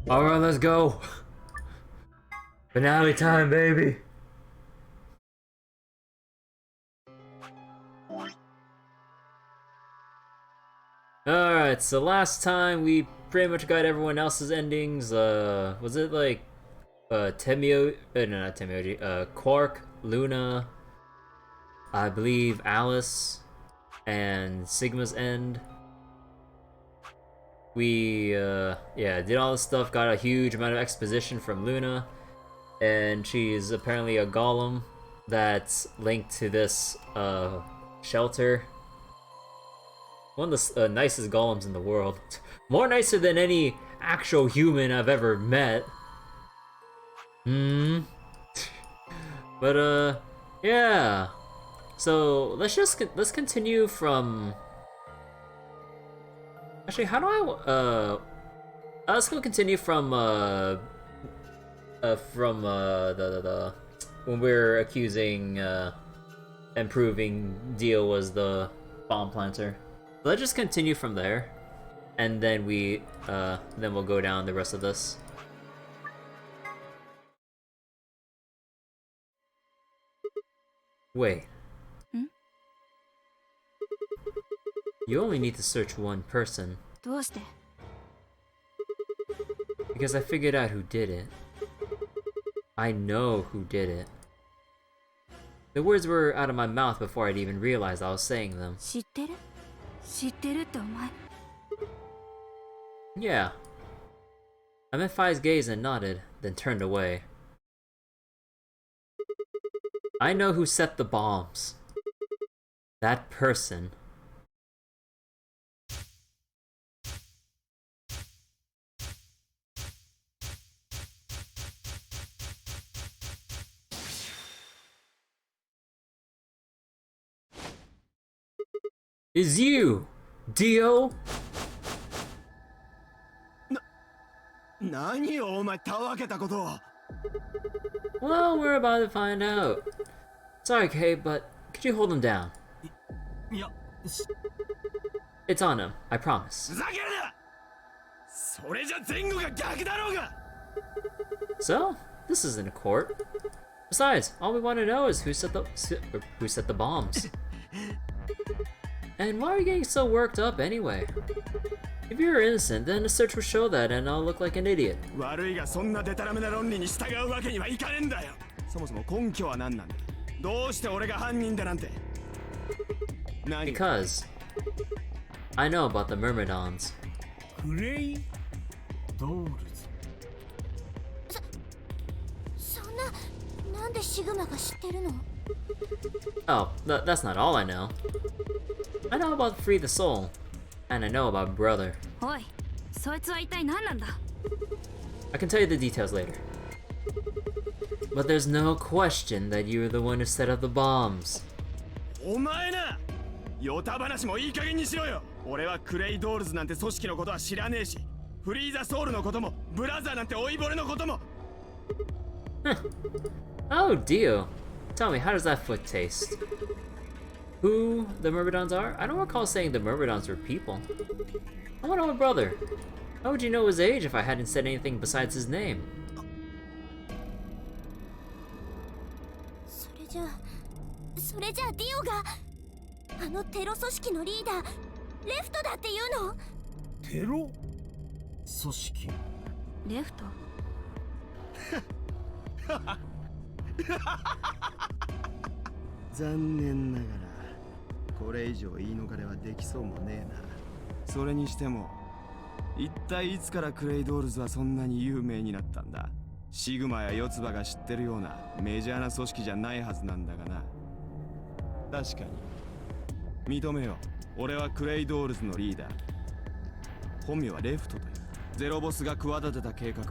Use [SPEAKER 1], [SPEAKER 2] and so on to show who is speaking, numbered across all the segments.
[SPEAKER 1] Alright, let's go. Finale time, baby. Alright, so last time we pretty much got everyone else's endings. Was it like Temio, no, not Temioji, Quark, Luna, I believe Alice, and Sigma's end. We yeah, did all this stuff, got a huge amount of exposition from Luna, and she's apparently a golem that's linked to this shelter. One of the nicest golems in the world. More nicer than any actual human I've ever met. But yeah. So let's continue from. Actually, how do I let's go continue from the when we're accusing and proving Dio was the bomb planter. Let's just continue from there, and then we'll go down the rest of this. Wait. You only need to search one person. Because I figured out who did it. I know who did it. The words were out of my mouth before I'd even realized I was saying them. Yeah. I met Fai's gaze and nodded, then turned away. I know who set the bombs. That person. Is you, Dio? Well, we're about to find out. Sorry, Kay, but could you hold him down? It's on him, I promise. So, this isn't a court. Besides, all we want to know is who set the bombs. And why are you getting so worked up anyway? If you're innocent, then a search will show that and I'll look like an idiot. Because I know about the Myrmidons. Oh, that's not all I know. I know about Free the Soul, and I know about Brother. I can tell you the details later. But there's no question that you were the one who set up the bombs. Oh, Dio. Tell me, how does that foot taste? Who the Myrmidons are? I don't recall saying the Myrmidons were people. I want to know my brother. How would you know his age if I hadn't said anything besides his name?
[SPEAKER 2] Left? これ以上言い逃れはできそうもねえな。それにしても一体いつからクレイドールズはそんなに有名になったんだ。シグマや四つ葉が知ってるようなメジャーな組織じゃないはずなんだがな。確かに認めよう。俺はクレイドールズのリーダー。本名はレフトという。ゼロボスが企てた計画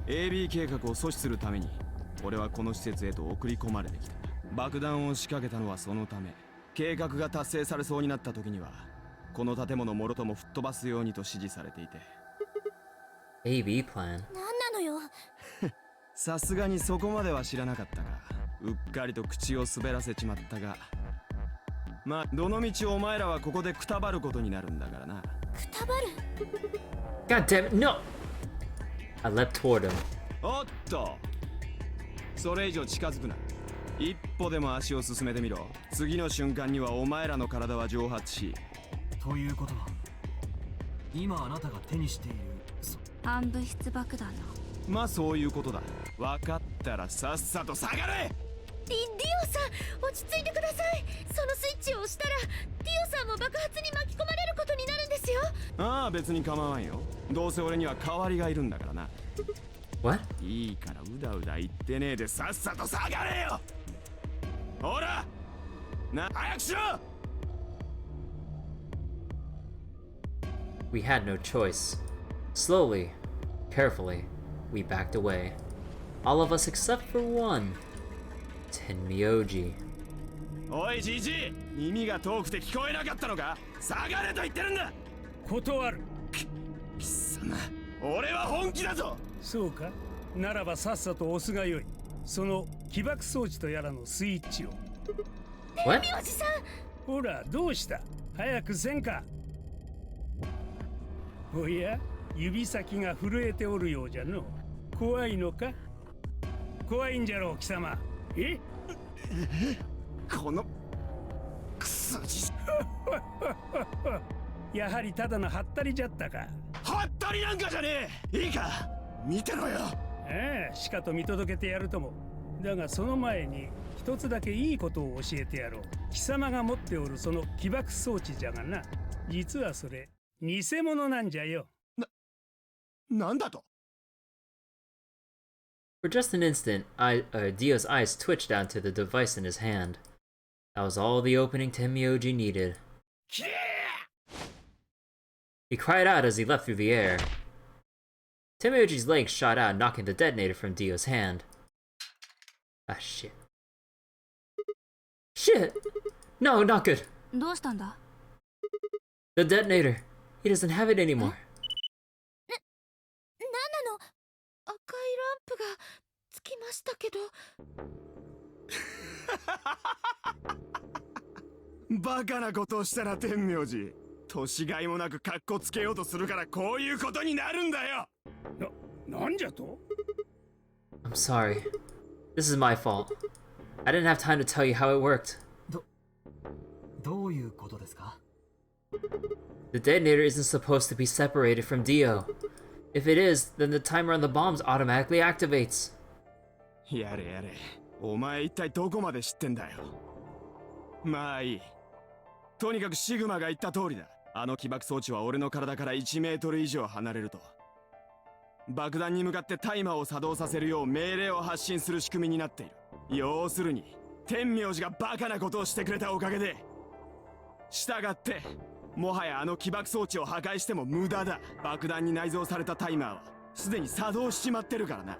[SPEAKER 2] AB 計画を阻止するために俺はこの施設へと送り込まれてきた。爆弾を仕掛けたのはそのため。計画が達成されそうになった時にはこの建物もろとも吹っ飛ばすようにと指示されていて。
[SPEAKER 1] AB plan?
[SPEAKER 3] なんなのよ。
[SPEAKER 2] さすがにそこまでは知らなかったが、うっかりと口を滑らせちまったが、まあどのみちお前らはここでくたばることになるんだからな。
[SPEAKER 3] くたばる？
[SPEAKER 1] God damn it, no! I leapt toward him.
[SPEAKER 2] おっと、それ以上近づくな。一歩でも足を進めてみろ。次の瞬間にはお前らの体は蒸発し。
[SPEAKER 3] ということは、今あなたが手にしている
[SPEAKER 4] 暗物質爆弾の。
[SPEAKER 2] まあそういうことだ。分かったらさっさと下がれ。
[SPEAKER 4] ディオさん、落ち着いてください。そのスイッチを押したらディオさんも爆発に巻き込まれることになるんですよ。
[SPEAKER 2] ああ、別に構わんよ。どうせ俺には代わりがいるんだからな。
[SPEAKER 1] What?
[SPEAKER 2] いいからうだうだ言ってねえでさっさと下がれよ。ほらな、早くしろ。
[SPEAKER 1] We had no choice. Slowly, carefully, we backed away. All of us except for one. Tenmyoji.
[SPEAKER 2] おいじじい、耳が遠くて聞こえなかったのか。下がれと言ってるんだ。
[SPEAKER 5] 断る。
[SPEAKER 2] 貴様、俺は本気だぞ。
[SPEAKER 5] そうか、ならばさっさと押すがよい。その起爆装置とやらのスイッチを。
[SPEAKER 1] What?
[SPEAKER 4] おじさん、
[SPEAKER 5] ほら、どうした、早くせんか。おや、指先が震えておるようじゃの。怖いのか。怖いんじゃろう、貴様。え
[SPEAKER 2] このクソじじ
[SPEAKER 5] やはりただのハッタリじゃったか。
[SPEAKER 2] はったりなんかじゃねえ。いいか、見てろよ。
[SPEAKER 5] ええ、しかと見届けてやるとも。だがその前に一つだけいいことを教えてやろう。貴様が持っておるその起爆装置じゃがな、実はそれ偽物なんじゃよ。
[SPEAKER 2] なんだと。
[SPEAKER 1] For just an instant, Dio's eyes twitched down to the device in his hand. That was all the opening Tenmyoji needed. He cried out as he leapt through the air. Tenmyoji's legs shot out, knocking the detonator from Dio's hand. Ah, shit. Shit! No, not good.
[SPEAKER 4] どうしたんだ。
[SPEAKER 1] The detonator. He doesn't have it anymore.
[SPEAKER 4] なんなの。赤いランプがつきましたけど。
[SPEAKER 2] バカなことをしたな、天明寺。年がいもなくカッコつけようとするからこういうことになるんだよ。
[SPEAKER 5] なんじゃと。
[SPEAKER 1] I'm sorry. This is my fault. I didn't have time to tell you how it worked.
[SPEAKER 3] どういうことですか。
[SPEAKER 1] The detonator isn't supposed to be separated from Dio. If it is, then the timer on the bombs automatically activates.
[SPEAKER 2] やれやれ、お前一体どこまで知ってんだよ。まあいい。とにかくシグマが言った通りだ。あの起爆装置は俺の体から1メートル以上離れると、爆弾に向かってタイマーを作動させるよう命令を発信する仕組みになっている。要するに天明寺がバカなことをしてくれたおかげで、従ってもはやあの起爆装置を破壊しても無駄だ。爆弾に内蔵されたタイマーはすでに作動しちまってるからな。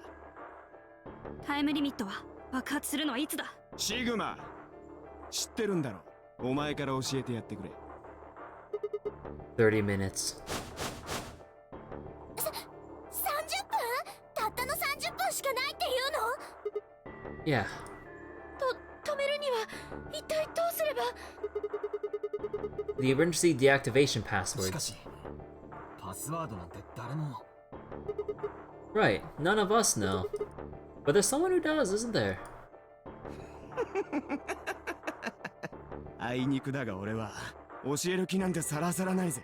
[SPEAKER 4] タイムリミットは爆発するのはいつだ。
[SPEAKER 2] シグマ、知ってるんだろ。お前から教えてやってくれ。
[SPEAKER 1] 30 minutes.
[SPEAKER 4] 30分？たったの30分しかないっていうの？
[SPEAKER 1] Yeah.
[SPEAKER 4] 止めるには一体どうすれば。
[SPEAKER 1] The emergency deactivation
[SPEAKER 3] し
[SPEAKER 1] password.
[SPEAKER 3] かし、パスワードなんて誰も。
[SPEAKER 1] Right, none of us know. But there's someone who does, isn't there?
[SPEAKER 2] あいにくだが俺は教える気なんてさらさらないぜ。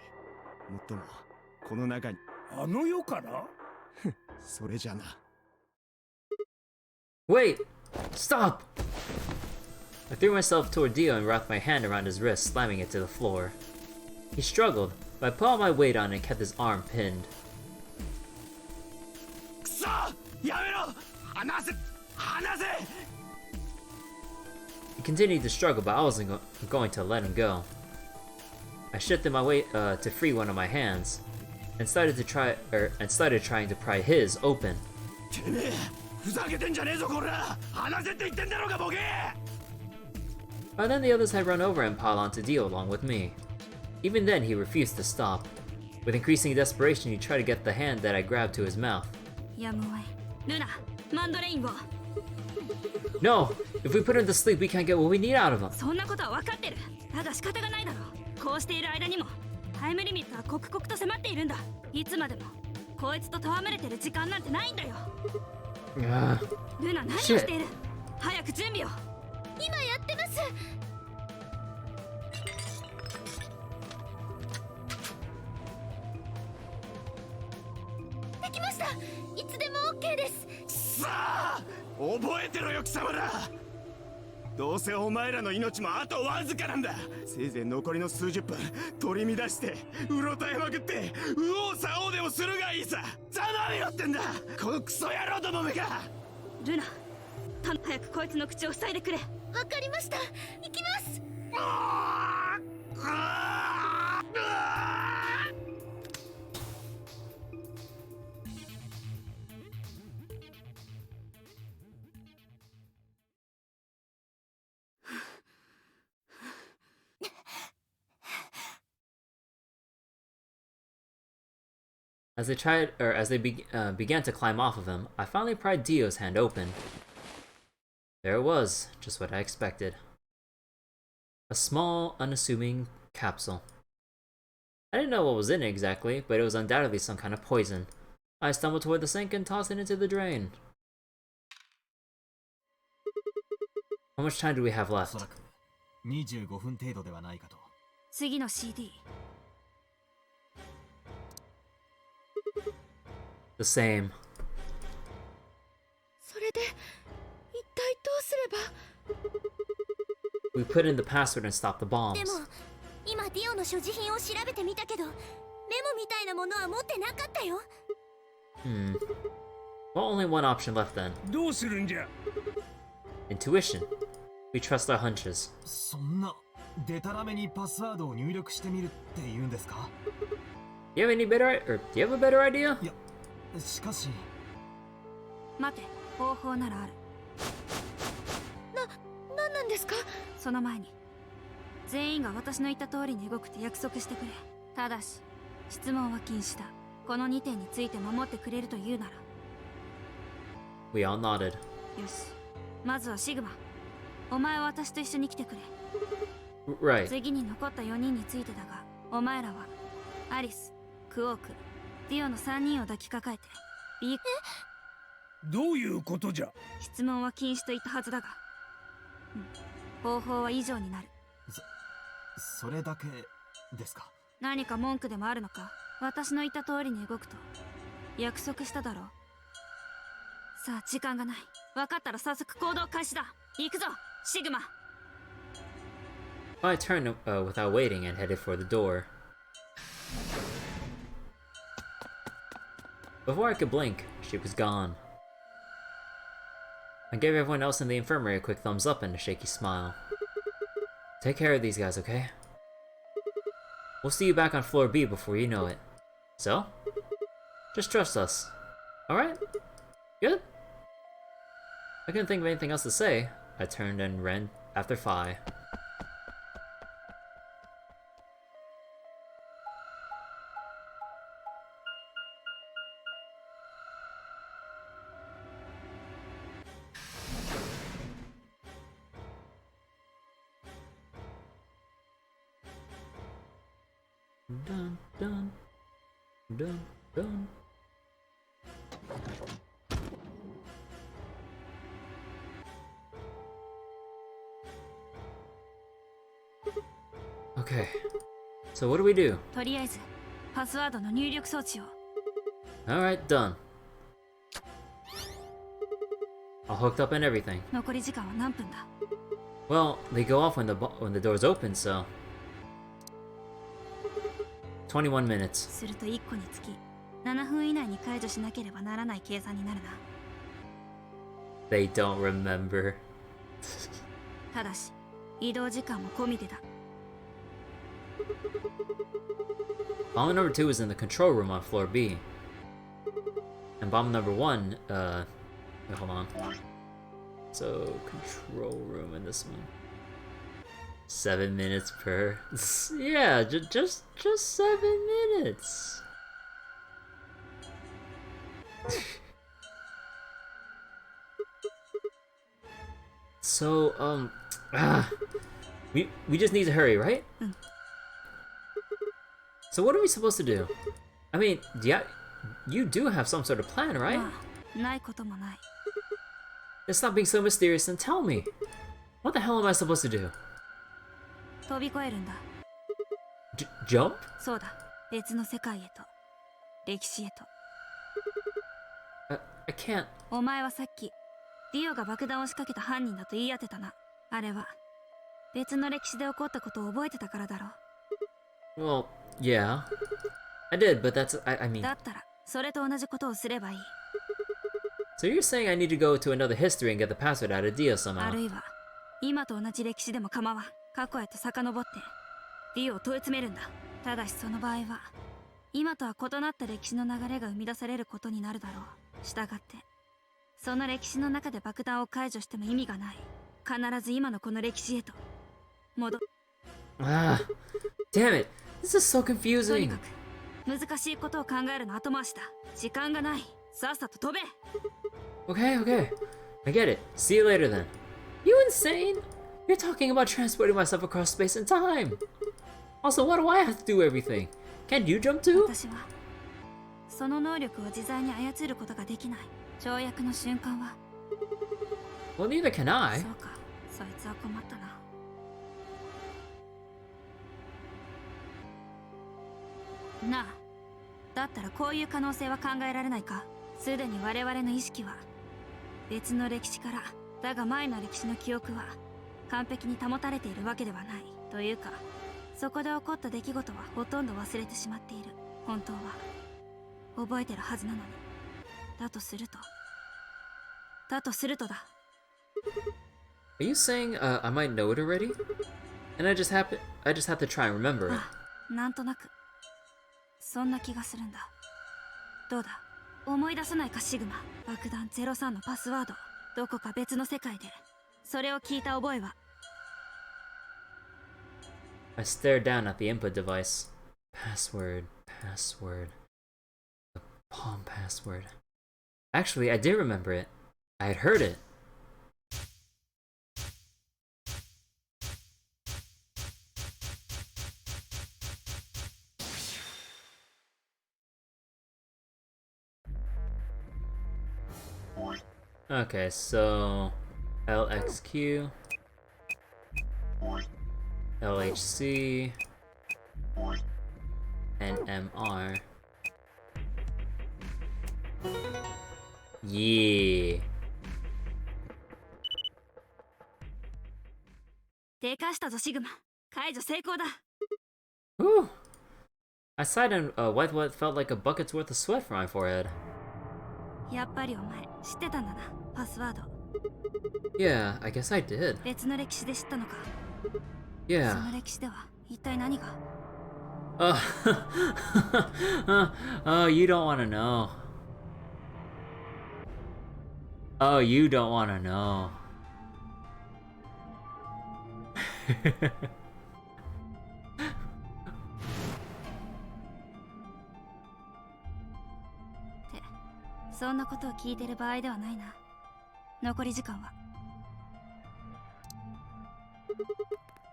[SPEAKER 2] もっともこの中に。
[SPEAKER 5] あの世から。
[SPEAKER 2] それじゃな。
[SPEAKER 1] Wait! Stop! I threw myself toward Dio and wrapped my hand around his wrist, slamming it to the floor. He struggled, but I put all my weight on it and kept his arm pinned.
[SPEAKER 2] くそ！やめろ！離せ！離せ！
[SPEAKER 1] He continued to struggle, but I wasn't going to let him go. I shifted my weight to free one of my hands, and started trying to pry his open.
[SPEAKER 2] てめえ、ふざけてんじゃねえぞこら！離せって言ってんだろうがボケ！
[SPEAKER 1] By then the others had run over and piled onto Dio along with me. Even then he refused to stop. With increasing desperation he tried to get the hand that I grabbed to his mouth.
[SPEAKER 4] やむわい。ルナ、マンドレインを。
[SPEAKER 1] No! If we put him to sleep we can't get what we need out of him.
[SPEAKER 4] そんなことは分かってる。だが仕方がないだろう。こうしている間にもタイムリミットは刻々と迫っているんだ。いつまでもこいつと戯れてる時間なんてないんだよ。
[SPEAKER 1] Ah,
[SPEAKER 4] ルナ、何をしている？早く準備を。今やってます。できました。いつでも OK です。
[SPEAKER 2] さあ覚えてろよ貴様ら。どうせお前らの命もあとわずかなんだ。せいぜい残りの数十分取り乱してうろたえまくって右往左往でもするがいいさ。ざまめよってんだこのクソ野郎どもめが。
[SPEAKER 4] ルナ、早くこいつの口を塞いでくれ。わかりました。行きます。
[SPEAKER 1] as they tried, or as they began to climb off of him, I finally pried Dio's hand open. There it was, just what I expected. A small, unassuming capsule. I didn't know what was in it exactly, but it was undoubtedly some kind of poison. I stumbled toward the sink and tossed it into the drain. How much time do we have left?
[SPEAKER 3] 25分程度ではないかと。
[SPEAKER 4] 次の CD。
[SPEAKER 1] The same.
[SPEAKER 4] それで一体どうすれば。
[SPEAKER 1] We put in the password and stopped the
[SPEAKER 4] で
[SPEAKER 1] bombs.
[SPEAKER 4] も今ディオの所持品を調べてみたけど、メモみたいなものは持ってなかったよ。
[SPEAKER 1] Well, only one option left then.
[SPEAKER 5] どうするんじゃ。
[SPEAKER 1] Intuition. We trust our hunches.
[SPEAKER 3] そんなデタラメにパスワードを入力してみるって言うんですか？
[SPEAKER 1] Do you have any better, or do you have a better idea?
[SPEAKER 3] いや、しかし。
[SPEAKER 4] 待て、方法ならある。なんなんですか？その前に全員が私の言った通りに動くって約束してくれ。ただし質問は禁止だ。この2点について守ってくれるというなら。
[SPEAKER 1] We all nodded.
[SPEAKER 4] よし、まずはシグマ、お前は私と一緒に来てくれ。
[SPEAKER 1] Right.
[SPEAKER 4] 次に残った4人についてだが、お前らはアリス、クオーク、ディオの3人を抱きかかえて。
[SPEAKER 5] どういうことじゃ。
[SPEAKER 4] 質問は禁止と言ったはずだが、方法は以上になる。
[SPEAKER 3] それだけですか？
[SPEAKER 4] 何か文句でもあるのか？私の言った通りに動くと約束しただろう。さあ時間がない。分かったら早速行動開始だ。行くぞシグマ。
[SPEAKER 1] I turned without waiting and headed for the door. Before I could blink, she was gone. I gave everyone else in the infirmary a quick thumbs up and a shaky smile. Take care of these guys, okay? We'll see you back on floor B before you know it. So? Just trust us. Alright? Good? I couldn't think of anything else to say. I turned and ran after Phi. Dun dun dun dun. Okay, so what do we do?
[SPEAKER 4] とりあえずパスワードの入力装置を。
[SPEAKER 1] Alright, done. All hooked up and everything.
[SPEAKER 4] 残り時間は何分だ？
[SPEAKER 1] Well, they go off when the doors open, so 21 minutes.
[SPEAKER 4] すると1個につき7分以内に解除しなければならない計算になるな。
[SPEAKER 1] They don't remember.
[SPEAKER 4] ただし移動時間も込みでだ。
[SPEAKER 1] Bomb number 2 is in the control room on floor B. And bomb number 1, wait, hold on. So, control room in this one. 7 minutes per. Yeah, just 7 minutes. So, we just need to hurry, right? So what are we supposed to do? I mean, you do have some sort of plan, right?
[SPEAKER 4] まあないこともない。
[SPEAKER 1] Then stop being so mysterious and tell me. What the hell am I supposed to do?
[SPEAKER 4] 飛び越えるんだ。
[SPEAKER 1] Jump?
[SPEAKER 4] そうだ、別の世界へと、歴史へと。
[SPEAKER 1] I can't.
[SPEAKER 4] お前はさっきディオが爆弾を仕掛けた犯人だと言い当てたな。あれは別の歴史で起こったことを覚えてたからだろう。
[SPEAKER 1] Well, yeah. I did, but that's... I mean...
[SPEAKER 4] だったらそれと同じことをすればいい。
[SPEAKER 1] So you're saying I need to go to another history and get the password out of Dio
[SPEAKER 4] あ
[SPEAKER 1] somehow?
[SPEAKER 4] るいは今と同じ歴史でも構わん。過去へと遡ってディオを問い詰めるんだ。ただしその場合は今とは異なった歴史の流れが生み出されることになるだろう。したがってその歴史の中で爆弾を解除しても意味がない。必ず今のこの歴史へと戻。
[SPEAKER 1] Ah, damn it. This is so
[SPEAKER 4] とに
[SPEAKER 1] confusing.
[SPEAKER 4] かく難しいことを考えるの後回しだ。時間がない。さっさと飛べ。
[SPEAKER 1] Okay, okay. I get it. See you later then. You insane? You're talking about transporting myself across space and time. Also, why do I have to do everything? Can't you jump too?
[SPEAKER 4] 私はその能力を自在に操ることができない。跳躍の瞬間は
[SPEAKER 1] Well, neither can I.
[SPEAKER 4] そうか、そいつは困ったな。なあ、だったらこういう可能性は考えられないか。すでに我々の意識は別の歴史から、だが前の歴史の記憶は完璧に保たれているわけではない。というか、そこで起こった出来事はほとんど忘れてしまっている。本当は覚えてるはずなのに。だとするとだ。
[SPEAKER 1] Are you saying I might know it already? And I just have to try and remember it.
[SPEAKER 4] あ、なんとなくそんな気がするんだ。どうだ、思い出せないかシグマ。爆弾03のパスワード、どこか別の世界でそれを聞いた覚えは。
[SPEAKER 1] I stared down at the input device. Password. The palm password. Actually, I did remember it. I had heard it. Okay, so LXQ, LHC, and MR. Yeah.
[SPEAKER 4] でかしたぞシグマ。解除成功だ。
[SPEAKER 1] Whew. I sighed and wiped what felt like a bucket's worth of sweat from my forehead.
[SPEAKER 4] やっぱりお前知ってたんだな、パスワード。
[SPEAKER 1] Yeah, I guess I did.
[SPEAKER 4] 別の歴史で知ったのか。
[SPEAKER 1] Yeah.
[SPEAKER 4] その歴史では一体何が。
[SPEAKER 1] Oh, you don't want to know. Oh, you don't want to know.
[SPEAKER 4] ってそんなことを聞いてる場合ではないな。残り時間は。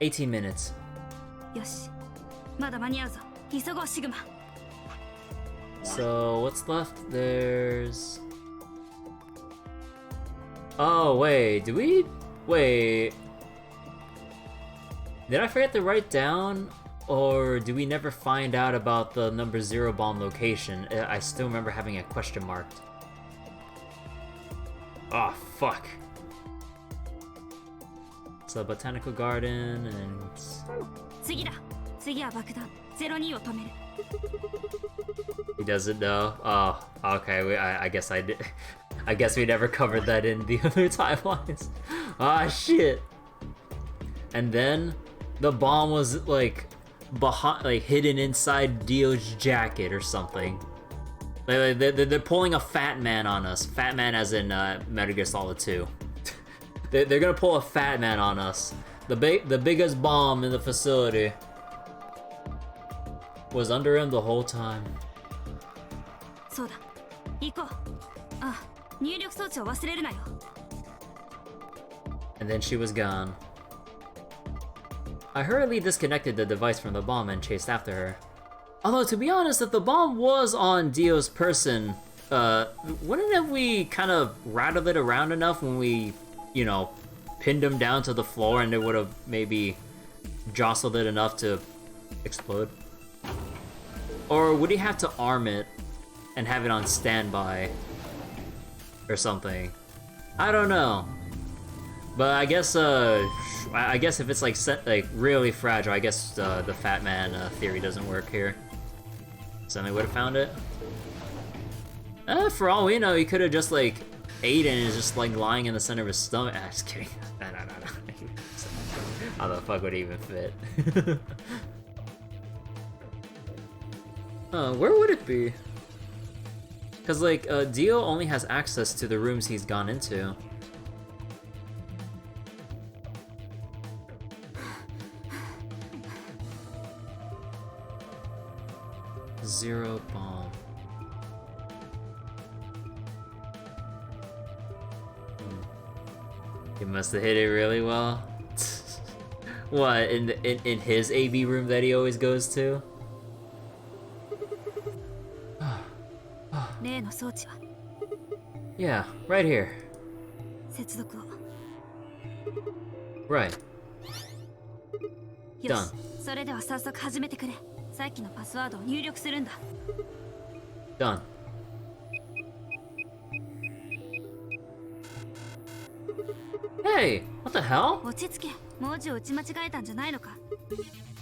[SPEAKER 1] 18 minutes.
[SPEAKER 4] よし、まだ間に合うぞ。急ごうシグマ。
[SPEAKER 1] So, what's left? There's... Oh, wait, Wait... Did I forget to write down? Or do we never find out about the number 0 bomb location? I still remember having a question mark. Oh, fuck. It's a botanical garden and...
[SPEAKER 4] 次だ。次は爆弾02を止める。
[SPEAKER 1] He doesn't know? Oh, okay, I guess I did. I guess we never covered that in the other timelines. Ah, shit. And then the bomb was like behind, like hidden inside Dio's jacket or something. They're pulling a fat man on us. Fat man as in Metal Gear Solid 2. They're gonna pull a fat man on us. The biggest bomb in the facility was under him the whole time.
[SPEAKER 4] そうだ、行こう。あ、入力装置を忘れるなよ。
[SPEAKER 1] And then she was gone. I hurriedly disconnected the device from the bomb and chased after her. Although, to be honest, if the bomb was on Dio's person, wouldn't have we kind of rattled it around enough when we, you know, pinned him down to the floor and it would have maybe jostled it enough to explode? Or would he have to arm it and have it on standby or something? I don't know. But I guess if it's like really fragile, I guess the Fat Man theory doesn't work here. Somebody would have found it. For all we know, he could have just like ate it and is just like lying in the center of his stomach. Ah, just kidding. No. How the fuck would it even fit? Where would it be? Cause like Dio only has access to the rooms he's gone into. Zero bomb. He must have hit it really well. What, in his AB room that he always goes to? Yeah, right here. Right. Done.
[SPEAKER 4] それでは早速始めてくれ。さっきのパスワードを入力するんだ。
[SPEAKER 1] Done. Hey, what the hell?
[SPEAKER 4] 落ち着け。文字を打ち間違えたんじゃないのか。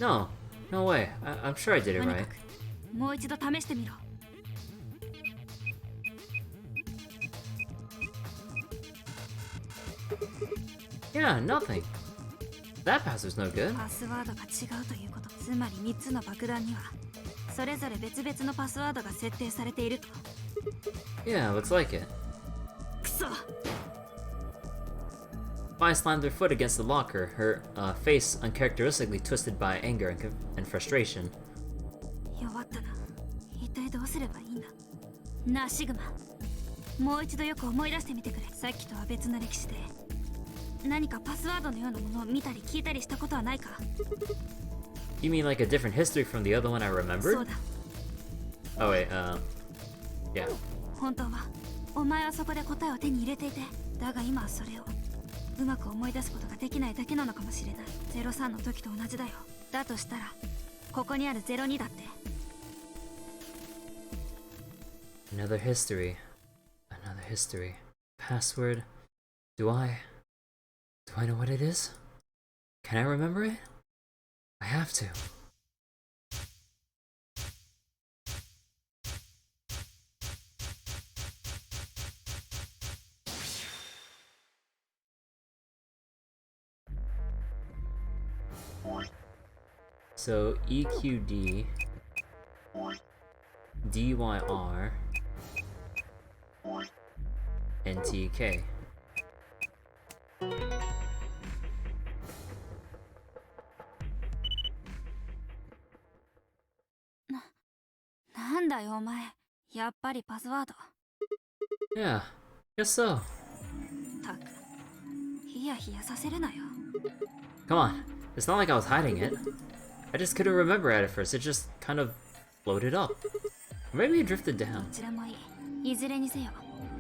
[SPEAKER 1] No, no way. I'm sure I did it
[SPEAKER 4] とに
[SPEAKER 1] right.
[SPEAKER 4] かくもう一度試してみろ。
[SPEAKER 1] Yeah, nothing. That password's no good.
[SPEAKER 4] パスワードが違うということ。つまり3つの爆弾にはそれぞれ別々のパスワードが設定されていると。
[SPEAKER 1] Yeah, looks like it.
[SPEAKER 4] くそ。
[SPEAKER 1] Vi slammed her foot against the locker, her face uncharacteristically twisted by anger and frustration.
[SPEAKER 4] 弱ったな。一体どうすればいいんだ。なあシグマ。もう一度よく思い出してみてくれ。さっきとは別の歴史で何かパスワードのようなものを見たり聞いたりしたことはないか。
[SPEAKER 1] You mean like a different history from the other one I
[SPEAKER 4] そう
[SPEAKER 1] remembered?
[SPEAKER 4] だ。
[SPEAKER 1] Oh wait, yeah.
[SPEAKER 4] 本当はお前はそこで答えを手に入れていて、だが今はそれをうまく思い出すことができないだけなのかもしれない。03の時と同じだよ。だとしたらここにある02だって。
[SPEAKER 1] Another history. Another history. Password. Do I know what it is? Can I remember it? I have to. So EQD DYR NTK.
[SPEAKER 4] なんだよお前。やっぱりパスワード。
[SPEAKER 1] Yeah, guess so.
[SPEAKER 4] たくヒヤヒヤさせるなよ。
[SPEAKER 1] Come on, it's not like I was hiding it. I just couldn't remember it at first. It just kind of floated up. Or maybe it drifted
[SPEAKER 4] ど
[SPEAKER 1] down.
[SPEAKER 4] ちらもいい。いずれにせよ。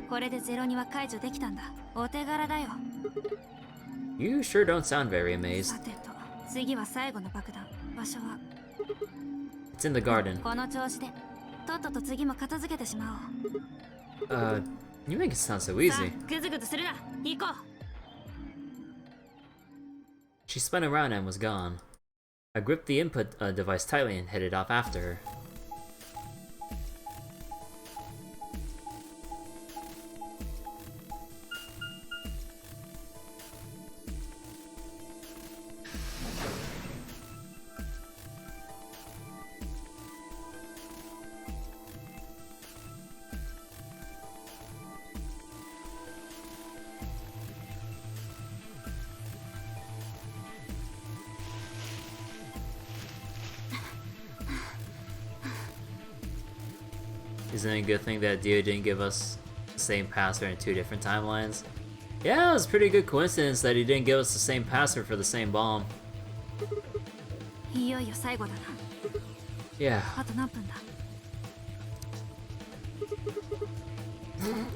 [SPEAKER 4] これで02は解除できたんだ。お手柄だよ。
[SPEAKER 1] You sure don't sound very amazed.
[SPEAKER 4] さてと、次は最後の爆弾。場所は
[SPEAKER 1] It's in the garden.
[SPEAKER 4] この調子でとっとと次も片付けてしまおう。
[SPEAKER 1] You make it sound so
[SPEAKER 4] さ
[SPEAKER 1] easy.
[SPEAKER 4] あ、ぐずぐずするな。行こう。
[SPEAKER 1] She spun around and was gone. I gripped the input device tightly and headed off after her. Isn't it a good thing that Dio didn't give us the same password in 2 different timelines? Yeah, it was a pretty good coincidence that he didn't give us the same password for the same bomb.
[SPEAKER 4] いよいよ最後だな。
[SPEAKER 1] Yeah.
[SPEAKER 4] あと何分だ？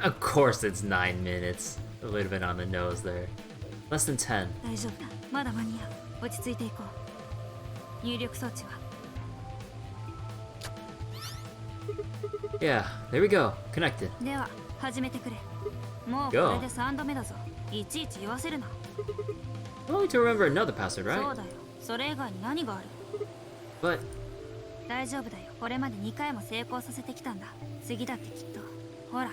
[SPEAKER 1] Of course it's 9 minutes. A little bit on the nose there. Less than 10.
[SPEAKER 4] 大丈夫だ。まだ間に合う。落ち着いていこう。入力装置は？
[SPEAKER 1] Yeah, there we go. Connected.
[SPEAKER 4] では始めてくれ。もうこれで3度目だぞ。いちいち言わせるな。
[SPEAKER 1] Only to remember another password,
[SPEAKER 4] そう
[SPEAKER 1] right?
[SPEAKER 4] だよ。それ以外に何がある？
[SPEAKER 1] But
[SPEAKER 4] 大丈夫だよ。これまで2回も成功させてきたんだ。次だってきっと。ほら、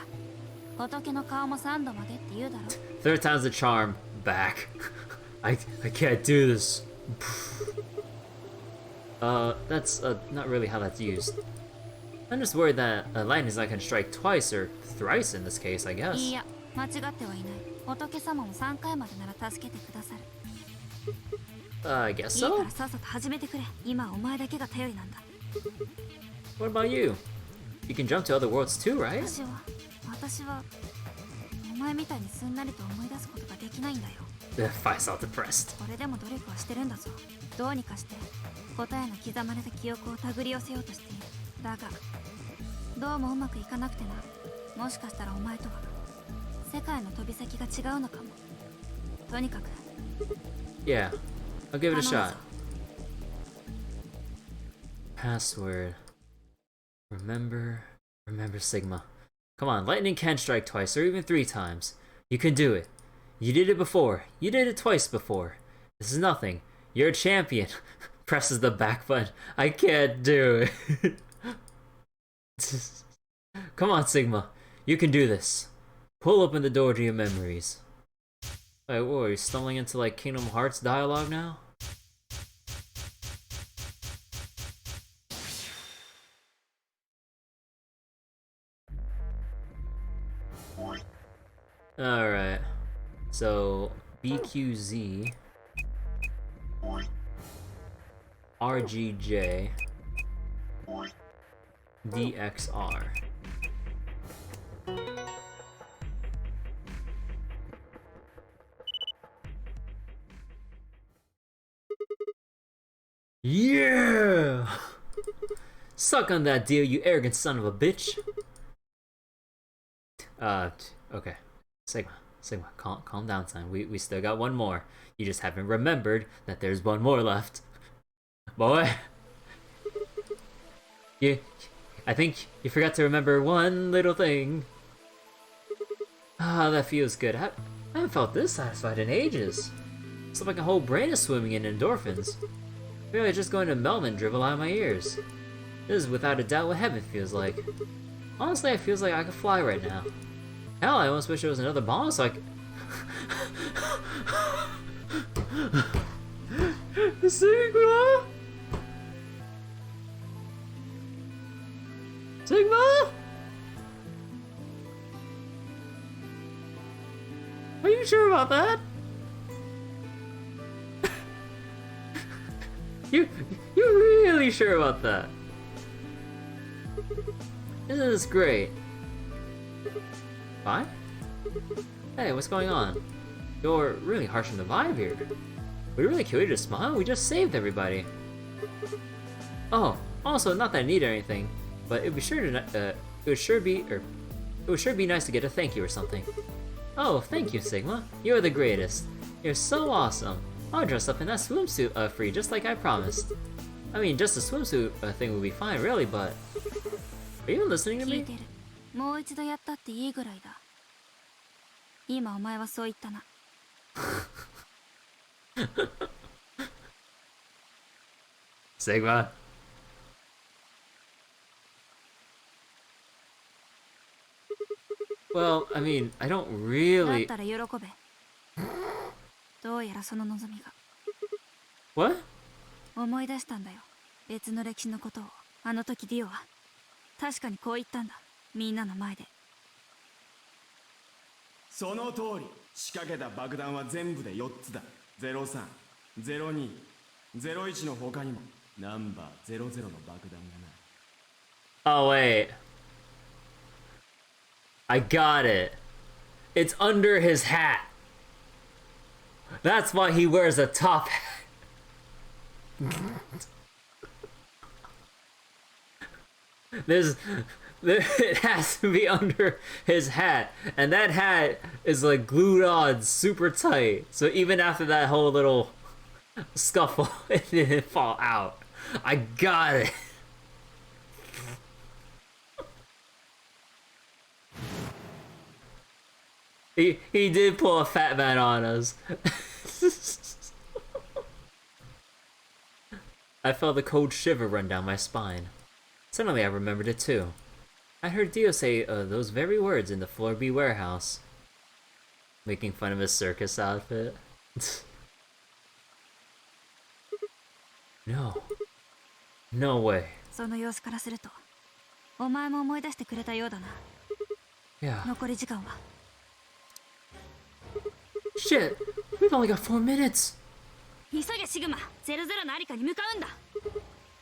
[SPEAKER 4] 仏の顔も3度までって言うだろ。
[SPEAKER 1] third time's the charm. Back. I can't do this. That's not really how that's used. I'm just worried that lightning is not gonna strike twice or thrice in this case, I guess.
[SPEAKER 4] いや、間違ってはいない。仏様も3回までなら助けてくださる。
[SPEAKER 1] I guess
[SPEAKER 4] いいか
[SPEAKER 1] so.
[SPEAKER 4] らさっさと始めてくれ。今はお前だけが頼りなんだ。
[SPEAKER 1] What about you? You can jump to other worlds too, right?
[SPEAKER 4] 私はお前みたいにすんなりと思い出すことができないんだよ。
[SPEAKER 1] If I felt depressed.
[SPEAKER 4] これでも努力はしてるんだぞ。どうにかして答えの刻まれた記憶を手繰り寄せようとしている。だがどうもうまくいかなくてな。もしかしたらお前とは世界の飛び先が違うのかも。とにかく
[SPEAKER 1] Yeah, I'll give it a
[SPEAKER 4] 頼む
[SPEAKER 1] shot.
[SPEAKER 4] ぞ。
[SPEAKER 1] Password. Remember Sigma. Come on, lightning can strike twice or even 3 times. You can do it. You did it before. You did it twice before. This is nothing. You're a champion. Presses the back button. I can't do it. Come on, Sigma. You can do this. Pull open the door to your memories. Wait, what, are you stumbling into like Kingdom Hearts dialogue now? Alright. So, BQZ, RGJ, DXR. Yeah! Suck on that deal, you arrogant son of a bitch. Okay. Sigma, calm down, son. We still got one more. You just haven't remembered that there's one more left. Boy. I think you forgot to remember one little thing. Ah, that feels good. I haven't felt this satisfied in ages. It's like a whole brain is swimming in endorphins. Really just going to melt and dribble out of my ears. This is without a doubt what heaven feels like. Honestly, it feels like I could fly right now. Hell, I almost wish there was another bomb so I could... Sigma? Sigma? Are you sure about that? You're really sure about that? Isn't this great? Fine? Hey, what's going on? You're really harsh on the vibe here. We really killed you to smile? We just saved everybody. Oh, also, not that I need anything, but it would sure be nice to get a thank you or something. Oh, thank you, Sigma. You're the greatest. You're so awesome. I'll dress up in that swimsuit for you just like I promised. I mean, just a swimsuit thing would be fine, really, but... Are you listening to
[SPEAKER 4] 聞い
[SPEAKER 1] me?
[SPEAKER 4] てる。もう一度やったっていいぐらいだ。今お前はそう言ったな。
[SPEAKER 1] Sigma. Well, I mean, I don't
[SPEAKER 4] だっ
[SPEAKER 1] really...
[SPEAKER 4] たら喜べ。どうやらその望みが。
[SPEAKER 1] What?
[SPEAKER 4] 思い出したんだよ。別の歴史のことを。あの時ディオは。確かにこう言ったんだ。みんなの前で。
[SPEAKER 2] その通り。仕掛けた爆弾は全部で4つだ。03、02、01の他にもナンバー00の爆弾がな。
[SPEAKER 1] Oh, wait. I got it. It's under his hat. That's why he wears a top hat. There's, it has to be under his hat, and that hat is like glued on super tight. So even after that whole little scuffle, it didn't fall out. I got it. He did pull a fat man on us. I felt the cold shiver run down my spine. Suddenly I remembered it too. I heard Dio say those very words in the Floor B warehouse. Making fun of his circus outfit. No. No way.
[SPEAKER 4] その様子からすると、お前も思い出してくれたようだな。
[SPEAKER 1] Yeah.
[SPEAKER 4] 残り時間は。
[SPEAKER 1] Shit! We've only got 4 minutes!
[SPEAKER 4] 急げシグマ、00のありかに向かうんだ。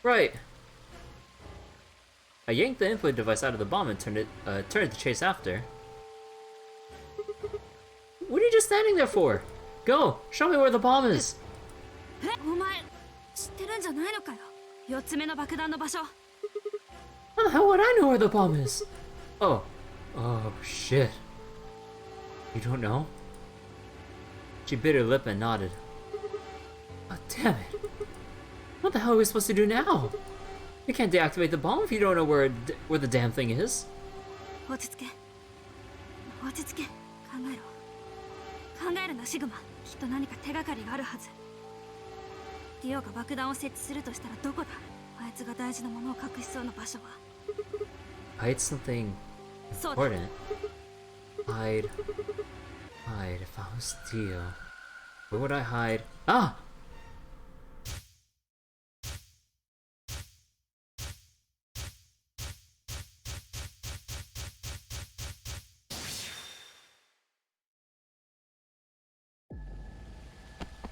[SPEAKER 1] Right. I yanked the input device out of the bomb and turned it to chase after. What are you just standing there for? Go! Show me where the bomb is!
[SPEAKER 4] え、お前知ってるんじゃないのかよ。4つ目の爆弾の場所。
[SPEAKER 1] How the hell would I know where the bomb is? Oh. Oh, shit. You don't know? She bit her lip and nodded. Oh, damn it. What the hell are we supposed to do now? You can't deactivate the bomb if you don't know where the damn thing is.
[SPEAKER 4] 落ち着け。落ち着け。考えろ。考えるな、シグマ。きっと何か手がかりがあるはず。ディオが爆弾を設置するとしたらどこだ？あいつが大事なものを隠しそうな場所は。
[SPEAKER 1] Hide something important. Hide. Hide. If I was Dio, where would I hide? Ah!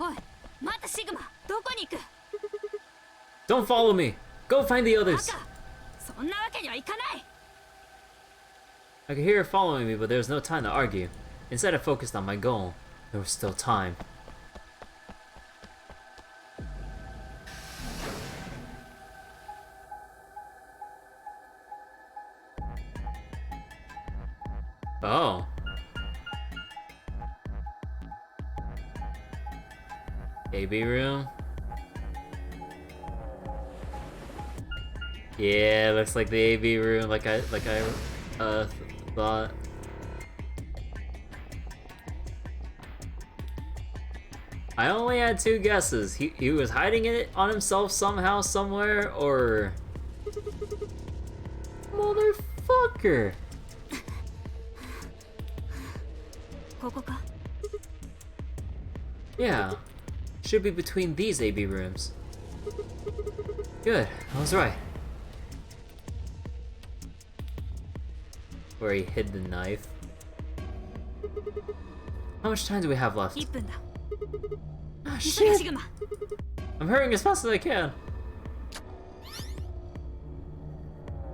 [SPEAKER 4] Oi, 待ってシグマ、どこに行く？
[SPEAKER 1] Don't follow me. Go find the
[SPEAKER 4] バ
[SPEAKER 1] others.
[SPEAKER 4] カ！そんなわけにはいかない。
[SPEAKER 1] I could hear her following me, but there was no time to argue. Instead, I focused on my goal. There was still time. Oh. AB room. Yeah, looks like the AB room, like I thought. I only had 2 guesses. He was hiding it on himself somehow, somewhere, or motherfucker.
[SPEAKER 4] ここか？
[SPEAKER 1] Yeah, should be between these AB rooms. Good, I was right. Where he hid the knife. How much time do we have left?
[SPEAKER 4] 1分だ。
[SPEAKER 1] Ah,
[SPEAKER 4] 急げシ
[SPEAKER 1] shit!
[SPEAKER 4] グマ。
[SPEAKER 1] I'm hurrying as fast as I can.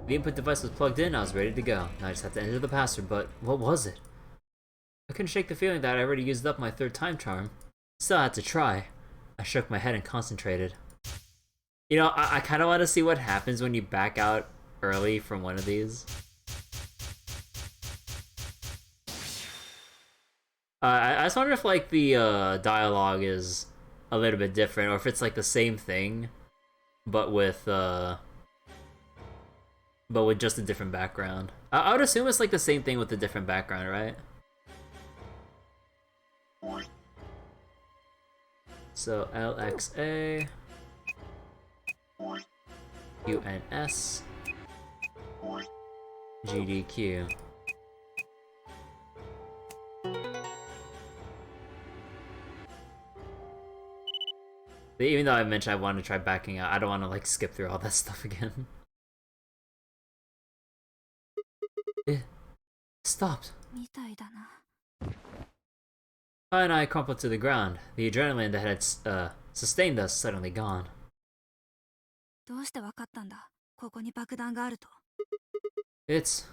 [SPEAKER 1] The input device was plugged in, I was ready to go. Now I just had to enter the password, but what was it? I couldn't shake the feeling that I already used up my 3rd time charm. Still had to try. I shook my head and concentrated. You know, I kind of want to see what happens when you back out early from one of these. I just wonder if like the dialogue is a little bit different, or if it's like the same thing, but with just a different background. I would assume it's like the same thing with a different background, right? So LXA, UNS, GDQ. Even though I mentioned I want to try backing out, I don't want to like skip through all that stuff again. It stopped.
[SPEAKER 4] みたいだな。
[SPEAKER 1] I and I crumpled to the ground. The adrenaline that had sustained us suddenly gone.
[SPEAKER 4] どうしてわかったんだ？ここに爆弾があると。
[SPEAKER 1] It's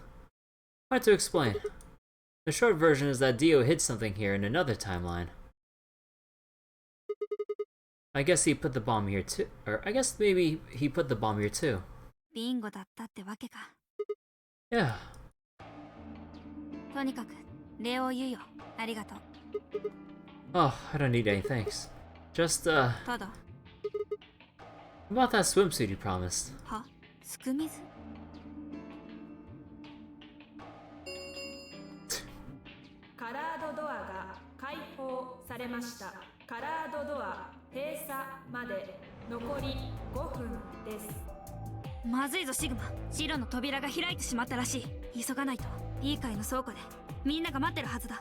[SPEAKER 1] hard to explain. The short version is that Dio hid something here in another timeline. I guess he put the bomb here too. Or I guess maybe he put the bomb here too.
[SPEAKER 4] ビンゴだったってわけか。
[SPEAKER 1] Yeah.
[SPEAKER 4] とにかく礼を言うよ。ありがとう。
[SPEAKER 1] Oh, I don't need any thanks. Just,
[SPEAKER 4] ただ
[SPEAKER 1] about that swimsuit you promised.
[SPEAKER 4] はすく水。
[SPEAKER 6] カラードドアが開放されました。カラードドア閉鎖まで残り5分です。
[SPEAKER 4] まずいぞシグマ。白の扉が開いてしまったらしい。急がないと。いい階の倉庫でみんなが待ってるはずだ。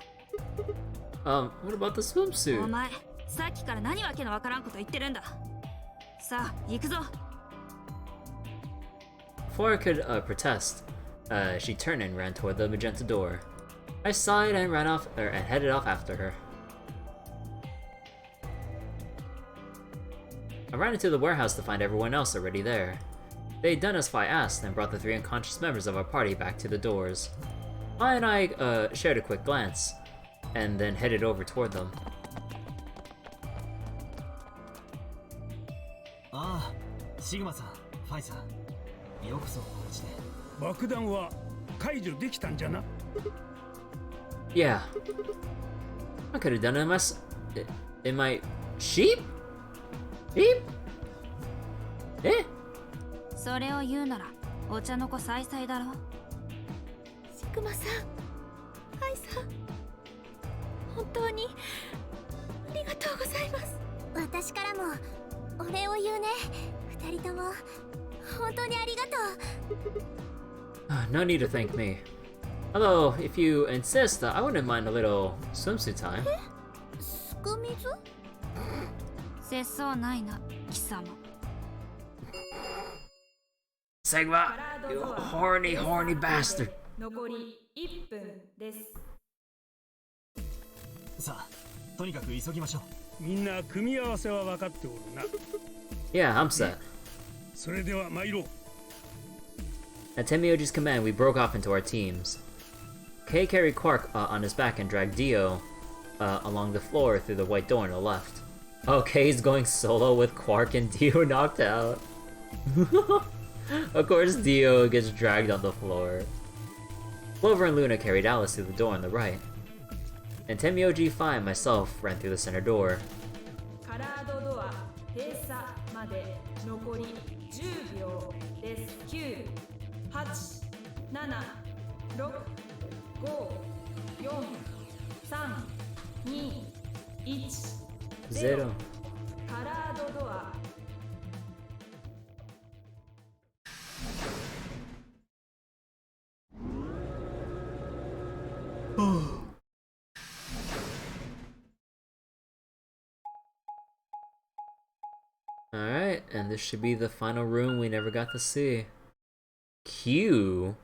[SPEAKER 1] What about the
[SPEAKER 4] お
[SPEAKER 1] swimsuit?
[SPEAKER 4] 前さっきから何わけのわからんこと言ってるんだ。さあ行くぞ。
[SPEAKER 1] Before I could protest, she turned and ran toward the magenta door. I sighed and ran off, and headed off after her. I ran into the warehouse to find everyone else already there. They had done as I asked and brought the 3 unconscious members of our party back to the doors. I and I shared a quick glance, and then headed over toward them.
[SPEAKER 3] ああ、シグマさん、ファイザー、よくぞお家で。
[SPEAKER 5] 爆弾は解除できたんじゃな。
[SPEAKER 1] Yeah. I could have done it in my sheep? Sheep? Eh?
[SPEAKER 4] それを言うならお茶の子さいさいだろ。
[SPEAKER 7] シグマさん、アイさん、本当にありがとうございます。私からもお礼を言うね。二人とも本当にありがとう。
[SPEAKER 1] No need to thank me. Although, if you insist, I wouldn't mind a little swimsuit time.
[SPEAKER 7] すく水？
[SPEAKER 4] 節操ないな貴様。
[SPEAKER 1] Sigma, you horny, horny bastard.
[SPEAKER 6] 残り1分です。
[SPEAKER 3] さあ、とにかく急ぎましょう。
[SPEAKER 5] みんな組み合わせは分かっておるな。
[SPEAKER 1] Yeah, I'm set.
[SPEAKER 5] それでは参ろう。
[SPEAKER 1] At Temioji's command, we broke off into our teams. Kay carried Quark on his back and dragged Dio along the floor through the white door on the left. Oh, Kay's going solo with Quark and Dio knocked out. Of course, Dio gets dragged on the floor. Clover and Luna carried Alice through the door on the right. And Temioji, Phi, and myself ran through the center door.
[SPEAKER 6] カラードドア閉鎖まで残り10秒です。9、8、7、6、5、4、3、2、1、
[SPEAKER 1] Zero.
[SPEAKER 6] カラードドア。
[SPEAKER 1] Alright, and this should be the final room we never got to see. Q?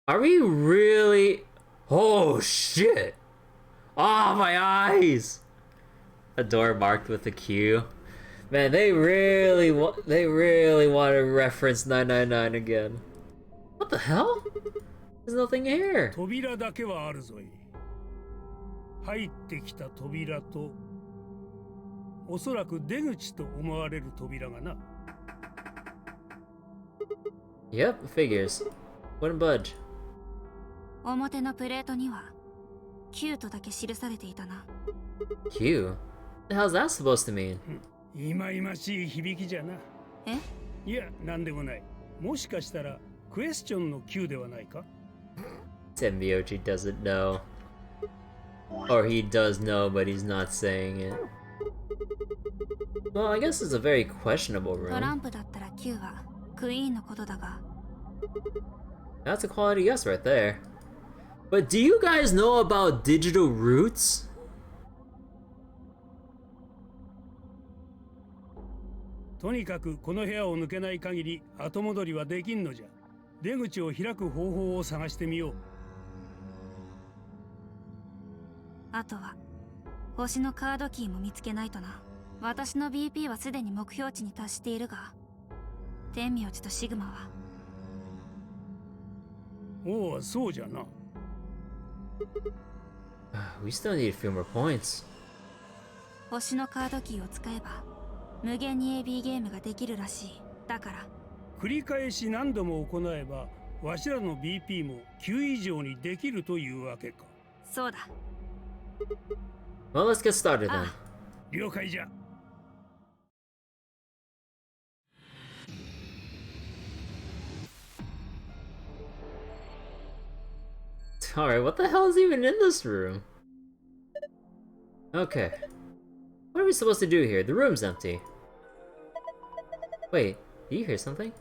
[SPEAKER 1] Are we really? Oh shit! Oh, my eyes! A door marked with a Q. Man, they really want to reference 999 again. What the hell? There's nothing here.
[SPEAKER 5] 扉だけはあるぞい。入ってきた扉と、おそらく出口と思われる扉がな。
[SPEAKER 1] Yep, figures. Wouldn't budge.
[SPEAKER 4] 表のプレートにはキュートだけ記されていたな。
[SPEAKER 1] Q? The hell's that supposed to mean?
[SPEAKER 5] いまいましい響きじゃな。
[SPEAKER 4] え？
[SPEAKER 5] いや、なんでもない。もしかしたらクエスチョンの Q ではないか。
[SPEAKER 1] Tenmyoji doesn't know. Or he does know, but he's not saying it. Well, I guess it's a very questionable
[SPEAKER 4] トラ
[SPEAKER 1] room.
[SPEAKER 4] ンプだったら Q はクイーンのことだが。
[SPEAKER 1] That's a quality guess right there. But do you guys know about digital roots?
[SPEAKER 5] とにかくこの部屋を抜けない限り後戻りはできんのじゃ。出口を開く方法を探してみよう。
[SPEAKER 4] あとは星のカードキーも見つけないとな。私の BP はすでに目標値に達しているが、天名字とシグマは。
[SPEAKER 5] おお、そうじゃな。
[SPEAKER 1] We still need a few more points.
[SPEAKER 4] 星のカードキーを使えば無限に AB ゲームができるらしい。だから
[SPEAKER 5] 繰り返し何度も行えばわしらの BP も9以上にできるというわけか。
[SPEAKER 4] そうだ。
[SPEAKER 1] Well, let's get started then.
[SPEAKER 5] 了解じゃ。
[SPEAKER 1] Alright, what the hell is even in this room? Okay. What are we supposed to do here? The room's empty. Wait, do you hear something?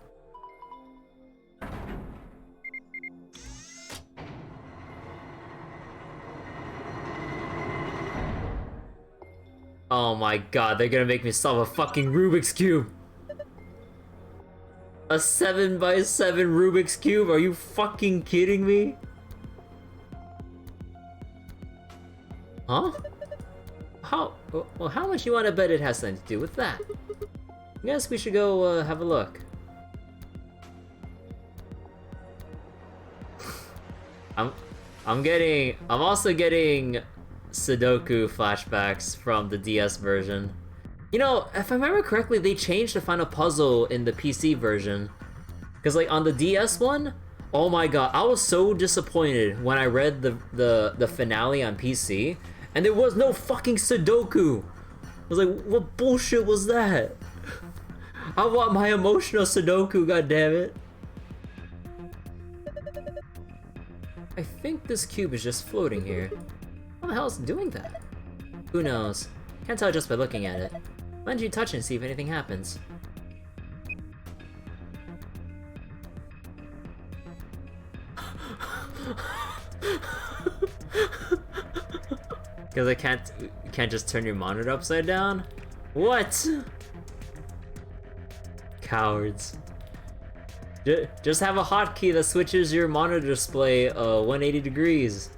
[SPEAKER 1] Oh my god, they're gonna make me solve a fucking Rubik's Cube! A 7x7 Rubik's Cube? Are you fucking kidding me? Huh? How much you want to bet it has something to do with that? I guess we should go have a look. I'm also getting Sudoku flashbacks from the DS version. You know, if I remember correctly, they changed the final puzzle in the PC version. Cause like on the DS one, oh my god, I was so disappointed when I read the finale on PC, and there was no fucking Sudoku. I was like, what bullshit was that? I want my emotional Sudoku, goddammit. I think this cube is just floating here. How the hell is it doing that? Who knows? Can't tell just by looking at it. Why don't you touch it and see if anything happens? Because I can't just turn your monitor upside down? What? Cowards. Just have a hotkey that switches your monitor display 180 degrees.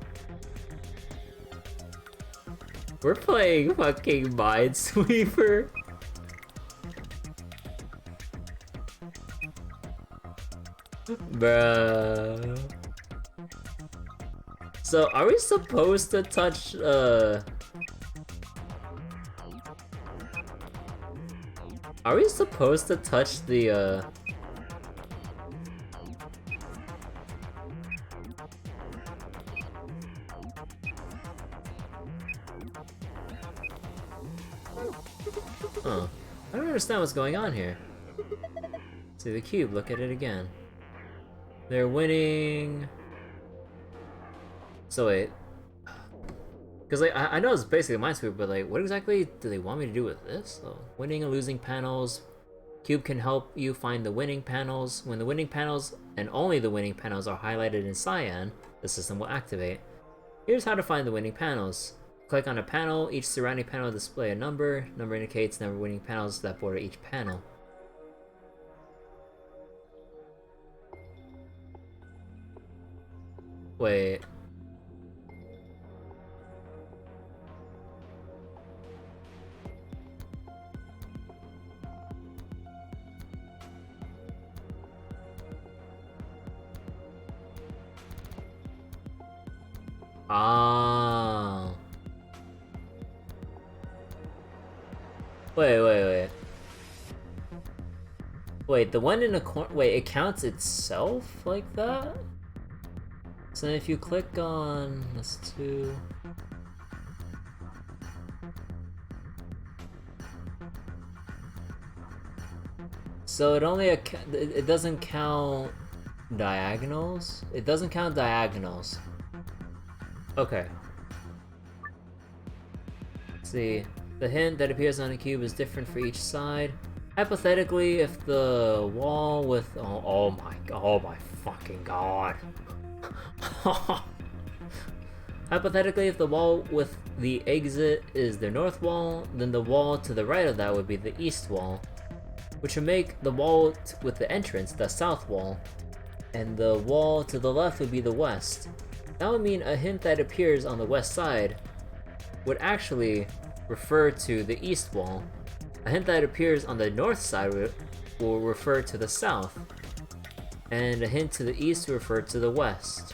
[SPEAKER 1] We're playing fucking Minesweeper. Bruh. So, are we supposed to touch, Are we supposed to touch the, Huh. I don't understand what's going on here. See the cube, look at it again. They're winning... So wait... Because like, I know it's basically Minesweeper, but like, what exactly do they want me to do with this? So, winning and losing panels. Cube can help you find the winning panels. When the winning panels, and only the winning panels, are highlighted in cyan, the system will activate. Here's how to find the winning panels. Click on a panel, each surrounding panel will display a number. Number indicates number of winning panels that border each panel. Wait. Ah. Wait. Wait, the one in the corner. Wait, it counts itself like that? So if you click on this two. So it only it doesn't count diagonals? It doesn't count diagonals. Okay. Let's see. The hint that appears on a cube is different for each side. Hypothetically, if the wall with oh my fucking god. Hypothetically, if the wall with the exit is the north wall, then the wall to the right of that would be the east wall, which would make the wall with the entrance the south wall, and the wall to the left would be the west. That would mean a hint that appears on the west side would actually refer to the east wall. A hint that appears on the north side will refer to the south, and a hint to the east will refer to the west.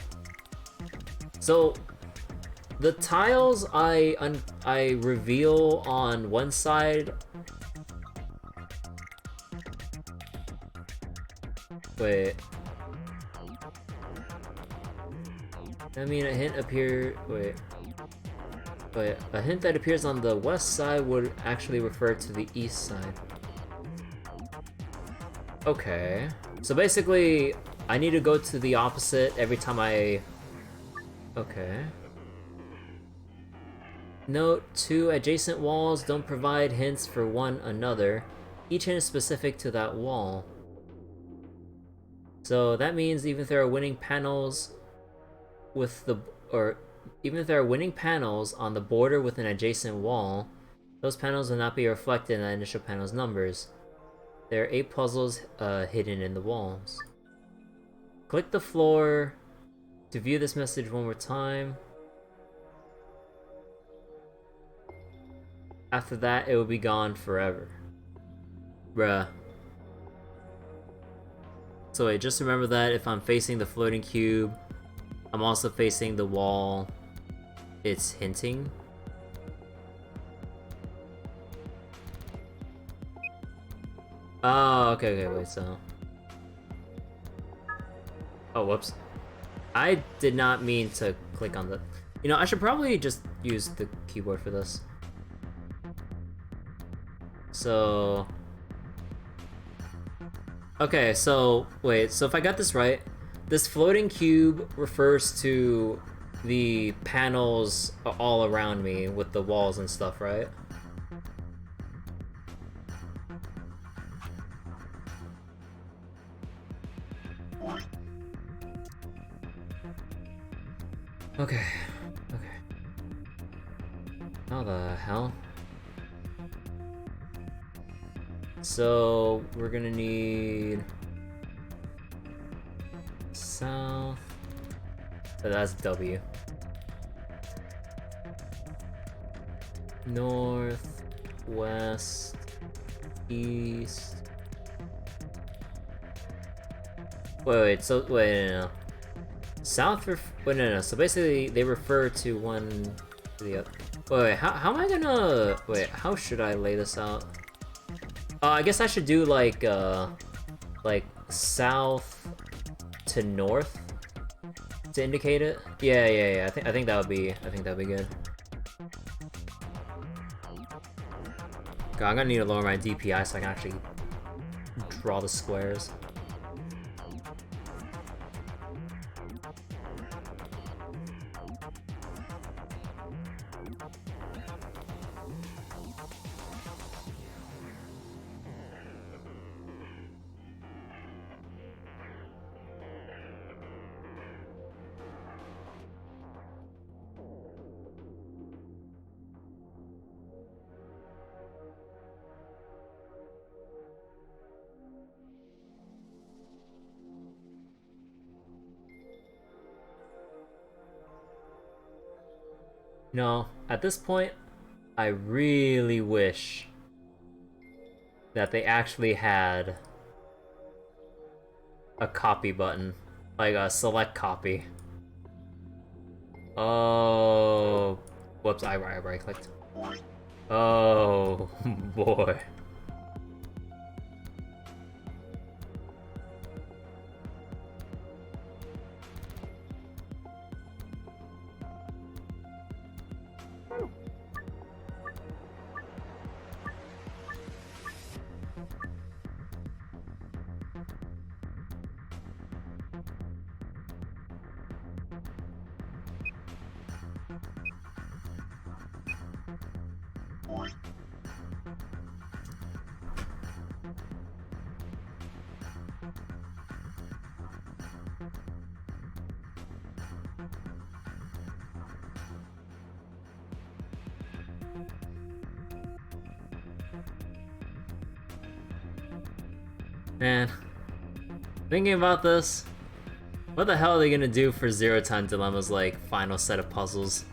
[SPEAKER 1] So the tiles I reveal on one side Wait. I mean, a hint appear. Wait. Wait. A hint that appears on the west side would actually refer to the east side. Okay. So basically, I need to go to the opposite every time I. Okay. Note: 2 adjacent walls don't provide hints for one another. Each hint is specific to that wall. So that means even if there are winning panels with the even if there are winning panels on the border with an adjacent wall, those panels will not be reflected in the initial panel's numbers. There are 8 puzzles hidden in the walls. Click the floor to view this message one more time. After that, it will be gone forever. Bruh. So wait, just remember that if I'm facing the floating cube, I'm also facing the wall it's hinting. Oh, okay, wait, so... Oh, whoops. I did not mean to click on the... You know, I should probably just use the keyboard for this. So... Okay, so, wait, so if I got this right, this floating cube refers to the panels all around me with the walls and stuff, right? Okay, okay. How the hell? So, we're gonna need... South... So that's W. North, west, east... Wait, so, wait, no. South, wait, no, so basically they refer to one to the other. Wait, how am I gonna... Wait, how should I lay this out? I guess I should do like south to north to indicate it. Yeah. I think that would be good. God, I'm gonna need to lower my DPI so I can actually draw the squares. No, at this point, I really wish that they actually had a copy button, like a select copy. Oh, whoops, I right clicked. Oh, boy. Man, thinking about this, what the hell are they gonna do for Zero Time Dilemma's like final set of puzzles?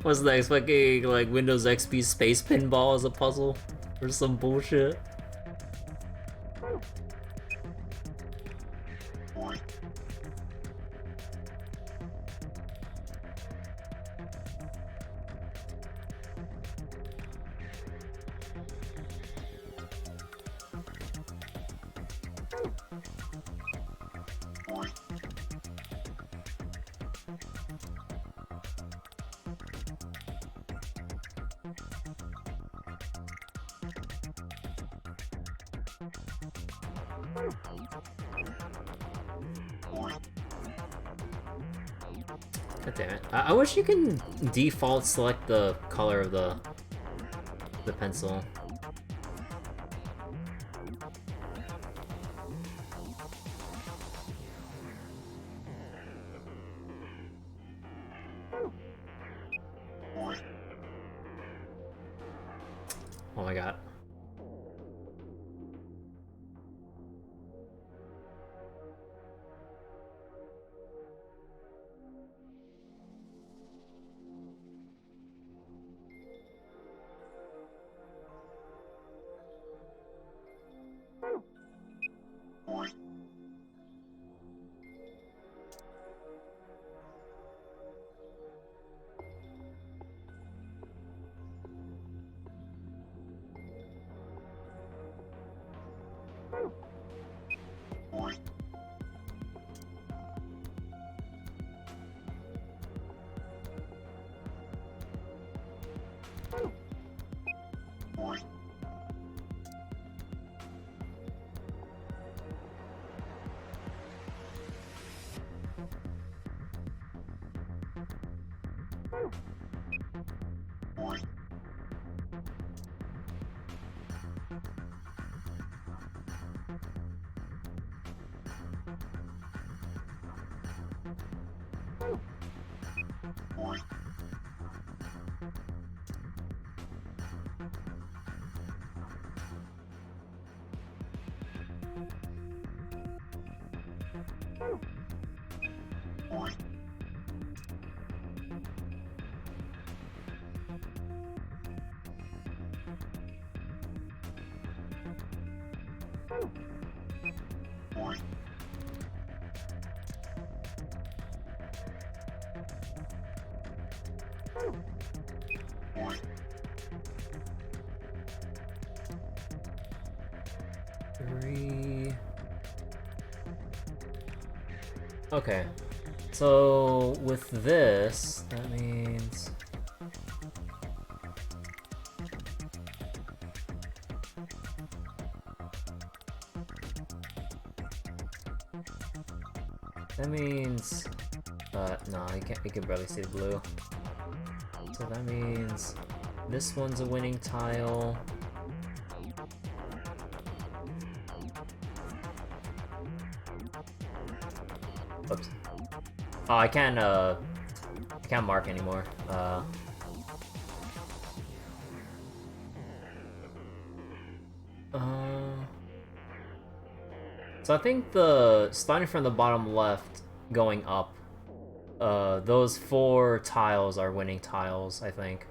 [SPEAKER 1] What's next? Fucking like Windows XP Space Pinball as a puzzle or some bullshit? God damn it. I wish you can default select the color of the pencil. Oh my god. Three. Okay, so with this, that means no, you can barely see the blue. So that means this one's a winning tile. Oops. Oh, I can't mark anymore. So I think starting from the bottom left, going up, those 4 tiles are winning tiles, I think.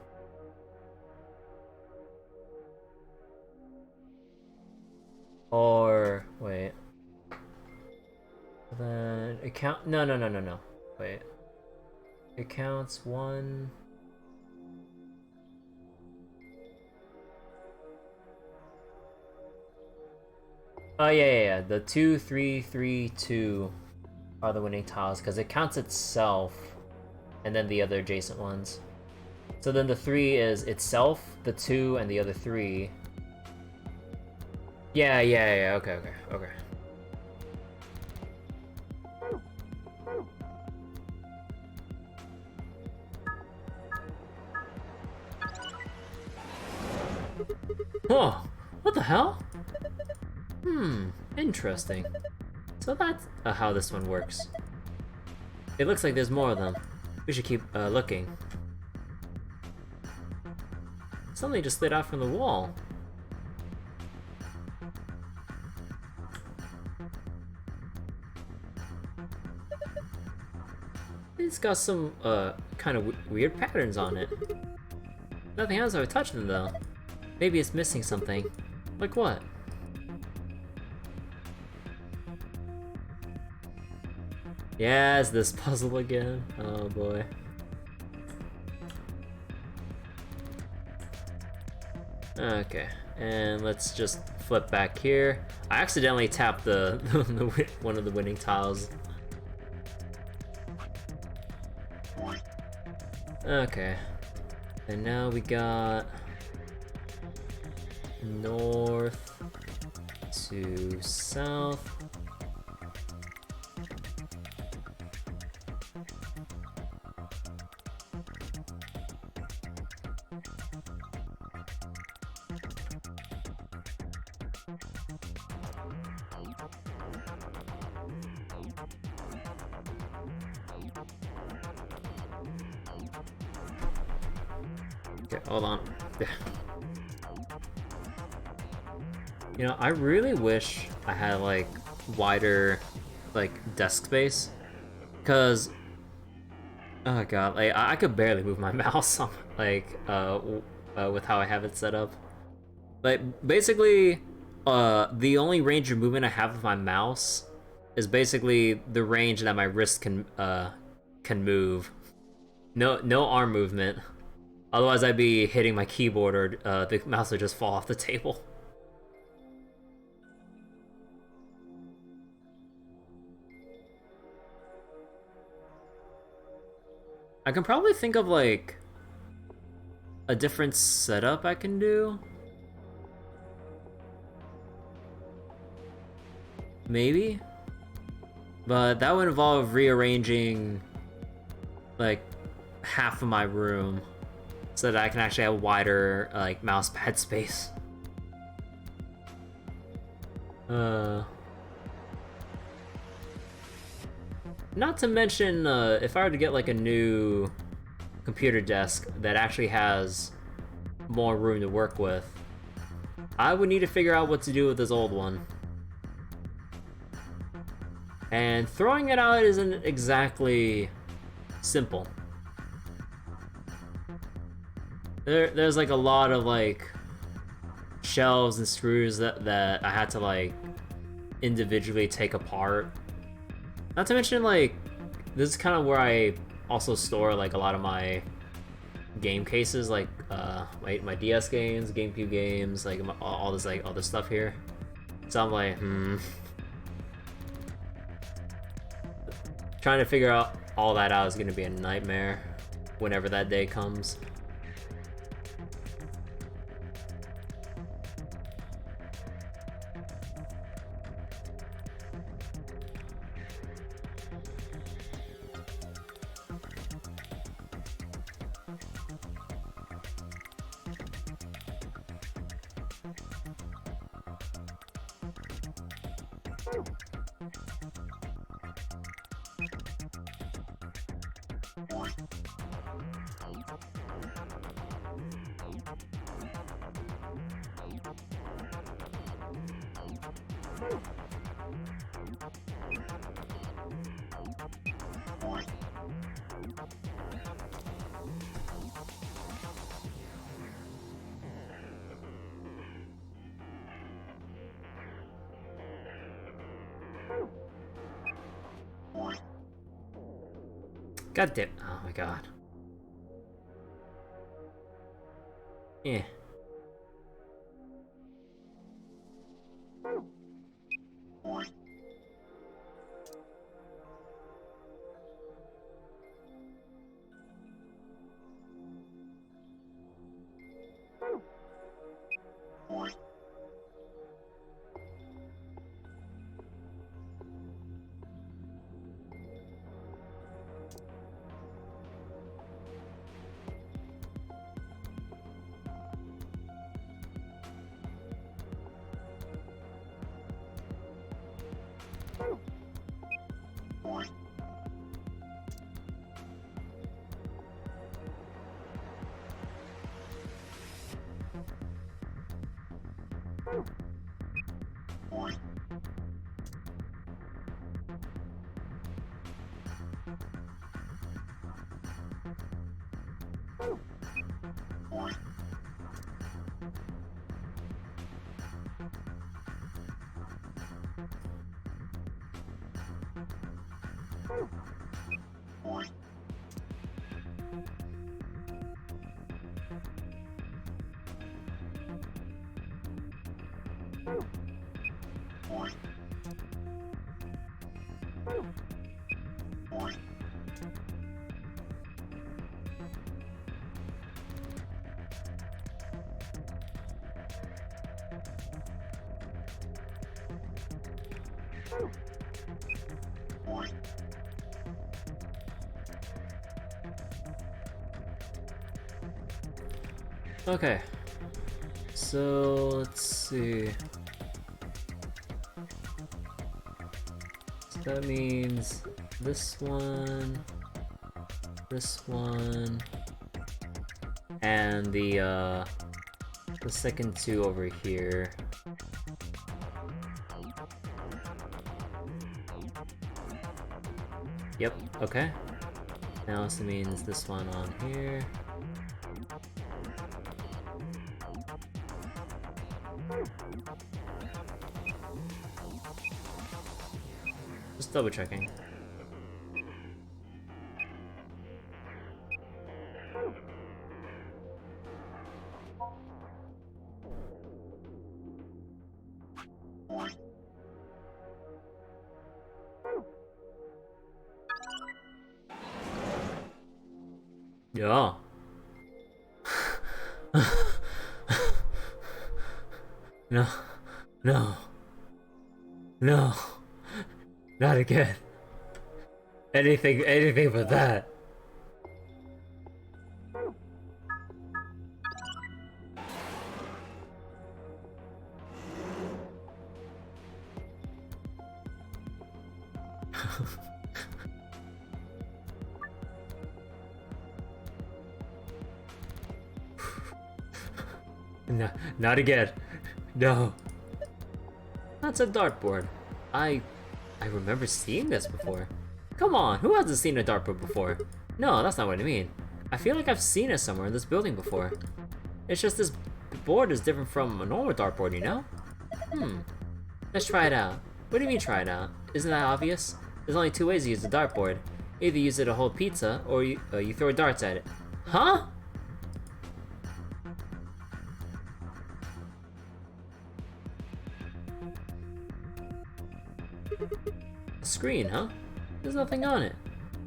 [SPEAKER 1] Or, wait. Then it count. No. Wait. It counts 1. Oh yeah. The 2, 3, 3, 2 are the winning tiles because it counts itself, and then the other adjacent ones. So then the 3 is itself, the 2, and the other 3. Yeah. Okay. Huh, what the hell? Interesting. So that's how this one works. It looks like there's more of them. We should keep looking. Something just slid out from the wall. It's got some kind of weird patterns on it. Nothing else ever touched them though. Maybe it's missing something. Like what? Yeah, it's this puzzle again. Oh boy. Okay, and let's just flip back here. I accidentally tapped the one of the winning tiles. Okay. And now we got north to south. Okay, hold on. You know, I really wish I had like wider like desk space, cause oh god, like I could barely move my mouse on like with how I have it set up. Like basically, the only range of movement I have with my mouse is basically the range that my wrist can move. No arm movement. Otherwise, I'd be hitting my keyboard, or the mouse would just fall off the table. I can probably think of like a different setup I can do. Maybe? But that would involve rearranging like half of my room so that I can actually have wider like mouse pad space. Not to mention, if I were to get like a new computer desk that actually has more room to work with, I would need to figure out what to do with this old one. And throwing it out isn't exactly simple. There's like a lot of like shelves and screws that I had to like individually take apart. Not to mention, like, this is kind of where I also store like a lot of my game cases, like my DS games, GameCube games, like all this like other stuff here. So I'm like, trying to figure out all that out is gonna be a nightmare whenever that day comes. God damn. Oh my god. Yeah. Okay, so let's see. So that means this one, and the second two over here. Yep, okay. Now this means this one on here. Just double checking. Yeah. No. No. No. Not again. Anything but that. No, not again. No. That's a dartboard. I remember seeing this before. Come on, who hasn't seen a dartboard before? No, that's not what I mean. I feel like I've seen it somewhere in this building before. It's just this board is different from a normal dartboard, you know? Let's try it out. What do you mean try it out? Isn't that obvious? There's only two ways to use a dartboard. Either use it to hold pizza, or you throw darts at it. Huh? A screen, huh? There's nothing on it.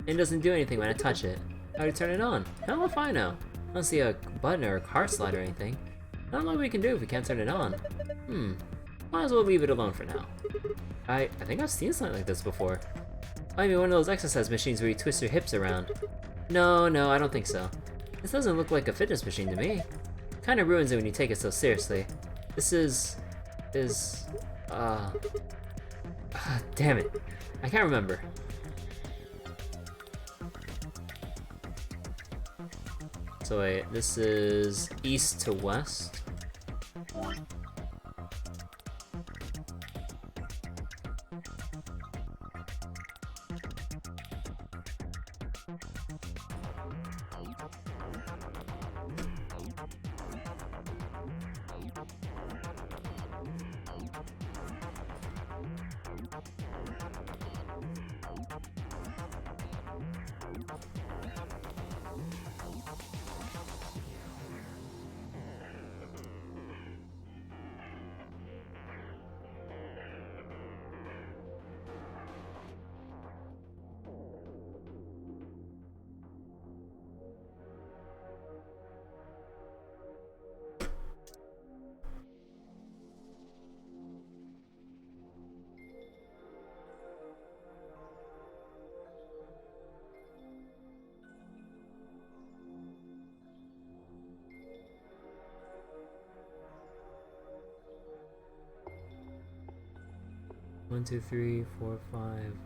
[SPEAKER 1] It doesn't do anything when I touch it. How do you turn it on? How if I know? I don't see a button or a card slide or anything. I don't know what we can do if we can't turn it on. Might as well leave it alone for now. I think I've seen something like this before. I mean, one of those exercise machines where you twist your hips around. No, I don't think so. This doesn't look like a fitness machine to me. Kinda ruins it when you take it so seriously. This is... damn it. I can't remember. So wait, this is east to west. One, two, three, four, 5.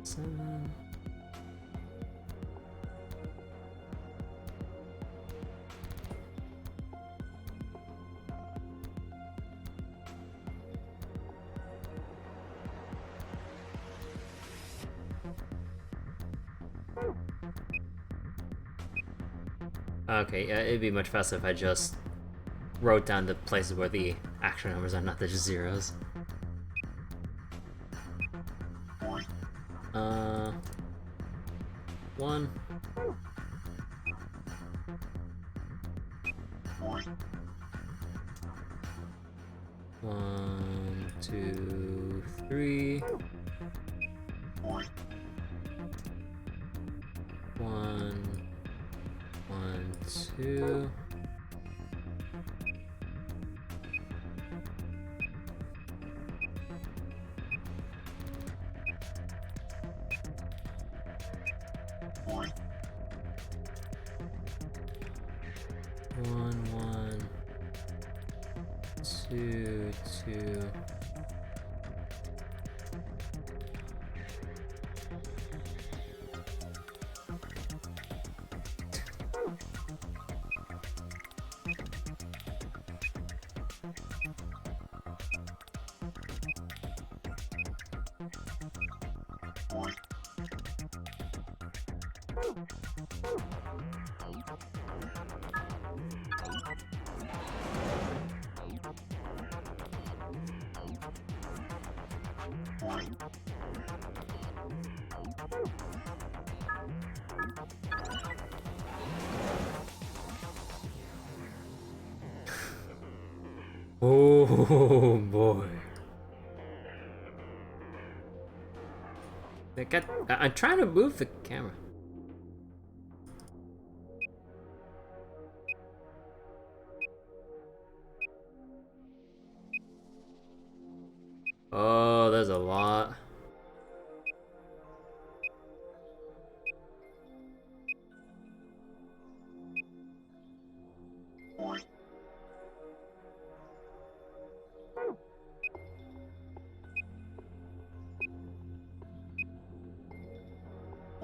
[SPEAKER 1] Seven. Okay, yeah, it'd be much faster if I just wrote down the places where the actual numbers are, not the just zeros. One. 1, 2, 3. 1, 1, 2. One, two, two. Oh boy. I'm trying to move the camera. Oh, there's a lot.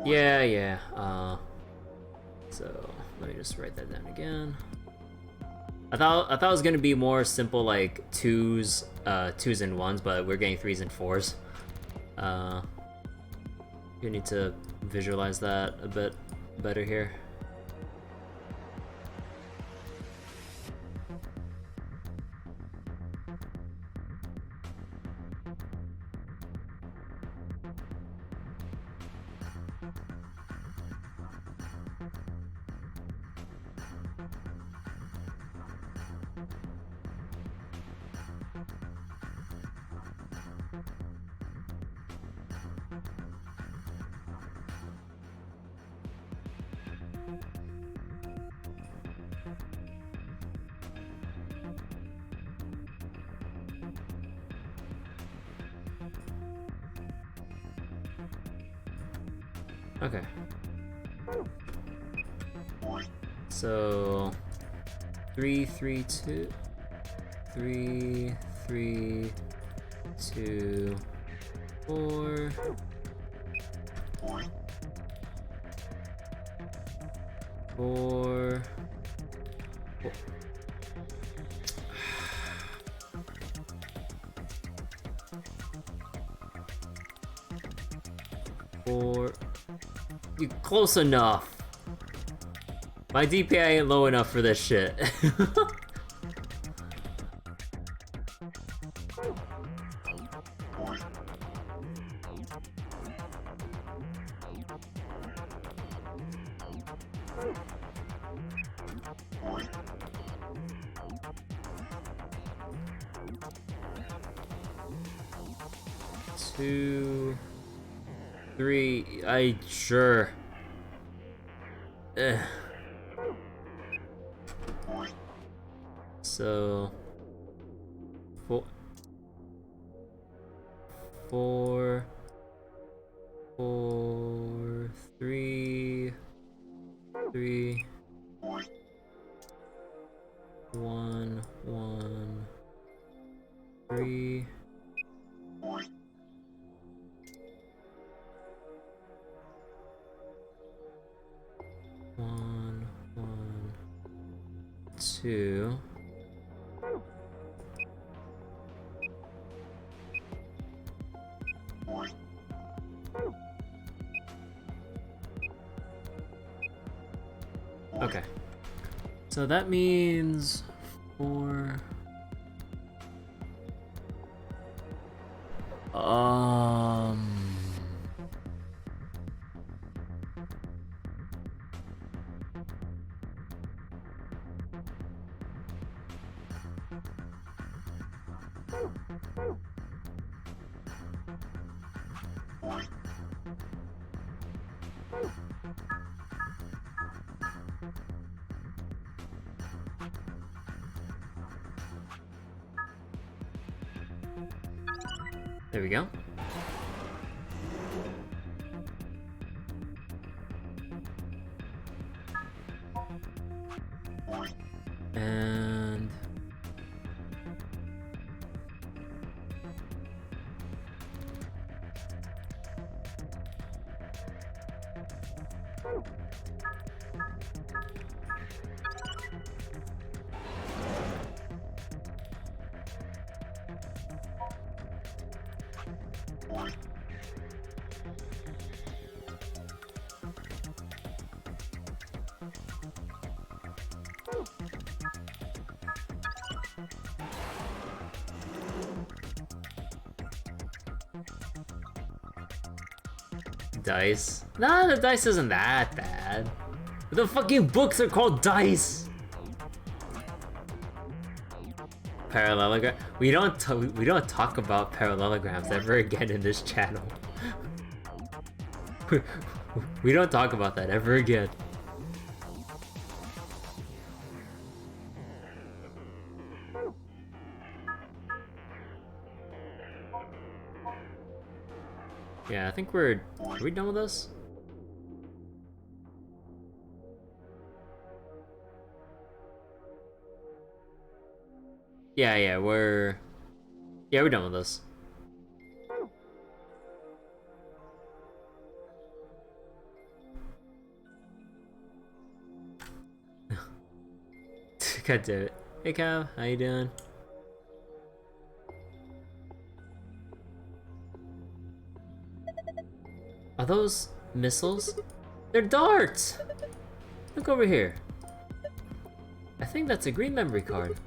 [SPEAKER 1] Yeah. So let me just write that down again. I thought it was gonna be more simple, like twos and ones, but we're getting threes and fours. You need to visualize that a bit better here. Okay. So 3, 3, 2, 3, 3, 2, 4. 4. 4. You close enough. My DPI ain't low enough for this shit. Two, 3, sure. Ugh. So 4, 3, 3, 1, 1, 3. 1, 1, 2. Okay. So that means 4. There we go. And dice. Nah, the dice isn't that bad. The fucking books are called dice. Parallelogram. We don't talk about parallelograms ever again in this channel. We don't talk about that ever again. Yeah, I think are we done with this? Yeah, we're done with this. God damn it. Hey Cal, how you doing? Are those missiles? They're darts! Look over here. I think that's a green memory card.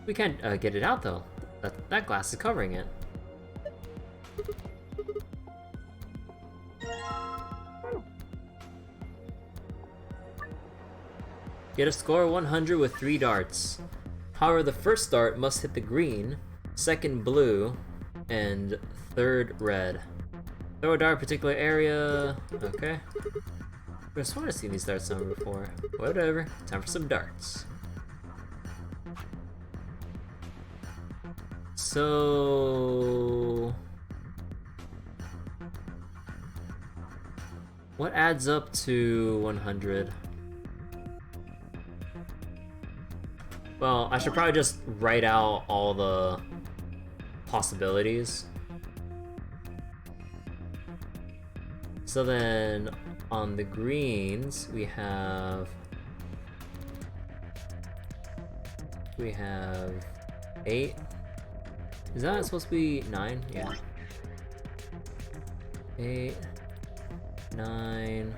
[SPEAKER 1] We can't get it out though. That glass is covering it. Get a score of 100 with 3 darts. However, the first dart must hit the green, second blue, and third red. Throw a dart in a particular area. Okay. I swear I've seen these darts somewhere before. Whatever. Time for some darts. So... what adds up to 100? Well, I should probably just write out all the possibilities. So then, on the greens, we have 8. Is that supposed to be 9? Yeah. 8, 9,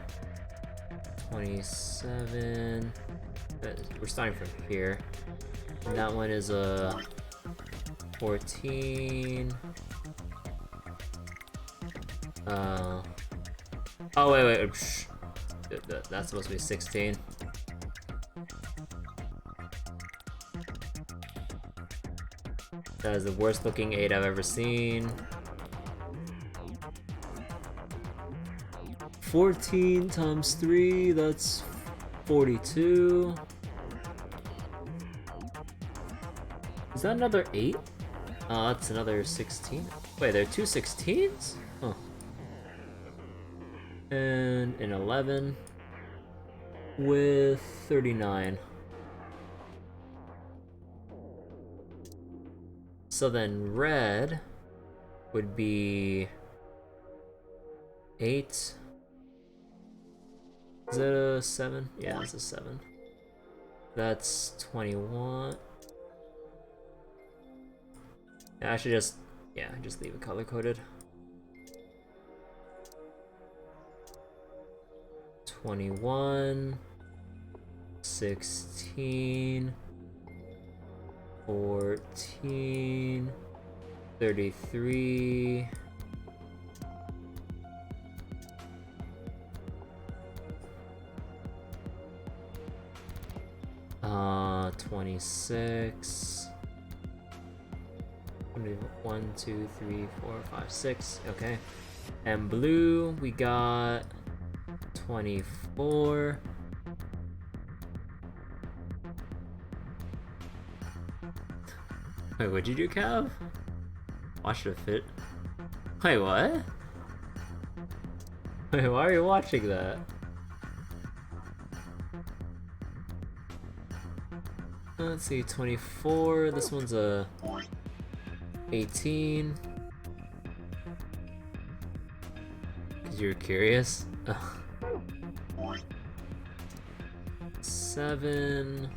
[SPEAKER 1] 27. We're starting from here. And that one is a 14. Oh wait. That's supposed to be 16. That is the worst looking 8 I've ever seen. 14 times 3, that's 42. Is that another 8? Oh, that's another 16. Wait, there are 2 16s? Huh. And an 11 with 39. So then red would be 8. Is that a 7? Yeah, that's a 7. That's 21. Yeah, I should just leave it color coded. 21, 16, 14, 33, 26, 1, 2, 3, 4, 5, 6. Okay. And blue, we got 24. Wait, what'd you do, Cav? Watch the fit. Wait, what? Wait, why are you watching that? Let's see, 24. This one's a 18. Cause you're curious. 7.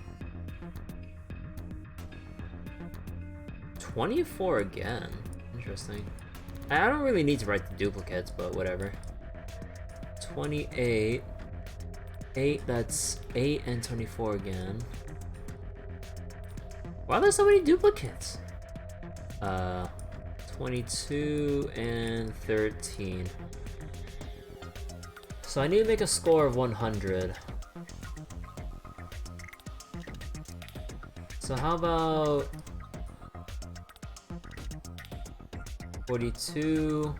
[SPEAKER 1] 24 again. Interesting. I don't really need to write the duplicates, but whatever. 28. 8, that's 8 and 24 again. Why are there so many duplicates? 22 and 13. So I need to make a score of 100. So how about 42?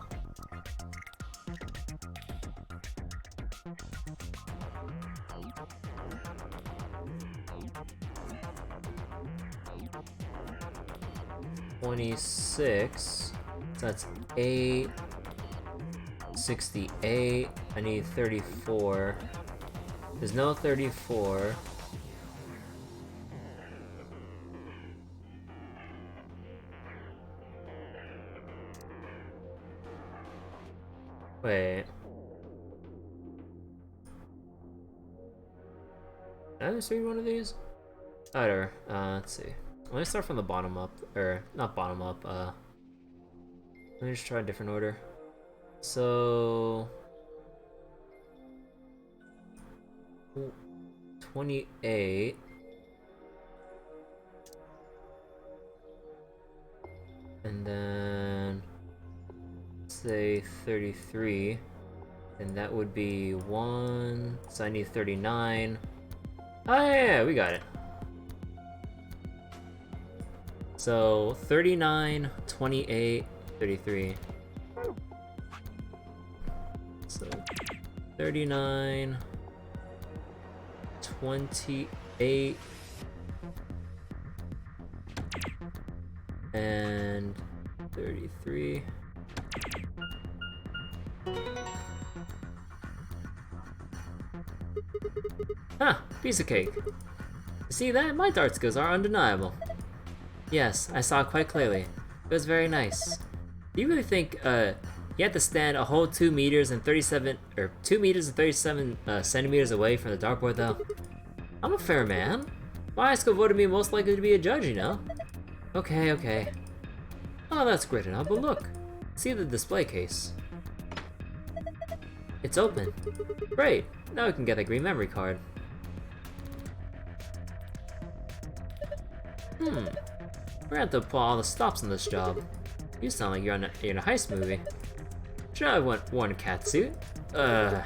[SPEAKER 1] $26. So that's 8. 68. I need 34. There's no 34. Wait. Did I just read one of these? Whatever. Let's see. Let me start from the bottom up, or not bottom up. Let me just try a different order. So 28. And then say 33. And that would be 1. So I need 39. Oh yeah, we got it. So 39, 28, 33. So 39, 28, and 33. Ah, piece of cake. You see that? My dart skills are undeniable. Yes, I saw it quite clearly. It was very nice. Do you really think, you had to stand a whole 2 meters and 37, or 2 meters and 37 centimeters away from the dartboard though? I'm a fair man. My high school voted me most likely to be a judge, you know? Okay, okay. Oh, that's great enough, but look. See the display case. It's open. Great, now we can get the green memory card. We're gonna have to pull all the stops on this job. You sound like you're in a heist movie. Should I have worn a cat suit? I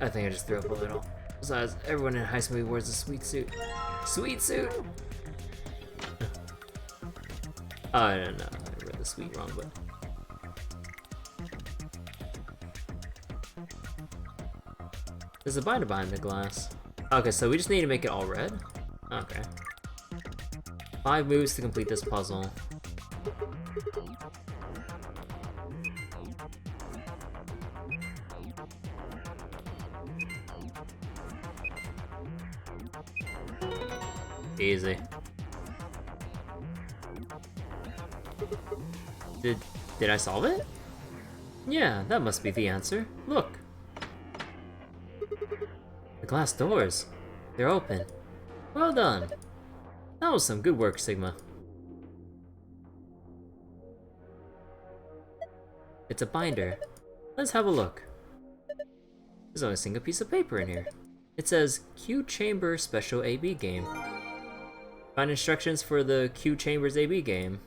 [SPEAKER 1] think I just threw up a little. Besides, everyone in a heist movie wears a sweet suit. Sweet suit? Oh, I don't know. I read the sweet wrong, but... There's a binder behind the glass. Okay, so we just need to make it all red? Okay. 5 moves to complete this puzzle. Easy. Did I solve it? Yeah, that must be the answer. Look. The glass doors. They're open. Well done. That was some good work, Sigma. It's a binder. Let's have a look. There's only a single piece of paper in here. It says Q Chamber Special AB Game. Find instructions for the Q Chambers AB game.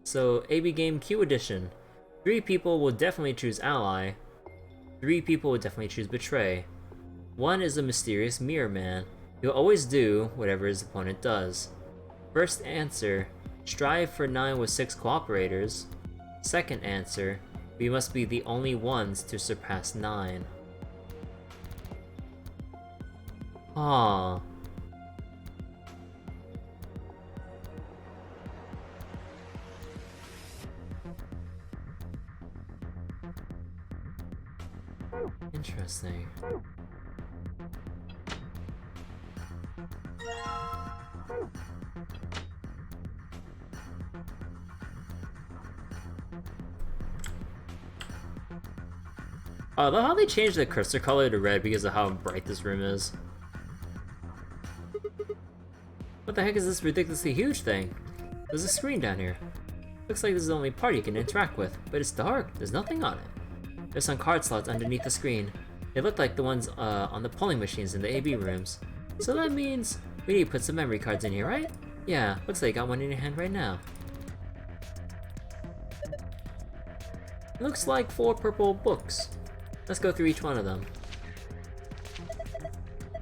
[SPEAKER 1] So, AB game Q Edition. 3 people will definitely choose Ally. 3 people will definitely choose Betray. 1 is a mysterious mirror man. He'll always do whatever his opponent does. First answer, strive for 9 with 6 cooperators. Second answer, we must be the only ones to surpass 9. Aww. Interesting. I love how they changed the cursor color to red because of how bright this room is. What the heck is this ridiculously huge thing? There's a screen down here. Looks like this is the only part you can interact with, but it's dark. There's nothing on it. There's some card slots underneath the screen. They look like the ones on the polling machines in the AB rooms. So that means we need to put some memory cards in here, right? Yeah, looks like you got one in your hand right now. Looks like 4 purple books. Let's go through each one of them.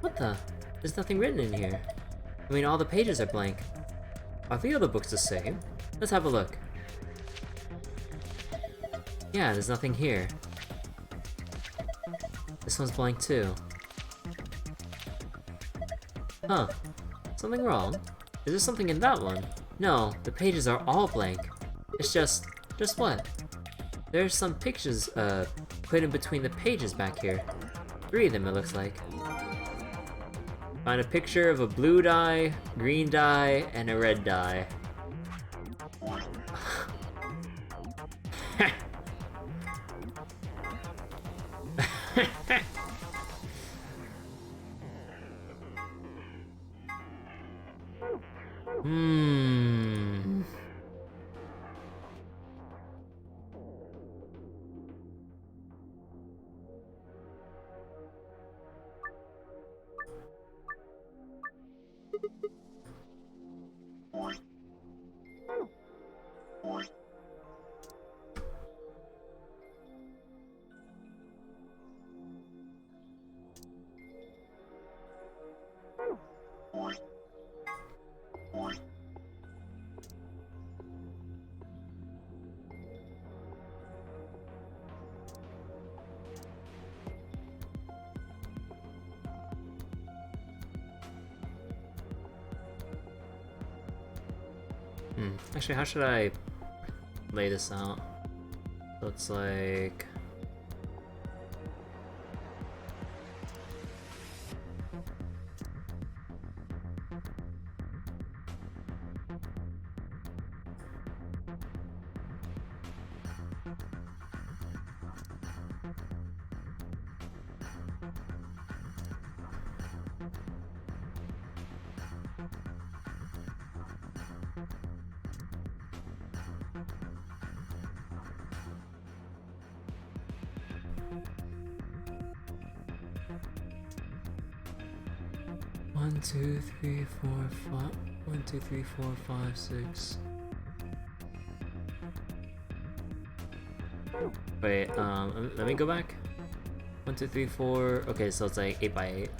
[SPEAKER 1] What the? There's nothing written in here. I mean, all the pages are blank. Are the other books the same? Let's have a look. Yeah, there's nothing here. This one's blank too. Huh. Something wrong? Is there something in that one? No, the pages are all blank. It's just what? There's some pictures, put in between the pages back here. 3 of them, it looks like. Find a picture of a blue die, green die, and a red die. Actually, how should I lay this out? So it's like... One, two, three, four, five. 1, 2, 3, 4, 5, 6. Wait, let me go back. 1, 2, 3, 4. Okay, so it's like 8 by 8.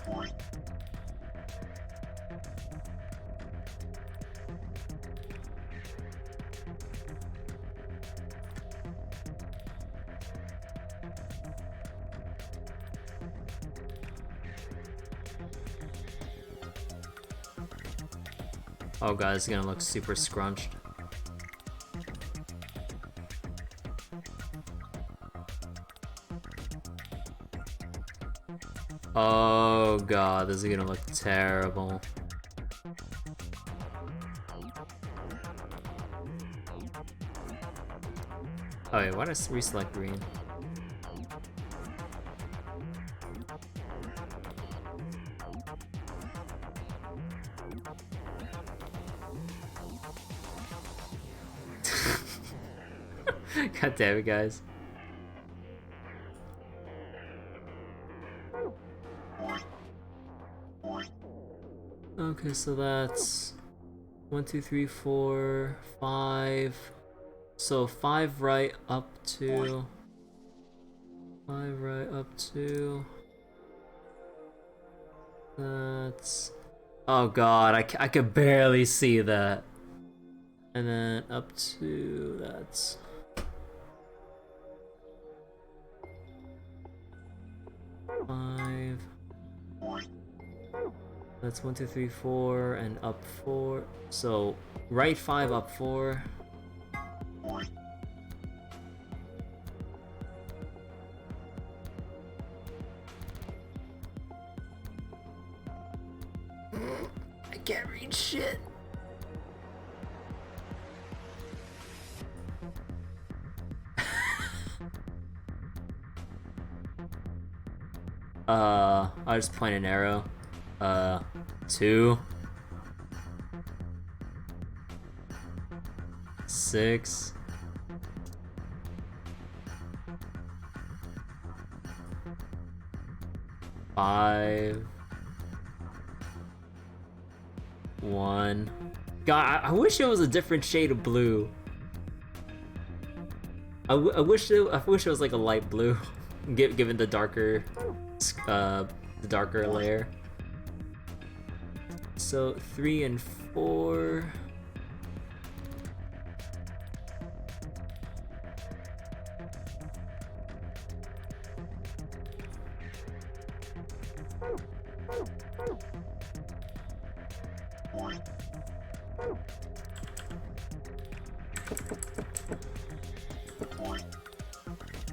[SPEAKER 1] Oh god, it's gonna look super scrunched. Oh god, this is gonna look terrible. Oh wait, why did I reselect green? God damn it, guys. Okay, so that's 1, 2, 3, 4, 5. So 5 right up to 5 right up to. That's Oh god, I could barely see that. And then up to that's 5. That's 1, 2, 3, 4, and up 4. So right 5, up 4. I can't read shit. I'll just point an arrow. 2, 6, 5, 1. God, I wish it was a different shade of blue. I wish it was like a light blue, given the darker layer. So 3 and 4.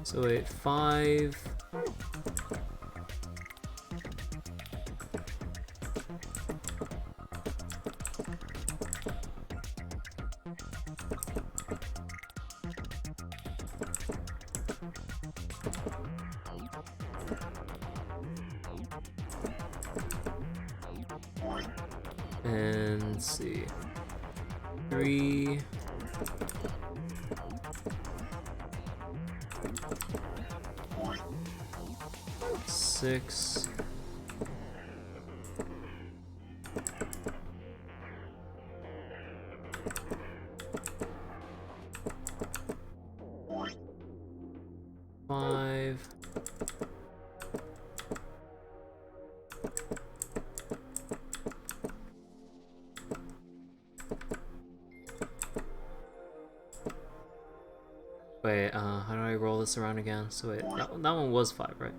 [SPEAKER 1] So wait, 5. And let's see. 3. 6. 5. Wait, how do I roll this around again? So wait, that one was 5, right?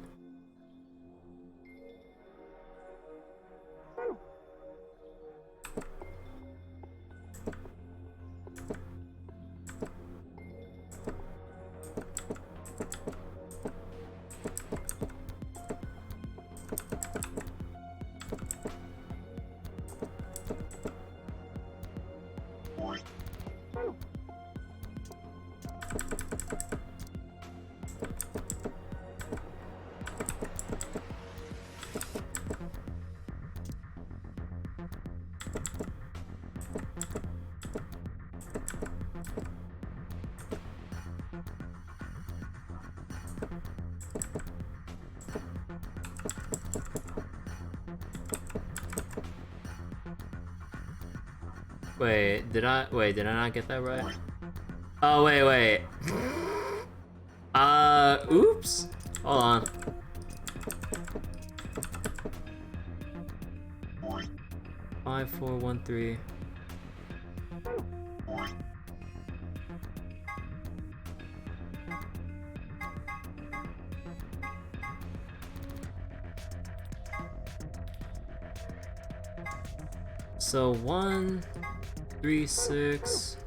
[SPEAKER 1] Wait, did I not get that right? Oh, wait. Oops. Hold on. Five, 4, 1, 3. So 1, 3, 6.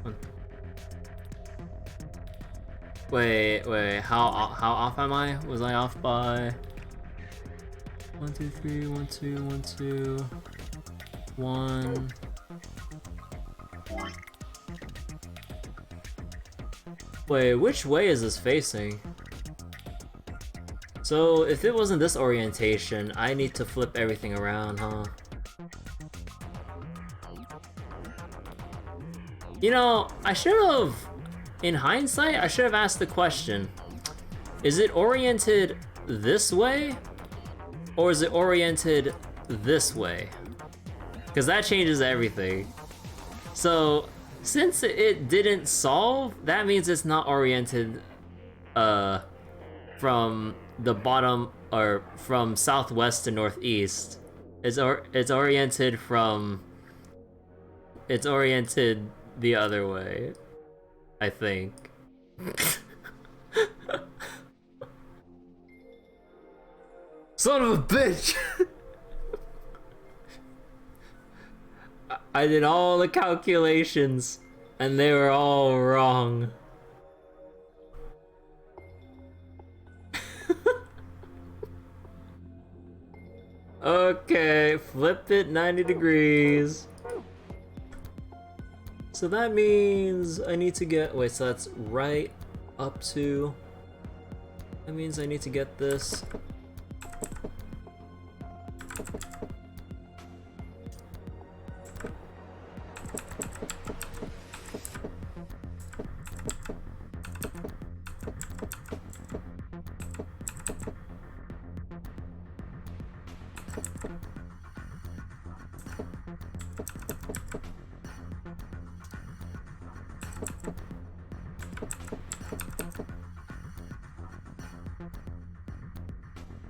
[SPEAKER 1] 1. Wait. How off am I? Was I off by 1, 2, 3, 1, 2, 1, 2, 1. Wait, which way is this facing? So if it wasn't this orientation, I need to flip everything around, huh? You know, I should have, in hindsight, I should have asked the question, is it oriented this way, or is it oriented this way? Because that changes everything. So, since it didn't solve, that means it's not oriented from the bottom, or from southwest to northeast. It's oriented from. It's oriented the other way, I think. Son of a bitch! I did all the calculations, and they were all wrong. Okay, flip it 90 degrees. So that means I need to get, wait, so that's right up to, that means I need to get this.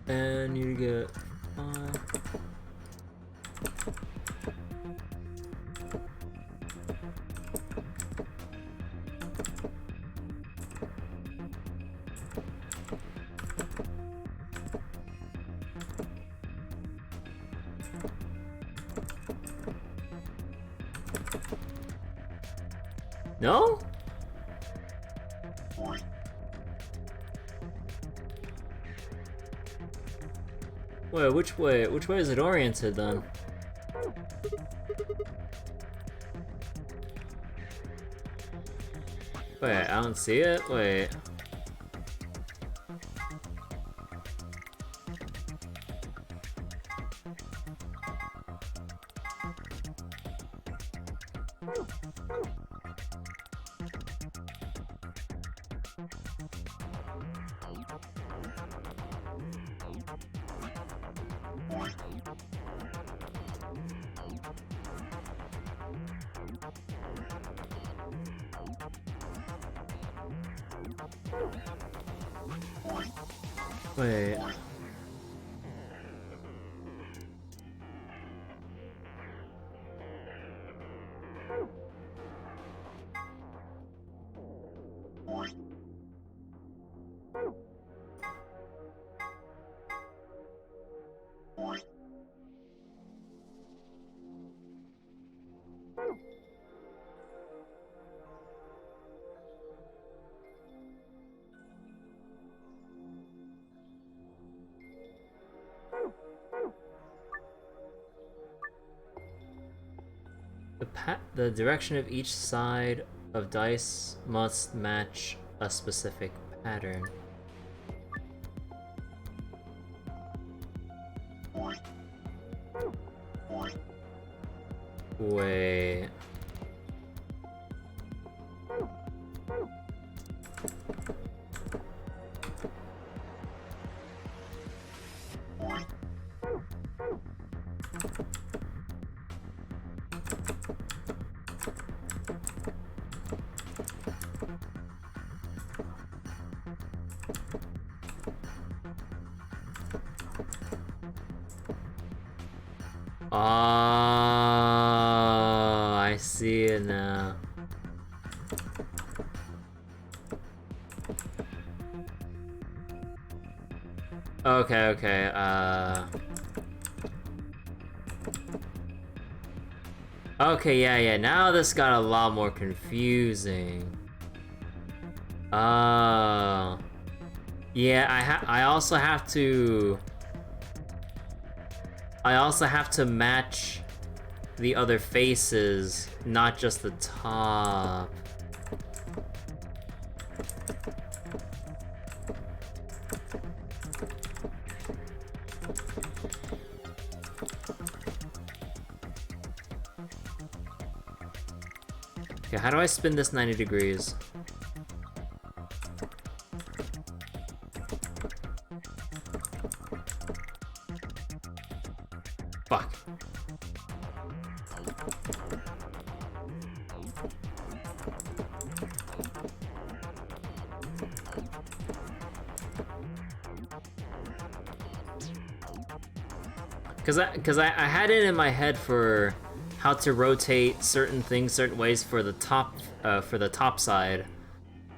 [SPEAKER 1] And you get 5. No? Wait, which way? Which way is it oriented then? Wait, I don't see it? Wait. Wait. The direction of each side of dice must match a specific pattern. Wait. Oh, I see it now. Okay, okay, yeah, now this got a lot more confusing. Yeah, I also have to match the other faces, not just the top. Okay, how do I spin this 90 degrees? Fuck. I had it in my head for how to rotate certain things certain ways for the top side,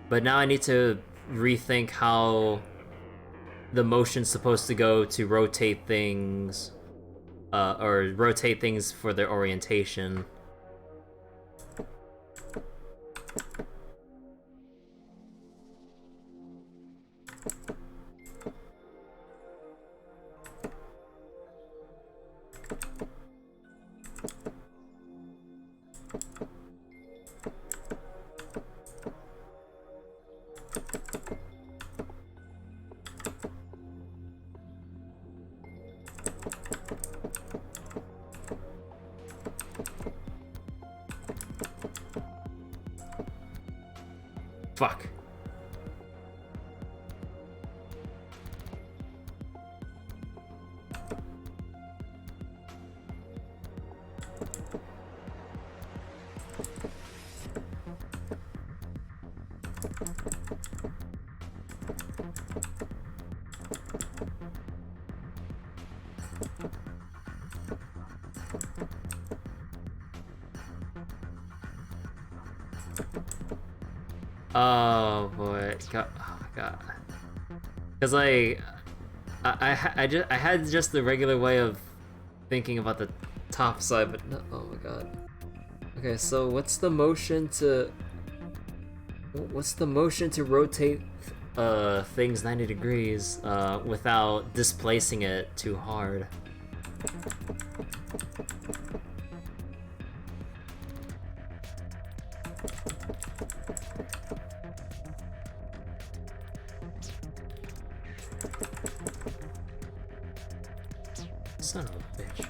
[SPEAKER 1] but now I need to rethink how the motion's supposed to go to rotate things, or rotate things for their orientation. Fuck. Oh boy, God, oh my God. Cause like, I had just the regular way of thinking about the top side, but no, oh my God. Okay, so what's the motion to rotate things 90 degrees without displacing it too hard? Son of a bitch.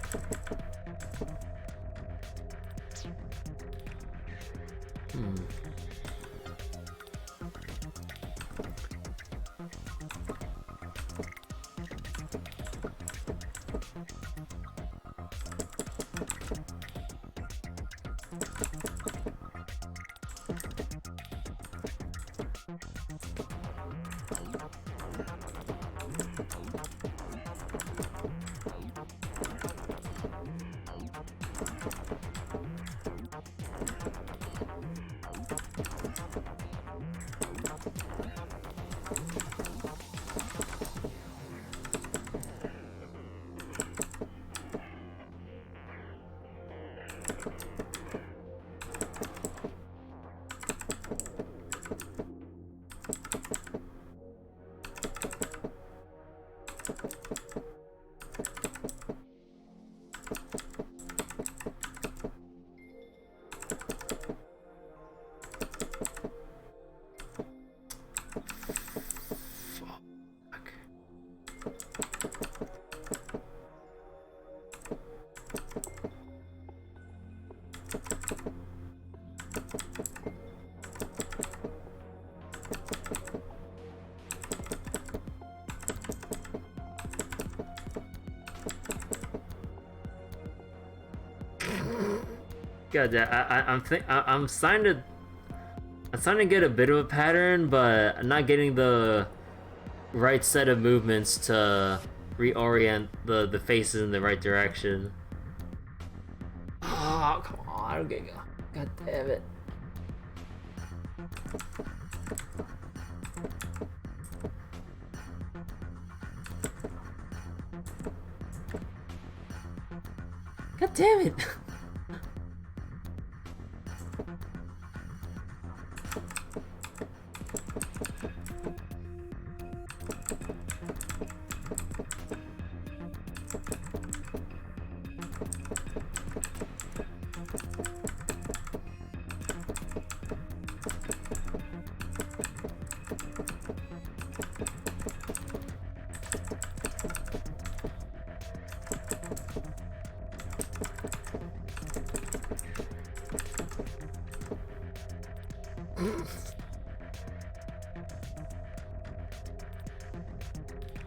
[SPEAKER 1] God, I'm starting to get a bit of a pattern, but I'm not getting the right set of movements to reorient the faces in the right direction. Oh, come on, I don't get it. God damn it. God damn it.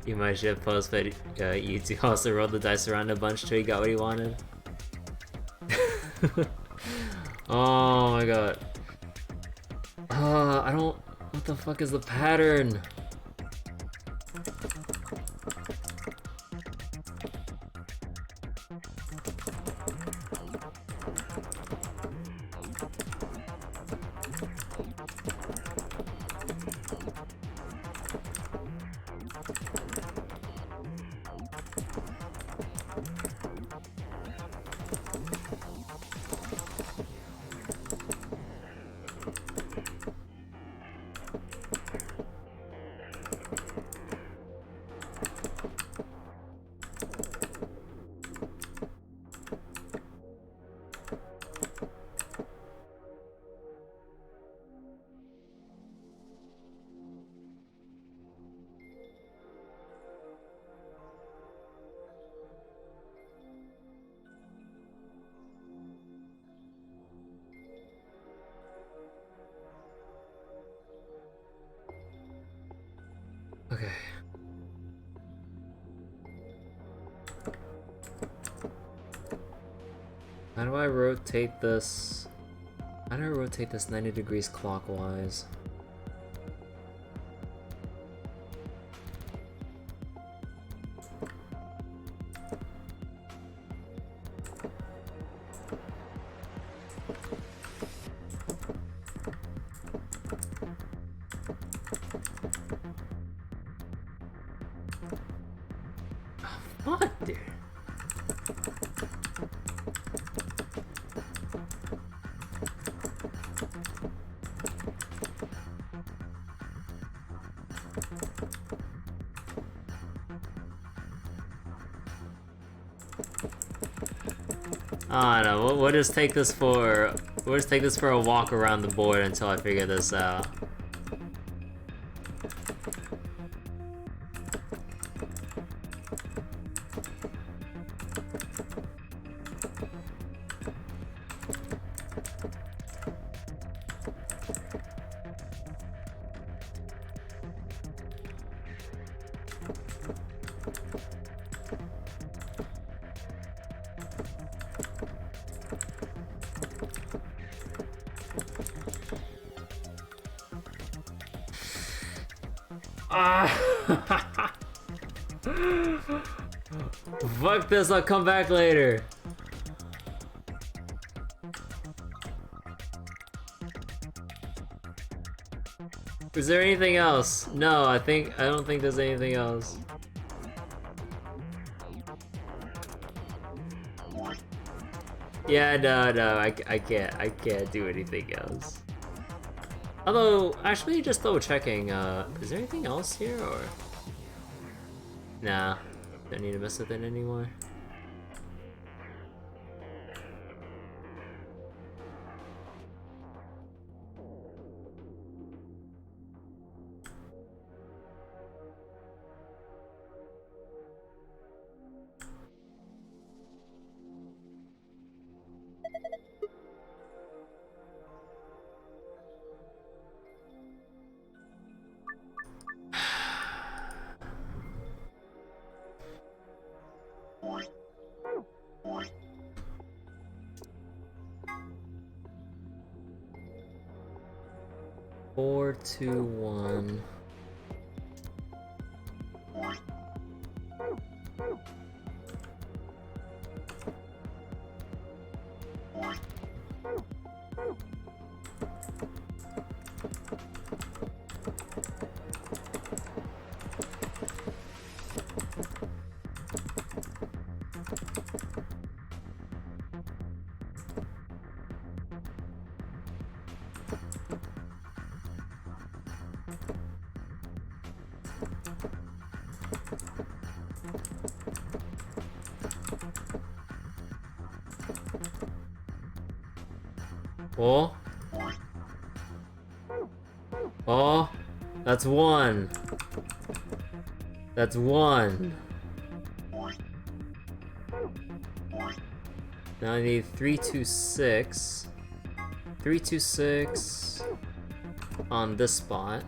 [SPEAKER 1] You might should have posted you two also rolled the dice around a bunch till he got what he wanted. Oh my God. I don't... What the fuck is the pattern? How do I rotate this? How do I rotate this 90 degrees clockwise? What, dude? I don't know. We'll just take this for a walk around the board until I figure this out. Fuck this, I'll come back later. Is there anything else? No, I don't think there's anything else. Yeah, no, I can't do anything else. Although, actually, just double checking, is there anything else here, or? Nah, don't need to mess with it anymore. Four, two, one. Oh. Oh. That's one. That's one. Now I need 326. 326 on this spot.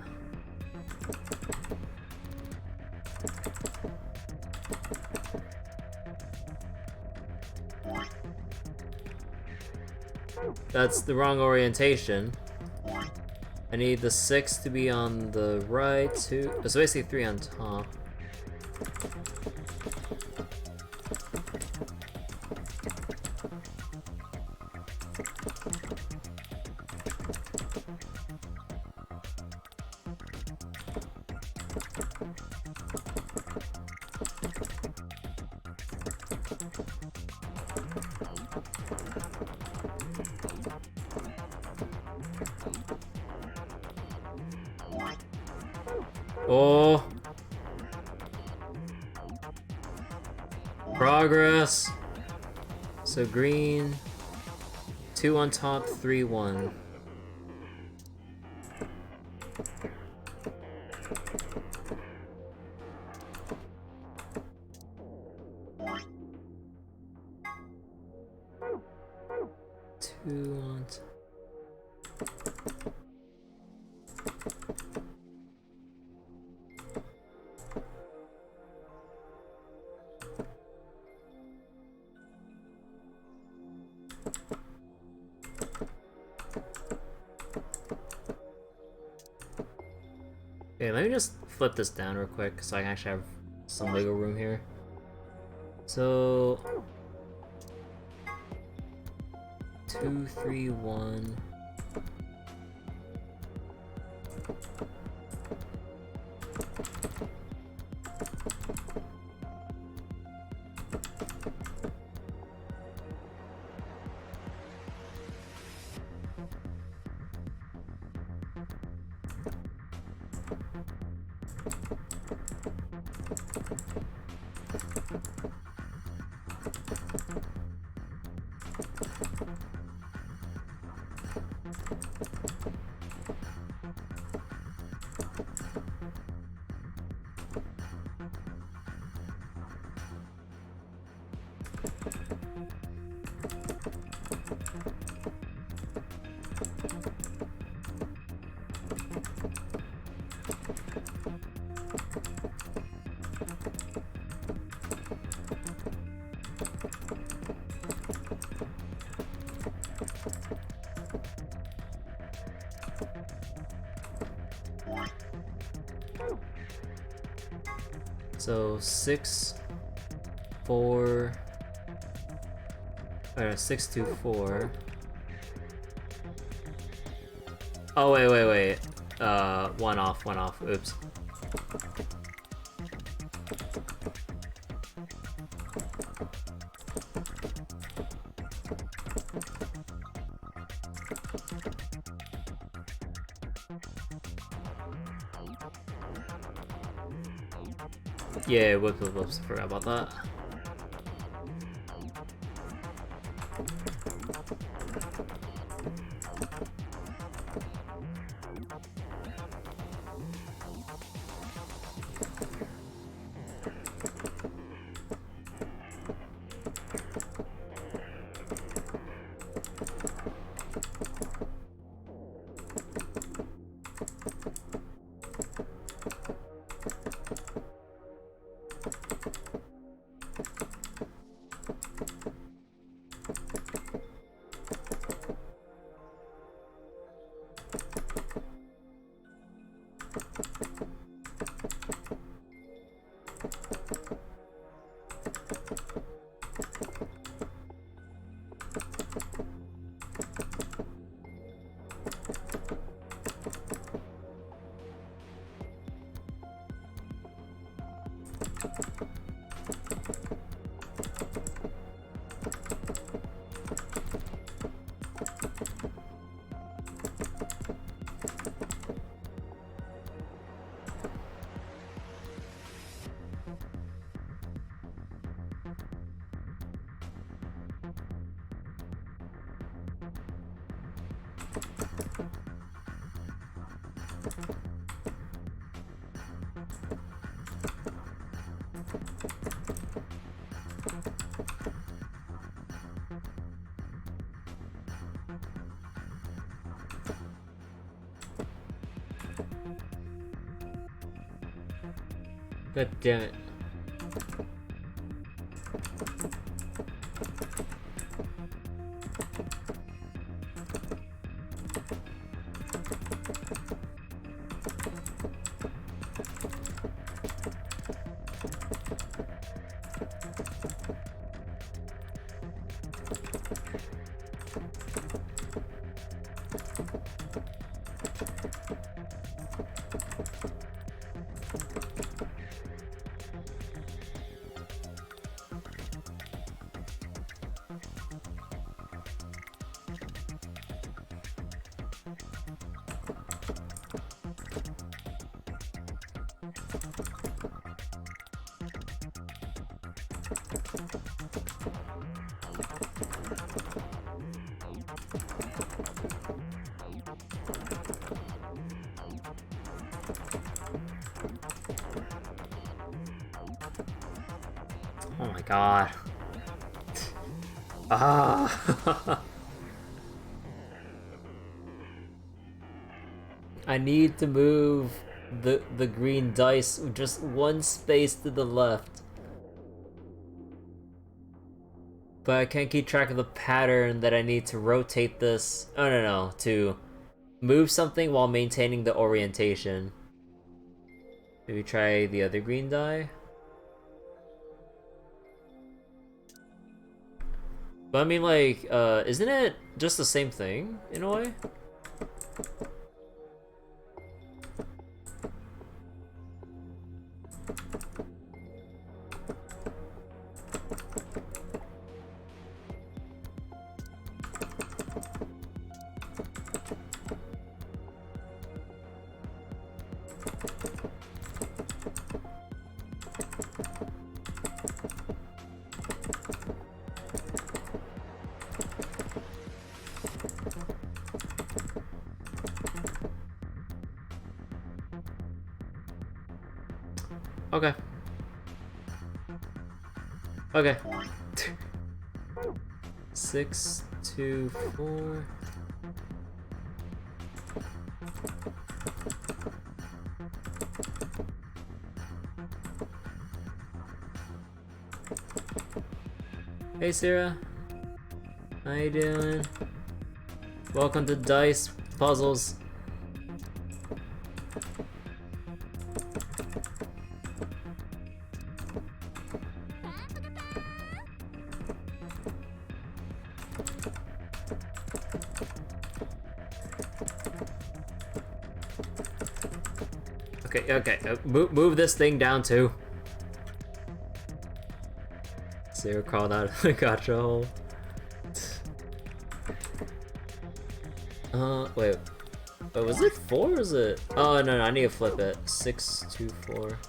[SPEAKER 1] That's the wrong orientation. I need the 6 to be on the right, 2. So basically 3 on top. Oh. Progress. So green. 2 on top, 3, 1. Two on top. Okay, let me just flip this down real quick so I can actually have some wiggle room here. So 2, 3, 1. So 6, 4, 6, 2, 4. Oh wait. One off. Oops. Yeah, whoops, forgot about that. God damn it. Oh my god. Ah. I need to move the green dice just one space to the left. But I can't keep track of the pattern that I need to rotate this. Oh no, to move something while maintaining the orientation. Maybe try the other green die. But I mean, like, isn't it just the same thing in a way? Okay. Okay. 6, 2, 4. Hey Sarah. How you doing? Welcome to Dice Puzzles. Okay, move this thing down too. Sarah crawled out of the gotcha hole. Wait. Oh, was it 4 or was it? Oh, no, I need to flip it. 6, 2, 4.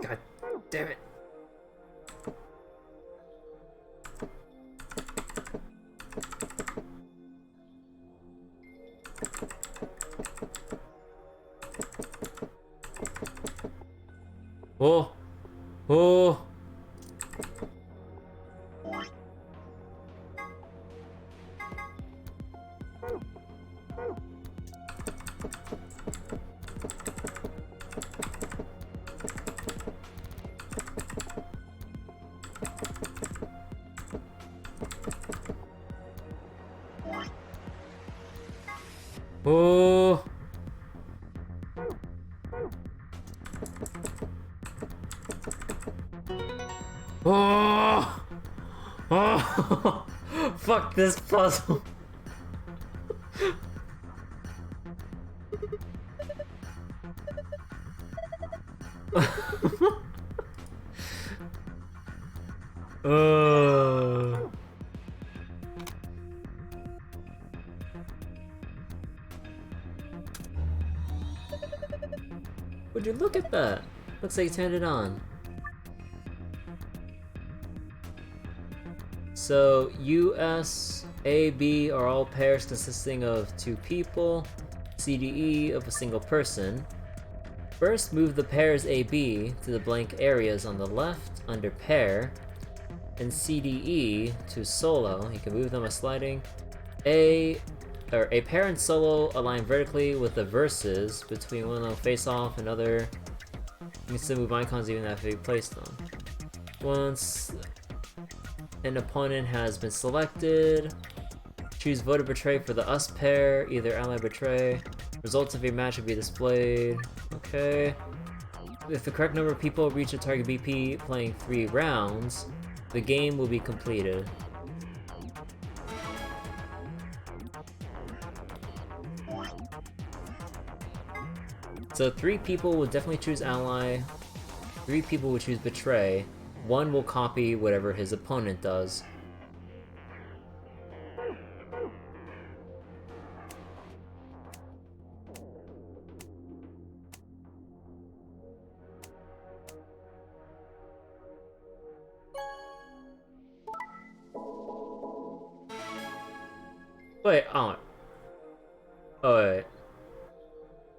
[SPEAKER 1] God damn it. Oh. Oh. Oh. Oh. Oh. Fuck this puzzle. Would you look at that? Looks like you turned it on. So US, A, B are all pairs consisting of 2 people, C, D, E of a single person. First, move the pairs A, B to the blank areas on the left under pair, and C, D, E to solo. You can move them by sliding. A pair and solo align vertically with the verses between one of them face off and other. You can still move icons even after you place them. Once an opponent has been selected, choose voted betray for the us pair, either ally betray. Results of your match will be displayed. Okay. If the correct number of people reach a target BP playing 3 rounds, the game will be completed. So 3 people will definitely choose ally, 3 people will choose betray, 1 will copy whatever his opponent does. Wait, oh. Oh, wait.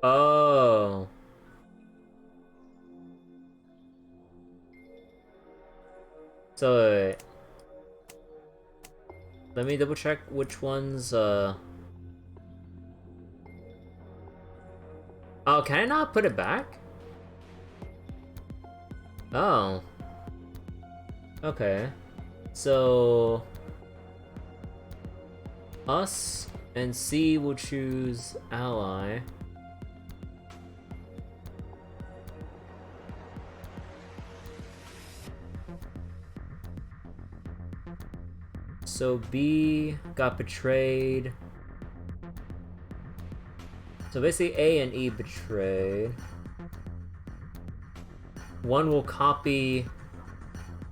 [SPEAKER 1] Oh. So, wait. Let me double check which ones, Oh, can I not put it back? Oh. Okay. So... us and C will choose ally. So B got betrayed. So basically A and E betrayed. One will copy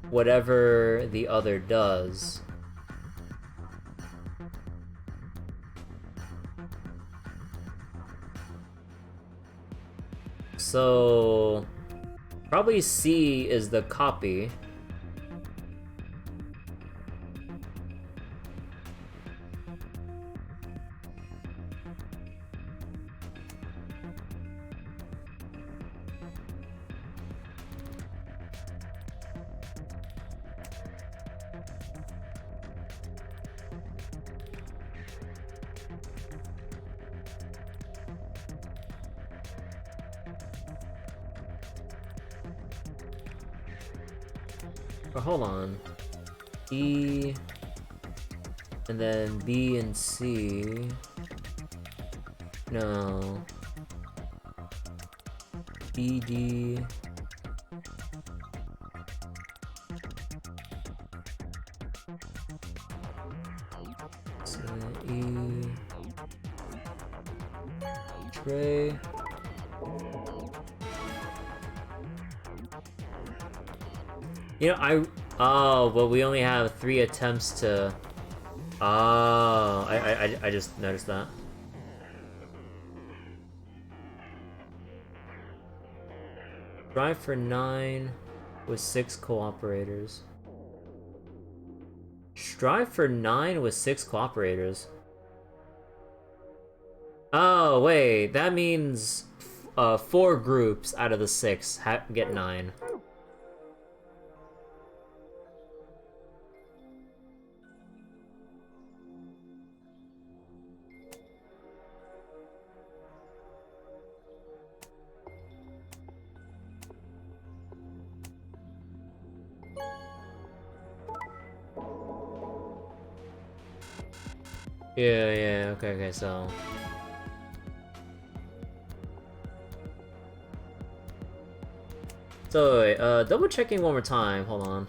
[SPEAKER 1] whatever the other does. So probably C is the copy. Oh, hold on. E, and then B and C. No. B, D. So E. Trey. You know, oh, but we only have 3 attempts to... Oh, I just noticed that. Strive for 9 with 6 cooperators. Strive for 9 with 6 cooperators. Oh, wait, that means 4 groups out of the 6 get 9. Yeah, okay, so... So, wait, double checking one more time, hold on.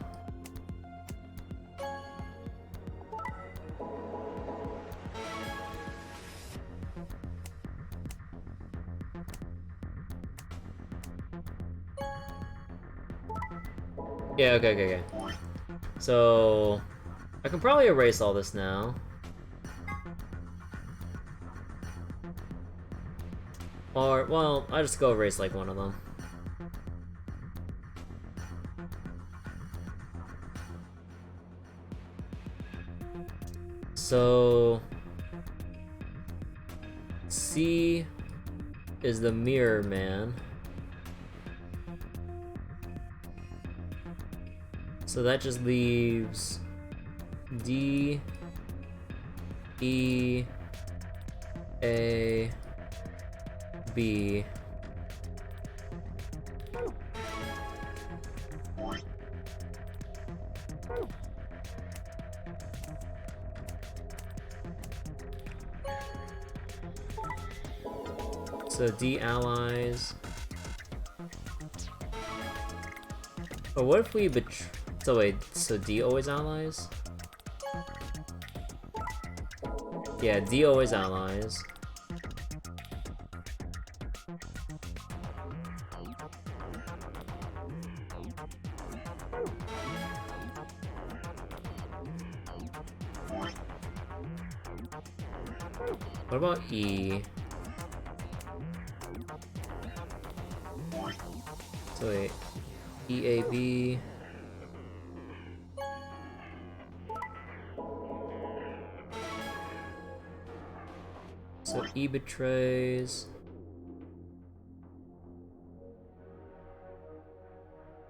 [SPEAKER 1] Yeah, okay. So... I can probably erase all this now. Or, well, I'll just go erase like one of them. So... C is the mirror man. So that just leaves D, E, A, B. So D allies. Or what if we so wait, so D always allies? Yeah, D always allies. What about E? So wait, EAB. So E betrays.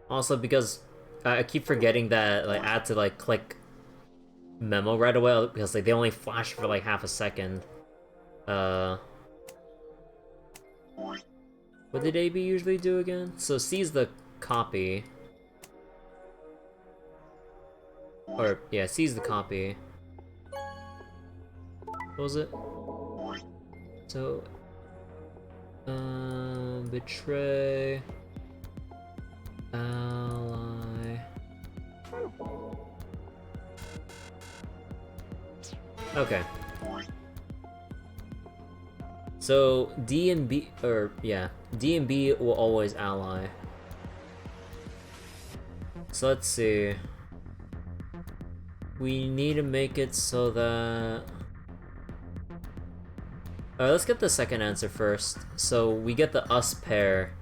[SPEAKER 1] Also, because I keep forgetting that like I had to like click memo right away because like they only flash for like half a second. What did AB usually do again? So C's the copy. Or yeah, C's the copy. What was it? So betray ally. Okay. So D and B, or yeah, D and B will always ally. So let's see. We need to make it so that... Alright, let's get the second answer first. So we get the us pair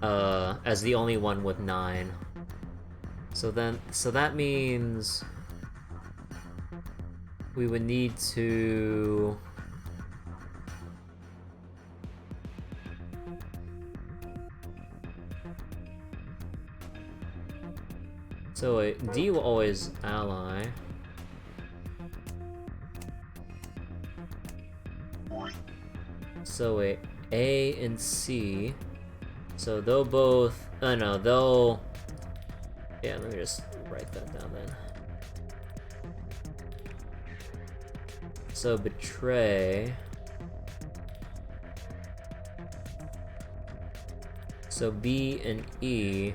[SPEAKER 1] as the only one with 9. So that means we would need to... So wait, D will always ally. So wait, A and C. So they'll both... Oh no, they'll... Yeah, let me just write that down then. So betray... So B and E...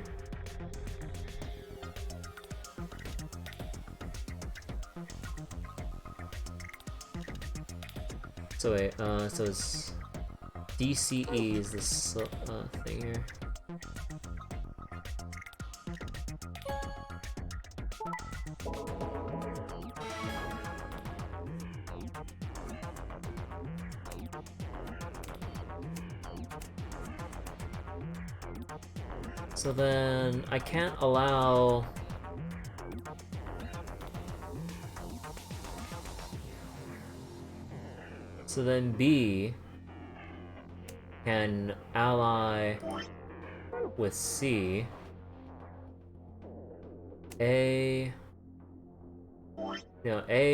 [SPEAKER 1] So wait, so it's DCE is this thing here. So then I can't allow... So then B can ally with C. A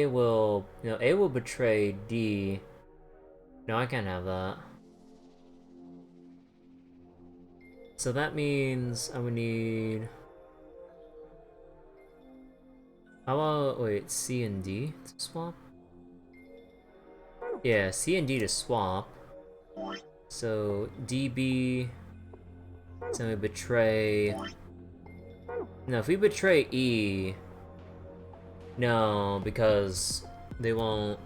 [SPEAKER 1] will betray D. No, I can't have that. So that means I would need... How about, wait, C and D to swap? Yeah, C and D to swap. So DB... So we betray... No, if we betray E... No, because they won't...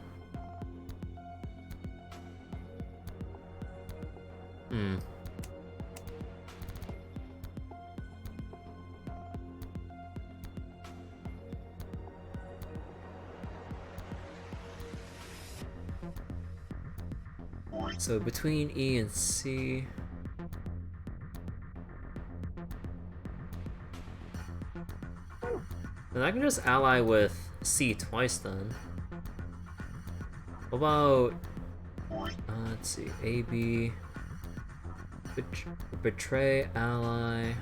[SPEAKER 1] So between E and C... Then I can just ally with C twice then. What about... let's see, AB... Betray ally...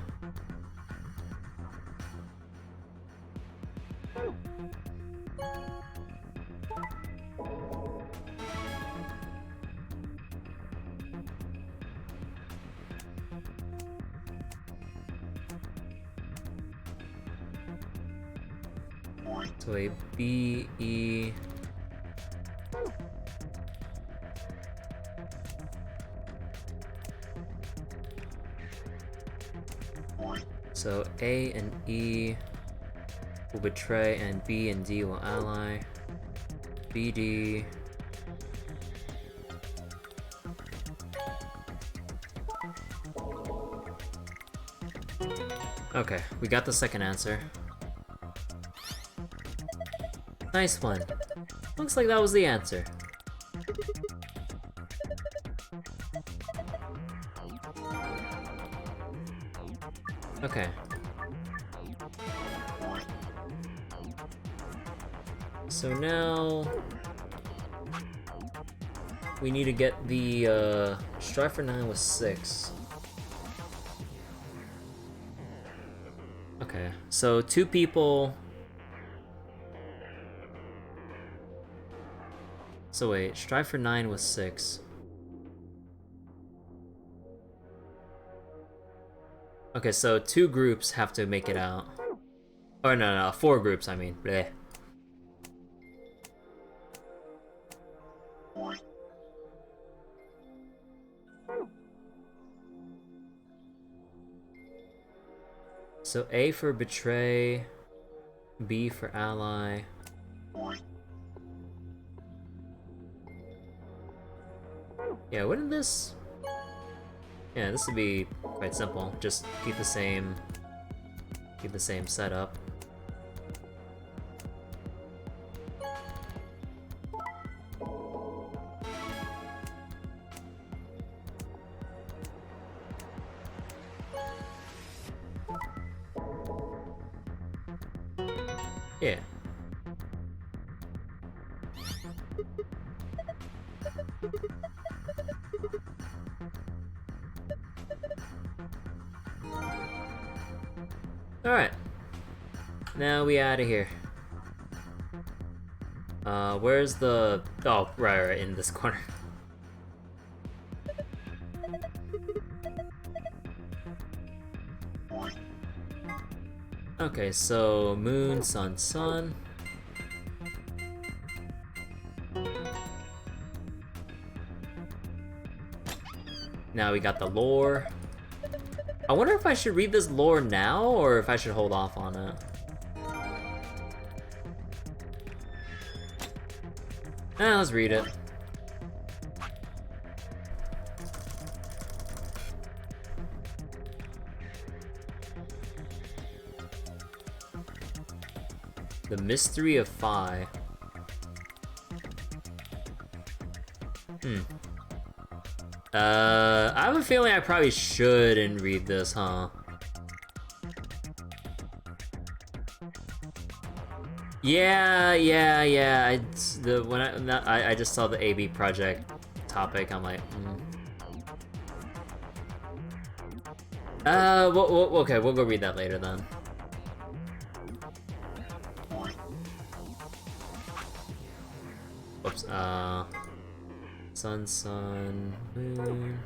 [SPEAKER 1] So a B, E... So A and E will betray and B and D will ally. BD... Okay, we got the second answer. Nice one. Looks like that was the answer. Okay. So now... we need to get the Strive for 9 with 6. Okay, so 2 people. So wait, Strive for 9 with 6. Okay, so 2 groups have to make it out. Oh no, 4 groups, I mean. Bleh. So A for betray, B for ally. Yeah, wouldn't this... Yeah, this would be quite simple. Just keep the same setup. Yeah. Alright. Now we out of here. Where's the... Oh, right, in this corner. Okay, so moon, sun, sun. Now we got the lore. I wonder if I should read this lore now or if I should hold off on it. Let's read it. The Mystery of Phi. I have a feeling I probably shouldn't read this, huh? Yeah. I just saw the AB project topic. I'm like, okay, we'll go read that later then. Whoops. Sun, moon.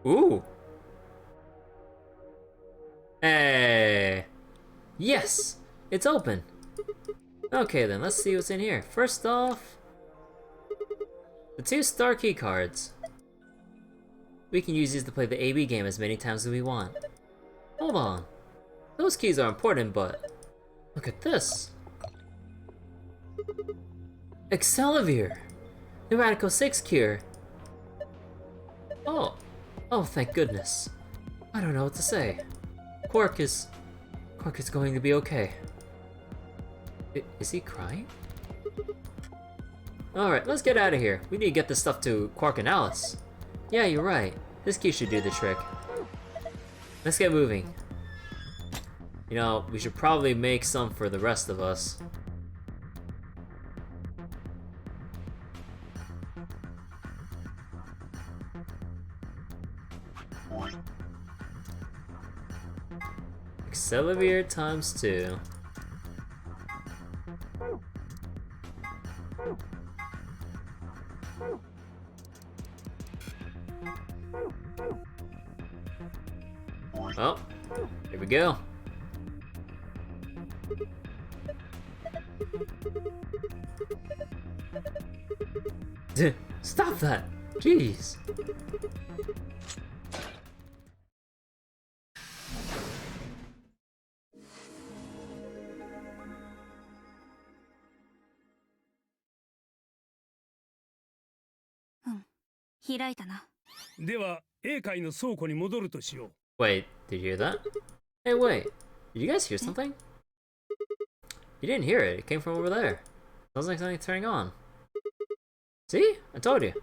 [SPEAKER 1] Ooh. Hey. Yes, it's open. Okay then, let's see what's in here. First off, the 2 star key cards. We can use these to play the AB game as many times as we want. Hold on. Those keys are important, but look at this. Excelivir! The Radical 6 cure. Oh, thank goodness. I don't know what to say. Quark is going to be okay. Is he crying? Alright, let's get out of here. We need to get this stuff to Quark and Alice. Yeah, you're right. This key should do the trick. Let's get moving. You know, we should probably make some for the rest of us. Excelivir times 2. Well, here we go. Stop that! Jeez.
[SPEAKER 5] では A 階の倉庫に戻るとしよう。
[SPEAKER 1] Wait, did you hear that? Hey, wait. Did you guys hear something? You didn't hear it. It came from over there. Sounds like something turning on. See? I told you.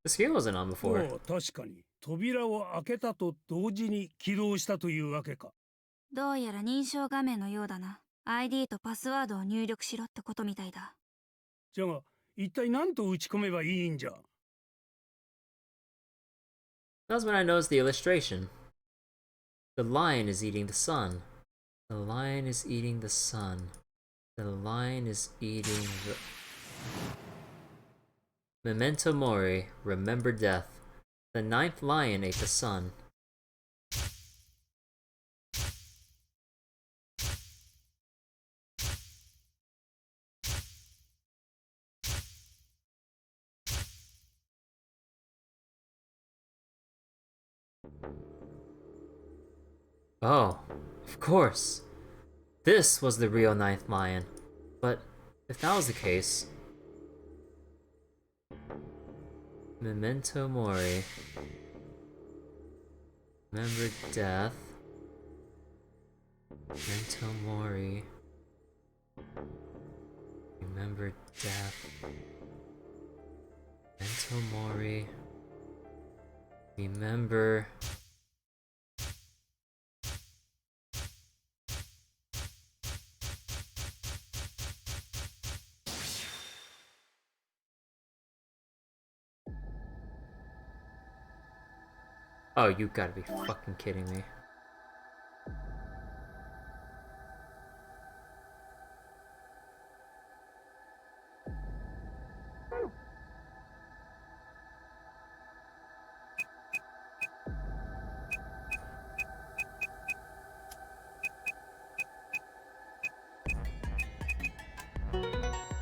[SPEAKER 1] The screen wasn't on before.
[SPEAKER 5] 確かに扉を開けたと同時に起動したというわけか。
[SPEAKER 4] どうやら認証画面のようだな。ID とパスワードを入力しろってことみたいだ。
[SPEAKER 5] じゃが、一体何と打ち込めばいいんじゃ。
[SPEAKER 1] That's when I noticed the illustration. The lion is eating the sun. The lion is eating the sun. The lion is eating the... Memento mori, remember death. The ninth lion ate the sun. Oh, of course. This was the real ninth lion. But if that was the case... Memento mori. Remember death. Memento mori. Remember death. Memento mori. Remember... Oh, you gotta be fucking kidding me.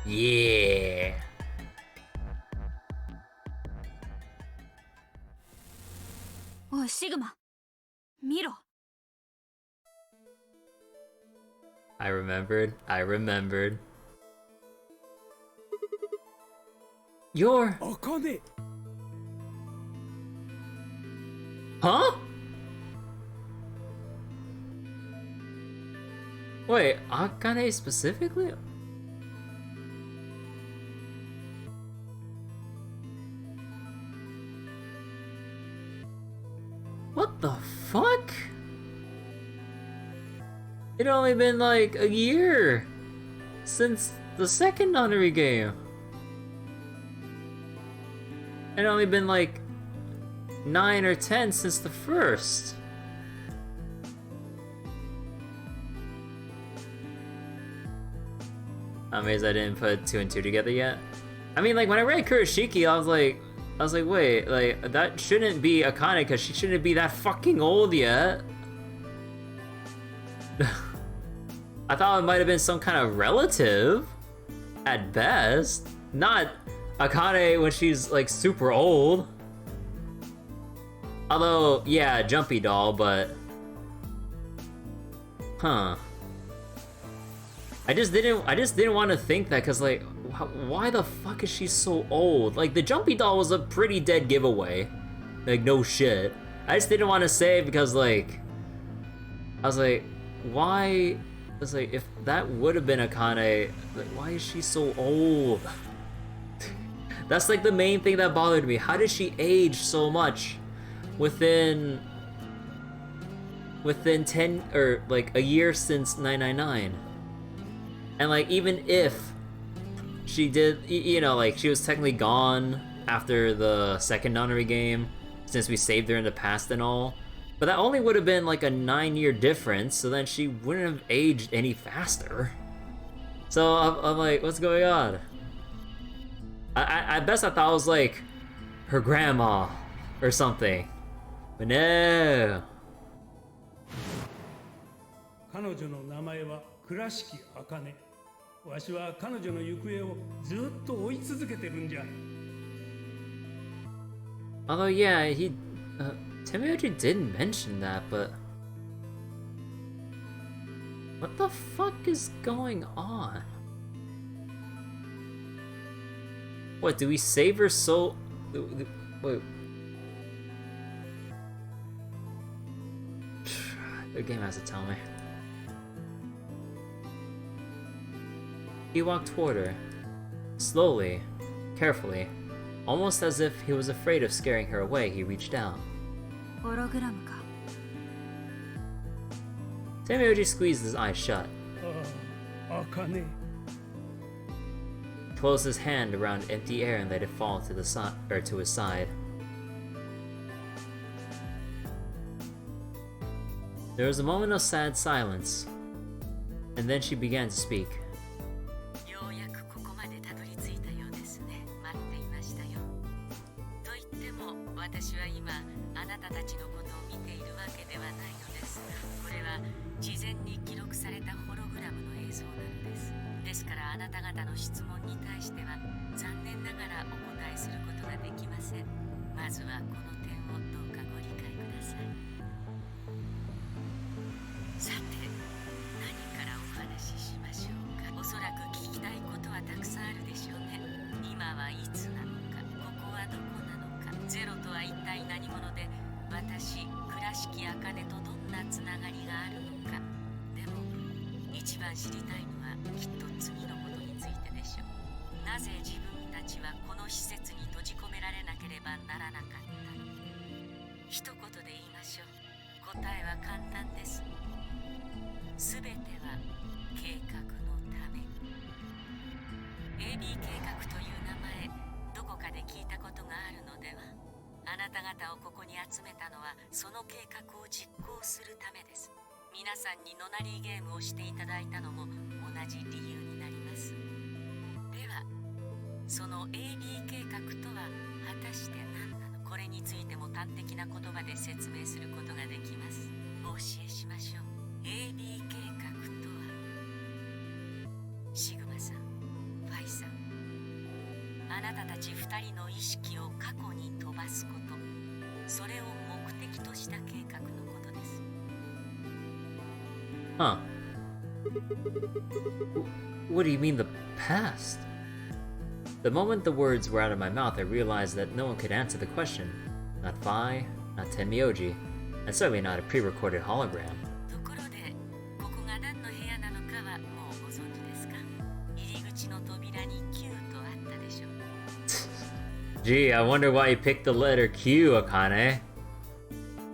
[SPEAKER 1] Yeah.
[SPEAKER 4] Oh, Sigma. Miro.
[SPEAKER 1] I remembered. You're...
[SPEAKER 5] Akane!
[SPEAKER 1] Huh? Wait, Akane specifically? What the fuck? It only been like a year since the second Nonary game. It only been like 9 or 10 since the first. I'm amazed I didn't put 2 and 2 together yet. I mean, like when I read Kurashiki, I was like, wait, like that shouldn't be Akane because she shouldn't be that fucking old yet. I thought it might have been some kind of relative, at best. Not Akane when she's like super old. Although, yeah, Jumpy Doll, but... Huh. I just didn't want to think that, cause like, why the fuck is she so old? Like, the Jumpy Doll was a pretty dead giveaway. Like, no shit. I just didn't want to say it because, like, I was like, why? I was like, if that would have been Akane, like, why is she so old? That's like the main thing that bothered me. How did she age so much within 10 or like a year since 999? And like, even if she did, you know, like she was technically gone after the second Nonary game, since we saved her in the past and all, but that only would have been like a 9-year difference, so then she wouldn't have aged any faster. So I'm like, what's going on? At best I thought it was like her grandma or something, but no.
[SPEAKER 5] 彼女の名前は倉敷茜。わしは彼女の行方をずっと追い続けてるんじゃ。
[SPEAKER 1] Although yeah, Timiyoshi did mention that, but what the fuck is going on? What, do we save her so... Wait. The game has to tell me. He walked toward her. Slowly, carefully, almost as if he was afraid of scaring her away, he reached out.
[SPEAKER 4] ホログラムか。
[SPEAKER 1] Tamioji squeezed his eyes shut.
[SPEAKER 5] ああ、茜。
[SPEAKER 1] Closed his hand around empty air and let it fall to the side or to his side. There was a moment of sad silence, and then she began to speak.
[SPEAKER 8] ようやくここまでたどり着いたようですね。待っていましたよ。と言っても私は今あなたたちのことを見ているわけではないのです。これは事前に記録されたホログラムの映像なのです。ですからあなた方の質問に対しては残念ながらお答えすることができません。まずはこの点をどうかご理解ください。さて、何からお話ししましょうか。おそらく聞きたいことはたくさんあるでしょうね。今はいつなのか、ここはどこなのか、ゼロとは一体何者で、私、倉敷茜とどんなつながりがあるのか。でも、一番知りたいのはきっと次のことについてでしょう。なぜ自分たちはこの施設に閉じ込められなければならなかったのか。一言で言いましょう。答えは簡単です。すべては計画のため。 AB 計画という名前、どこかで聞いたことがあるのでは。あなた方をここに集めたのはその計画を実行するためです。皆さんにノナリーゲームをしていただいたのも同じ理由になります。ではその AB 計画とは果たして何なのか。これについても端的な言葉で説明することができます。お教えしましょう。AB 計画とは、シグマさん、ファイさん、あなたたち2人の意識を過去に飛ばすこと、それを目的とした計画のことです。
[SPEAKER 1] Huh. What do you mean the past? The moment the words were out of my mouth, I realized that no one could answer the question. Not Phi, not Tenmyoji, and certainly not a pre-recorded hologram.
[SPEAKER 8] ところで、ここが何の部屋なのかはもうご存知ですか？入り口の扉に Q とあったでしょう。
[SPEAKER 1] Gee, I wonder why you picked the letter Q, Akane.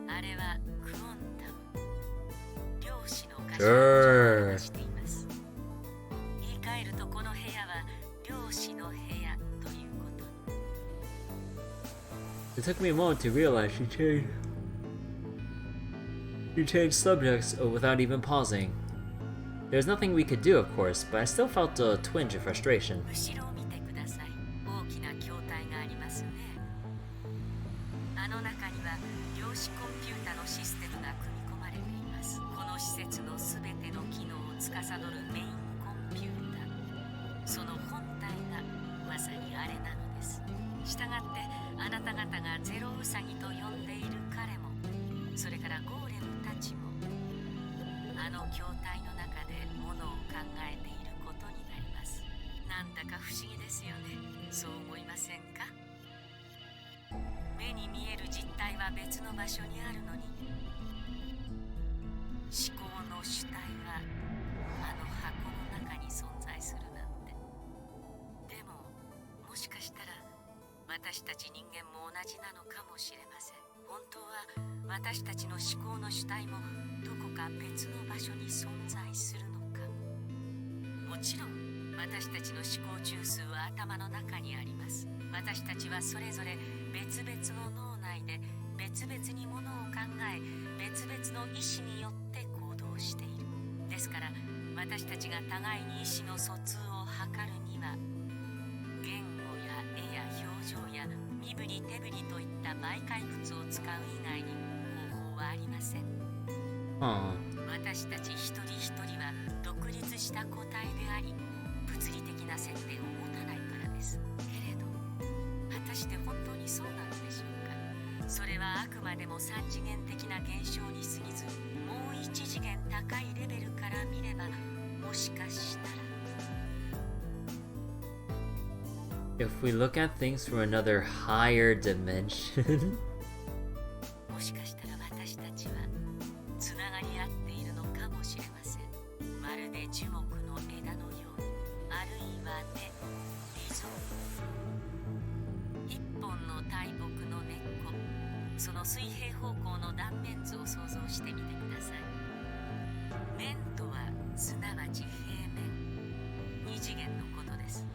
[SPEAKER 8] あれはクオンタム、量子の頭
[SPEAKER 1] Sure.
[SPEAKER 8] をしています。言い換えるとこの部屋は量子の部屋ということに。
[SPEAKER 1] It took me a moment to realize she changed subjects without even pausing. There's nothing we could do, of course, but I still felt a twinge of frustration.
[SPEAKER 8] 後ろを見てください。大きな筐体がありますね。あの中には量子コンピュータのシステムが組み込まれています。この施設のすべての機能を司るメインコンピュータ。その本体がまさにあれなのです。したがってあなた方がゼロウサギと呼んでいる彼も、それからゴーレムたちも、あの筐体の中でものを考えていることになります。なんだか不思議ですよね。そう思いませんか？目に見える実体は別の場所にあるのに、思考の主体はあの箱の中に存在するなんて。でも、もしかしたら私たち人間も同じなのかもしれません。本当は私たちの思考の主体もどこか別の場所に存在するのかも。もちろん私たちの思考中枢は頭の中にあります。私たちはそれぞれ別々の脳内で別々にものを考え、別々の意思によって行動している。ですから私たちが互いに意思の疎通を図るには、言語や絵や表情や身振り手振りといった媒介物を使う以外に方法はありません。私たち一人一人は独立した個体であり、物理的な接点を持たないからです。けれど、果たして本当にそうなのでしょうか。それはあくまでも三次元的な現象に過ぎず、もう一次元高いレベルから見れば、もしかしたら。
[SPEAKER 1] If we look at things from another higher dimension.
[SPEAKER 8] もしかしたら私たちはつながり合っているのかもしれません。まるで樹木の枝のように、あるいは根、理想。一本の大木の根っこ、その水平方向の断面図を想像してみてください。面とはすなわち平面、二次元のことです。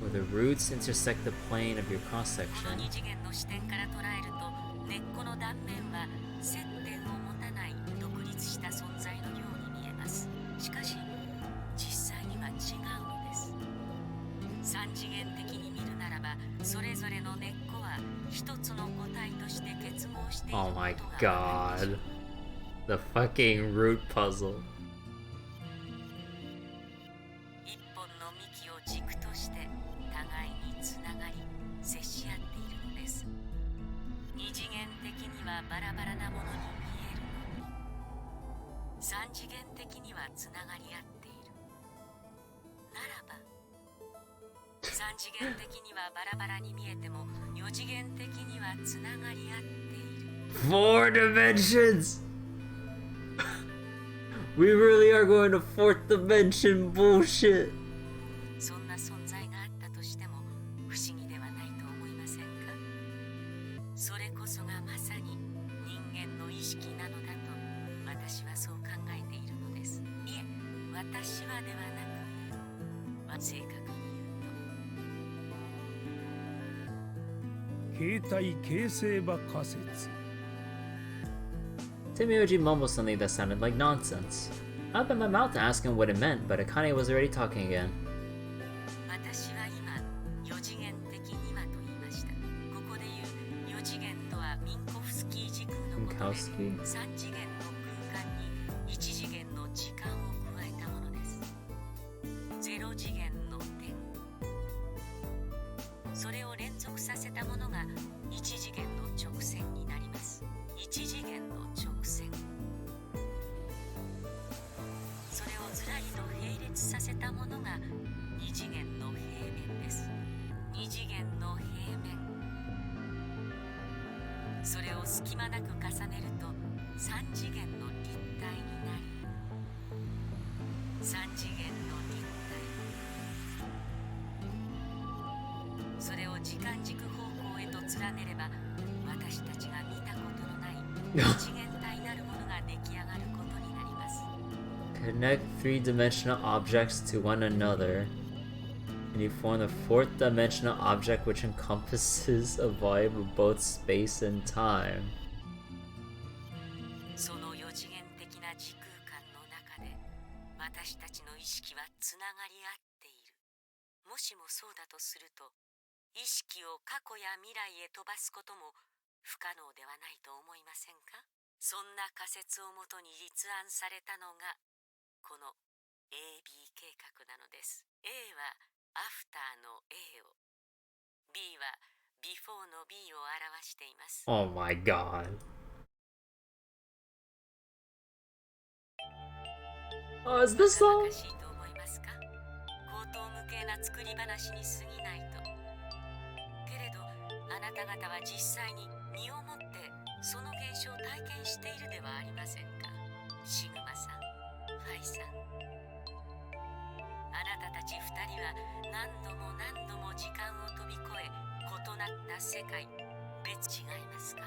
[SPEAKER 1] Where the roots intersect the plane of your
[SPEAKER 8] この
[SPEAKER 1] cross-section.
[SPEAKER 8] 二次元の視点から捉えると、根っこの断面は接点を持たない独立した存在のように見えます。しかし実際には違うのです。三次元的に見るならば、それぞれの根っこは一つの個体として結合している
[SPEAKER 1] Oh
[SPEAKER 8] ことが
[SPEAKER 1] my
[SPEAKER 8] わかりましょ
[SPEAKER 1] god.
[SPEAKER 8] う。
[SPEAKER 1] The fucking root puzzle.
[SPEAKER 8] 一本の幹を軸として互いにつながり接し合っているのです。二次元的にはバラバラなものに見えるのに、三次元的にはつながり合っているならば、三次元的にはバラバラに見えても四次元的にはつながり合っている。
[SPEAKER 1] 4 dimensions! We really are going to 4th dimension bullshit.
[SPEAKER 8] そんな存在があったとしても不思議ではないと思いませんか？それこそがまさに人間の意識なのだと私はそう考えているのです。いえ、私はではなく、正確に言うと、
[SPEAKER 5] 形態形成場仮説。
[SPEAKER 1] Timioji mumbled something that sounded like nonsense. I opened my mouth to ask him what it meant, but Akane was already talking again.
[SPEAKER 8] 私は今四次元的にはと言いました。ここで言う四次元とはミンコフスキー時空のことで、
[SPEAKER 1] Minkowski?
[SPEAKER 8] 三次元の空間に一次元の時間を加えたものです。ゼロ次元の点、それを連続させたものが一次元の直線になります。一次元の直線、それをずらりと並列させたものが二次元の平面です。二次元の平面、それを隙間なく重ねると三次元の立体になり、三次元の立体、それを時間軸方向へと連ねれば、私たちが見たことのない二次元体なるものが出来上がることになります。
[SPEAKER 1] Connect 3-dimensional objects to one another, and you form the 4th dimensional object which encompasses a volume of both space and time.
[SPEAKER 8] その四次元的な時空間の中で私たちの意識はつながり合っている。もしもそうだとすると、意識を過去や未来へ飛ばすことも不可能ではないと思いませんか？そんな仮説をもとに立案されたのがこの AB 計画なのです。 A はアフターの A を、 B はビフォーの B を表しています。
[SPEAKER 1] Oh my god. Oh, is this
[SPEAKER 8] バカ
[SPEAKER 1] song?
[SPEAKER 8] バカしいと思いますか？高等無形な作り話に過ぎないと。けれどあなた方は実際に身をもってその現象を体験しているではありませんか？シグマさん、ファイさん、あなたたち二人は何度も何度も時間を飛び越え異なった世界、別違いますか？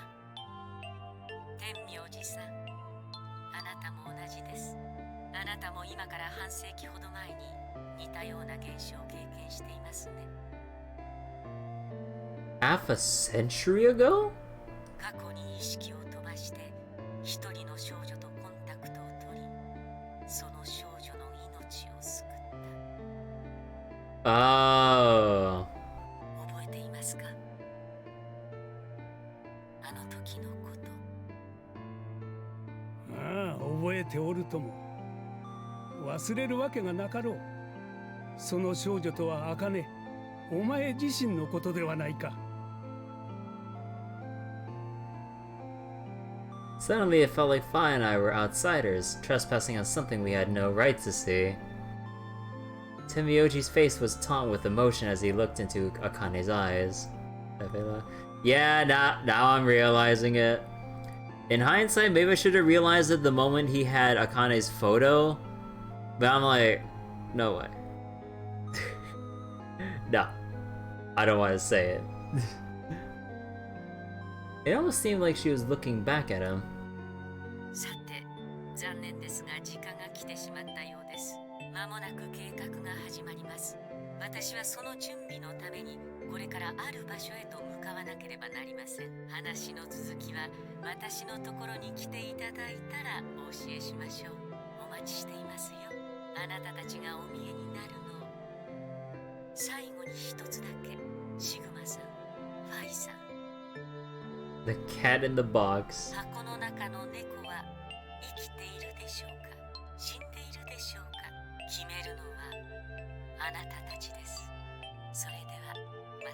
[SPEAKER 8] 天明寺さん、あなたも同じです。あなたも今から半世紀ほど前に似たような現象を経験していますね。
[SPEAKER 1] Half a century ago?
[SPEAKER 8] 過去に意識を飛ばして一人の少女とコンタクトを取り、その少女の命を救った。
[SPEAKER 1] Oh.
[SPEAKER 8] 覚えていますか？あの時のこと。
[SPEAKER 5] ああ、覚えておるとも。忘れるわけがなかろう。その少女とは茜、お前自身のことではないか。
[SPEAKER 1] Suddenly it felt like Fi and I were outsiders, trespassing on something we had no right to see. Timioji's face was taut with emotion as he looked into Akane's eyes. Yeah, now I'm realizing it. In hindsight, maybe I should have realized it the moment he had Akane's photo. But I'm like, no way. No. I don't want to say it. It almost seemed like she was looking back at him.
[SPEAKER 8] さて、残念ですが時もなく計画が始まります。私はその準備のためにこれからある場所へと向かわなければなりません。話の続きは私のところに来ていただいたらお教えしましょう。お待ちしていますよ。あなたたちがお見えになるのを。最後に一つだけ、シグマさん、ファイさん。
[SPEAKER 1] The cat in the box.
[SPEAKER 8] 箱の中の猫は生きているでしょうか、死んでいるでしょうか。決めるのはあなたたちです。それではま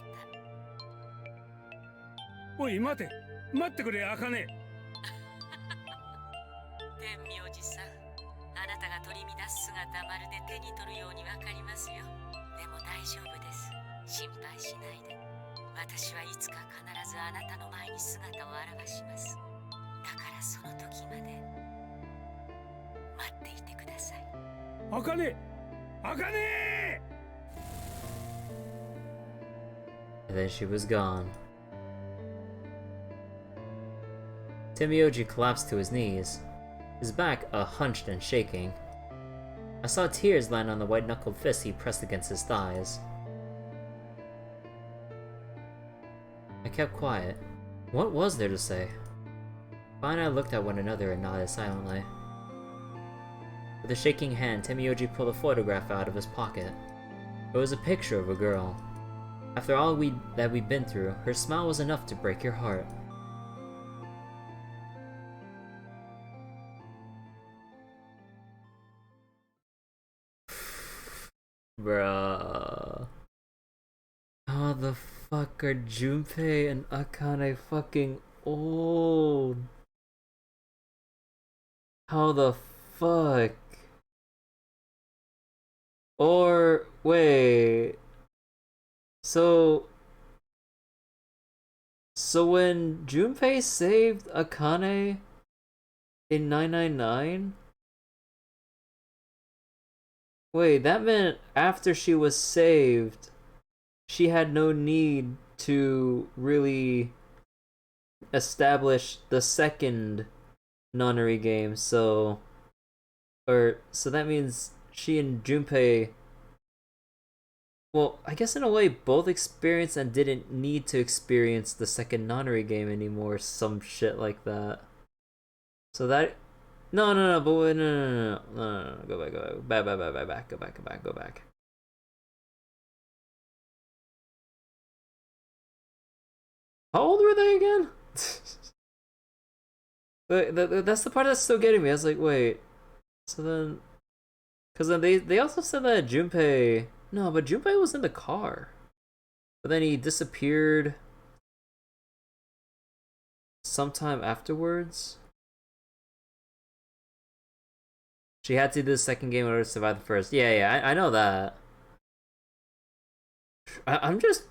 [SPEAKER 8] た。
[SPEAKER 5] おい待て、待ってくれ茜。
[SPEAKER 8] 天明寺さん、あなたが取り乱す姿まるで手に取るようにわかりますよ。でも大丈夫です。心配しないで。私はいつか必ずあなたの前に姿を現します。だからその時まで待っていてください。
[SPEAKER 5] 茜、茜。
[SPEAKER 1] And then she was gone. Timioji collapsed to his knees, his back hunched and shaking. I saw tears land on the white-knuckled fist he pressed against his thighs. I kept quiet. What was there to say? Fine and I looked at one another and nodded silently. With a shaking hand, Timioji pulled a photograph out of his pocket. It was a picture of a girl. After all that we'd been through, her smile was enough to break your heart. Bruh. How the fuck are Junpei and Akane fucking old? How the fuck? Or, wait. So when Junpei saved Akane in 999? Wait, that meant after she was saved, she had no need to really establish the second nunnery game, so that means she and Junpei, well, I guess in a way both experienced and didn't need to experience the second nunnery game anymore, some shit like that. So that no, but wait, no, go back. How old were they again? That's the part that's still getting me. I was like, wait, so then, because then they also said that Junpei, no, but Junpei was in the car, but then he disappeared sometime afterwards. She had to do the second game in order to survive the first. Yeah, I know that. I'm just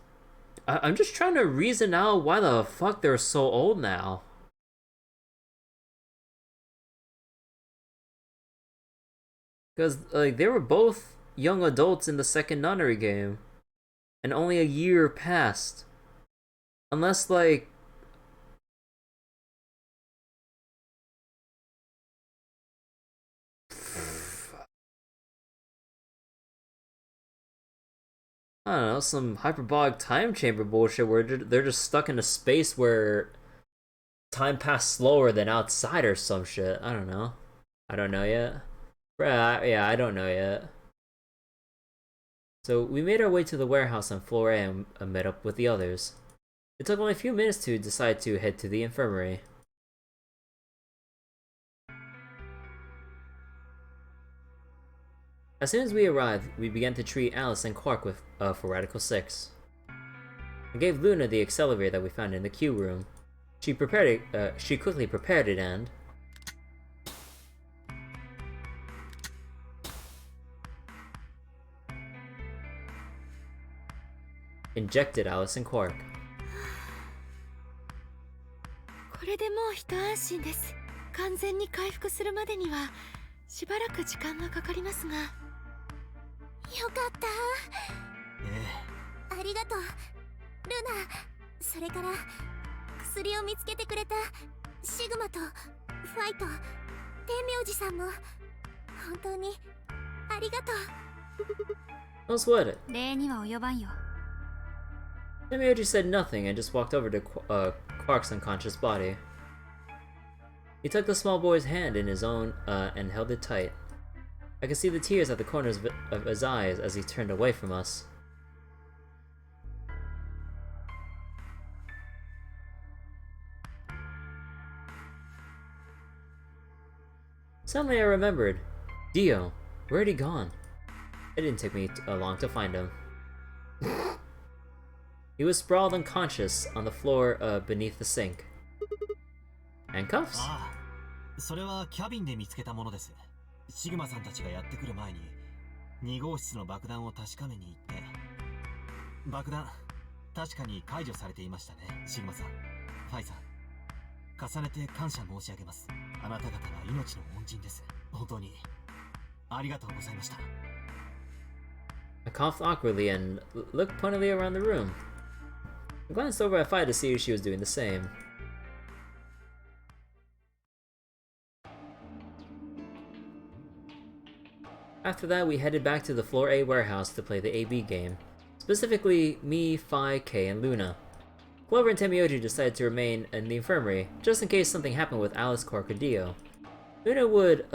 [SPEAKER 1] trying to reason out why the fuck they're so old now. Because, like, they were both young adults in the second nunnery game, and only a year passed. Unless, like, I don't know, some hyperbolic time chamber bullshit where they're just stuck in a space where time passed slower than outside or some shit. I don't know. I don't know yet. Yeah, I don't know yet. So we made our way to the warehouse on floor A and met up with the others. It took only a few minutes to decide to head to the infirmary. As soon as we arrived, we began to treat Alice and Quark with for Radical 6. I gave Luna the accelerator that we found in the Q room. She quickly prepared it and injected Alice and Quark.
[SPEAKER 7] これでもう一安心です。完全に回復するまでにはしばらく時間がかかりますが。よかった。ありがとう、ルナ。それから薬を見つけてくれたシグマとファイと天明寺さんも本当にありがとう。
[SPEAKER 1] Don't sweat it.
[SPEAKER 4] 礼には及ばんよ。
[SPEAKER 1] Temioji said nothing and just walked over to Quark's unconscious body. He took the small boy's hand in his own and held it tight. I could see the tears at the corners of his eyes as he turned away from us. Suddenly I remembered. Dio, where had he gone? It didn't take me long to find him. He was sprawled unconscious on the floor beneath the sink. Handcuffs?
[SPEAKER 3] ああ、それはキャビンで見つけたものです。シグマさんたちがやってくる前に2号室の爆弾を確かめに行って、爆弾確かに解除されていましたね。シグマさん、ファイさん、重ねて感謝申し上げます。あなた方は命の恩人です。本当にありがとうございました。
[SPEAKER 1] I coughed awkwardly and looked pointedly around the room. I glanced over at Fi to see if she was doing the same. After that, we headed back to the Floor A warehouse to play the AB game. Specifically, me, Fi, Kay, and Luna. Clover and Temioji decided to remain in the infirmary, just in case something happened with Alice, Quark, or Dio. Luna would,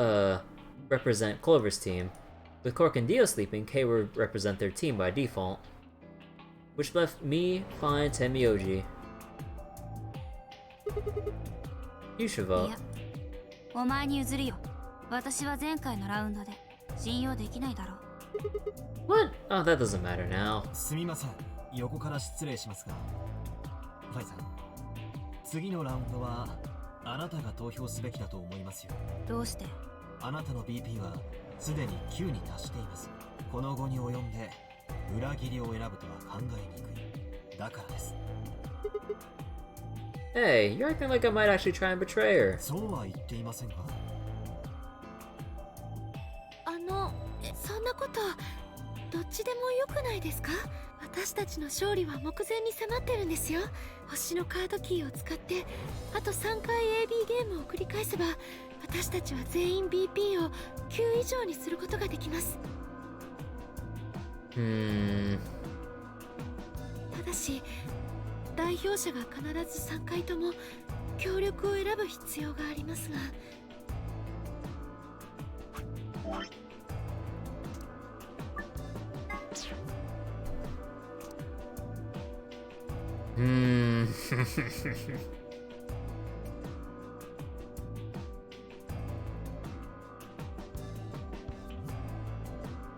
[SPEAKER 1] represent Clover's team. With Quark and Dio sleeping, Kay would represent their team by default. Which left me, Fi, and Temioji. You should vote.
[SPEAKER 4] いや、お前に譲るよ。私は前回のラウンドで信用できないだろう。
[SPEAKER 1] What? Oh, that doesn't matter now.
[SPEAKER 3] すみません、横から失礼しますが、ファイさん、次のラウンドはあなたが投票すべきだと思いますよ。
[SPEAKER 4] どうして？
[SPEAKER 3] あなたの BP はすでに9に達しています。この後に及んで裏切りを選ぶとは考えにくい。だからです。
[SPEAKER 1] Hey, you're acting like I might actually try and betray her.
[SPEAKER 3] そうは言っていませんが。
[SPEAKER 7] そんなことどっちでもよくないですか？私たちの勝利は目前に迫ってるんですよ。星のカードキーを使ってあと3回 AB ゲームを繰り返せば私たちは全員 BP を9以上にすることができます。ただし代表者が必ず3回とも協力を選ぶ必要がありますが。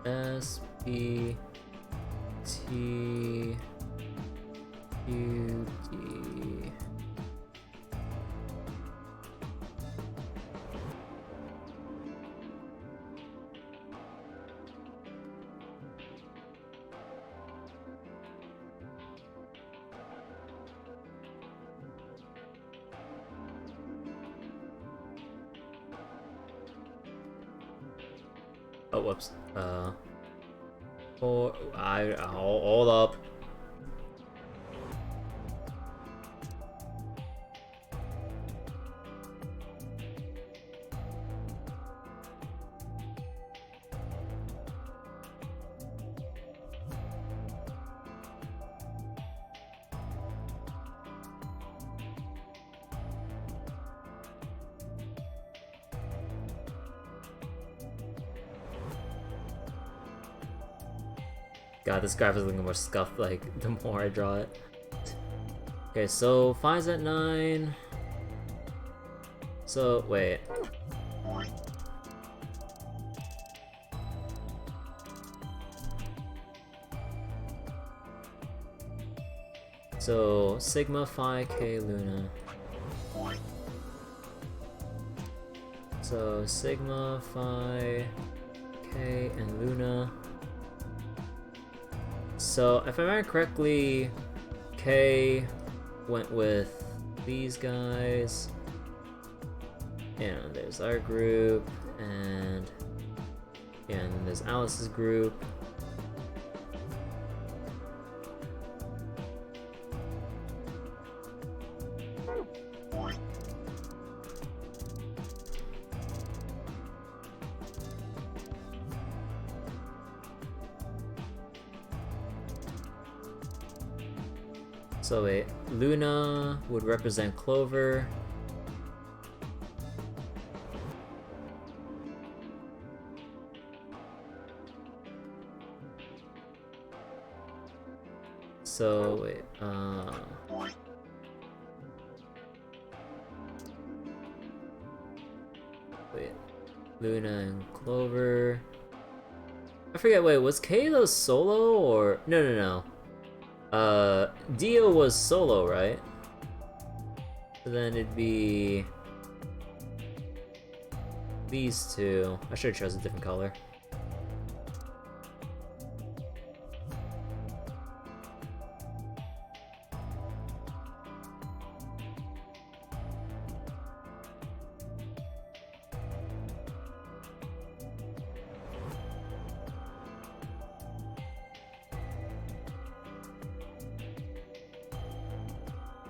[SPEAKER 1] S P T U D. Oh, whoops. Hold up. God, this graph is looking more scuffed, like, the more I draw it. Okay, so 5's at 9. So, wait. So, Sigma, Phi, K, Luna. So, Sigma, Phi, K, and Luna. So, if I remember correctly, K went with these guys. And there's our group, and then there's Alice's group. So wait, Luna would represent Clover. So wait, wait, Luna and Clover. I forget. Wait, was Kayla solo or no? Dio was solo, right? So then it'd be these two. I should have chosen a different color.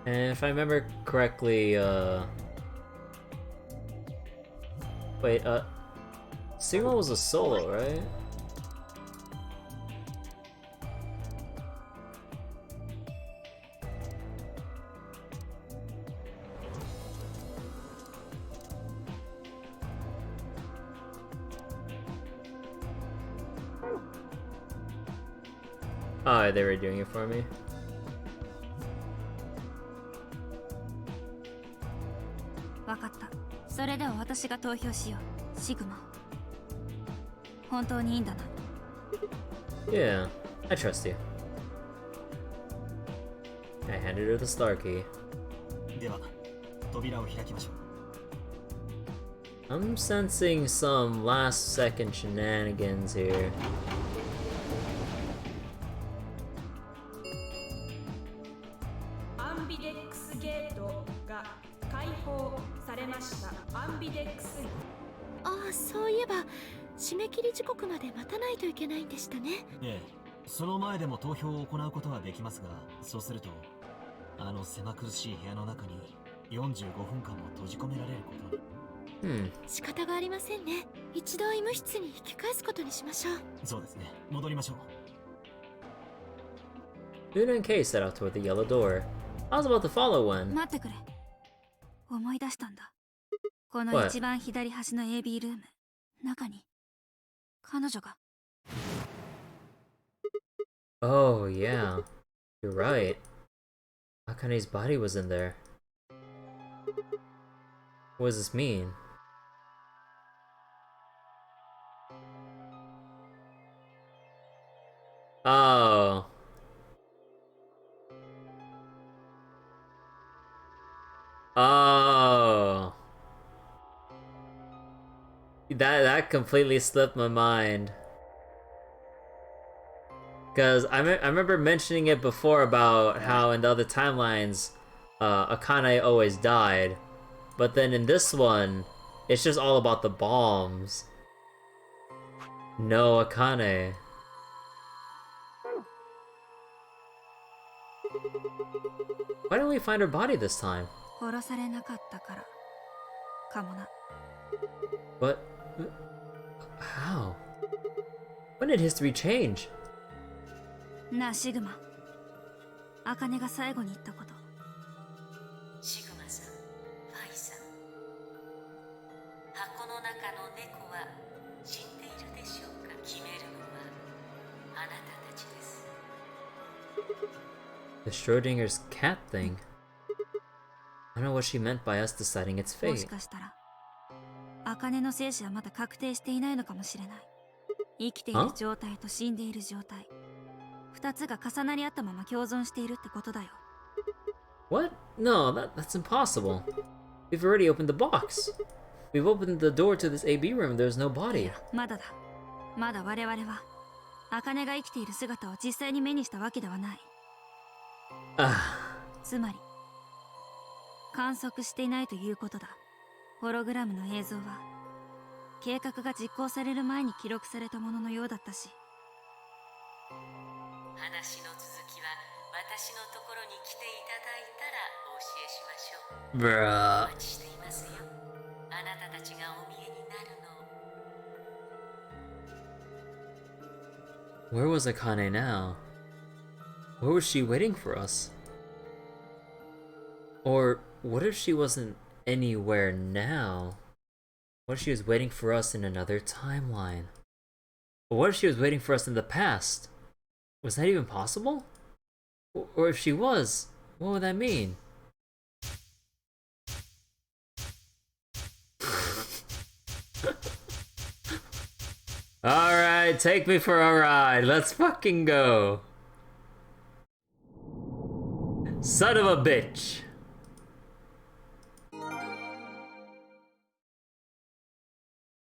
[SPEAKER 1] And if I remember correctly, wait, Sigma was a solo, right? Oh, they were doing it for me. Yeah, I trust you. I handed her the star key. I'm sensing some last second shenanigans here.
[SPEAKER 7] Ah, そういえば締め切り時刻まで待たないといけないんでしたね。
[SPEAKER 3] ええ、その前でも投票を行うことはできますが、そうするとあの狭苦しい部屋の中に45分間も閉じ込められることに。
[SPEAKER 7] 仕方がありませんね。一度医務室に引き返すことにしましょう。
[SPEAKER 3] そうですね。戻りましょ
[SPEAKER 1] う。Luna and Kay set out toward the yellow door. I was about to follow when.
[SPEAKER 4] 待ってくれ。思い出したんだ。この一番左端の AB ルーム、中に彼女が。
[SPEAKER 1] Oh yeah, you're right. Akane's body was in there. What does this mean? Oh. Oh. That completely slipped my mind. Because I remember mentioning it before about how in the other timelines, Akane always died. But then in this one, it's just all about the bombs. No Akane. Why didn't we find her body this time? What? How? When did history change?
[SPEAKER 4] なあシグマ、茜が最後に言ったこと。
[SPEAKER 8] シグマさん、ファイさん、箱の中の猫は死んでいるでしょうか。決めるのはあなたたちです。
[SPEAKER 1] The Schrodinger's cat thing. I don't know what she meant by us deciding its fate.
[SPEAKER 4] もしかしたら、茜の生死はまだ確定していないのかもしれない。生きている状態と死んでいる状態。二つが重なり合ったまま共存しているってことだよ。
[SPEAKER 1] What? No, that's impossible. We've already opened the box. We've opened the door to this AB room. There's no body.
[SPEAKER 4] まだだ。まだ我々は、茜が生きている姿を実際に目にしたわけではない。つまり、観測していないということだ。ホログラムの映像は、計画が実行される前に記録されたもののようだったし。
[SPEAKER 8] 話の続きは私のところに来ていただいたらお教えしましょう。
[SPEAKER 1] Bruh.
[SPEAKER 8] お待ちしていますよ。あなたたちがお見えになるの。
[SPEAKER 1] Where was Akane now? Where was she waiting for us? Or what if she wasn't anywhere now? What if she was waiting for us in another timeline? Or what if she was waiting for us in the past? Was that even possible? Or if she was, what would that mean? Alright, take me for a ride. Let's fucking go. Son of a bitch.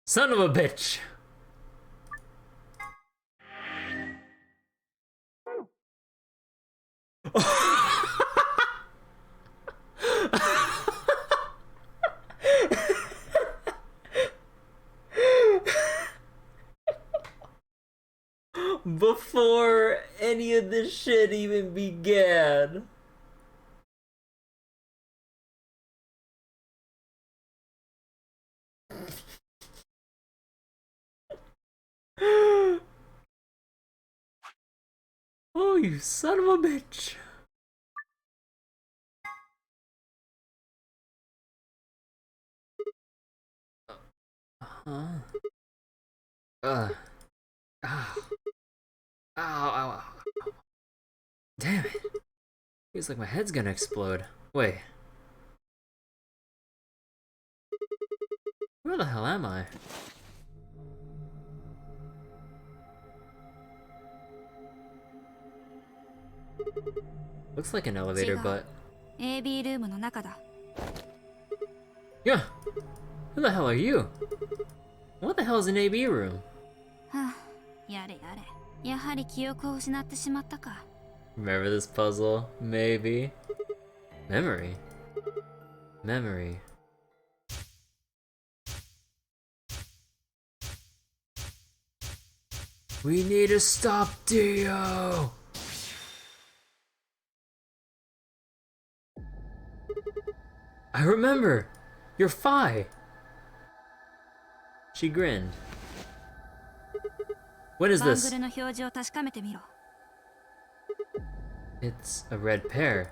[SPEAKER 1] Son of a bitch. Before any of this shit even began. Oh, you son of a bitch. Huh? Ow. Ow, ow, ow. Damn it. Feels like my head's gonna explode. Wait. Where the hell am I? Looks like an elevator, but...
[SPEAKER 4] AB ルームの中だ。
[SPEAKER 1] Yeah! Who the hell are you? What the hell is an AB room?
[SPEAKER 4] はあ、やれやれ。やはり記憶を失ってしまったか。
[SPEAKER 1] Remember this puzzle? Maybe. Memory? Memory. We need to stop Dio! I remember! You're Phi! She grinned. What is
[SPEAKER 4] バング
[SPEAKER 1] this?
[SPEAKER 4] ルの表示を確かめてみろ。
[SPEAKER 1] It's a red pair.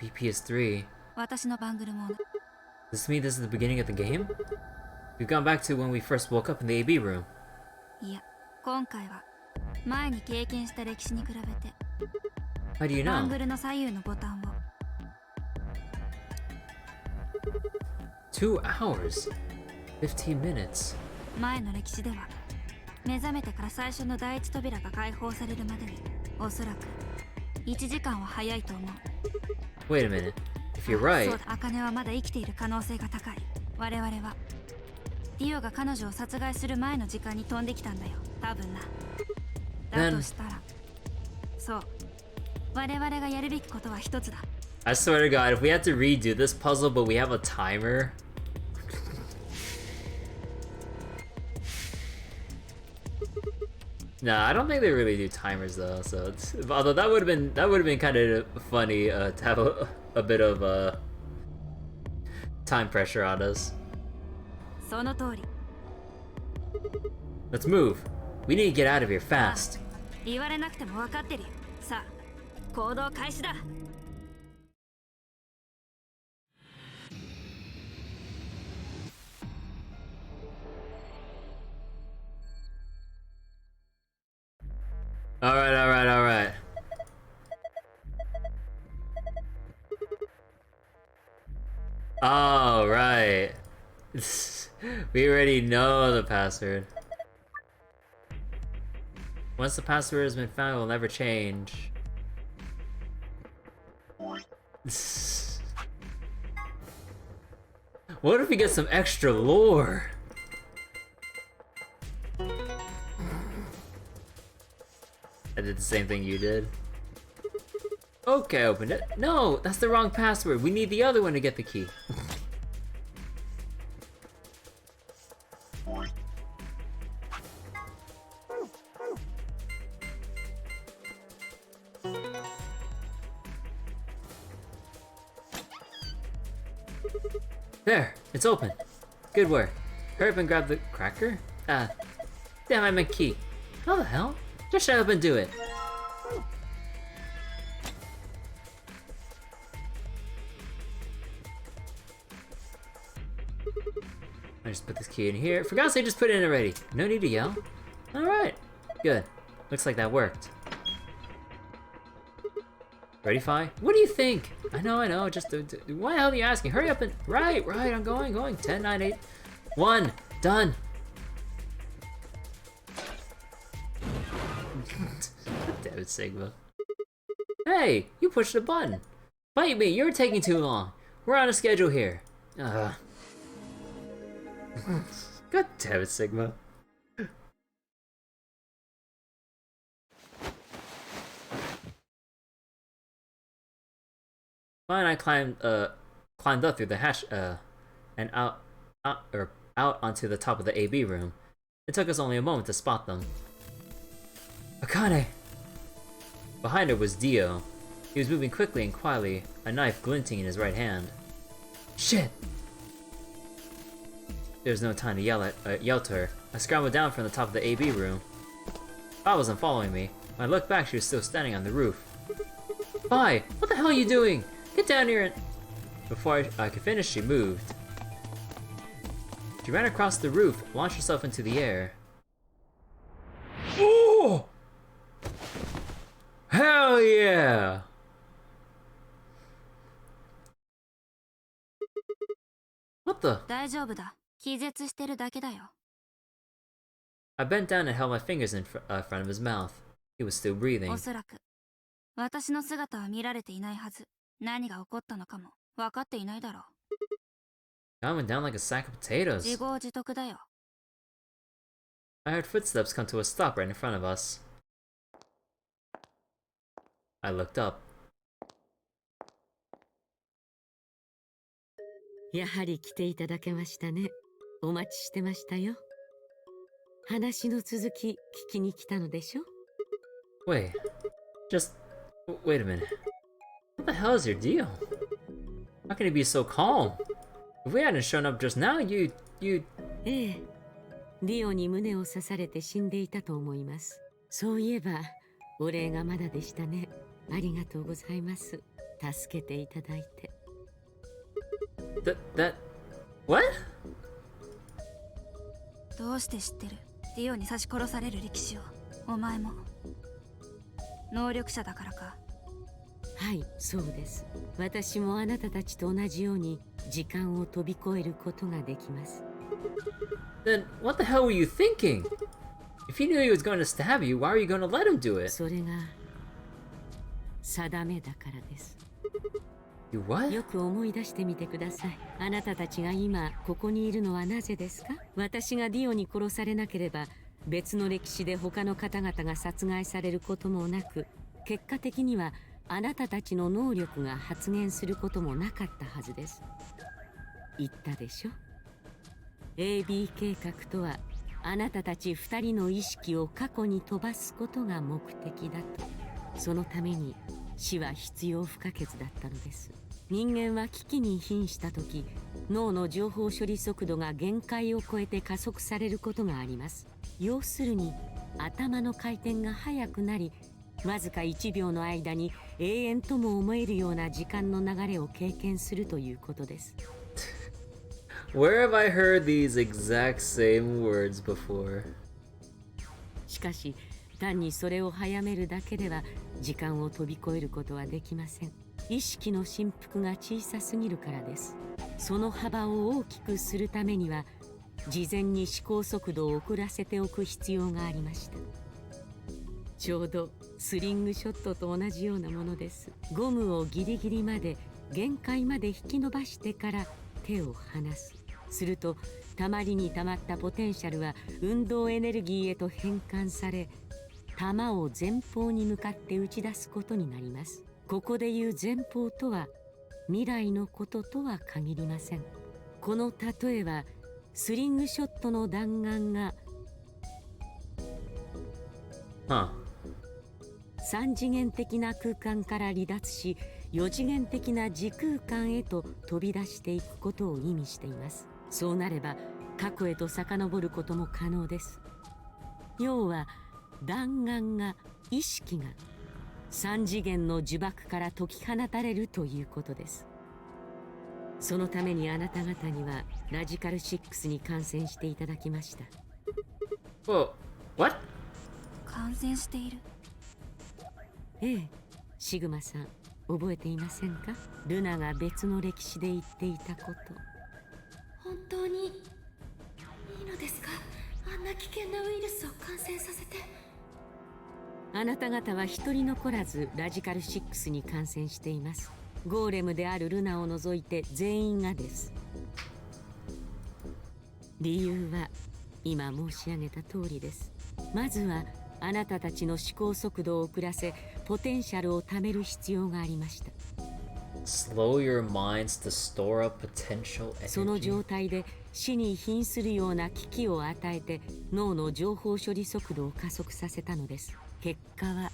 [SPEAKER 1] BP is 3.
[SPEAKER 4] 私のバングルも。
[SPEAKER 1] Does this mean this is the beginning of the game? We've gone back to when we first woke up in the AB room.
[SPEAKER 4] いや、今回は前に経験した歴史に比べて
[SPEAKER 1] How do you
[SPEAKER 4] バン
[SPEAKER 1] know?
[SPEAKER 4] グルの左右のボタンを
[SPEAKER 1] 2 hours. 15 minutes.
[SPEAKER 4] 前の歴史では目覚めてから最初の第一扉が開放されるまでにおそらく1時間は早いと思う。
[SPEAKER 1] Wait a minute. If you're
[SPEAKER 4] そ
[SPEAKER 1] right,
[SPEAKER 4] うだ、茜はまだ生きている可能性が高い。我々はディオが彼女を殺害する前の時間に飛んできたんだよ、多分な。だとしたら、そう、我々がやるべきことは一つだ。
[SPEAKER 1] I swear to God, if we had to redo this puzzle but we have a timer... Nah, I don't think they really do timers though. So, although that would have been kind of funny to have a bit of time pressure on us.
[SPEAKER 4] その通り。
[SPEAKER 1] Let's move. We need to get out of here fast.
[SPEAKER 4] 言われなくても分かってるよ。さあ、行動開始だ。
[SPEAKER 1] Alright, alright, alright. Alright. We already know the password. Once the password has been found, it will never change. What if we get some extra lore? I did the same thing you did. Okay, I opened it. No, that's the wrong password. We need the other one to get the key. There, it's open. Good work. Hurry up and grab the cracker? Damn, I meant key. How the hell? Just shut up and do it. I just put this key in here. For God's sake, just put it in already. No need to yell. Alright. Good. Looks like that worked. Ready, Fi? What do you think? I know. Just why the hell are you asking? Hurry up and... Right. I'm going. 10, 9, 8, 1. Done. Damn it, Sigma. Hey, you pushed the button. Bite me, you're taking too long. We're on a schedule here. God damn it, Sigma. Fine, I climbed up through the hatch, and out onto the top of the AB room. It took us only a moment to spot them. Akane! Behind her was Dio. He was moving quickly and quietly, a knife glinting in his right hand. Shit! There was no time to yell to her. I scrambled down from the top of the AB room. Fi wasn't following me. When I looked back, she was still standing on the roof. Fi! What the hell are you doing? Get down here and... Before I could finish, she moved. She ran across the roof, launched herself into the air. Oh! Hell yeah! What the?
[SPEAKER 4] 大丈夫だ。気絶してるだけだよ。
[SPEAKER 1] I bent down and held my fingers in front of his mouth. He was still breathing.
[SPEAKER 4] おそらく私の姿は見られていないはず。何が起こったのかも分かっていないだろう。
[SPEAKER 1] I went down like a sack of potatoes.
[SPEAKER 4] 自業自得だよ。
[SPEAKER 1] I heard footsteps come to a stop right in front of us. I looked up.
[SPEAKER 8] やはり来ていただけましたね。お待ちしてましたよ。話の続き聞きに来たのでしょ？
[SPEAKER 1] Wait a minute. What the hell is your deal? How can you be so calm? If we hadn't shown up just now, you...
[SPEAKER 8] ええ、ディオに胸を刺されて死んでいたと思います。そういえば、お礼がまだでしたね。ありがとうございます。助けていただいて。
[SPEAKER 1] What?
[SPEAKER 4] どうして知ってる？ディオに刺し殺される力士を。お前も能力者だからか？
[SPEAKER 8] はい、そうです。私もあなたたちと同じように時間を飛び越えることができます。
[SPEAKER 1] Then what the hell were you thinking? If you knew he was going to stab you, why are you going to let him do it?
[SPEAKER 8] それが定めだからです。
[SPEAKER 1] You what?
[SPEAKER 8] よく思い出してみてください。あなたたちが今ここにいるのはなぜですか？私がディオに殺されなければ別の歴史で他の方々が殺害されることもなく、結果的にはあなたたちの能力が発現することもなかったはずです。言ったでしょ。 AB 計画とはあなたたち2人の意識を過去に飛ばすことが目的だと。そのために死は必要不可欠だったのです。人間は危機に瀕した時、脳の情報処理速度が限界を超えて加速されることがあります。要するに頭の回転が速くなり、わずか1秒の間に永遠とも思えるような時間の流れを経験するということです。
[SPEAKER 1] Where have I heard these exact same words before?
[SPEAKER 8] しかし単にそれを早めるだけでは時間を飛び越えることはできません。意識の振幅が小さすぎるからです。その幅を大きくするためには事前に思考速度を遅らせておく必要がありました。ちょうどスリングショットと同じようなものです。ゴムをギリギリまで限界まで引き伸ばしてから手を離す。するとたまりにたまったポテンシャルは運動エネルギーへと変換され、弾を前方に向かって打ち出すことになります。ここでいう前方とは未来のこととは限りません。この例えはスリングショットの弾丸が3次元的な空間から離脱し、4次元的な時空間へと飛び出していくことを意味しています。そうなれば過去へと遡ることも可能です。要は弾丸が、意識が3次元の呪縛から解き放たれるということです。そのためにあなた方にはラジカル6に感染していただきました。
[SPEAKER 1] Whoa, what?
[SPEAKER 4] 感染している。
[SPEAKER 8] ええ、シグマさん、覚えていませんか？ルナが別の歴史で言っていたこと。
[SPEAKER 7] 本当にいいのですか？あんな危険なウイルスを感染させて。
[SPEAKER 8] あなた方は一人残らずラジカル6に感染しています。ゴーレムであるルナを除いて全員がです。理由は今申し上げた通りです。まずはあなたたちの思考速度を遅らせ、ポテンシャルを貯める必要がありました。
[SPEAKER 1] Slow your minds to store up potential energy.
[SPEAKER 8] その状態で死に瀕するような危機を与えて脳の情報処理速度を加速させたのです。結果は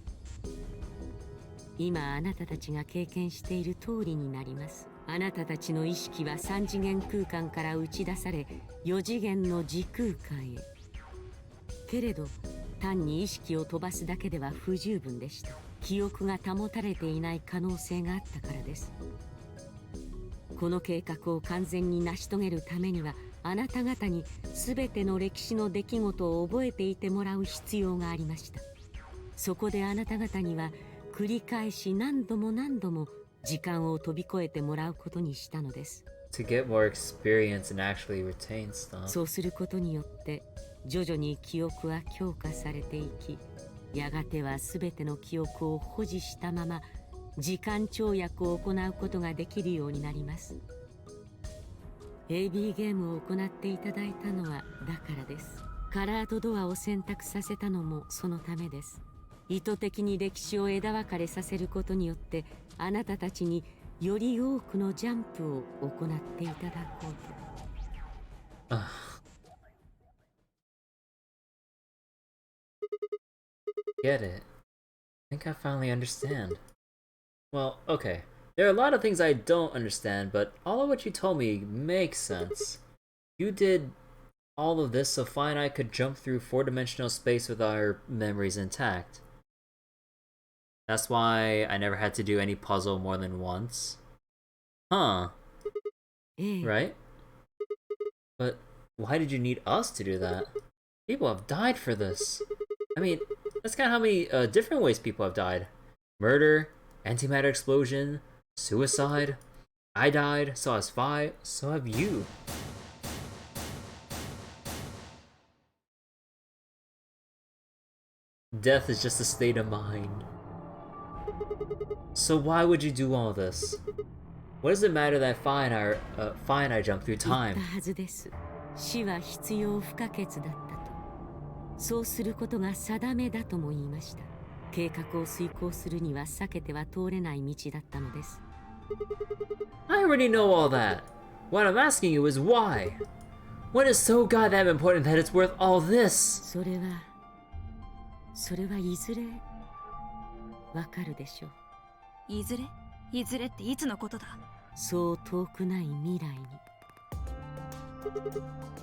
[SPEAKER 8] 今あなたたちが経験している通りになります。あなたたちの意識は3次元空間から打ち出され、4次元の時空間へ。けれど単に意識を飛ばすだけでは不十分でした。記憶が保たれていない可能性があったからです。この計画を完全に成し遂げるためには、あなた方に全ての歴史の出来事を覚えていてもらう必要がありました。そこであなた方には繰り返し何度も何度も時間を飛び越えてもらうことにしたのです。
[SPEAKER 1] To get more experience and actually retain stuff.
[SPEAKER 8] そうすることによって徐々に記憶は強化されていき、やがては全ての記憶を保持したまま時間跳躍を行うことができるようになります。 AB ゲームを行っていただいたのはだからです。カラードドアを選択させたのもそのためです。意図的に歴史を枝分かれさせることによってあなたたちにより多くのジャンプを行っていただこうと。
[SPEAKER 1] Get it. I think I finally understand. Well, okay. There are a lot of things I don't understand, but all of what you told me makes sense. You did all of this so Fi and I could jump through 4-dimensional space with our memories intact. That's why I never had to do any puzzle more than once. Huh. Right? But why did you need us to do that? People have died for this. I mean, let's count how many different ways people have died. Murder, antimatter explosion, suicide. I died, so has Fi, so have you. Death is just a state of mind. So why would you do all this? What does it matter that Fi and I jump through time?
[SPEAKER 8] 言ったはずです。死は必要不可欠だったと。そうすることが定めだとも言いました。計画を遂行するには避けては通れない道だったのです。
[SPEAKER 1] I already know all that. What I'm asking you is why? What is so goddamn important that it's worth all this?
[SPEAKER 8] それはいずれわかるでしょう。
[SPEAKER 4] いずれっていつのことだ？
[SPEAKER 8] そう遠くない未来に。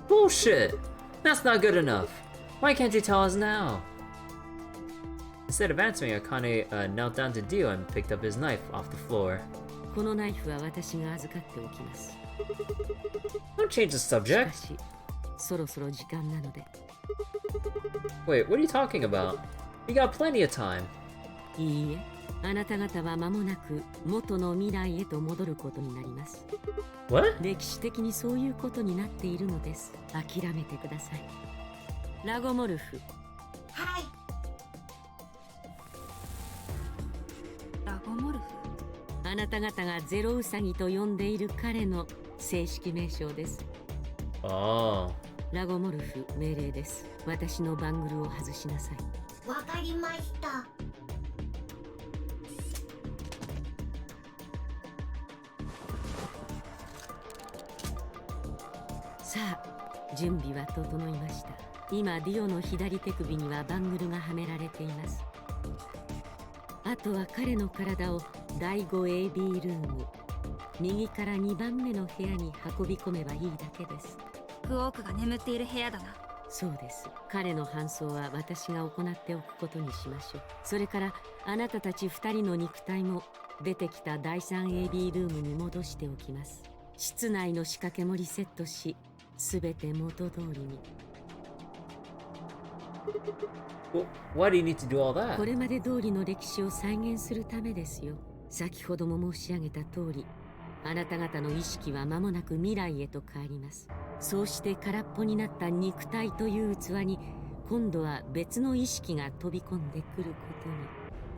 [SPEAKER 1] Bullshit! That's not good enough. Why can't you tell us now? Instead of answering, Akane knelt down to Dio and picked up his knife off the floor.
[SPEAKER 8] このナイフは私が預かっておきます。
[SPEAKER 1] Don't change the
[SPEAKER 8] し
[SPEAKER 1] subject.
[SPEAKER 8] かし、そろそろ時間なので。
[SPEAKER 1] Wait, what are you talking about? You got plenty of time.
[SPEAKER 8] いいえ、あなた方は間もなく元の未来へと戻ることになります。
[SPEAKER 1] What?
[SPEAKER 8] 歴史的にそういうことになっているのです。諦めてください。ラゴモルフ。
[SPEAKER 7] はい。
[SPEAKER 4] ラゴモルフ。
[SPEAKER 8] あなた方がゼロウサギと呼んでいる彼の正式名称です。
[SPEAKER 1] Oh.
[SPEAKER 8] ラゴモルフ命令です。私のバングルを外しなさい。
[SPEAKER 7] わかりました。
[SPEAKER 8] さあ、準備は整いました。今ディオの左手首にはバングルがはめられています。あとは彼の体を第 5AB ルーム、右から2番目の部屋に運び込めばいいだけです。
[SPEAKER 4] クオークが眠っている部屋だな。
[SPEAKER 8] そうです。彼の搬送は私が行っておくことにしましょう。それからあなたたち2人の肉体も出てきた第 3AB ルームに戻しておきます。室内の仕掛けもリセットし、すべて元通りに。
[SPEAKER 1] Why do you need to do all that?
[SPEAKER 8] これまで通りの歴史を再現するためですよ。先ほども申し上げた通り、あなた方の意識は間もなく未来へと変わります。そうして空っぽになった肉体という器に、今度は別の意識が飛び込んでくることに。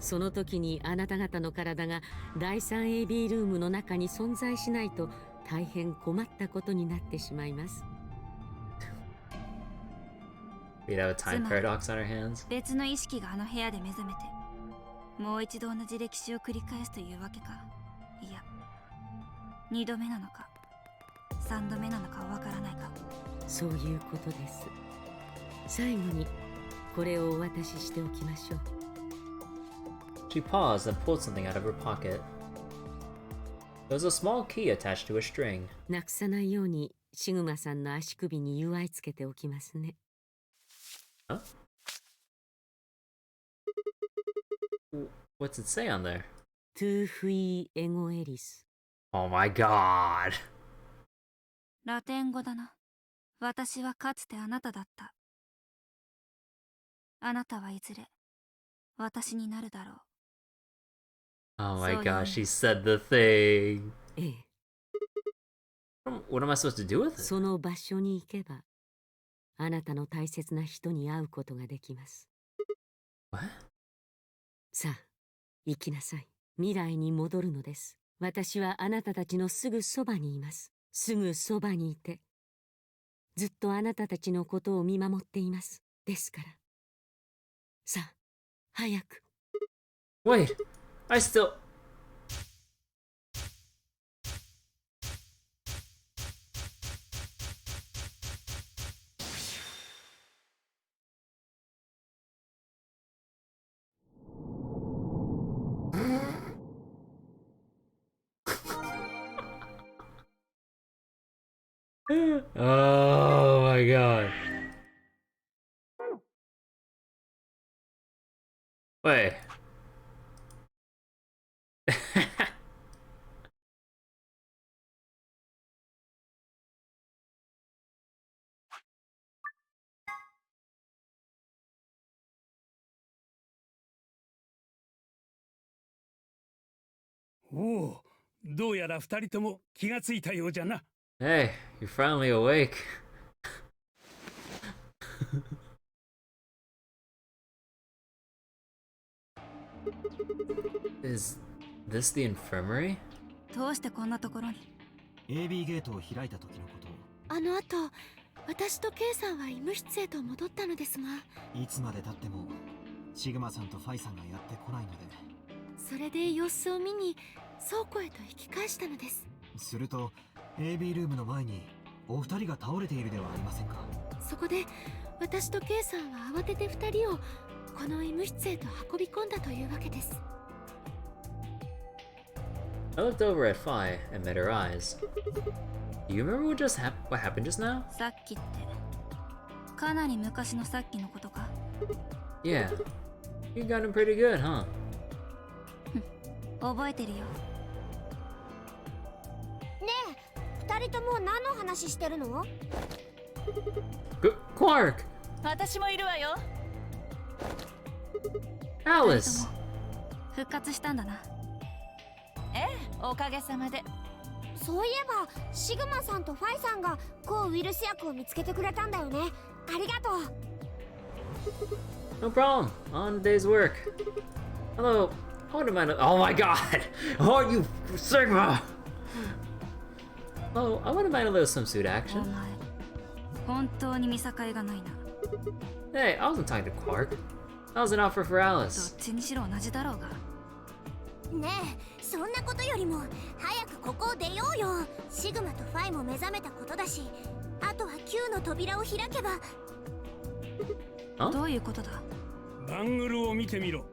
[SPEAKER 8] その時にあなた方の体が第 3AB ルームの中に存在しないと大変困ったことになってしまいます。
[SPEAKER 1] We'd have a time paradox on our hands.
[SPEAKER 4] 別の意識があの部屋で目覚めて、もう一度同じ歴史を繰り返すというわけか。いや、二度目なのか、三度目なのかわからないか。
[SPEAKER 8] そういうことです。最後にこれをお渡ししておきましょう。
[SPEAKER 1] She paused and pulled something out of her pocket. There was a small key attached to a string.
[SPEAKER 8] なくさないようにシグマさんの足首に結わいつけておきますね。
[SPEAKER 1] Huh? What's it say on there?
[SPEAKER 8] トゥーフィーエゴエリス。
[SPEAKER 1] Oh my god.
[SPEAKER 4] ラテン語だな。私はかつてあなただった。あなたはいずれ私になるだろう。
[SPEAKER 1] Oh my god, she said the thing.
[SPEAKER 8] ええ。
[SPEAKER 1] What am I supposed to do with it?
[SPEAKER 8] その場所に行けば、あなたの大切な人に会うことができます。
[SPEAKER 1] What?
[SPEAKER 8] さあ、行きなさい。未来に戻るのです。私はあなたたちのすぐそばにいます。すぐそばにいて、ずっとあなたたちのことを見守っています。ですから。さあ、早く。
[SPEAKER 1] Wait, I still... Oh my god. Wait.
[SPEAKER 5] おお、どうやら二人とも気がついたようじゃな。
[SPEAKER 1] Hey, you're finally awake. Is this the infirmary?
[SPEAKER 4] どうしてこんなところに。
[SPEAKER 3] AB ゲートを開いた時のことを。
[SPEAKER 7] あの後、私と K さんは医務室へと戻ったのですが、
[SPEAKER 3] いつまで経ってもシグマさんとファイさんがやってこないので、
[SPEAKER 7] それで様子を見に倉庫へと引き返したのです。
[SPEAKER 3] すると AB ルームの前にお二人が倒れているではありませんか。
[SPEAKER 7] そこで私と K さんは慌てて2人をこの医務室へと運び込んだというわけです。
[SPEAKER 1] I looked over at Phi and met her eyes. Do you remember what happened just now?
[SPEAKER 4] さっきってかなり昔のさっきのことか。
[SPEAKER 1] Yeah. You got him pretty good, huh?
[SPEAKER 4] 覚えてるよ。
[SPEAKER 7] ねえ、2人とも何の話してるの？
[SPEAKER 1] Quark!
[SPEAKER 9] 私もいるわよ。
[SPEAKER 1] Alice!
[SPEAKER 4] 復活したんだな。
[SPEAKER 9] ええ、おかげさまで。
[SPEAKER 7] そういえばシグマさんとファイさんが抗ウイルス薬を見つけてくれたんだよね。ありがとう。
[SPEAKER 1] No problem. On today's work. Although, I wouldn't mind. Oh my god! Oh, you Sigma! Oh, I wouldn't mind a little swimsuit
[SPEAKER 4] お
[SPEAKER 1] action.
[SPEAKER 4] 前、本当に見境がないな。
[SPEAKER 1] Hey, I wasn't talking to Quark. That was an offer for
[SPEAKER 4] ど
[SPEAKER 1] Alice.
[SPEAKER 4] っちにしろ同じだろうが。
[SPEAKER 7] ねえ、そんなことよりも早くここを出ようよ。シグマとファイも目覚めたことだし、あとは Q の扉を開けば。
[SPEAKER 4] どういうことだ？
[SPEAKER 5] バングルを見てみろ。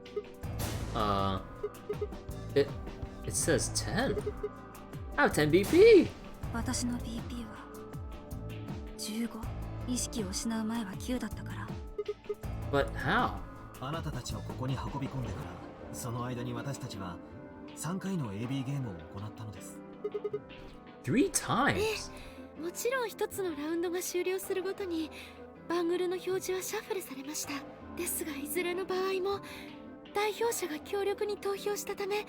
[SPEAKER 1] It says 10. I have 10 BP.
[SPEAKER 4] 私の BP は15。意識を失う前は9だったから。
[SPEAKER 1] But how?
[SPEAKER 3] あなたたちをここに運び込んでから、その間に私たちは3回の AB ゲームを行ったのです。
[SPEAKER 1] 3 times?
[SPEAKER 7] もちろん一つのラウンドが終了するごとにバングルの表示はシャッフルされました。ですがいずれの場合も代表者が強力に投票したため、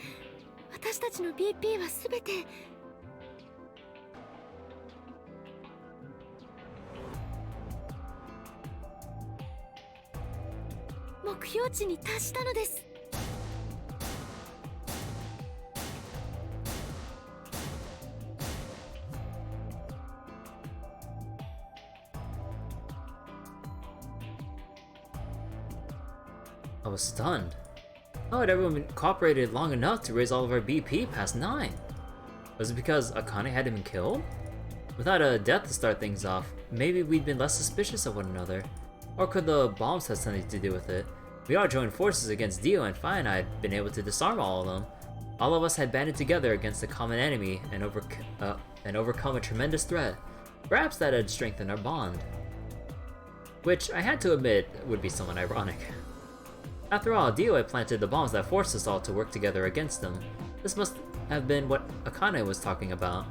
[SPEAKER 7] 私たちの BP は全て目標値に達したのです。
[SPEAKER 1] I was stunned. How had everyone cooperated long enough to raise all of our BP past 9? Was it because Akane hadn't been killed? Without a death to start things off, maybe we'd been less suspicious of one another. Or could the bombs have something to do with it? We all joined forces against Dio, and Fi and I had been able to disarm all of them. All of us had banded together against a common enemy and overcome a tremendous threat. Perhaps that had strengthened our bond. Which, I had to admit, would be somewhat ironic. After all, Dio had planted the bombs that forced us all to work together against them. This must have been what Akane was talking about.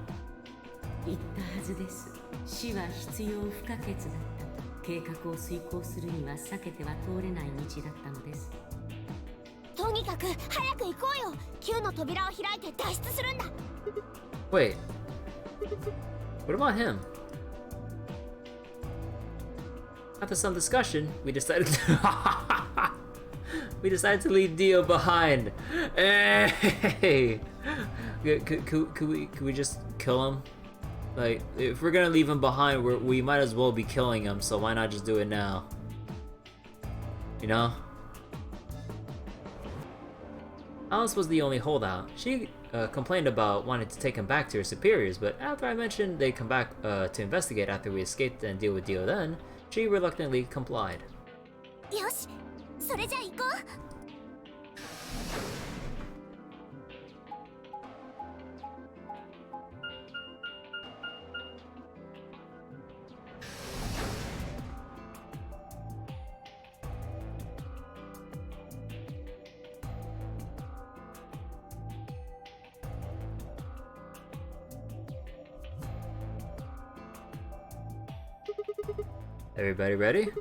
[SPEAKER 8] 言ったはずです。死は必要不可欠だった。計画を遂行するには避けては通れない道だったのです。
[SPEAKER 7] とにかく早く行こうよ。9の扉を開いて脱出するんだ。
[SPEAKER 1] Wait. What about him? After some discussion, we decided to leave Dio behind. Hey! Could we just kill him? Like, if we're gonna leave him behind, we might as well be killing him, so why not just do it now? You know? Alice was the only holdout. She complained about wanting to take him back to her superiors, but after I mentioned they'd come back to investigate after we escaped and deal with Dio then, she reluctantly complied.
[SPEAKER 7] よし、それじゃあ行こう。
[SPEAKER 1] Everybody ready?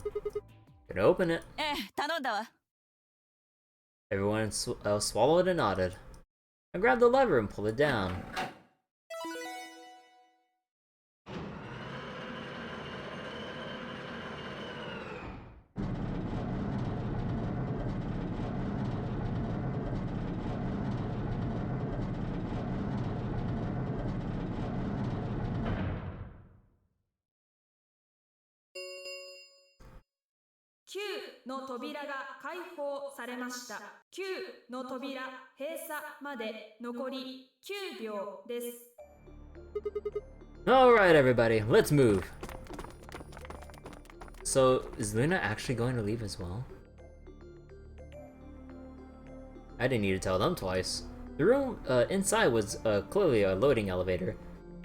[SPEAKER 1] Gonna open it.
[SPEAKER 9] ええ、頼んだわ。
[SPEAKER 1] Everyone swallowed and nodded. I grabbed the lever and pulled it down.
[SPEAKER 6] Q の扉が開放されました。Q の扉閉鎖まで残り9秒です。
[SPEAKER 1] Alright, everybody, let's move. So, is Luna actually going to leave as well? I didn't need to tell them twice. The room inside was clearly a loading elevator.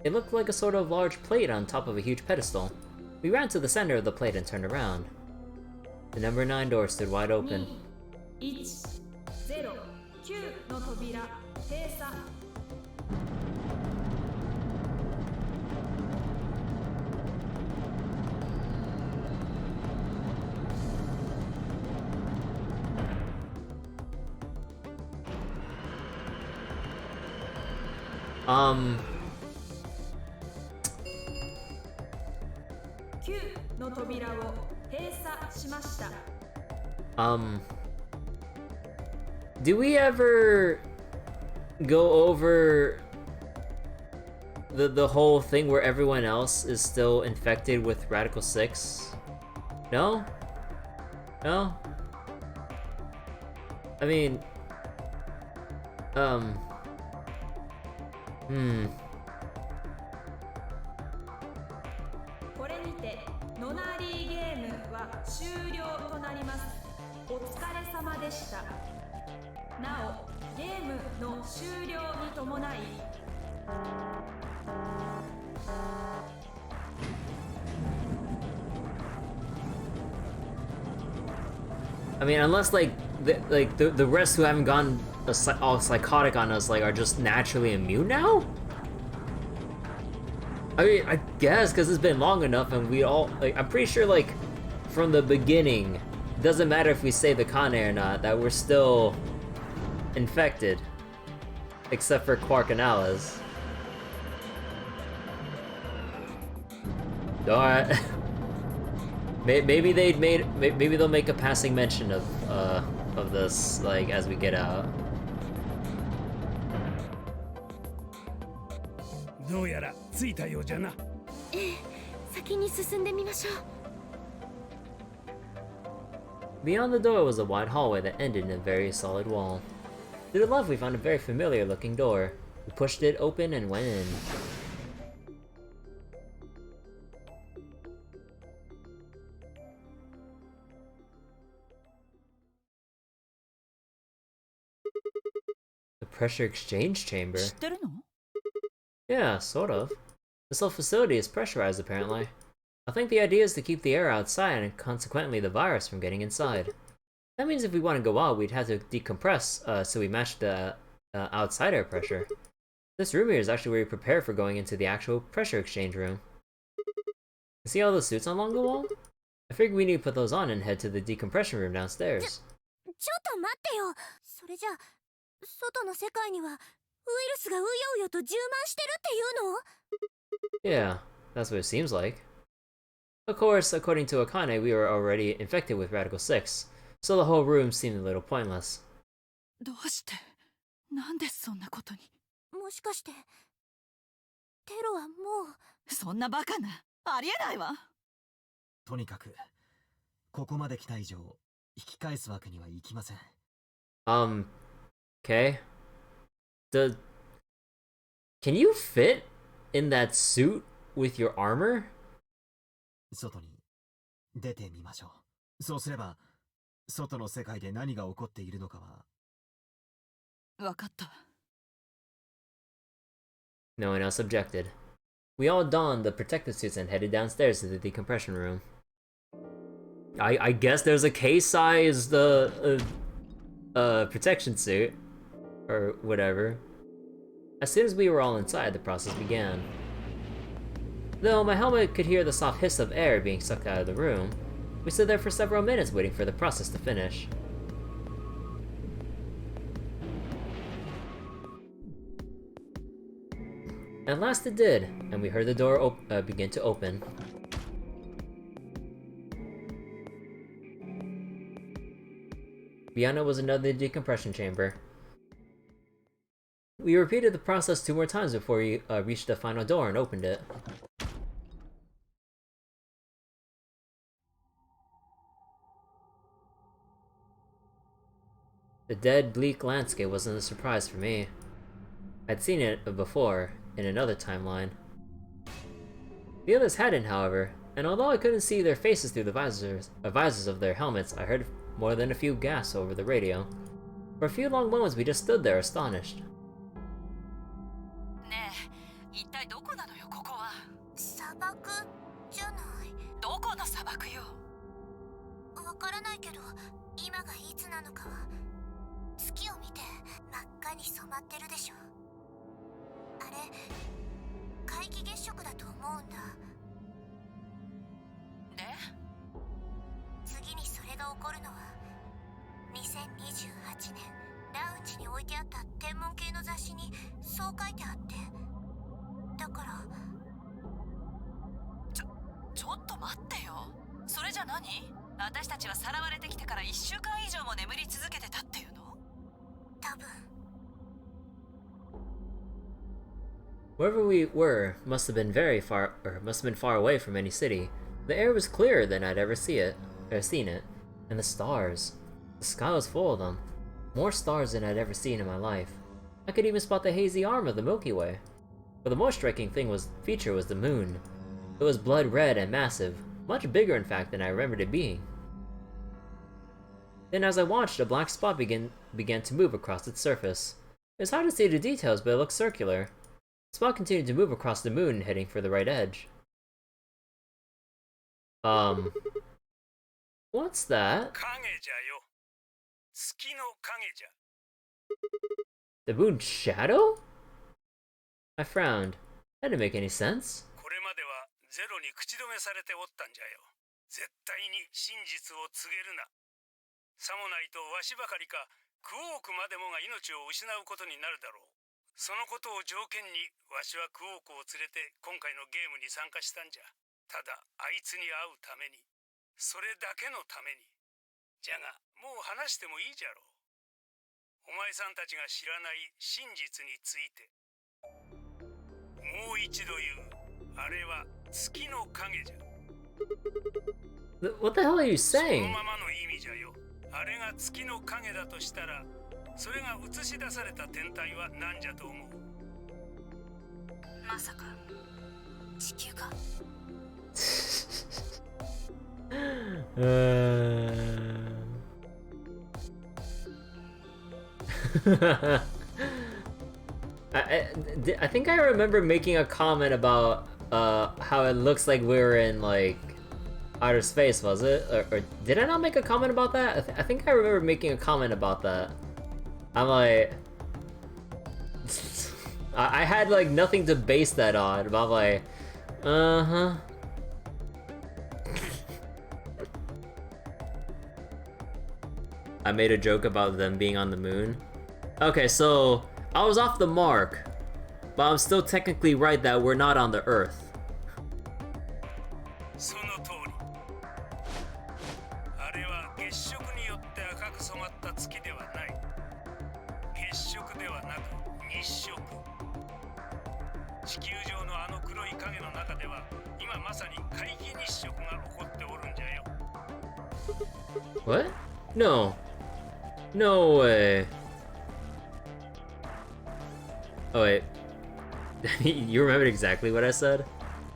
[SPEAKER 1] It looked like a sort of large plate on top of a huge pedestal. We ran to the center of the plate and turned around. The number 9 door stood wide open.
[SPEAKER 6] 2、1、0、9の扉閉鎖。9の扉を閉鎖しました。
[SPEAKER 1] Do we ever go over the whole thing where everyone else is still infected with Radical 6? No? No? I mean,
[SPEAKER 6] これにてノナリーゲームは終了となります。お疲れ様でした。なお、ゲームの終了に伴い
[SPEAKER 1] I mean, unless the rest who haven't gone all psychotic on us are just naturally immune now? I mean, I guess because it's been long enough, and we all like. I'm pretty sure, like, from the beginning, doesn't matter if we say the Kane or not, that we're still infected, except for Quark and Alice. Alright. Maybe maybe they'll make a passing mention of this, like, as we get out.
[SPEAKER 5] どうやら着いたようじゃな。
[SPEAKER 7] ええ、先に進んでみましょう。
[SPEAKER 1] Beyond the door was a wide hallway that ended in a very solid wall. To the left, we found a very familiar looking door. We pushed it open and went in. The pressure exchange chamber?
[SPEAKER 9] 知ってるの？
[SPEAKER 1] Yeah, sort of. This whole facility is pressurized, apparently. I think the idea is to keep the air outside and consequently the virus from getting inside. That means if we want to go out, we'd have to decompress, so we match the outside air pressure. This room here is actually where we prepare for going into the actual pressure exchange room. See all those suits along the wall? I figured we need to put those on and head to the decompression room downstairs.
[SPEAKER 7] ちょっと待ってよ。それじゃ外の世界にはウイルスがうようよと充満してるっていうの？
[SPEAKER 1] Yeah, that's what it seems like. Of course, according to Akane, we were already infected with Radical 6, so the whole room seemed a little pointless.
[SPEAKER 9] どうして？なんでそんなことに？
[SPEAKER 7] もしかしてテロはもう？
[SPEAKER 9] そんなバカな。ありえないわ。
[SPEAKER 3] とにかくここまで来た以上引き返すわけにはいきません。
[SPEAKER 1] Okay. Can you fit in that suit with your armor?
[SPEAKER 3] 外に出てみましょう。そうすれば外の世界で何が起こっているのかは。
[SPEAKER 9] わかった。
[SPEAKER 1] No one else objected. We all donned the protective suits and headed downstairs to the decompression room. I guess there's a case-sized protection suit or whatever. As soon as we were all inside, the process began. Though my helmet could hear the soft hiss of air being sucked out of the room, we stood there for several minutes waiting for the process to finish. At last it did, and we heard the door begin to open. Beyond it was another decompression chamber. We repeated the process 2 more times before we reached the final door and opened it. The dead, bleak landscape wasn't a surprise for me. I'd seen it before, in another timeline. The others hadn't, however, and although I couldn't see their faces through the visors of their helmets, I heard more than a few gasps over the radio. For a few long moments we just stood there astonished.
[SPEAKER 9] ねえ、一体どこなのよ、ここは。
[SPEAKER 7] 砂漠じゃない。
[SPEAKER 9] どこの砂漠よ。
[SPEAKER 7] わからないけど、今がいつなのかは。月を見て真っ赤に染まってるでしょ。あれ、皆既月食だと思うんだ。
[SPEAKER 9] で？
[SPEAKER 7] 次にそれが起こるのは2028年ラウンジに置いてあった天文系の雑誌にそう書いてあって。だから
[SPEAKER 9] ちょっと待ってよ。それじゃ何？私たちはさらわれてきてから1週間以上も眠り続けてたっていうの？
[SPEAKER 7] 多分。
[SPEAKER 1] Wherever we were must have been far away from any city. The air was clearer than I'd ever seen it, and the stars. The sky was full of them. More stars than I'd ever seen in my life. I could even spot the hazy arm of the Milky Way. But the most striking feature was the moon. It was blood red and massive, much bigger in fact than I remembered it being. Then as I watched, a black spot began to move across its surface. It was hard to see the details, but it looked circular. The spot continued to move across the moon, heading for the right edge. What's that?
[SPEAKER 5] 影じゃよ。月の影じゃ。
[SPEAKER 1] The moon's shadow? I frowned. That didn't make any sense.
[SPEAKER 5] こゼロに口止めされておったんじゃよ。絶対に真実を告げるな。さもないとわしばかりかクオークまでもが命を失うことになるだろう。そのことを条件にわしはクオークを連れて今回のゲームに参加したんじゃ。ただあいつに会うために、それだけのために。じゃがもう話してもいいじゃろう。お前さんたちが知らない真実について。もう一度言う。あれは月の影じゃ。
[SPEAKER 1] What the hell are you
[SPEAKER 5] その
[SPEAKER 1] saying?
[SPEAKER 5] ままの意味じゃよ。あれが月の影だとしたら、それが映し出された天体は何じゃと思う？
[SPEAKER 7] まさか地球か。
[SPEAKER 1] I think I remember making a comment about how it looks like we were in like outer space, was it? Or did I not make a comment about that? I think I remember making a comment about that. I'm like, I had like nothing to base that on, but I'm like, uh-huh. I made a joke about them being on the moon. Okay, so I was off the mark, but I'm still technically right that we're not on the Earth.
[SPEAKER 5] その通り。あれは月食によって赤く染まった月ではない。月食ではなく日食。地球上のあの黒い影の中では今まさに皆既日食が起こっておるんじゃよ。
[SPEAKER 1] What? No. No way. Oh wait. You remembered exactly what I said?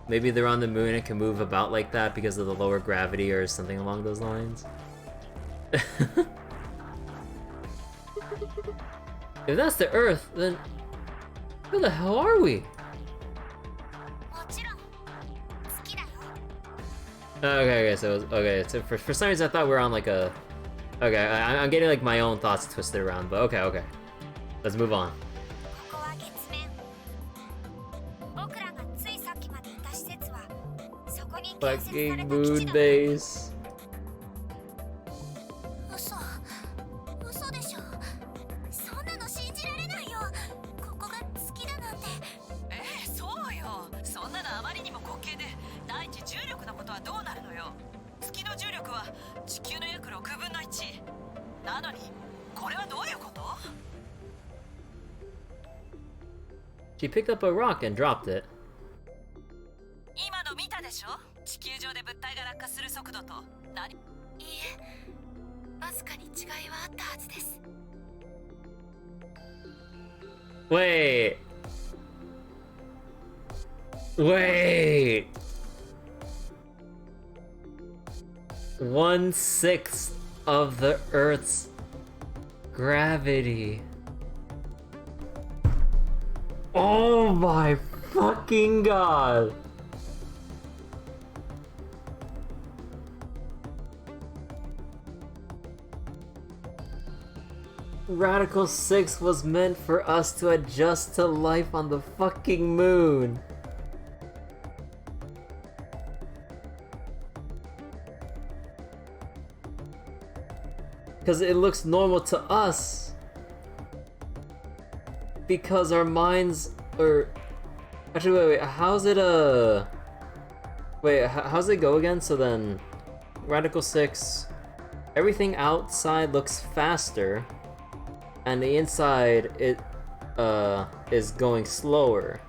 [SPEAKER 1] Maybe they're on the moon and can move about like that because of the lower gravity or something along those lines? If that's the Earth, then where the hell are we? Okay, so for some reason I thought we were on like a... Okay, I'm getting like my own thoughts twisted around, but okay. Let's move on. Fucking moon base.
[SPEAKER 7] 嘘でしょ。そんなの信じられないよ。ここが月だなんて。
[SPEAKER 9] そうよ。そんなのあまりにも滑稽で、第一重力のことはどうなるのよ。月の重力は地球の約6分の1。なのにこれはどういうこと？
[SPEAKER 1] She picked up a rock and dropped it.
[SPEAKER 9] 今の見たでしょ？地球上で物体が落下する速度と何？いい
[SPEAKER 7] え、わずかに違いはあったはずです。
[SPEAKER 1] Wait. Wait. 1/6 of the Earth's gravity. Oh my fucking god. Radical 6 was meant for us to adjust to life on the fucking moon. Because it looks normal to us. Because our minds are... Actually, wait, how's it, Wait, how's it go again? So then, Radical 6, everything outside looks faster, and the inside, is going slower.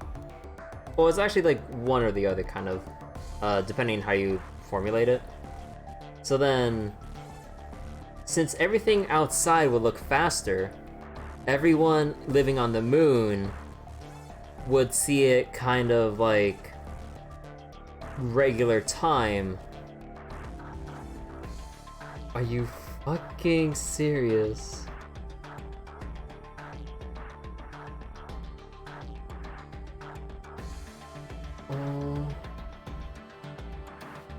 [SPEAKER 1] Well, it's actually like one or the other, kind of, depending on how you formulate it. So then, since everything outside would look faster, everyone living on the moon would see it kind of like regular time. Are you fucking serious?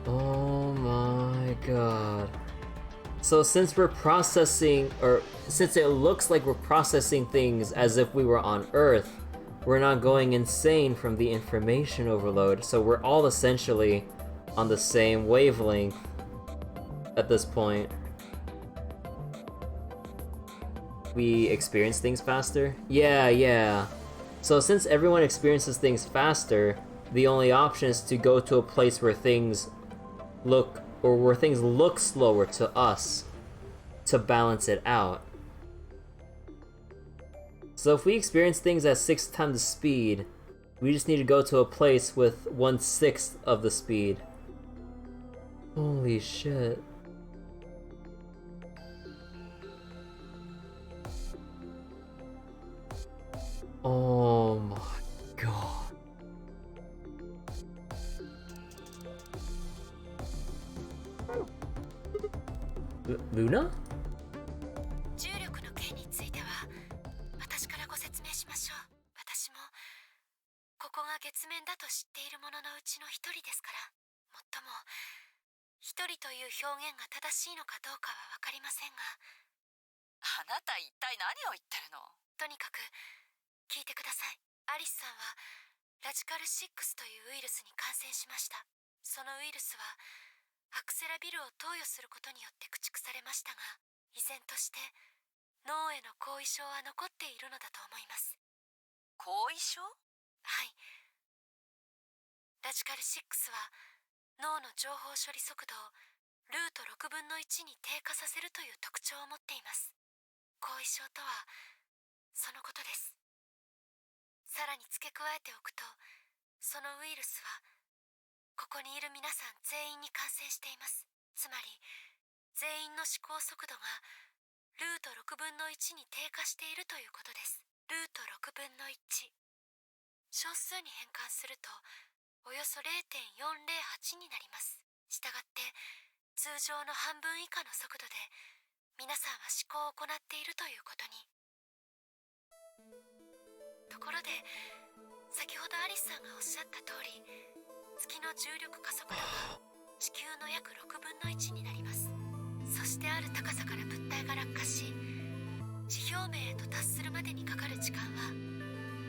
[SPEAKER 1] Oh my god. So since we're processing, or since it looks like we're processing things as if we were on Earth, we're not going insane from the information overload, so we're all essentially on the same wavelength at this point. We experience things faster? Yeah. So since everyone experiences things faster, the only option is to go to a place where things look slower to us to balance it out. So if we experience things at 6 times the speed, we just need to go to a place with 1/6 of the speed. Holy shit. Oh my god. Luna?
[SPEAKER 7] 重力の件については私からご説明しましょう。私もここが月面だと知っている者のうちの一人ですから、もっとも一人という表現が正しいのかどうかは分かりませんが、
[SPEAKER 9] あなた一体何を言ってるの？
[SPEAKER 7] とにかく聞いてください。アリスさんはラジカル6というウイルスに感染しました。そのウイルスはアクセラビルを投与することによって駆逐されましたが、依然として脳への後遺症は残っているのだと思います。
[SPEAKER 9] 後遺症？
[SPEAKER 7] はい。ラジカル6は脳の情報処理速度をルート6分の1に低下させるという特徴を持っています。後遺症とはそのことです。さらに付け加えておくと、そのウイルスはここにいる皆さん全員に感染しています。つまり全員の思考速度がルート6分の1に低下しているということです。ルート6分の1、小数に変換するとおよそ 0.408 になります。したがって通常の半分以下の速度で皆さんは思考を行っているということに。ところで先ほどアリスさんがおっしゃった通り、月の重力加速度は地球の約6分の1になります。そしてある高さから物体が落下し、地表面へと達するまでにかかる時間は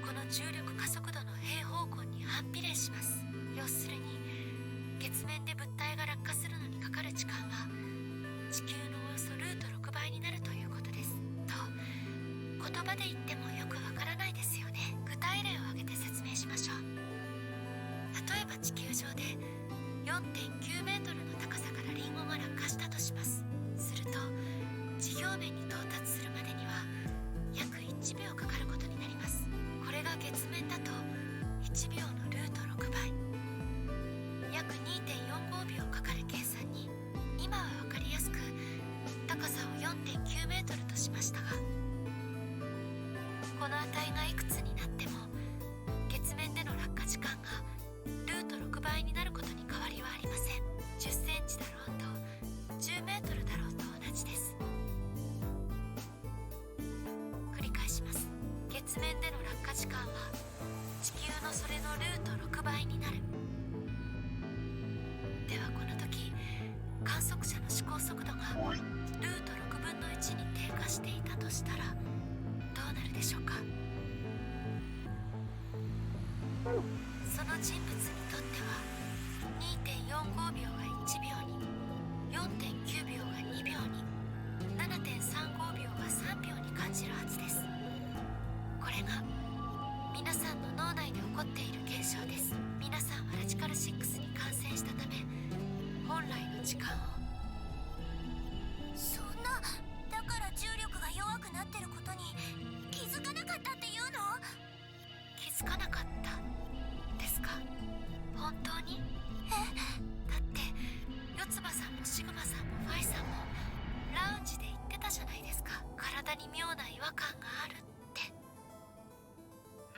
[SPEAKER 7] この重力加速度の平方根に反比例します。要するに月面で物体が落下するのにかかる時間は地球のおよそルート6倍になるということです。と言葉で言ってもよくわからないですよね。具体例を挙げて説明しましょう。例えば地球上で 4.9 メートルの高さからリンゴが落下したとします。すると地表面に到達するまでには約1秒かかることになります。これが月面だと1秒のルート6倍、約 2.45 秒かかる計算に、今は分かりやすく高さを 4.9 メートルとしましたが、この値がいくつになっても月面での落下時間がルート6倍になることに変わりはありません。10センチだろうと10メートルだろうと同じです。繰り返します。月面での落下時間は地球のそれのルート6倍になる。ではこの時観測者の思考速度がルート6分の1に低下していたとしたらどうなるでしょうか。その人物にとっては 2.45 秒が1秒に、 4.9 秒が2秒に、 7.35 秒が3秒に感じるはずです。これが皆さんの脳内で起こっている現象です。皆さんはラジカル6に感染したため本来の時間を。そんな、だから重力が弱くなってることに気づかなかったっていうの？気づかなかったですか？本当に？だって四つ葉さんもシグマさんもファイさんもラウンジで言ってたじゃないですか。体に妙な違和感があるって。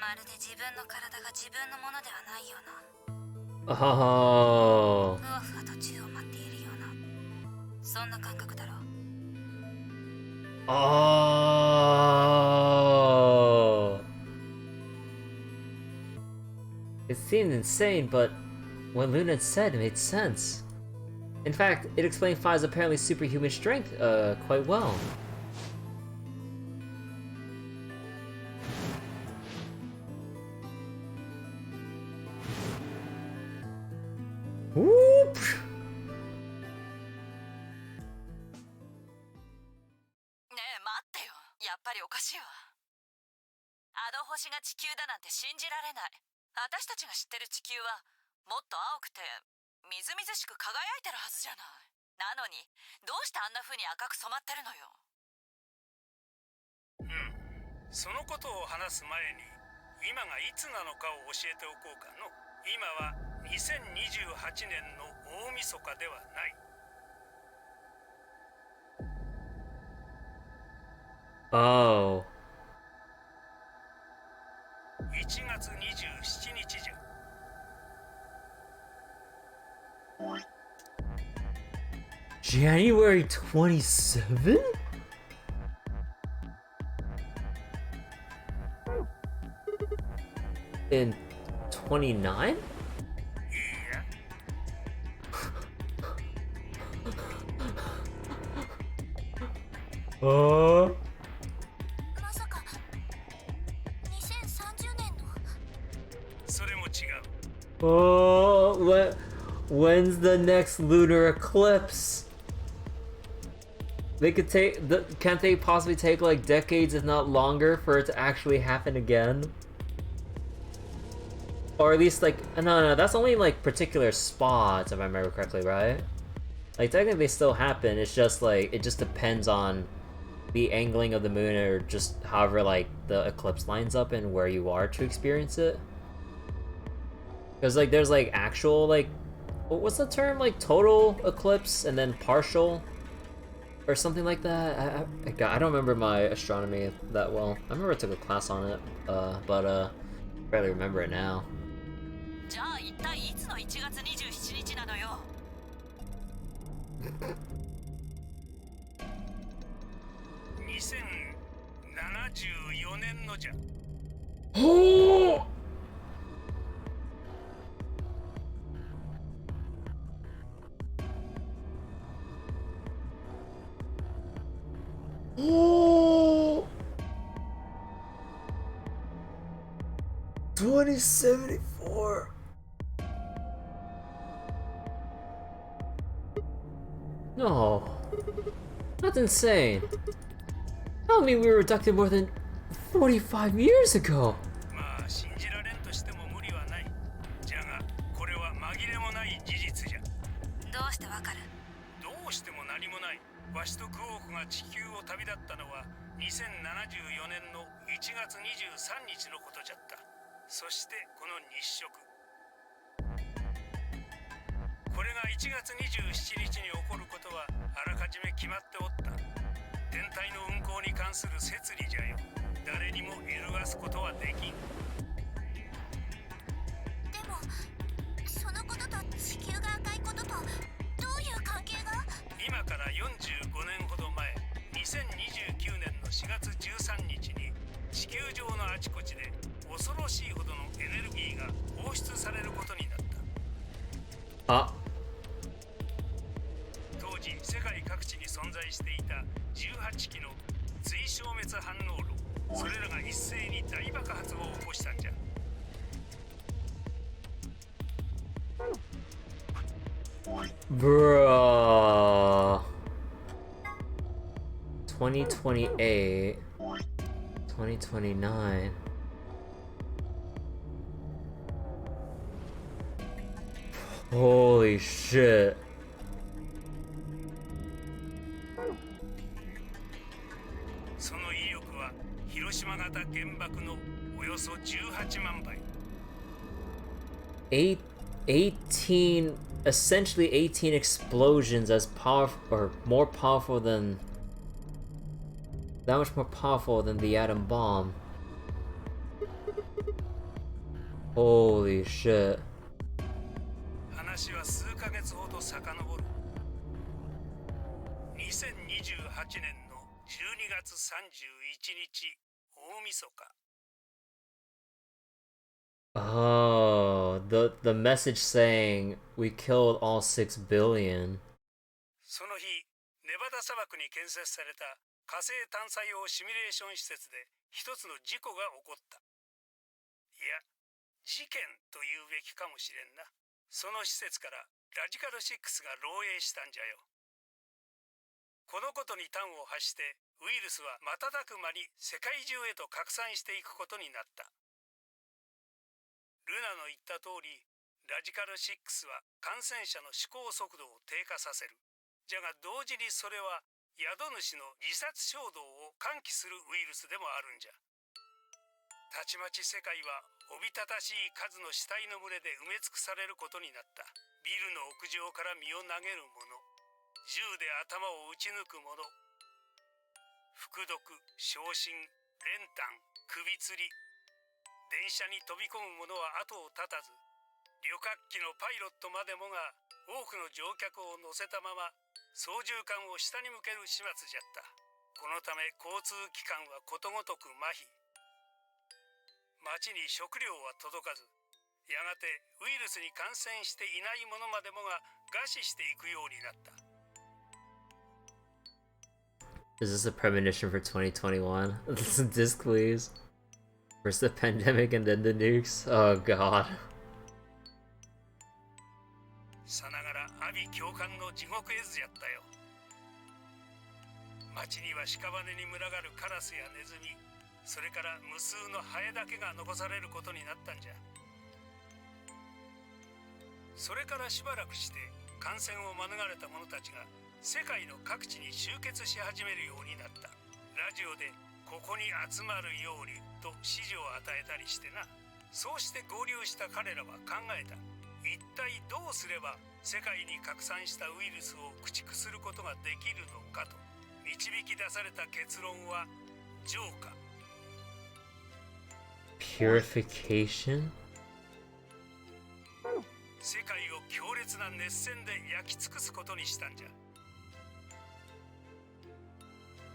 [SPEAKER 7] まるで自分の体が自分のものではないような、
[SPEAKER 1] Oh.
[SPEAKER 7] ふわふわと宙を舞っているような、そんな感覚だろう。
[SPEAKER 1] Oh. It seemed insane, but what Luna said made sense. In fact, it explained Fi's apparently superhuman strength quite well.
[SPEAKER 9] かしいわ。あの星が地球だなんて信じられない。私たちが知ってる地球はもっと青くてみずみずしく輝いてるはずじゃない。なのにどうしてあんな風に赤く染まってるのよ。
[SPEAKER 5] そのことを話す前に今がいつなのかを教えておこうかの。今は2028年の大晦日ではない。
[SPEAKER 1] Oh.
[SPEAKER 5] 1月27日じゃ。
[SPEAKER 1] January 27? In 29?
[SPEAKER 5] いや、
[SPEAKER 7] まさか2030年の。
[SPEAKER 5] それも違う。
[SPEAKER 1] When's the next lunar eclipse? They could can't they possibly take like decades, if not longer, for it to actually happen again? Or at least like, no, that's only like particular spots, if I remember correctly, right? Like technically they still happen, it's just like, it just depends on the angling of the moon or just however like the eclipse lines up and where you are to experience it. Because like there's like actual like, what's the term, like total eclipse and then partial or something like that. I don't remember my astronomy that well. I remember I took a class on it, but barely remember it now.
[SPEAKER 9] じゃあ一体いつの1月27日なのよ。
[SPEAKER 5] 2074年のじゃ。
[SPEAKER 1] Oh, 2074. No, that's insane. Tell me we were abducted more than 45 years ago.
[SPEAKER 5] まあ信じられんとしても無理はない。じゃがこれは紛れもない事実じゃ。
[SPEAKER 4] どうしてわかる？
[SPEAKER 5] どうしても何もない。ワシとクオークが地球を旅立ったのは2074年の1月23日のことじゃった。そしてこの日食。これが1月27日に起こることはあらかじめ決まっておった。天体の運行に関する摂理じゃよ。誰にも揺るがすことはできん。
[SPEAKER 7] でもそのことと地球が赤いこととどういう関係が？
[SPEAKER 5] 今から45年ほど前、2029年の4月13日に地球上のあちこちで恐ろしいほどのエネルギーが放出されることになった。
[SPEAKER 1] あ、
[SPEAKER 5] 当時世界各地に存在していた18機の追消滅反応炉、それらが一斉に大爆発を起こしたんじゃ。
[SPEAKER 1] Bruh. 2028, 2029. Holy shit.
[SPEAKER 5] その威力は広島型原爆のおよそ18万倍。
[SPEAKER 1] 18, essentially 18 explosions as powerful, or more powerful than, that much more powerful than the atom bomb. Holy shit.
[SPEAKER 5] 話は数ヶ月ほど遡る。2028年の12月31日、大晦日。
[SPEAKER 1] Oh, the message saying we killed all 6 billion.
[SPEAKER 5] その日、ネバダ砂漠に建設された火星探査用シミュレーション施設で一つの事故が起こった。いや、事件と言うべきかもしれんな。その施設からラジカル6が漏洩したんじゃよ。このことに端を発してウイルスは瞬く間に世界中へと拡散していくことになった。ルナの言った通り、ラジカル6は感染者の思考速度を低下させる。じゃが同時にそれは宿主の自殺衝動を喚起するウイルスでもあるんじゃ。たちまち世界はおびただしい数の死体の群れで埋め尽くされることになった。ビルの屋上から身を投げる者、銃で頭を撃ち抜く者、服毒、焼身、練炭、首吊り、電車に飛び込む者は後を絶たず、旅客機のパイロットまでもが多くの乗客を乗せたまま操縦桿を下に向ける始末じゃった。このため交通機関はことごとく麻痺。街に食料は届かず、やがてウイルスに感染していない者までもが餓死していくようになった。
[SPEAKER 1] Is this a premonition for 2021? Disc, please. First the pandemic and then the nukes? Oh god.
[SPEAKER 5] さながら阿鼻教官の地獄絵図やったよ。街には屍に群がるカラスやネズミ、それから無数のハエだけが残されることになったんじゃ。それからしばらくして感染を免れた者たちが世界の各地に集結し始めるようになった。ラジオでここに集まるようにと指示を与えたりしてな。そうして合流した彼らは考えた。一体どうすれば世界に拡散したウイルスを駆逐することができるのかと。導き出された結論は浄化。
[SPEAKER 1] Purification?
[SPEAKER 5] 世界を強烈な熱線で焼き尽くすことにしたんじゃ。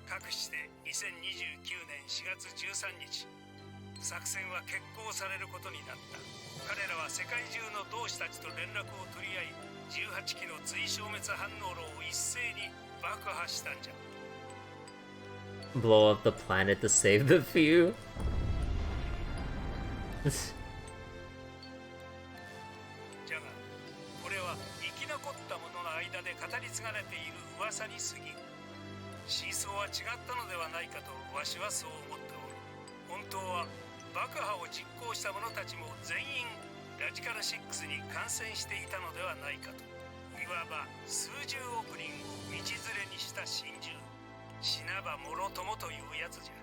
[SPEAKER 5] かくして2029年4月13日、作戦は決行されることになった。彼らは世界中の同志たちと連絡を取り合い、18機の追消滅反応炉を一斉に爆破したんじゃ。
[SPEAKER 1] Blow up the planet to save the few?
[SPEAKER 5] じゃが、これは生き残った者の間で語り継がれている噂に過ぎ、真相は違ったのではないかとわしはそう思っておる。本当は爆破を実行した者たちも全員ラジカル6に感染していたのではないかと。いわば数十億人を道連れにした心中。死なばもろともというやつじゃ。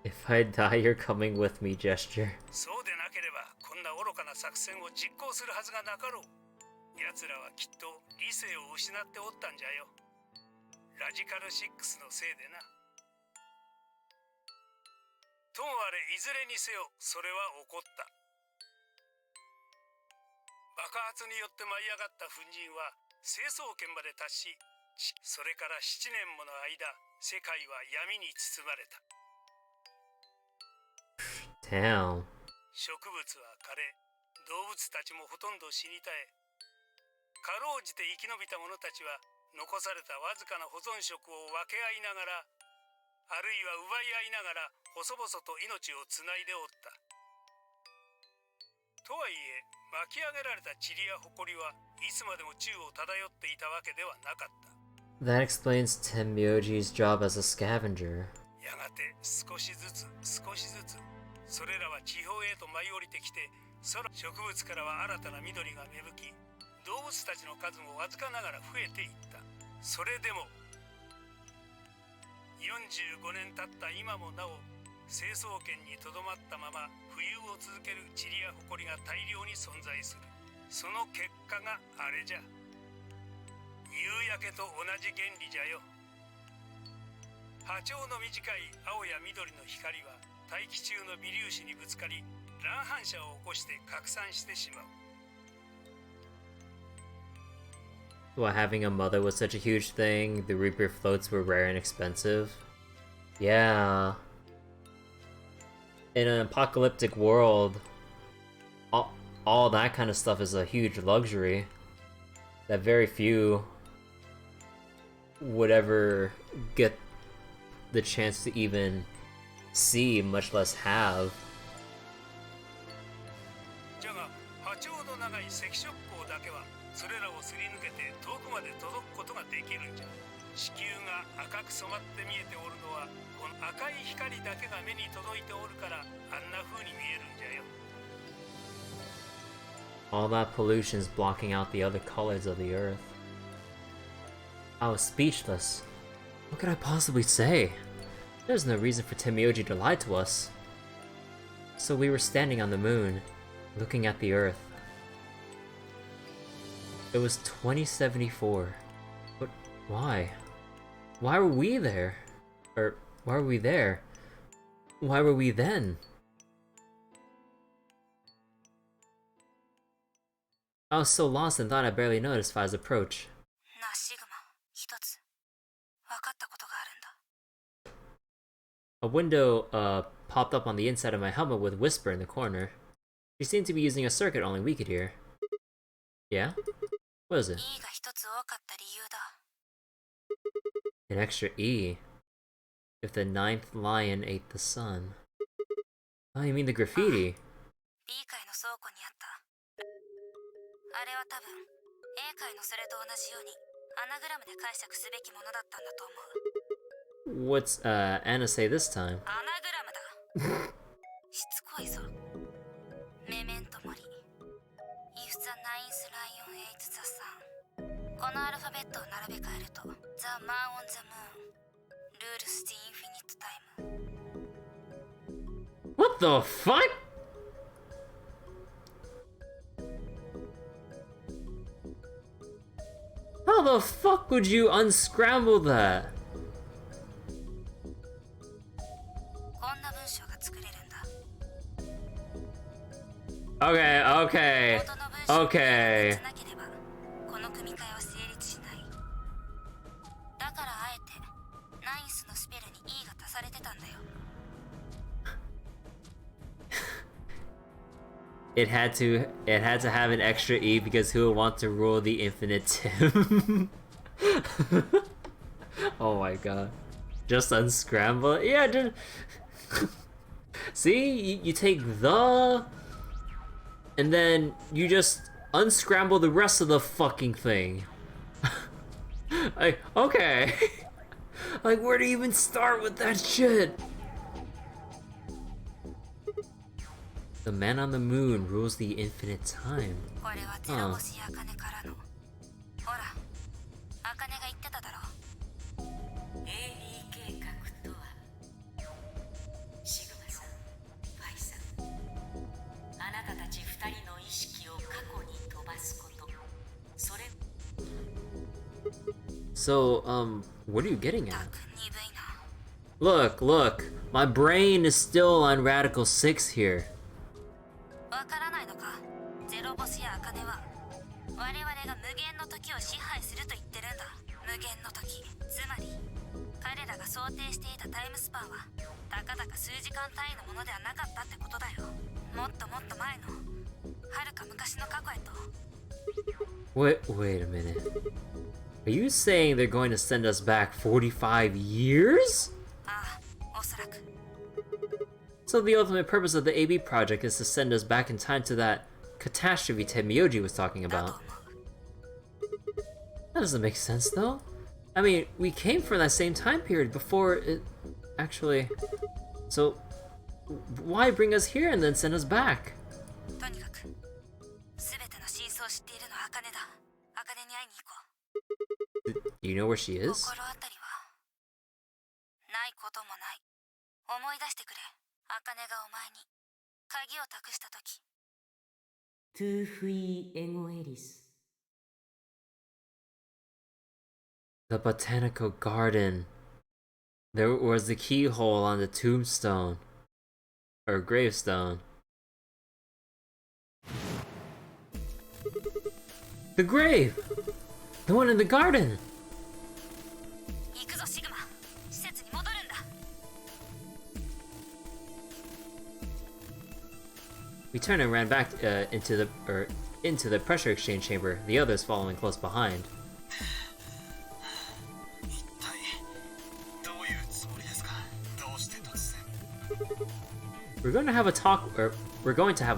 [SPEAKER 1] If I die, you're coming with me gesture.
[SPEAKER 5] そうでなければこんな愚かな作戦を実行するはずがなかろう。奴らはきっと理性を失っておったんじゃよ。ラジカル6のせいでな。ともあれいずれにせよそれは起こった。爆発によって舞い上がった粉塵は成層圏まで達し、それから7年もの間世界は闇に包まれた。
[SPEAKER 1] Damn.
[SPEAKER 5] 植物は枯れ、動物たちもほとんど死に絶え、かろうじて生き延びた者たちは残されたわずかな保存食を分け合いながら、あるいは奪い合いながら細々と命をつないでおった。とはいえ巻き上げられた塵や埃はいつまでも宙を漂っていたわけではなかった。
[SPEAKER 1] That explains Tenmyoji's job as a scavenger.
[SPEAKER 5] やがて少しずつそれらは地表へと舞い降りてきて、植物からは新たな緑が芽吹き、動物たちの数もわずかながら増えていった。それでも45年経った今もなお成層圏にとどまったまま浮遊を続ける塵や埃が大量に存在する。その結果があれじゃ。夕焼けと同じ原理じゃよ。波長の短い青や緑の光は大気中の微粒子にぶつかり、乱反射を起こして拡散してしまう。
[SPEAKER 1] While having a mother was such a huge thing, the Reaper floats were rare and expensive. Yeah. In an apocalyptic world, all that kind of stuff is a huge luxury that very few would ever get the chance to even see, much less have.
[SPEAKER 5] じゃが波長の長い赤色光だけはそれらをすり抜けて遠くまで届くことができるんじゃ。地球が赤く染まって見えておるのはこの赤い光だけが目に届いておるからあんな風に見えるんじゃよ。
[SPEAKER 1] All that pollution is blocking out the other colors of the earth. I was speechless. What could I possibly say? There's no reason for Temioji to lie to us. So we were standing on the moon, looking at the earth. It was 2074. But why? Why were we there? Or, why were we there? Why were we then? I was so lost and thought I barely noticed Fi's approach.
[SPEAKER 4] なあシグマ、一つ分かったことがあるんだ。
[SPEAKER 1] A window popped up on the inside of my helmet with Whisper in the corner. She seemed to be using a circuit only we could hear. Yeah? What is it?
[SPEAKER 4] E が一つ多かった理由だ。
[SPEAKER 1] An extra E. If the ninth lion ate the sun. Oh, you mean the graffiti?
[SPEAKER 4] B 階の倉庫にあった。あれは多分 A 階のそれと同じようにアナグラムで解釈すべきものだったんだと思う。
[SPEAKER 1] What's Anna say this time?
[SPEAKER 4] アナグラムだ。しつこいぞ。メメントモリ。If the ninth lion ate the sun。このアルファベットを並べ替えると The man on the moon rules the infinite time。
[SPEAKER 1] What the fuck? How the fuck would you unscramble that?
[SPEAKER 4] こんな文章が作れるんだ。
[SPEAKER 1] Okay, okay,
[SPEAKER 4] 元の文章
[SPEAKER 1] okay.
[SPEAKER 4] がなければこの組み替えは成立しない。だからあえてナインスのスペルに E が足されてたんだよ。
[SPEAKER 1] It had to have an extra E because who would want to rule the infinite Tim? Oh my god. Just unscramble? Yeah, just... See? You take the... And then you just unscramble the rest of the fucking thing. Like, okay. Like, where do you even start with that shit? The man on the moon rules the infinite time.
[SPEAKER 4] これはテラボシアカネからの。ほら、アカネが言ってただろ。
[SPEAKER 8] AD 計画とはシグマさん、ファイさん、あなたたち二人の意識を過去に飛ばすこと。それ
[SPEAKER 1] So, what are you getting
[SPEAKER 4] た
[SPEAKER 1] at?
[SPEAKER 4] く鈍いな。
[SPEAKER 1] Look, my brain is still on Radical 6 here.
[SPEAKER 4] わからないのか。ゼロボスやアカネは我々が無限の時を支配すると言ってるんだ。無限の時、つまり彼らが想定していたタイムスパンはたかだか数時間単位のものではなかったってことだよ。もっともっと前のはるか昔の過去へと。
[SPEAKER 1] Wait a minute. Are you saying they're going to send us back 45 years?
[SPEAKER 4] ああ、おそらく。
[SPEAKER 1] So the ultimate purpose of the AB project is to send us back in time to that catastrophe Tenmyoji was talking
[SPEAKER 4] だと
[SPEAKER 1] about.
[SPEAKER 4] 思う。
[SPEAKER 1] That doesn't make sense though. I mean, we came from that same time period before it... Actually... So... Why bring us here and then send us back?
[SPEAKER 4] とにかく全ての真相を知っているのはアカネだ。アカネに会いに行こう。
[SPEAKER 1] Do you know where she is?
[SPEAKER 4] 心当たりはないこともない。思い出してくれ。アカネがお前に鍵を託したとき。
[SPEAKER 8] トゥーフィーエゴエリス
[SPEAKER 1] The botanical garden. There was the keyhole on the tombstone. Or gravestone. The grave! The one in the garden!
[SPEAKER 4] 行くぞシグマ。施設に戻るんだ。
[SPEAKER 1] We turned and ran back into the pressure exchange chamber, the others following close behind.
[SPEAKER 3] 一体どういうつもりですか。どうして突然。
[SPEAKER 1] We're going to have a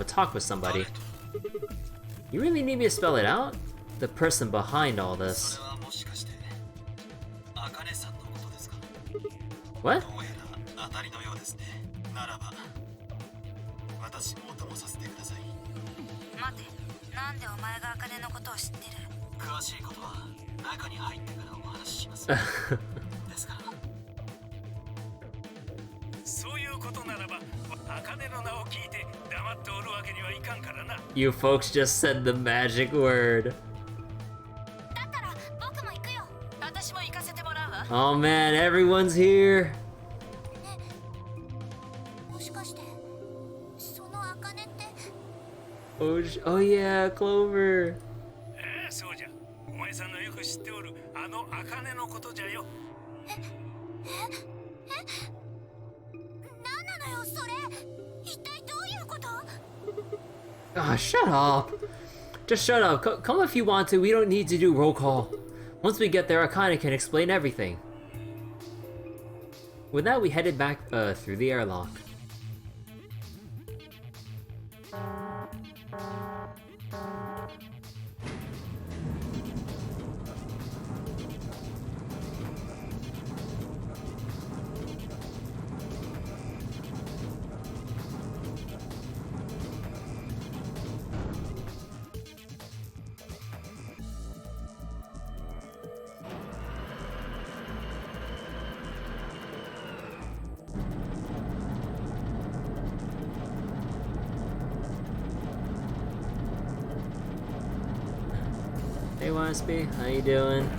[SPEAKER 1] talk with somebody. You really need me to spell it out? The person behind all
[SPEAKER 3] そ
[SPEAKER 1] this.
[SPEAKER 3] れはもしかして赤茜さんのことですか？
[SPEAKER 1] What?
[SPEAKER 3] どうやら当たりのようですね。ならば私もお供させてください。
[SPEAKER 4] 待て、なんでお前が茜のことを知ってる？
[SPEAKER 3] 詳しいことは中に入ってからお話しします。ですから。
[SPEAKER 5] そういうことならば、茜の名を聞いて黙っておるわけにはいかんからな。
[SPEAKER 1] You folks just said the magic word.
[SPEAKER 7] だったら僕も行くよ。
[SPEAKER 9] 私も行かせてもらうわ。
[SPEAKER 1] Oh man, everyone's here.
[SPEAKER 7] もしかしてその茜って？
[SPEAKER 1] Oh yeah, Clover.
[SPEAKER 5] ああ、そうじゃ。お前さんのよく知っておるあの茜のことじゃよ。
[SPEAKER 7] 何なのよそれ。一体どういうこと？
[SPEAKER 1] Ah, shut up. Just shut up. Come if you want to. We don't need to do roll call. Once we get there, Akane can explain everything. With that, we headed back through the airlock. Hey YSB, how you doing?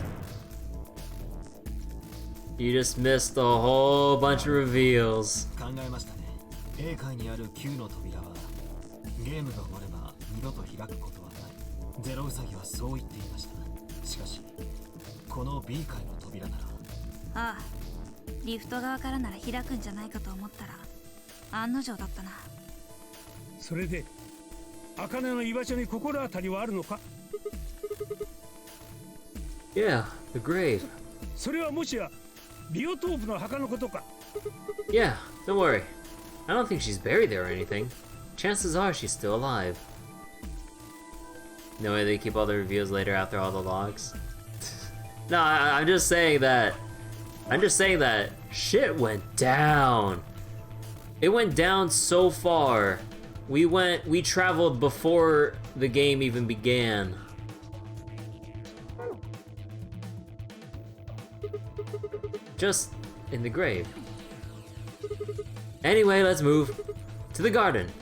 [SPEAKER 1] You just missed a whole bunch of reveals.
[SPEAKER 3] 考えましたね。A 階にある9の扉はゲームが終われば二度と開くことはない。ゼロウサギはそう言っていました。しかしこの B 階の扉なら。
[SPEAKER 4] ああ、リフト側からなら開くんじゃないかと思ったら案の定だったな。
[SPEAKER 5] それで茜の居場所に心当たりはあるのか？
[SPEAKER 1] Yeah, the grave.
[SPEAKER 5] それはもしやビオトープの墓のことか？
[SPEAKER 1] Yeah, don't worry. I don't think she's buried there or anything. Chances are she's still alive. No way they keep all the reveals later after all the logs. No, I'm just saying that. I'm just saying that shit went down. It went down so far. We traveled before the game even began. Just in the grave. Anyway, let's move to the garden.
[SPEAKER 7] 「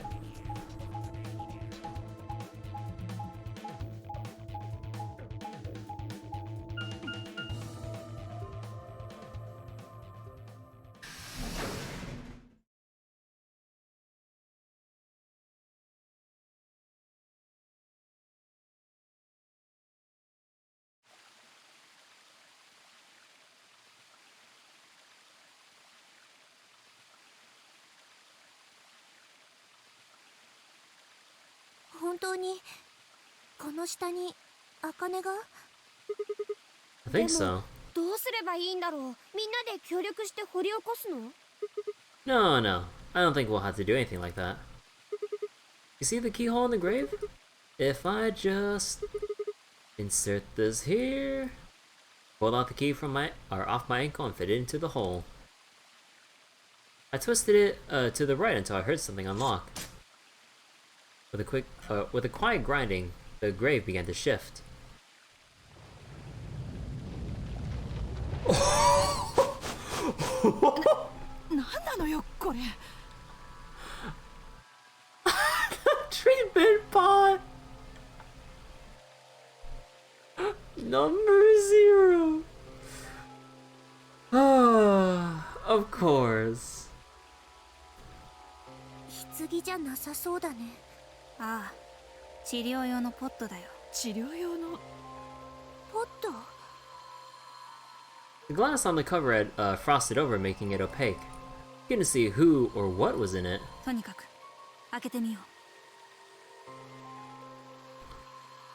[SPEAKER 7] 本当にこの下に茜が？
[SPEAKER 1] I think so.
[SPEAKER 7] どうすればいいんだろう。みんなで協力して掘り起こすの？
[SPEAKER 1] No, no. I don't think we'll have to do anything like that. You see the keyhole in the grave? If I just insert this here, pull out the key from off my ankle and fit it into the hole. I twisted it to the right until I heard something unlock. With a quiet grinding, the grave began to shift.
[SPEAKER 9] なんなのよこれ。
[SPEAKER 1] Treatment pot! Number 0. Ah, of course.
[SPEAKER 7] 棺じゃなさそうだね。
[SPEAKER 4] ああ、治療用のポットだよ。
[SPEAKER 9] 治療用の。
[SPEAKER 7] ポット？
[SPEAKER 1] The glass on the cover had frosted over, making it opaque. You couldn't see who or what was in it.
[SPEAKER 4] とにかく開けてみよう。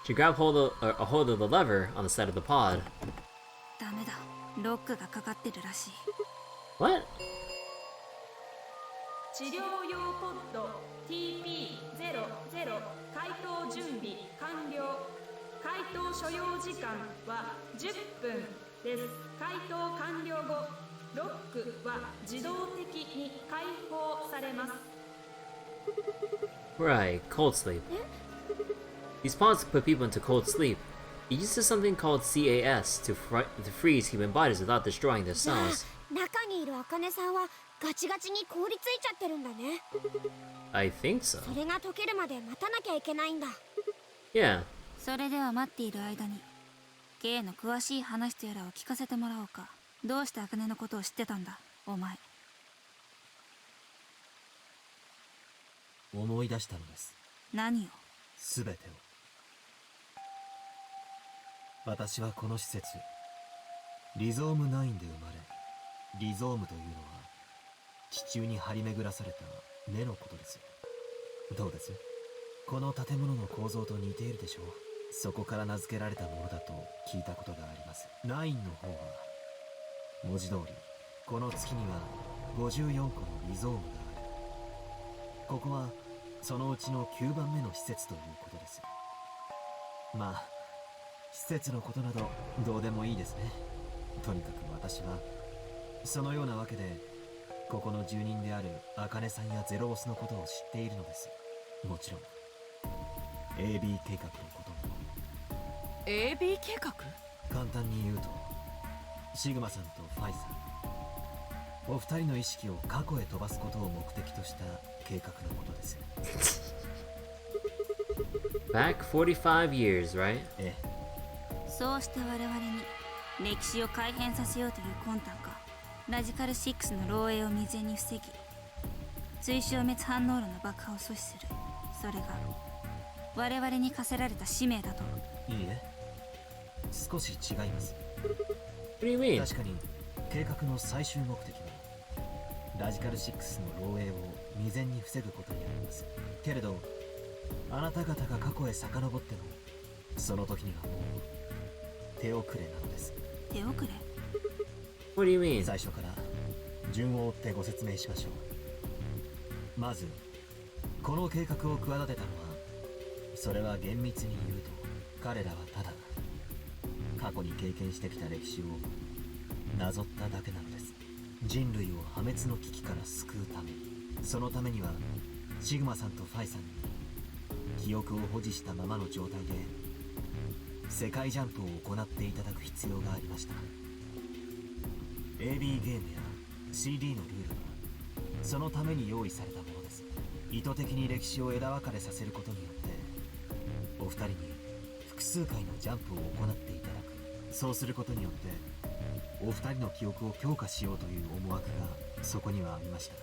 [SPEAKER 1] She grabbed a hold of the lever on the side of the pod.
[SPEAKER 4] ダメだ、ロックがかかってるらしい。
[SPEAKER 1] What?
[SPEAKER 6] 治療用ポッド TP00 解凍準備完了。解凍所要時間は10分。です。回答完了後、ロックは自動的に解放されます。
[SPEAKER 1] Right, cold sleep. These pods put people into cold sleep. It uses something called CAS to freeze human bodies without destroying their cells.
[SPEAKER 7] 中にいる茜さんはガチガチに凍りついちゃってるんだね。
[SPEAKER 1] I think so.
[SPEAKER 7] それが溶けるまで待たなきゃいけないんだ。
[SPEAKER 1] Yeah.
[SPEAKER 4] それでは待っている間に K の詳しい話とやらを聞かせてもらおうか。どうして茜のことを知ってたんだお前。
[SPEAKER 3] 思い出したのです。
[SPEAKER 4] 何を？
[SPEAKER 3] すべてを。私はこの施設リゾーム9で生まれ、リゾームというのは地中に張り巡らされた根のことです。どうです？この建物の構造と似ているでしょう。そこから名付けられたものだと聞いたことがあります。9の方は文字通りこの月には54個のリゾームがある。ここはそのうちの9番目の施設ということです。まあ施設のことなどどうでもいいですね。とにかく私はそのようなわけでここの住人である茜さんやゼロボスのことを知っているのです。もちろん AB 計画のことも。
[SPEAKER 9] AB 計画？
[SPEAKER 3] 簡単に言うとシグマさんとファイさんお二人の意識を過去へ飛ばすことを目的とした計画のことです。
[SPEAKER 1] Back 45 years, right?
[SPEAKER 3] ええ。
[SPEAKER 4] そうして我々に歴史を改変させようという魂胆か。ラジカル6の漏洩を未然に防ぎ追消滅反応炉の爆破を阻止する。それが我々に課せられた使命だと。
[SPEAKER 3] いいえ、少し違います。
[SPEAKER 1] What do you mean?
[SPEAKER 3] 確かに計画の最終目的はラジカル6の漏洩を未然に防ぐことにあります。けれどあなた方が過去へ遡ってもその時にはもう手遅れなのです。
[SPEAKER 4] 手遅れ？
[SPEAKER 1] What do you mean?
[SPEAKER 3] 最初から順を追ってご説明しましょう。まずこの計画を企てたのは、それは厳密に言うと彼らはただ過去に経験してきた歴史をなぞっただけなのです。人類を破滅の危機から救うために、そのためにはシグマさんとファイさんに記憶を保持したままの状態で世界ジャンプを行っていただく必要がありました。 AB ゲームや CD のルールはそのために用意されたものです。意図的に歴史を枝分かれさせることによってお二人に複数回のジャンプを行っていただく。そうすることによってお二人の記憶を強化しようという思惑がそこにはありました。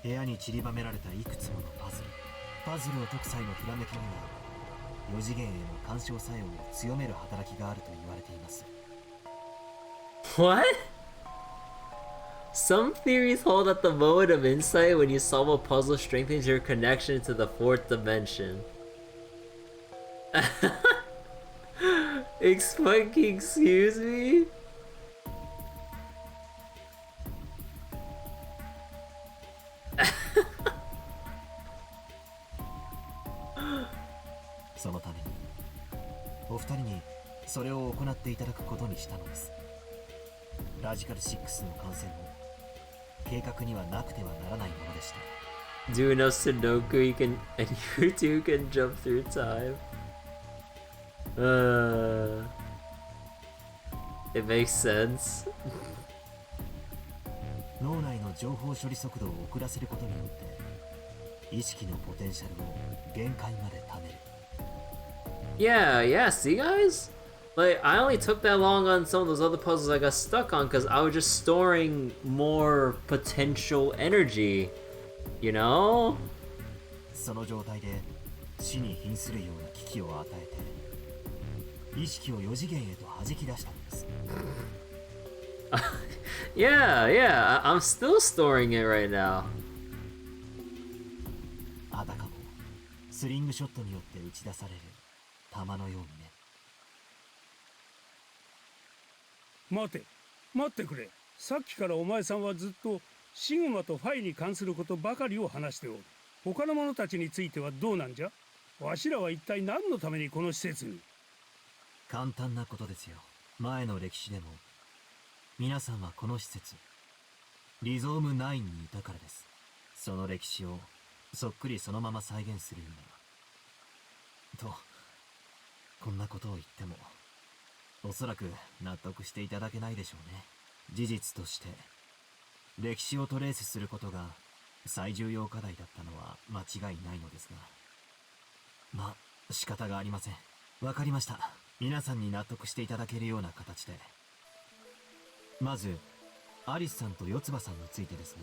[SPEAKER 3] 部屋に散りばめられたいくつものパズルを解く際のひらめきには4次元への干渉作用を強める働きがあると言われています。
[SPEAKER 1] What? Some theories hold that the moment of insight when you solve a puzzle strengthens your connection to the fourth dimension. Excuse me?
[SPEAKER 3] そのためにお二人にそれを行っていただくことにしたのです。ラジカル6の感染も計画にはなくてはならないものでした。
[SPEAKER 1] Do enough Sudoku you can and you two can jump through time. It makes sense.
[SPEAKER 3] 脳内の情報処理速度を遅らせることによって意識のポテンシャルを限界まで貯める。
[SPEAKER 1] Yeah, see guys? Like, I only took that long on some of those other puzzles I got stuck on because I was just storing more potential energy, you know?
[SPEAKER 3] その状態で死に瀕するような危機を与えて意識を4次元へと弾き出したのです。
[SPEAKER 1] Yeah, I'm still storing it right now.
[SPEAKER 3] あたかもスリングショットによって打ち出される弾のようにね。
[SPEAKER 5] 待ってくれ。さっきからお前さんはずっとシグマとファイに関することばかりを話しておる。他の者たちについてはどうなんじゃ？わしらは一体何のためにこの施設に？
[SPEAKER 3] 簡単なことですよ。前の歴史でも皆さんはこの施設リゾーム9にいたからです。その歴史をそっくりそのまま再現するようなと、こんなことを言ってもおそらく納得していただけないでしょうね。事実として歴史をトレースすることが最重要課題だったのは間違いないのですが、まあ仕方がありません。わかりました。皆さんに納得していただけるような形で。まずアリスさんと四葉さんについてです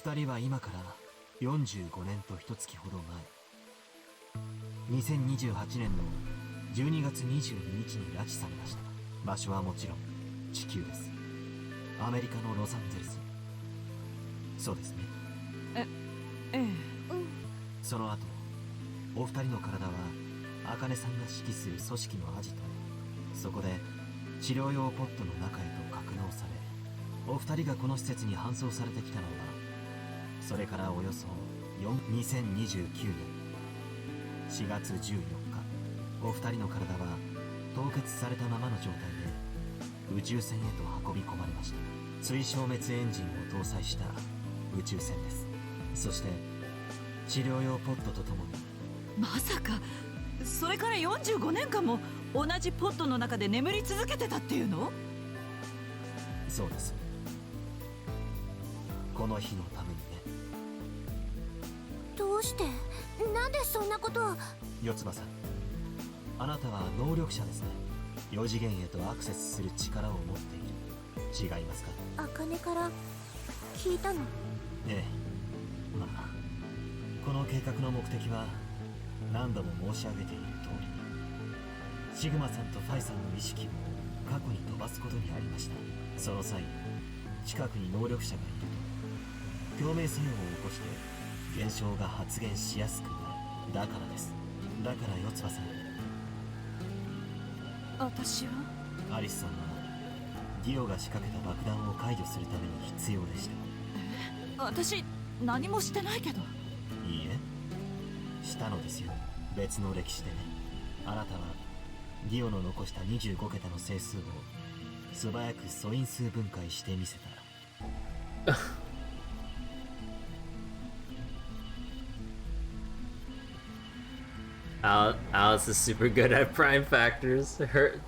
[SPEAKER 3] が、2人は今から45年と1月ほど前、2028年の12月22日に拉致されました。場所はもちろん地球です。アメリカのロサンゼルス。そうですね。
[SPEAKER 9] ええ。
[SPEAKER 3] その後お二人の体は茜さんが指揮する組織のアジトへ、そこで治療用ポットの中へと格納され、お二人がこの施設に搬送されてきたのはそれからおよそ2029年4月14日、お二人の体は凍結されたままの状態で宇宙船へと運び込まれました。追消滅エンジンを搭載した宇宙船です。そして治療用ポットとともに。
[SPEAKER 9] まさかそれから45年間も同じポットの中で眠り続けてたっていうの？
[SPEAKER 3] そうです。この日のためにね。
[SPEAKER 7] どうして？なんでそんなことを？
[SPEAKER 3] 四葉さん、あなたは能力者ですね。4次元へとアクセスする力を持っている。違いますか？
[SPEAKER 7] 茜から聞いたの？
[SPEAKER 3] ええ。まあこの計画の目的は何度も申し上げている通りに、シグマさんとファイさんの意識を過去に飛ばすことにありました。その際近くに能力者がいると共鳴作用を起こして現象が発現しやすくなる。だからです。だから四葉さん、
[SPEAKER 9] 私は
[SPEAKER 3] アリスさんはディオが仕掛けた爆弾を解除するために必要でした。
[SPEAKER 9] 私何もしてないけど。
[SPEAKER 3] いいえ、したのですよ。別の歴史でね。あなたはディオの残した25桁の整数を素早く素因数分解してみせた。
[SPEAKER 1] Alice is super good at prime factors. Her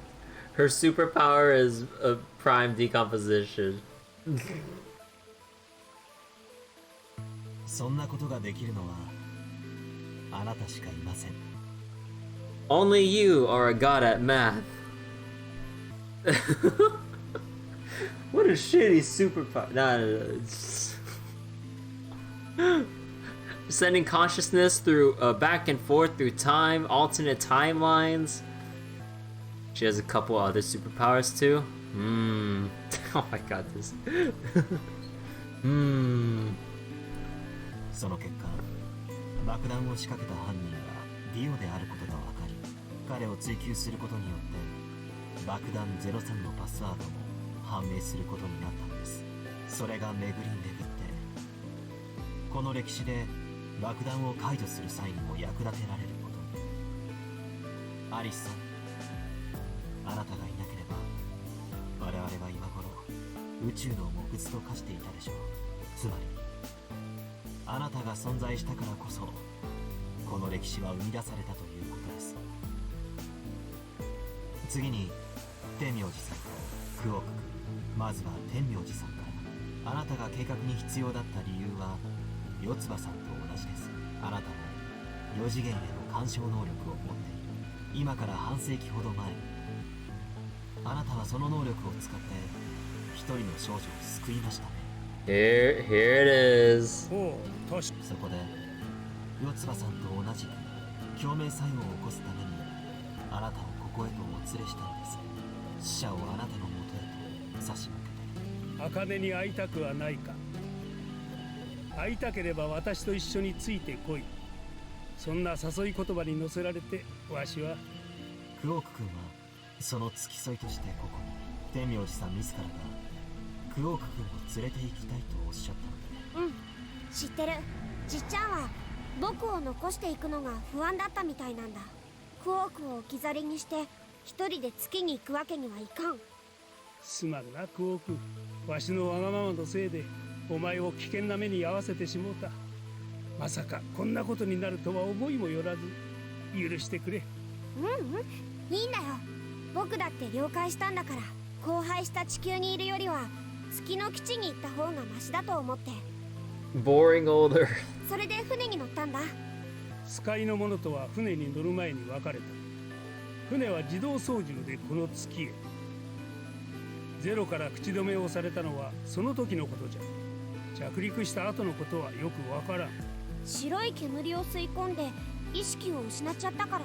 [SPEAKER 1] superpower is a prime decomposition.
[SPEAKER 3] そんなことができるのはあなたしかいません。
[SPEAKER 1] Only you are a god at math. What a shitty superpower. No. Sending consciousness through back and forth through time, alternate timelines. She has a couple other superpowers too. Oh my god, this.
[SPEAKER 3] その結果、爆弾を仕掛けた犯人がディオであることが分かり、彼を追及することによって爆弾03のパスワードも判明することになったのです。それが巡り巡ってこの歴史で爆弾を解除する際にも役立てられることに。アリスさん、あなたがいなければ我々は今頃宇宙の木図と化していたでしょう。つまりあなたが存在したからこそこの歴史は生み出されたということです。次に天明寺さんとクオク君。まずは天明寺さんから。あなたが計画に必要だった理由は四葉さんと同じです。あなたも4次元への干渉能力を持っている。今から半世紀ほど前、あなたはその能力を使って一人の少女を救いましたね。
[SPEAKER 1] Here it is.
[SPEAKER 3] そこで四葉さんと同じく共鳴作用を起こすためにあなたをここへとお連れしたのです。死者をあなたのもとへと差し向けて。
[SPEAKER 5] 茜に会いたくはないか？会いたければ私と一緒についてこい。そんな誘い言葉に乗せられてわしは。
[SPEAKER 3] クオーク君はその付き添いとしてここに。天明寺さん自らがクオーク君を連れて行きたいとおっしゃったので。
[SPEAKER 7] 知ってる。じっちゃんは僕を残していくのが不安だったみたいなんだ。クオークを置き去りにして一人で月に行くわけにはいかん。
[SPEAKER 5] すまんなクオーク。わしのわがままのせいでお前を危険な目に遭わせてしもうた。まさかこんなことになるとは思いもよらず許してくれ。
[SPEAKER 7] いいんだよ。僕だって了解したんだから、荒廃した地球にいるよりは月の基地に行った方がマシだと思って。
[SPEAKER 1] Boring old Earth.
[SPEAKER 7] それで船に乗ったんだ。
[SPEAKER 5] 使いの者とは船に乗る前に別れた。船は自動操縦でこの月へ。ゼロから口止めをされたのはその時のことじゃ。着陸した後のことはよくわからん。
[SPEAKER 7] 白い煙を吸い込んで意識を失っちゃったからね。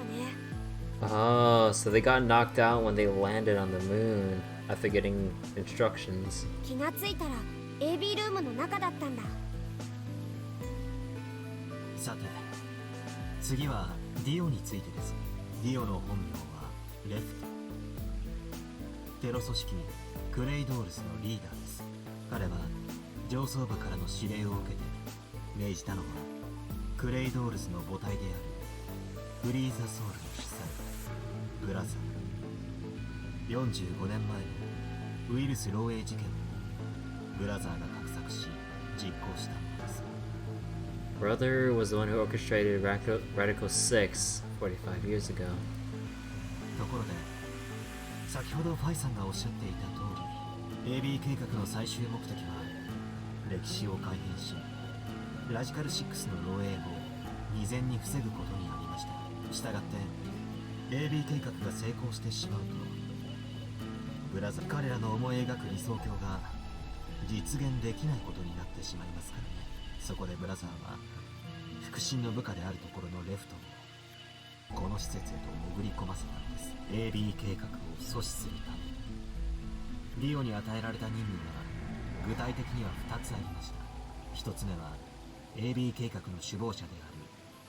[SPEAKER 1] Oh, so they got knocked out when they landed on the moon after getting instructions.
[SPEAKER 7] 気がついたら AB ルームの中だったんだ。
[SPEAKER 3] さて、次はディオについてです。ディオの本名はレフト。テロ組織クレイドールズのリーダーです。彼は上層部からの指令を受けて命じたのはクレイドールズの母体であるフリーザソウルの主催ブラザー。45年前のウイルス漏洩事件をブラザーが画策し実行したものです。
[SPEAKER 1] Brother was the one who orchestrated Radical 6 45 years ago.
[SPEAKER 3] ところで、先ほどファイさんがおっしゃっていた通り AB 計画の最終目的は歴史を改変しラジカル6の漏洩を未然に防ぐことにありました。したがって AB 計画が成功してしまうとブラザー彼らの思い描く理想郷が実現できないことになってしまいますからね。そこでブラザーは腹心の部下であるところのレフトをこの施設へと潜り込ませたのです。 AB 計画を阻止するためリオに与えられた任務は具体的には2つありました。1つ目は AB 計画の首謀者であ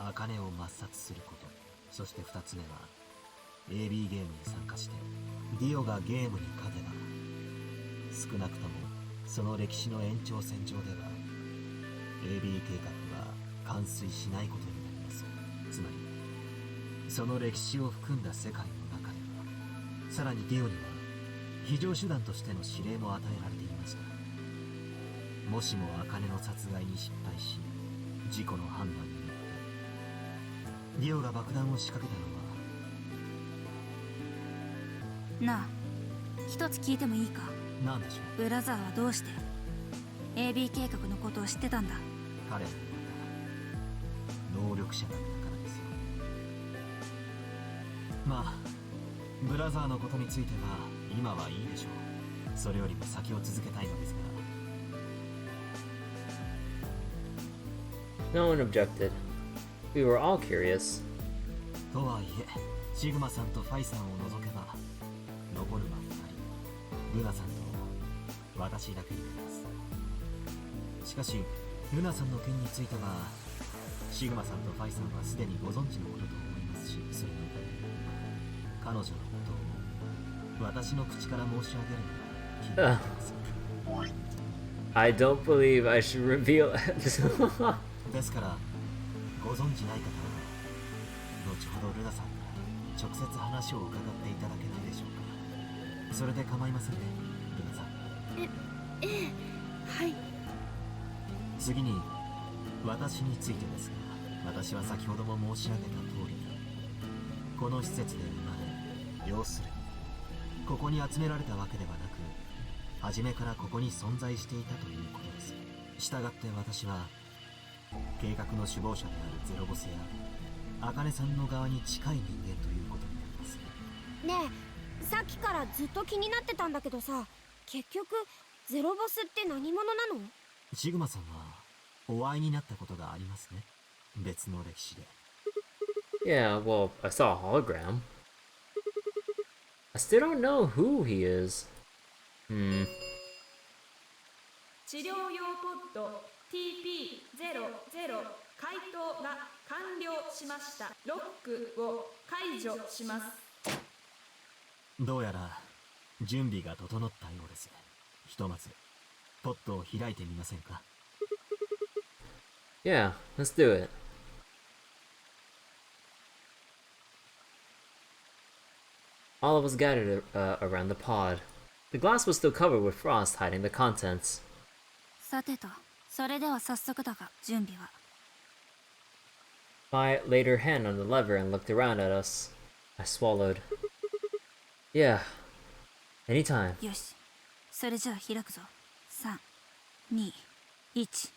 [SPEAKER 3] る茜を抹殺すること。そして2つ目は AB ゲームに参加してディオがゲームに勝てば少なくともその歴史の延長線上では AB 計画は完遂しないことになります。つまりその歴史を含んだ世界の中ではさらにディオには非常手段としての指令も与えられていました。もしも茜の殺害に失敗し事故の判断によってディオが爆弾を仕掛けたのは。
[SPEAKER 4] なあ、一つ聞いてもいいか。
[SPEAKER 3] 何でしょう。
[SPEAKER 4] ブラザーはどうして AB 計画のことを知ってたんだ。
[SPEAKER 3] 彼はまた能力者だったからですよ。まあブラザーのことについては今はいいでしょう。それよりも先を続けたいのですが。
[SPEAKER 1] No one objected. We were all curious.
[SPEAKER 3] とはいえシグマさんとファイさんを除けば残るは2人、ルナさんと私だけになります。しかしルナさんの件についてはシグマさんとファイさんはすでにご存知のことと思いますし、それに彼女のことを私の口から申し上げるのは気になります。
[SPEAKER 1] I don't believe I should reveal.
[SPEAKER 3] ですからご存知ない方は後ほどルナさんから直接話を伺っていただけないでしょうか。それで構いませんね、ルナさん。
[SPEAKER 7] ええ、はい。
[SPEAKER 3] 次に私についてですが、私は先ほども申し上げた通りこの施設で生まれ、要するにここに集められたわけではなく初めからここに存在していたということです。したがって私は計画の首謀者であるゼロボスや茜さんの側に近い人間ということになります。
[SPEAKER 7] ねえ、さっきからずっと気になってたんだけどさ、結局ゼロボスって何者なの？
[SPEAKER 3] シグマさんはお会いになったことがありますね、別の歴史で。
[SPEAKER 1] Yeah, well, I saw a hologram. I still don't know who he is.
[SPEAKER 6] 治療用ポッド TP00 回答が完了しました。ロックを解除します。
[SPEAKER 3] どうやら準備が整ったようです。ひとまずポットを開いてみませんか？
[SPEAKER 1] Yeah, let's do it. All of us gathered around the pod. The glass was still covered with frost, hiding the contents.
[SPEAKER 4] さてと、それでは早速だが、準備は。
[SPEAKER 1] Mai laid her hand on the lever and looked around at us. I swallowed. Yeah. Anytime.
[SPEAKER 4] よし。それじゃあ開くぞ。3、2、1。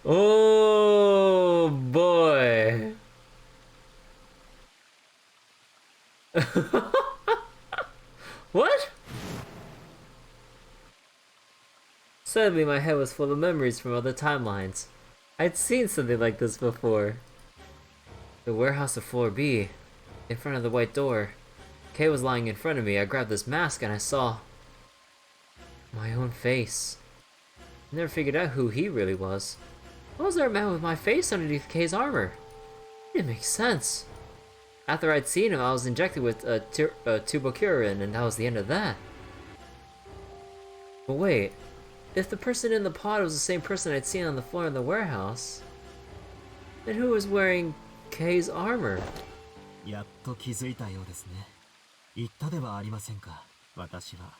[SPEAKER 1] Oh boy. What? Suddenly my head was full of memories from other timelines. I'd seen something like this before. The warehouse of floor B, in front of the white door. Kay was lying in front of me. I grabbed this mask and I saw my own face. I never figured out who he really was. Why was there a man with my face underneath Kay's armor? It didn't make sense. After I'd seen him, I was injected with tubocurin, and that was the end of that. But wait, if the person in the pod was the same person I'd seen on the floor in the warehouse, then who was wearing Kay's armor?
[SPEAKER 3] やっと気づいたようですね。言ったではありませんか。私は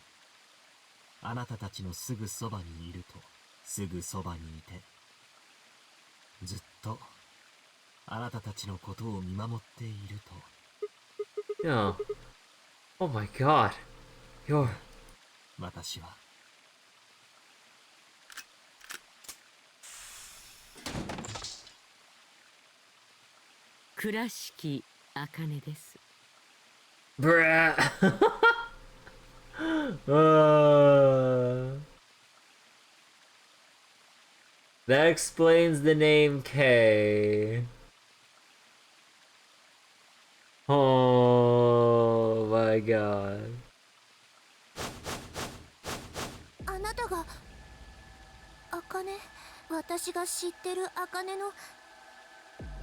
[SPEAKER 3] あなたたちのすぐそばにいると、すぐそばにいて、ずっとあなたたちのことを見守っていると。
[SPEAKER 1] No. Oh my god. You're...
[SPEAKER 3] 私は
[SPEAKER 8] 倉敷茜です。
[SPEAKER 1] Bruh. That explains the name K. Oh my god.
[SPEAKER 7] あなたが茜、私が知ってる茜の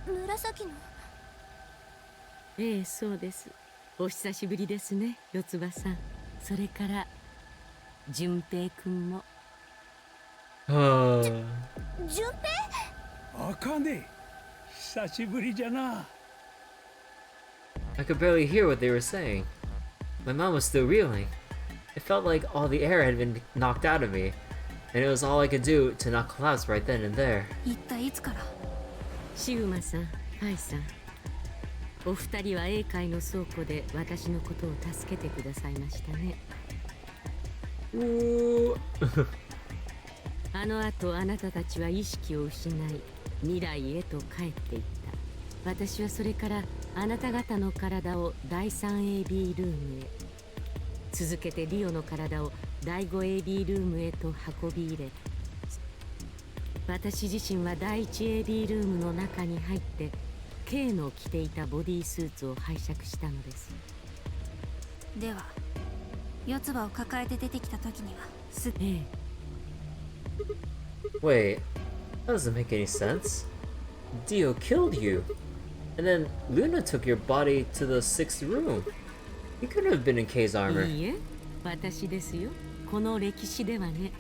[SPEAKER 7] 紫の。
[SPEAKER 8] ええ、そうです。お久しぶりですね、四つ葉さん。それから純平くんも。
[SPEAKER 7] 純平？
[SPEAKER 5] 茜、久しぶりじゃな。
[SPEAKER 1] I could barely hear what they were saying. My mom was still reeling. It felt like all the air had been knocked out of me, and it was all I could do to not collapse right then and there.
[SPEAKER 4] 一体いつから？
[SPEAKER 8] シグマさん、カイさん、お二人は英会の倉庫で私のことを助けてくださいましたね。あの後あなたたちは意識を失い未来へと帰っていった。私はそれからあなた方の体を第 3AB ルームへ、続けてリオの体を第 5AB ルームへと運び入れ、私自身は第 1AB ルームの中に入って K の着ていたボディースーツを拝借したのです。
[SPEAKER 4] では四つ葉を抱えて出てきた時にはすぐ。
[SPEAKER 8] ええ。
[SPEAKER 1] Wait, that doesn't make any sense. Dio killed you, and then Luna took your body to the 6th room. You couldn't have been in Kay's armor.
[SPEAKER 8] いいえ、私ですよ。この歴史ではね。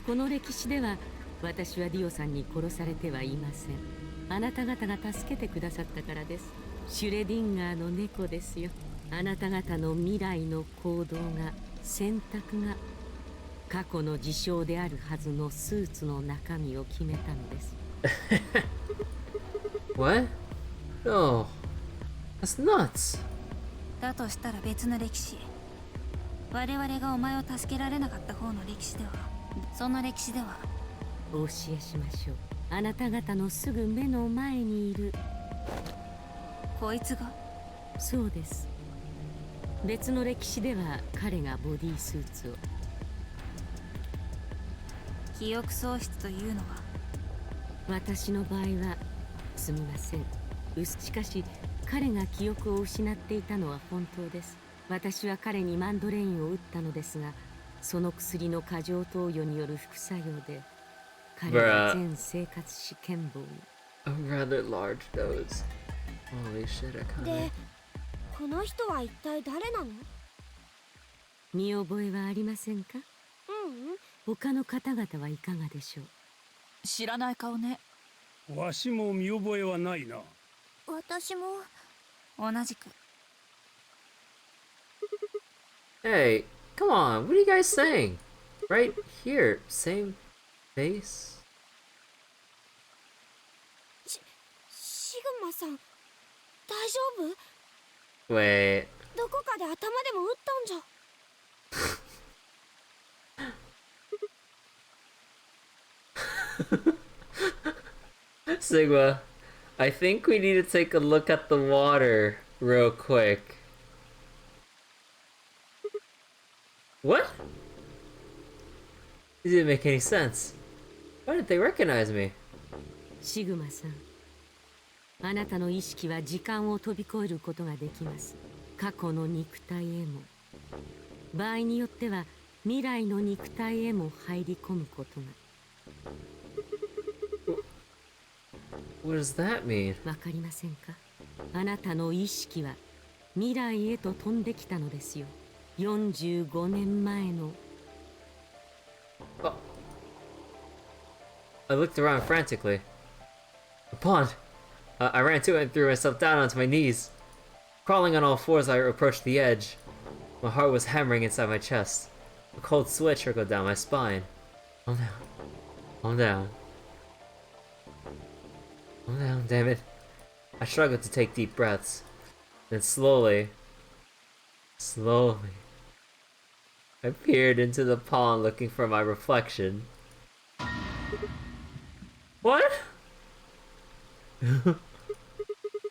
[SPEAKER 8] この歴史では私はディオさんに殺されてはいません。あなた方が助けてくださったからです。シュレディンガーの猫ですよ。あなた方の未来の行動が、選択が過去の事象であるはずのスーツの中身を決めたのです。
[SPEAKER 1] What? No. That's nuts.
[SPEAKER 4] だとしたら別の歴史。我々がお前を助けられなかった方の歴史では、その歴史では
[SPEAKER 8] お教えしましょう。あなた方のすぐ目の前にいる
[SPEAKER 4] こいつが。
[SPEAKER 8] そうです。別の歴史では彼がボディースーツを。
[SPEAKER 4] 記憶喪失というのは。
[SPEAKER 8] 私の場合はすみません。しかし彼が記憶を失っていたのは本当です。私は彼にマンドレインを打ったのですが、その薬の過剰投与による副作用で彼は全生活史健忘に。
[SPEAKER 1] A rather large nose. Holy shit, I can't.
[SPEAKER 7] で、この人は一体誰なの？
[SPEAKER 8] 見覚えはありませんか？他の方々はいかがでしょう？
[SPEAKER 9] 知らない顔ね。
[SPEAKER 5] わしも見覚えはないな。
[SPEAKER 7] 私も。
[SPEAKER 4] 同じく。
[SPEAKER 1] Hey, come on, what are you guys saying? Right here, same face?
[SPEAKER 7] シグマさん、大丈夫？
[SPEAKER 1] Wait.
[SPEAKER 7] どこかで頭でも打ったんじゃ。
[SPEAKER 1] Sigma, I think we need to take a look at the water real quick. What? It didn't make any sense. Why didn't they recognize me?
[SPEAKER 8] シグマさん、あなたの意識は時間を飛び越えることができます。過去の肉体へも、場合によっては未来の肉体へも入り込むことが。
[SPEAKER 1] What does that mean?
[SPEAKER 8] わかりませんか？あなたの意識は未来へと飛んできたのですよ。45年前の。
[SPEAKER 1] Oh. I looked around frantically. A pond! I ran to it and threw myself down onto my knees. Crawling on all fours, I approached the edge. My heart was hammering inside my chest. A cold sweat trickled down my spine. Calm down. Calm down. Calm down, damn it. I struggled to take deep breaths. Then slowly, I peered into the pond looking for my reflection. What?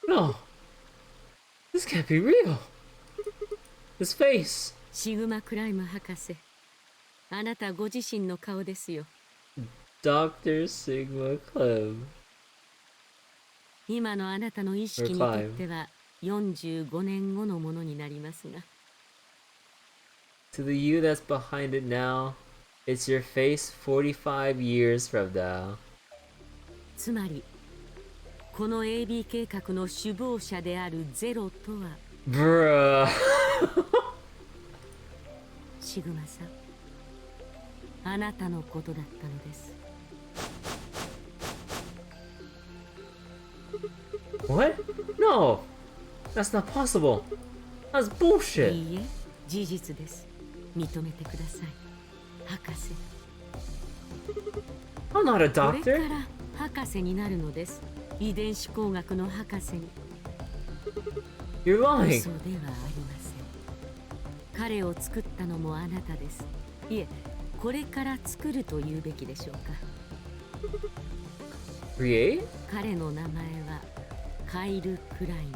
[SPEAKER 1] No. This can't be real. This face.
[SPEAKER 8] シグマクライム博士、あなたご自身の顔ですよ。
[SPEAKER 1] Dr. Sigma Clem.
[SPEAKER 8] 今のあなたの意識にとっては45年後のものになりますが。
[SPEAKER 1] To the you that's behind it now, it's your face 45 years from now.
[SPEAKER 8] つまり、この AB 計画の首謀者であるゼロとは。
[SPEAKER 1] Bruh.
[SPEAKER 8] シグマさん、あなたのことだったのです。
[SPEAKER 1] What? No! That's not possible. That's bullshit.
[SPEAKER 8] いいえ、事実です。認めてください、博士。
[SPEAKER 1] I'm not a
[SPEAKER 8] これ
[SPEAKER 1] doctor.
[SPEAKER 8] から博士になるのです。遺伝子工学の博士に。
[SPEAKER 1] You're
[SPEAKER 8] 嘘
[SPEAKER 1] lying.
[SPEAKER 8] ではありません。彼を作ったのもあなたです。いえ、これから作ると言うべきでしょうか。
[SPEAKER 1] Create?
[SPEAKER 8] 彼の名前はカイル・クライン。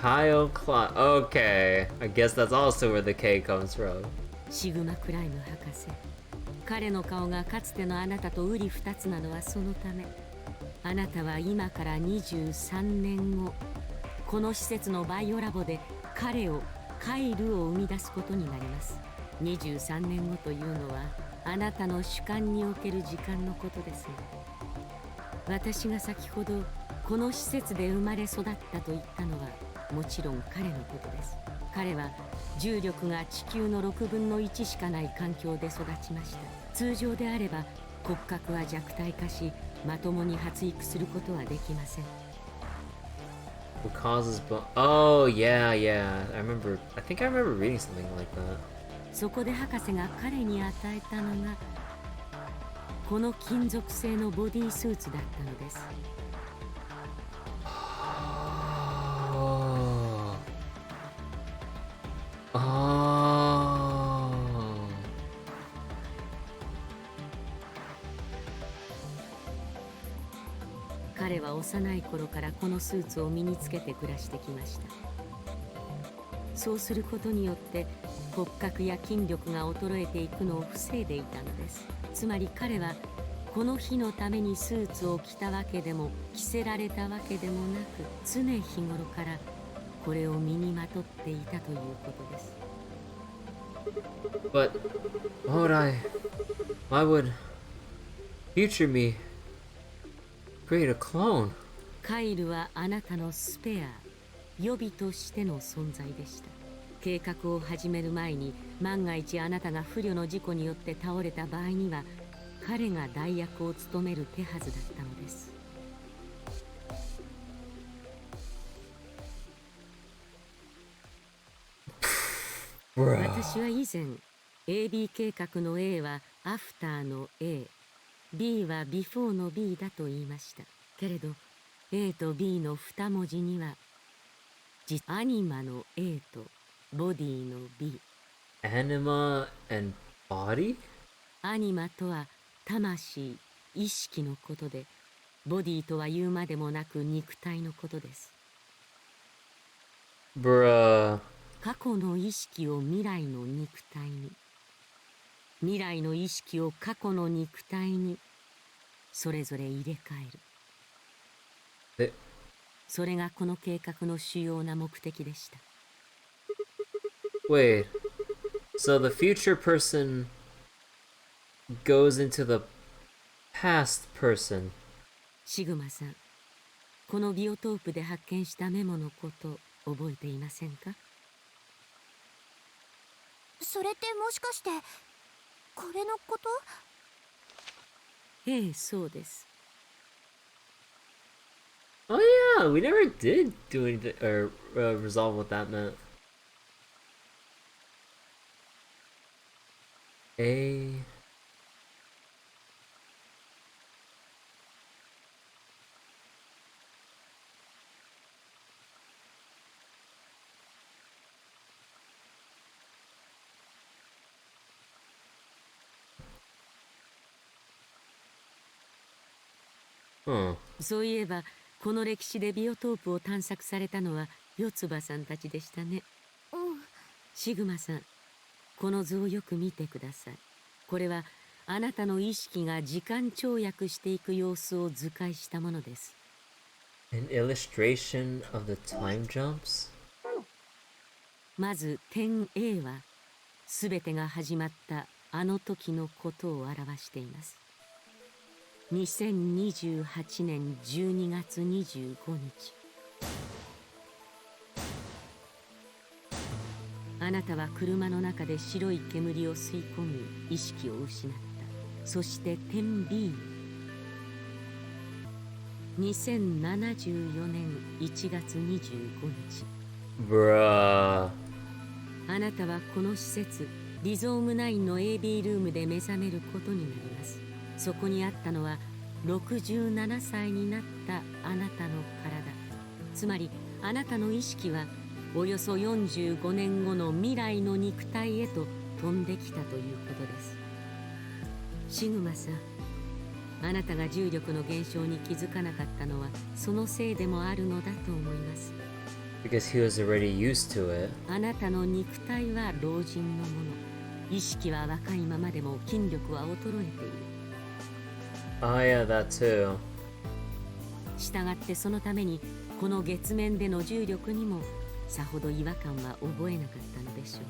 [SPEAKER 1] Kyle Klein. Okay. I guess that's also where the K comes from.
[SPEAKER 8] シグマ・クライム博士、彼の顔がかつてのあなたと瓜二つなのはそのため。あなたは今から23年後、この施設のバイオラボで彼を、カイルを生み出すことになります。23年後というのはあなたの主観における時間のことですが、私が先ほどこの施設で生まれ育ったと言ったのはもちろん彼のことです。彼は重力が地球の6分の1しかない環境で育ちました。通常であれば骨格は弱体化し、まともに発育することはできません。
[SPEAKER 1] What causes Oh, yeah. I think I remember reading something like that.
[SPEAKER 8] そこで博士が彼に与えたのがこの金属製のボディースーツだったのです。彼は幼い頃からこのスーツを身につけて暮らしてきました。そうすることによって骨格や筋力が衰えていくのを防いでいたのです。つまり彼はこの日のためにスーツを着たわけでも着せられたわけでもなく、常日頃からこれを身にまとっていたということです。
[SPEAKER 1] But why would future me create a clone?
[SPEAKER 8] カイルはあなたのスペア、予備としての存在でした。計画を始める前に万が一あなたが不慮の事故によって倒れた場合には彼が代役を務める手はずだったのです。私は以前 AB 計画の A はアフターの A、B はビフォーの B だと言いました。けれど A と B の2文字にはアニマの A とボディの B。
[SPEAKER 1] Anima and body?
[SPEAKER 8] アニマとは魂、意識のことで、ボディとは言うまでもなく肉体のことです。
[SPEAKER 1] Bruh。
[SPEAKER 8] 過去の意識を未来の肉体に、未来の意識を過去の肉体にそれぞれ入れ替える。それがこの計画の主要な目的でした。
[SPEAKER 1] Wait, so the future person goes into the past person?
[SPEAKER 8] シグマさん、このビオトープで発見したメモのこと覚えていませんか？
[SPEAKER 7] それってもしかしてこれのこと？
[SPEAKER 8] ええ、そうです。
[SPEAKER 1] Oh yeah, we never did do anything or resolve what that meant. A. Hmm.
[SPEAKER 8] そういえばこの歴史でビオトープを探索されたのは四つ葉さんたちでしたね。
[SPEAKER 7] うん。
[SPEAKER 8] シグマさん、この図をよく見てください。これはあなたの意識が時間跳躍していく様子を図解したものです。
[SPEAKER 1] An illustration of the time jumps?
[SPEAKER 8] まず点 A は全てが始まったあの時のことを表しています。2028年12月25日。あなたは車の中で白い煙を吸い込み意識を失った。そして点 B、 2074年1月25日。
[SPEAKER 1] Bruh.
[SPEAKER 8] あなたはこの施設リゾーム9の AB ルームで目覚めることになります。そこにあったのは67歳になったあなたの体、つまりあなたの意識はおよそ45年後の未来の肉体へと飛んできたということです。シグマさん、あなたが重力の現象に気づかなかったのはそのせいでもあるのだと思います。
[SPEAKER 1] Because he was already used to it.
[SPEAKER 8] あなたの肉体は老人のもの、意識は若いままでも筋力は衰えている。
[SPEAKER 1] Oh yeah, that too.
[SPEAKER 8] したがってそのためにこの月面での重力にもさほど違和感は覚えなかったのでしょ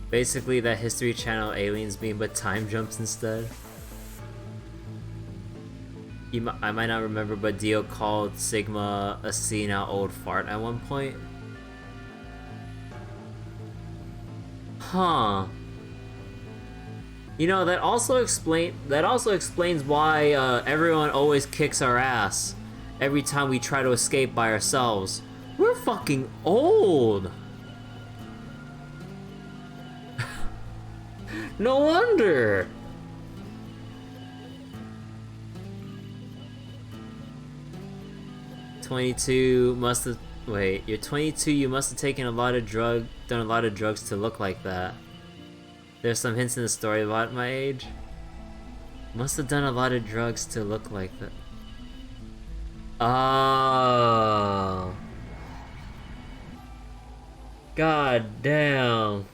[SPEAKER 8] う。
[SPEAKER 1] Basically, that History Channel aliens being but time jumps instead. I might not remember, but Dio called Sigma a senile old fart at one point. Huh. You know, that also explains why everyone always kicks our ass every time we try to escape by ourselves. We're fucking old. No wonder. "22 must have... Wait, you're 22, you must have taken a lot of done a lot of drugs to look like that. There's some hints in the story about my age. Must have done a lot of drugs to look like that." Oh. God damn.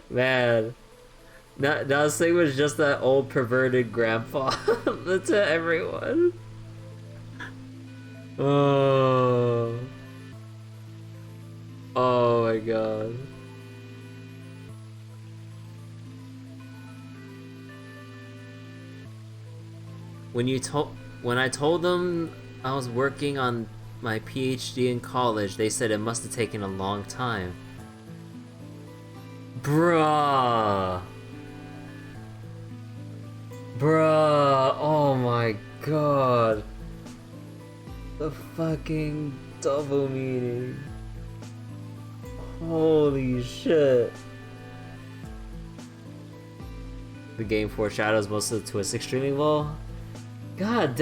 [SPEAKER 1] Man. That thing was just that old perverted grandpa to everyone. Oh. Oh my god. when I told them I was working on my PhD in college, they said it must have taken a long time. Bruh. Bruh. Oh my god. The fucking double meaning. Holy shit. The game foreshadows most of the twist extremely well. God,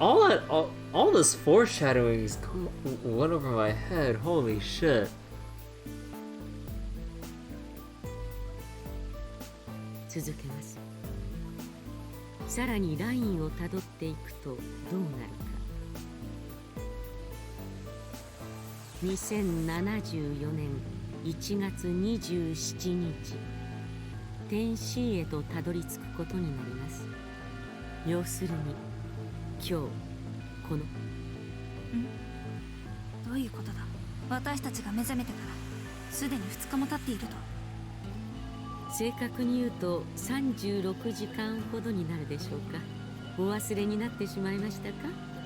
[SPEAKER 1] all this foreshadowing is went over my head. Holy shit.
[SPEAKER 8] 続けます。さらにラインをたどっていくとどうなるか。2074年1月27日、天使へとたどり着くことになります。要するに今日この
[SPEAKER 4] どういうことだ。私たちが目覚めてからすでに2日も経っていると。
[SPEAKER 8] 正確に言うと36時間ほどになるでしょうか。お忘れになってしまいましたか、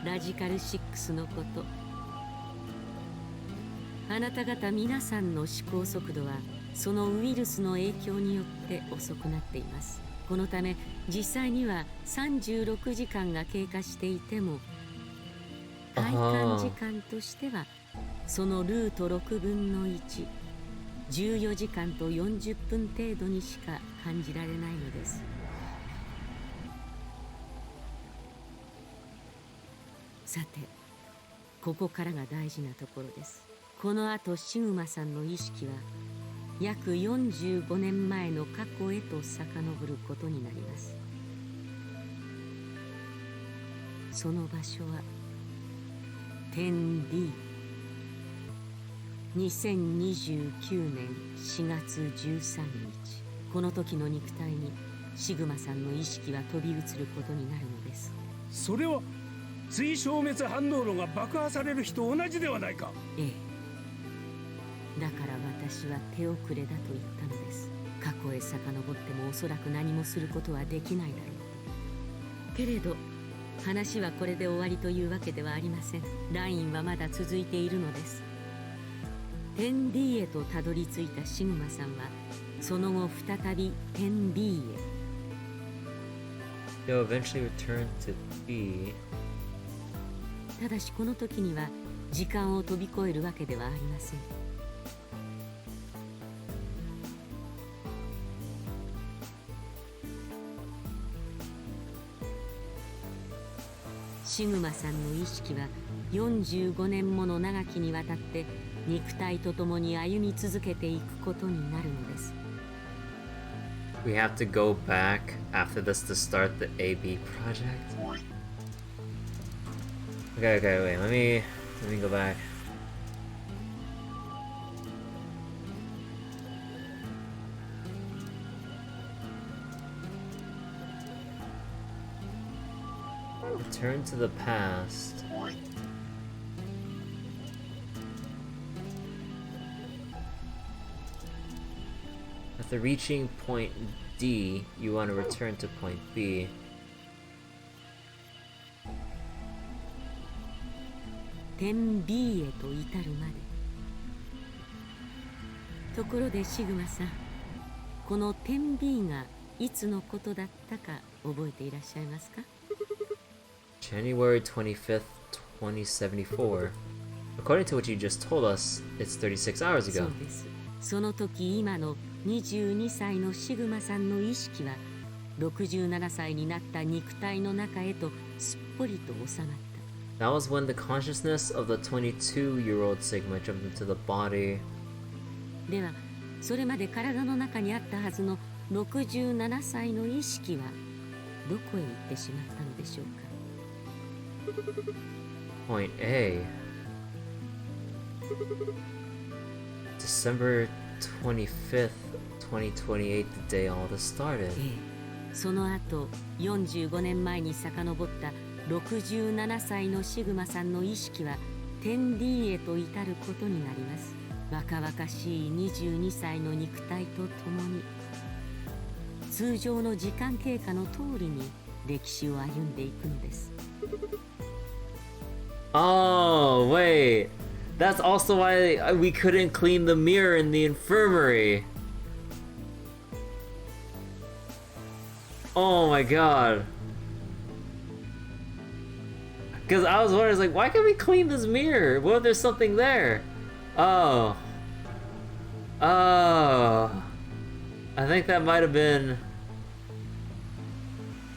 [SPEAKER 8] ラジカル6のこと。あなた方皆さんの思考速度はそのウイルスの影響によって遅くなっています。このため実際には36時間が経過していても体感時間としてはそのルート6分の1、14時間と40分程度にしか感じられないのです。さて、ここからが大事なところです。この後シグマさんの意識は約45年前の過去へと遡ることになります。その場所は 10D。 2029年4月13日、この時の肉体にシグマさんの意識は飛び移ることになるのです。
[SPEAKER 5] それは追消滅反応炉が爆破される日と同じではないか。
[SPEAKER 8] ええ、だから私は手遅れだと言ったのです。過去へ遡ってもおそらく何もすることはできないだろう。けれど話はこれで終わりというわけではありません。ラインはまだ続いているのです。10D へとたどり着いたシグマさんはその後再び 10B へ。
[SPEAKER 1] They'll eventually return to B.
[SPEAKER 8] ただしこの時には時間を飛び越えるわけではありません。シグマさんの意識は45年もの長きにわたって肉体と共に歩み続けていくことになるのです。
[SPEAKER 1] We have to go back after this to start the AB project. Okay, wait, let me go back. Return to the past. After reaching point D, you want to return to point B.
[SPEAKER 8] 10B へと至るまで。ところでシグマさん、この 10B がいつのことだったか覚えていらっしゃいますか？
[SPEAKER 1] January 25th, 2074. According to what you just told us, it's 36 hours
[SPEAKER 8] そ
[SPEAKER 1] ago.
[SPEAKER 8] うです。その時今の22歳のシグマさんの意識は67歳になった肉体の中へとすっぽりと収まった。
[SPEAKER 1] That was when the consciousness of the 22-year-old Sigma jumped into the body.
[SPEAKER 8] ではそれまで体の中にあったはずの67歳の意識はどこへ行ってしまったのでしょうか。
[SPEAKER 1] Point A. December 25th, 2028, the day all this started.
[SPEAKER 8] ええ、その後45年前に遡った67歳のシグマさんの意識は 10D へと至ることになります。若々しい22歳の肉体とともに通常の時間経過の通りに歴史を歩んでいくのです。
[SPEAKER 1] Oh, wait. That's also why we couldn't clean the mirror in the infirmary. Oh my god. Because I was wondering, like, why can't we clean this mirror? What if there's something there? Oh. Oh. I think that might have been...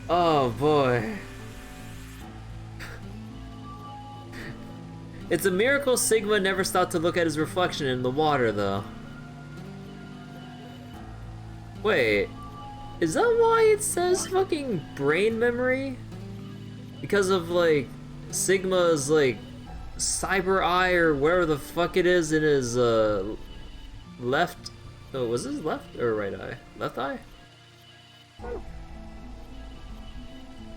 [SPEAKER 1] Oh boy. It's a miracle Sigma never stopped to look at his reflection in the water, though. Wait. Is that why it says fucking brain memory? Because of, like, Sigma's, like, cyber eye or wherever the fuck it is in his, left... Oh, was this left or right eye? Left eye?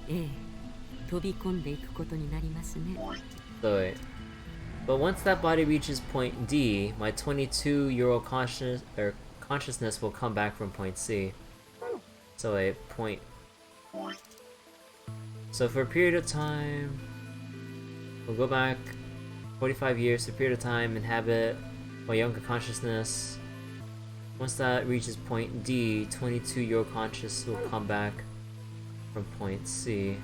[SPEAKER 8] ええ、飛び込んでいくことになりますね。
[SPEAKER 1] So wait. But once that body reaches point D, my 22-year-old consciousness will come back from point C. So wait, point... So for a period of time... We'll go back 45 years, for a period of time, inhabit my younger consciousness. Once that reaches point D, 22-year-old conscious will come back from point C.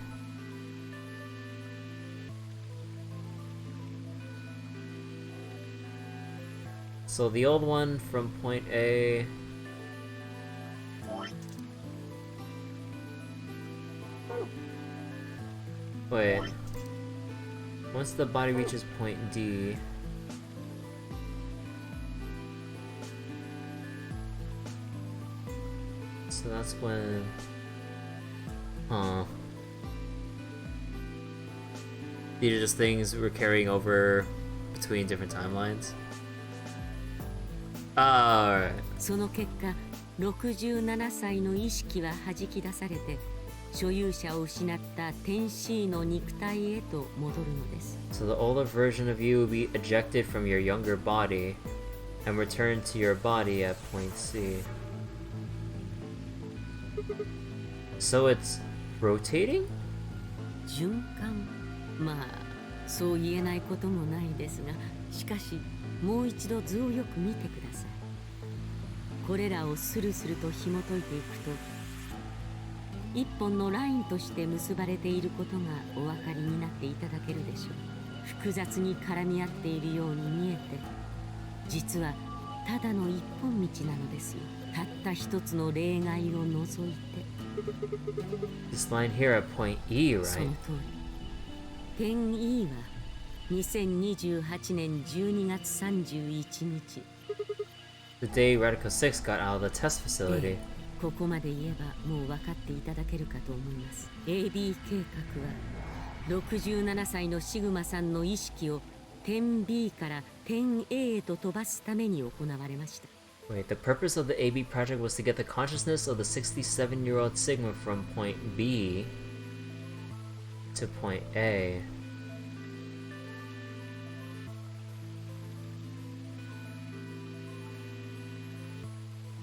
[SPEAKER 1] So the old one from point A... Wait. Once the body reaches point D... So that's when... Huh. These are just things we're carrying over between different timelines. Alright.
[SPEAKER 8] その結果、67歳の意識は弾き出されて、所有者を失った天使の肉体へと戻るのです。
[SPEAKER 1] So the older version of you will be ejected from your younger body and return to your body at point C. So it's rotating?
[SPEAKER 8] 循環？まあ、そう言えないこともないですが、しかし、もう一度図をよく見てください。これらをスルスルと紐解いていくと、一本のラインとして結ばれていることがお分かりになっていただけるでしょう。複雑に絡み合っているように見えて、実はただの一本道なのですよ。たった一つの例外を除いて。
[SPEAKER 1] This line here at point E, right?
[SPEAKER 8] その通り。点 E は2028年12月31日。
[SPEAKER 1] The day Radical 6 got out of the test facility.
[SPEAKER 8] ここまで言えばもう分かっていただけるかと思います。AB 計画は67歳のシグマさんの意識を点 B から点 A へと飛ばすために行われました。
[SPEAKER 1] Wait, the purpose of the AB project was to get the consciousness of the 67-year-old Sigma from point B to point A.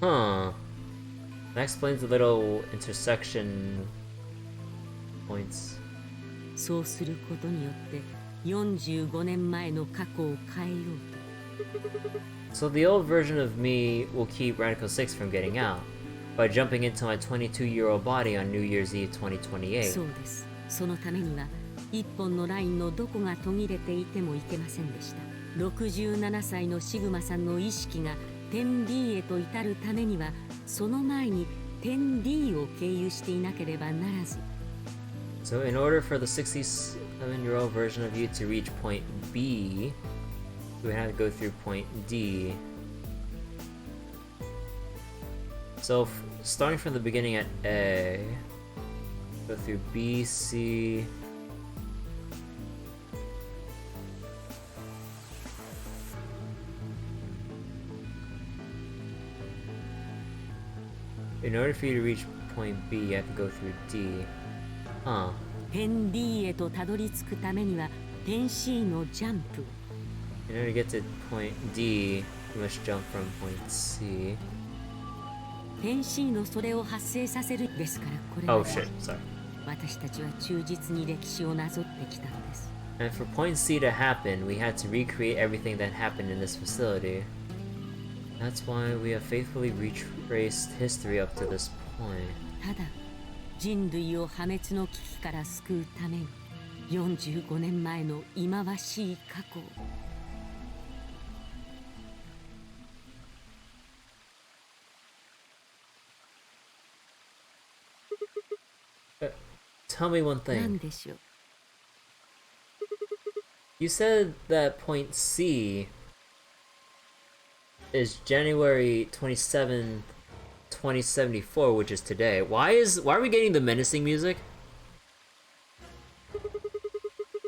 [SPEAKER 1] Huh. That explains the little intersection points.
[SPEAKER 8] そうすることによって45年前の過去を変えようと。
[SPEAKER 1] So the old version of me will keep Radical 6 from getting out by jumping into my 22-year-old body on New Year's Eve 2028.
[SPEAKER 8] そうです。そのためには一本のラインのどこが途切れていてもいけませんでした。67歳のシグマさんの意識が点 D へと至るためにはその前に点 D を経由していなければならず。
[SPEAKER 1] So in order for the 67-year-old version of you to reach point B, we would have to go through point D. So starting from the beginning at A, go through B, C, in order for you to reach point B, you have to go through D. Huh.
[SPEAKER 8] 点 D へとたどり着くためには点 C のジャンプを。
[SPEAKER 1] In order to get to point D, you must jump from point C.
[SPEAKER 8] 点 C のそれを発生させるですからこれ
[SPEAKER 1] Oh
[SPEAKER 8] は
[SPEAKER 1] shit, sorry.
[SPEAKER 8] 私たちは忠実に歴史をなぞってきたのです。
[SPEAKER 1] And for point C to happen, we had to recreate everything that happened in this facility. That's why we have faithfully retraced history up to this point.
[SPEAKER 8] ただ人類を破滅の危機から救うために45年前の忌まわしい過去を。
[SPEAKER 1] Tell me one
[SPEAKER 8] 何
[SPEAKER 1] thing.
[SPEAKER 8] でしょう。
[SPEAKER 1] You said that point C is January 27th, 2074, which is today. Why are we getting the menacing music?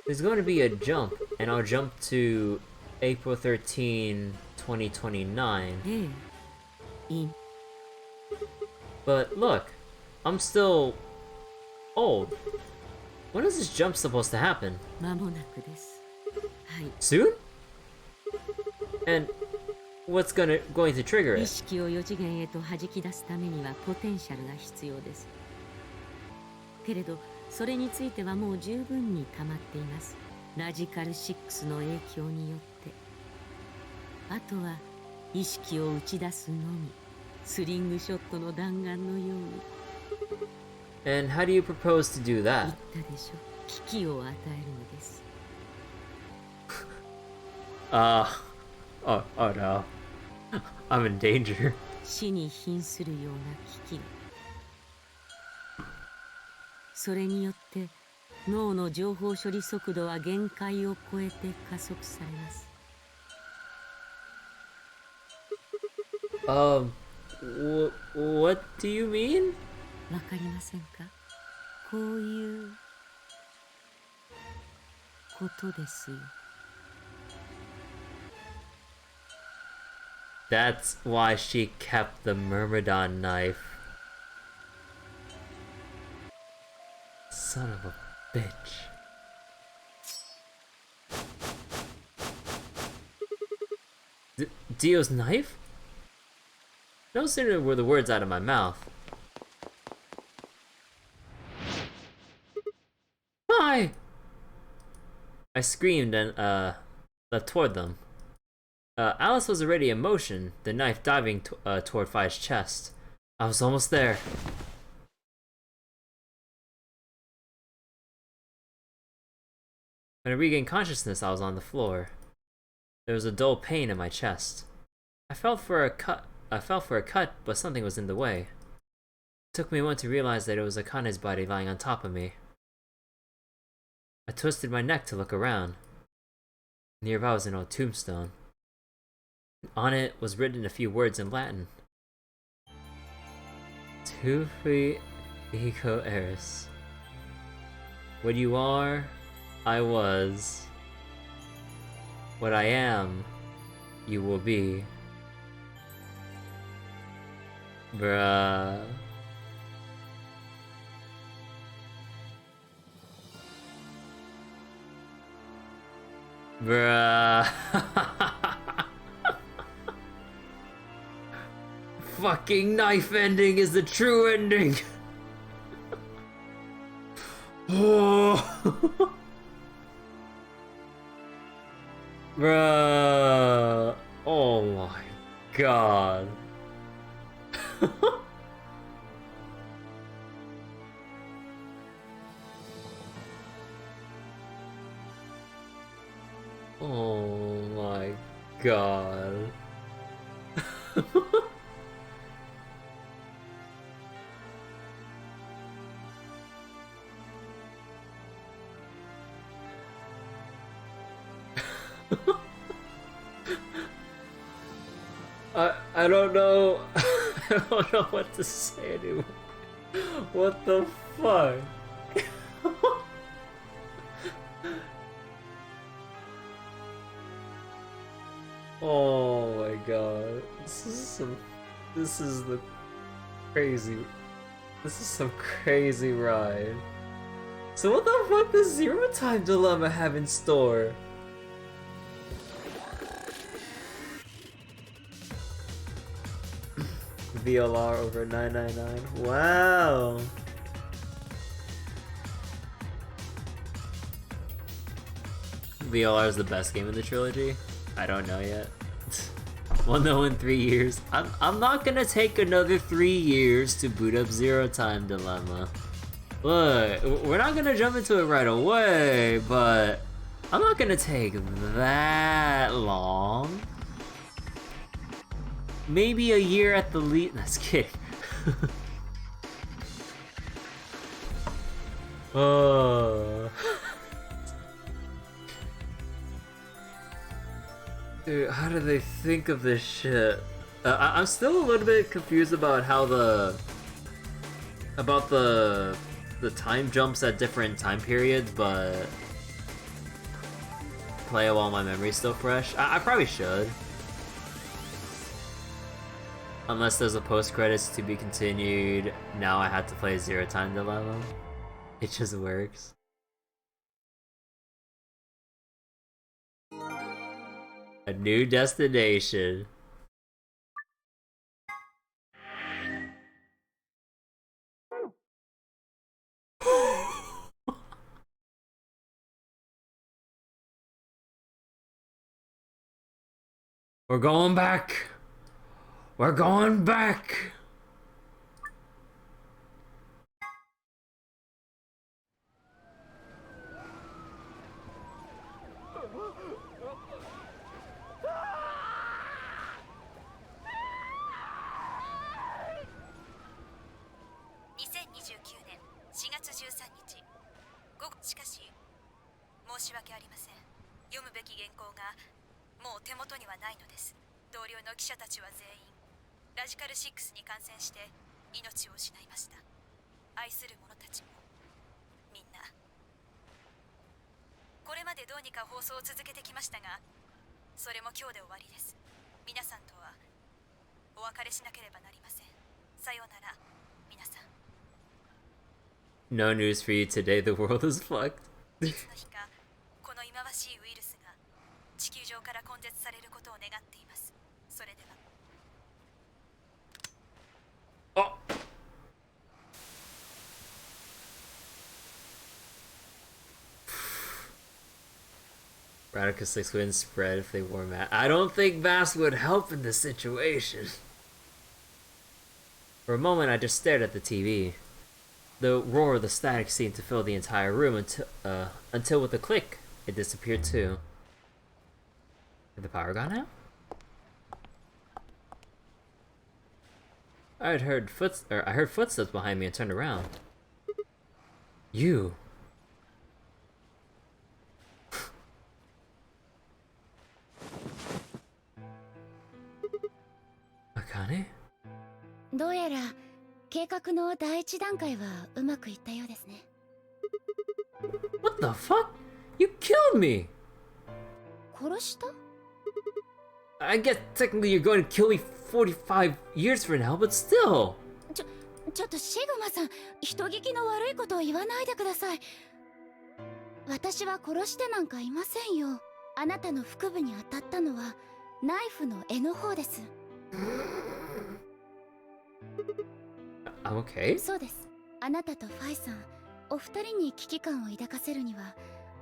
[SPEAKER 1] There's going to be a jump, and I'll jump to April 13, 2029.
[SPEAKER 8] ええ、いい。
[SPEAKER 1] But look, I'm still old. When is this jump supposed to happen?
[SPEAKER 8] 間もなくです。はい。
[SPEAKER 1] Soon? And what's going to trigger
[SPEAKER 8] 意
[SPEAKER 1] it?
[SPEAKER 8] 識を4次元へと弾き出すためにはポテンシャルが必要です。けれどそれについてはもう十分に溜まっています。ラジカル6の影響によって。あとは意識を打ち出すのみ。スリングショットの弾丸のように。
[SPEAKER 1] And how do you propose to do
[SPEAKER 8] 言
[SPEAKER 1] that?
[SPEAKER 8] ったでしょ。危機を与えるのです。
[SPEAKER 1] Oh no. I'm in danger.
[SPEAKER 8] 死に瀕するような危機が。それによって脳の情報処理速度は限界を超えて加速されます。
[SPEAKER 1] What do you mean?
[SPEAKER 8] わかりませんか？こういうことですよ。
[SPEAKER 1] That's why she kept the Myrmidon knife. Son of a bitch. Dio's knife? No sooner were the words out of my mouth. Hi! I screamed and, leapt toward them. Alice was already in motion, the knife diving toward Fi's chest. I was almost there. When I regained consciousness, I was on the floor. There was a dull pain in my chest. I felt for a cut, but something was in the way. It took me a moment to realize that it was Akane's body lying on top of me. I twisted my neck to look around. Nearby was an old tombstone. On it was written a few words in Latin. Tufi ego eris. What you are, I was. What I am, you will be. Bruh. Bruh. Fucking knife ending is the true ending. Oh. Bruh. Oh my god. Oh my god. I don't know. I don't know what to say anymore. What the fuck? Oh my god. This is some crazy ride. So what the fuck does Zero Time Dilemma have in store? VLR over 999. Wow. VLR is the best game in the trilogy? I don't know yet. We'll know in 3 years. I'm not gonna take another 3 years to boot up Zero Time Dilemma. Look, we're not gonna jump into it right away, but I'm not gonna take that long. Maybe a year at the least. That's kidding. Oh. Dude, how do they think of this shit? I'm still a little bit confused about how the time jumps at different time periods, but play it while my memory's still fresh. I probably should. Unless there's a post-credits to be continued, now I have to play Zero Time Dilemma. It just works. A new destination. We're going back. We're going back. No news for you today, the world is fucked. Oh. Radical 6 wouldn't spread if they wore masks. I don't think masks would help in this situation. For a moment, I just stared at the TV. The roar of the static seemed to fill the entire room until with a click, it disappeared too. Did the power gone out? I heard footsteps behind me and turned around. You. Akane?
[SPEAKER 7] どうやら計画の第一段階はうまくいったようですね。
[SPEAKER 1] What the fuck? You killed me!
[SPEAKER 7] 殺した？
[SPEAKER 1] I guess technically you're going to kill me 45 years from now, but still!
[SPEAKER 7] ちょっとシグマさん、人聞きの悪いことを言わないでください。私は殺してなんかいませんよ。あなたの腹部に当たったのはナイフの柄の方です。
[SPEAKER 1] I'm okay?
[SPEAKER 7] そうです。あなたとファイさん、お二人に危機感を抱かせるには、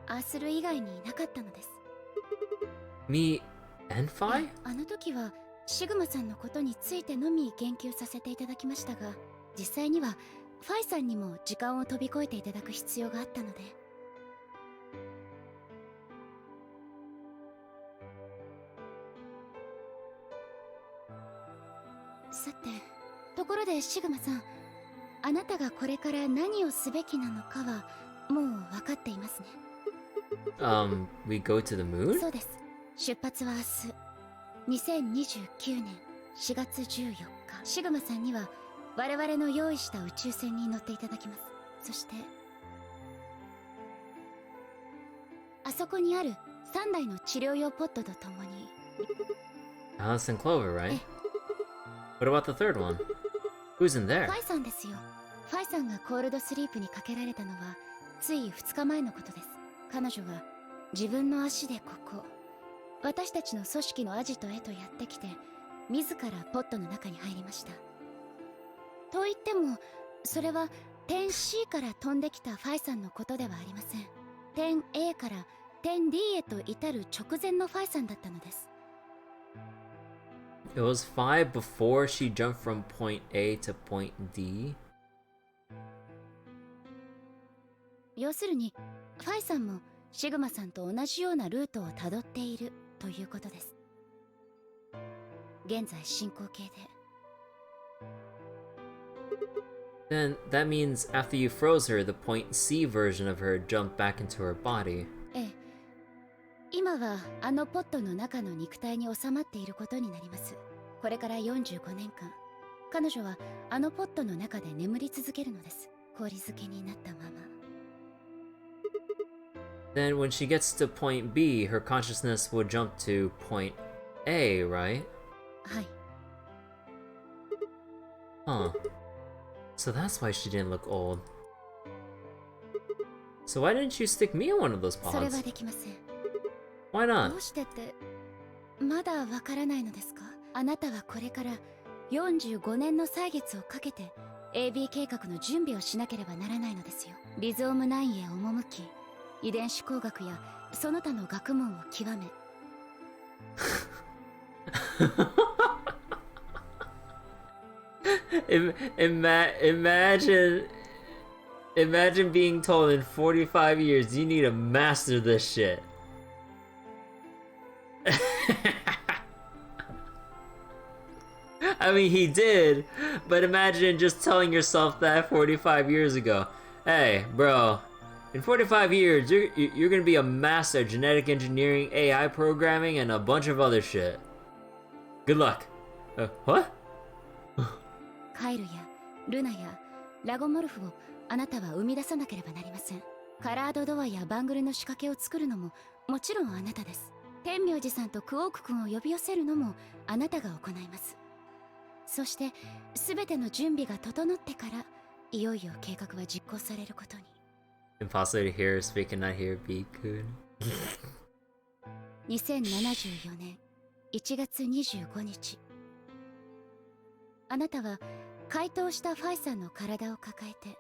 [SPEAKER 7] ああする以外にいなかったのです。
[SPEAKER 1] Me and Phi?
[SPEAKER 7] あの時はシグマさんのことについてのみ言及させていただきましたが、実際にはファイさんにも時間を飛び越えていただく必要があったので。さて、ところでシグマさん、あなたがこれから何をすべきなのかはもう分かっていますね。
[SPEAKER 1] We go to the moon?
[SPEAKER 7] そうです。出発は明日、2029年4月14日。シグマさんには我々の用意した宇宙船に乗っていただきます。そしてあそこにある3台の治療用ポットとともに。
[SPEAKER 1] Alice and Clover, right? What about the third one? Who's in there?
[SPEAKER 7] ファイさんですよ。ファイさんがコールドスリープにかけられたのはつい2日前のことです。彼女は自分の足でここ、私たちの組織のアジトへとやってきて、自らポットの中に入りました。と言っても、それは点 C から飛んできたファイさんのことではありません。点 A から点 D へと至る直前のファイさんだったのです。
[SPEAKER 1] It was 5 before she jumped from point A to point D.
[SPEAKER 7] 要するにファイさんもシグマさんと同じようなルートをたどっているということです。現在進行形で。
[SPEAKER 1] Then that means after you froze her, the point C version of her jumped back into her body.
[SPEAKER 7] ええ、今はあのポットの中の肉体に収まっていることになります。これから45年間、彼女はあのポットの中で眠り続けるのです。氷漬けになったまま。
[SPEAKER 1] Then when she gets to point B, her consciousness will jump to point A, right?
[SPEAKER 7] はい。
[SPEAKER 1] Huh. So that's why she didn't look old. So why didn't you stick me in one of those
[SPEAKER 7] それ
[SPEAKER 1] pods?
[SPEAKER 7] はできません。
[SPEAKER 1] Why
[SPEAKER 7] ど
[SPEAKER 1] not?
[SPEAKER 7] うしてってまだわからないのですか？あなたはこれから45年の歳月をかけて AB 計画の準備をしなければならないのですよ。リゾーム9へ赴き、遺伝子工学やその他の学問を極め。
[SPEAKER 1] Imagine being told in 45 years you need to master this shit. I mean, he did, but imagine just telling yourself that 45 years ago. Hey, bro, in 45 years, you're gonna be a master of genetic engineering, AI programming, and a bunch of other shit. Good luck. What?
[SPEAKER 7] カイルやルナやラゴモルフをあなたは生み出さなければなりません。カラードドアやバングルの仕掛けを作るのももちろんあなたです。天明寺さんとクオーク君を呼び寄せるのもあなたが行います。そして全ての準備が整ってからいよいよ計画は実行されることに。
[SPEAKER 1] Impossible to hear, speak and not hear, be good.
[SPEAKER 7] 2074年1月25日、あなたは解凍したファイさんの体を抱えて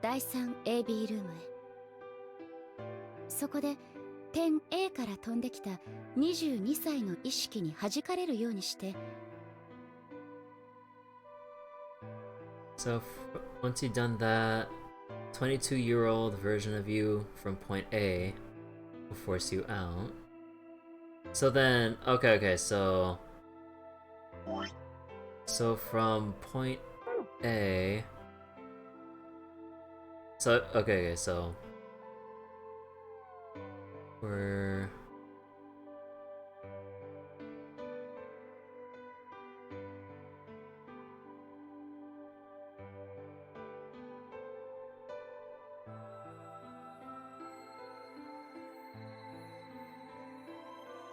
[SPEAKER 7] 第 3AB ルームへ。そこで点 A から飛んできた22歳の意識に弾かれるようにして。
[SPEAKER 1] So once you've done that, 22-year-old version of you from point A will force you out. So then, okay, so from point A, so okay, so we're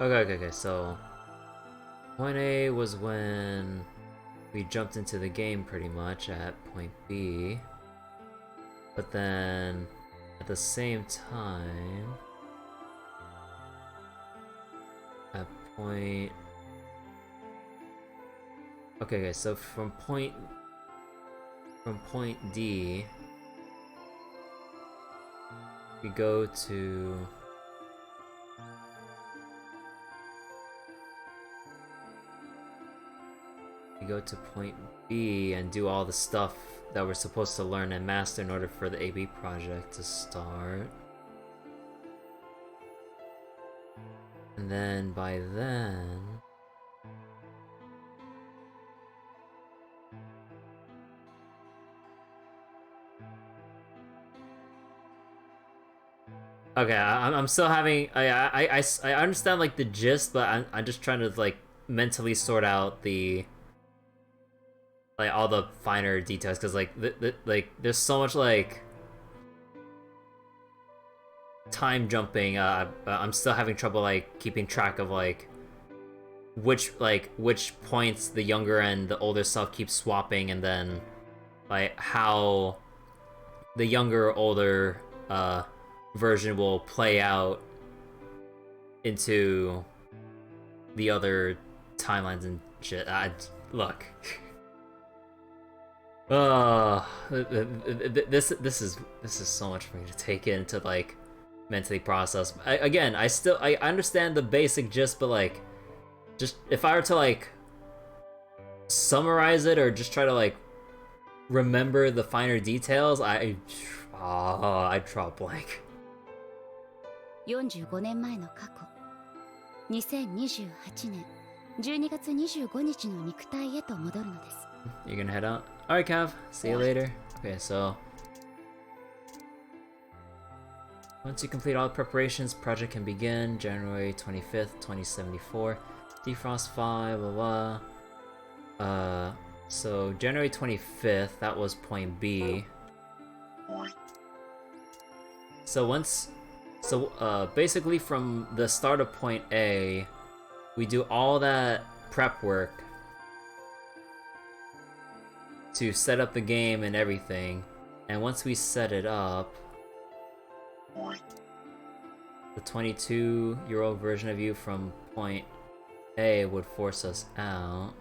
[SPEAKER 1] okay, so point A was when we jumped into the game pretty much at point B, but then at the same time at point okay, so from point D we go to point B and do all the stuff that we're supposed to learn and master in order for the AB project to start. And then by then okay, I'm still having I understand like the gist, but I'm just trying to like mentally sort out the like all the finer details, because like like there's so much like time jumping. I'm still having trouble like keeping track of like which points the younger and the older self keep swapping, and then like how the younger or older version will play out into the other timelines and shit. Look. This is so much for me to take in to like mentally process. Again, I understand the basic gist, but like, just if I were to like summarize it or just try to like remember the finer details, I'd draw a blank.
[SPEAKER 7] 45年前の過去、2028年12月25日の肉体へと戻るのです。
[SPEAKER 1] You're gonna head out? Alright, Cav. See you later. Okay, so once you complete all preparations, project can begin. January 25th, 2074. Defrost 5, blah blah. So January 25th, that was point B. So basically from the start of point A, we do all that prep work to set up the game and everything, and once we set it up, the 22-year-old version of you from point A would force us out.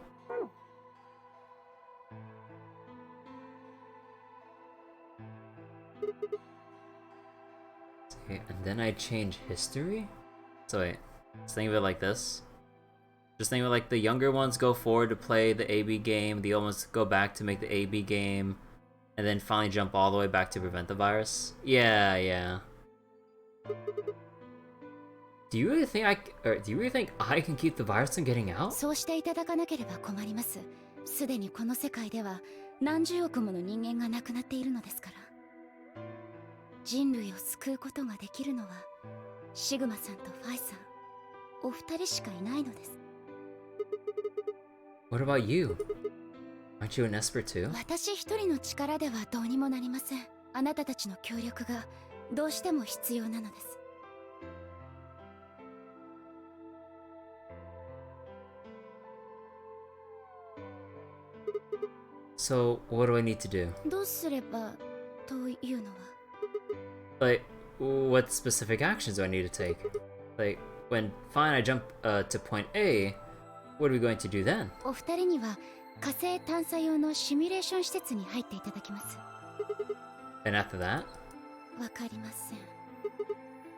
[SPEAKER 1] Okay, and then I change history? So wait, let's think of it like this. Just think of it like the younger ones go forward to play the AB game, the old ones go back to make the AB game, and then finally jump all the way back to prevent the virus? Yeah. Do you really think I can keep the virus from getting out?
[SPEAKER 7] そうしていただかなければ困ります。すでにこの世界では何十億もの人間が亡くなっているのですから。人類を救うことができるのはシグマさんとファイさん、お二人しかいないのです。
[SPEAKER 1] What about you? Aren't you an expert too?
[SPEAKER 7] 私一人の力ではどうにもなりません。あなたたちの協力がどうしても必要なのです。
[SPEAKER 1] So, what do I need to do?
[SPEAKER 7] どうすればというのは
[SPEAKER 1] Like, what specific actions do I need to take? Like, when fine I jump to point A, what are we going to do then?
[SPEAKER 7] お二人には火星探査用のシミュレーション施設に入っていただきます。
[SPEAKER 1] And after that?
[SPEAKER 7] わかりません。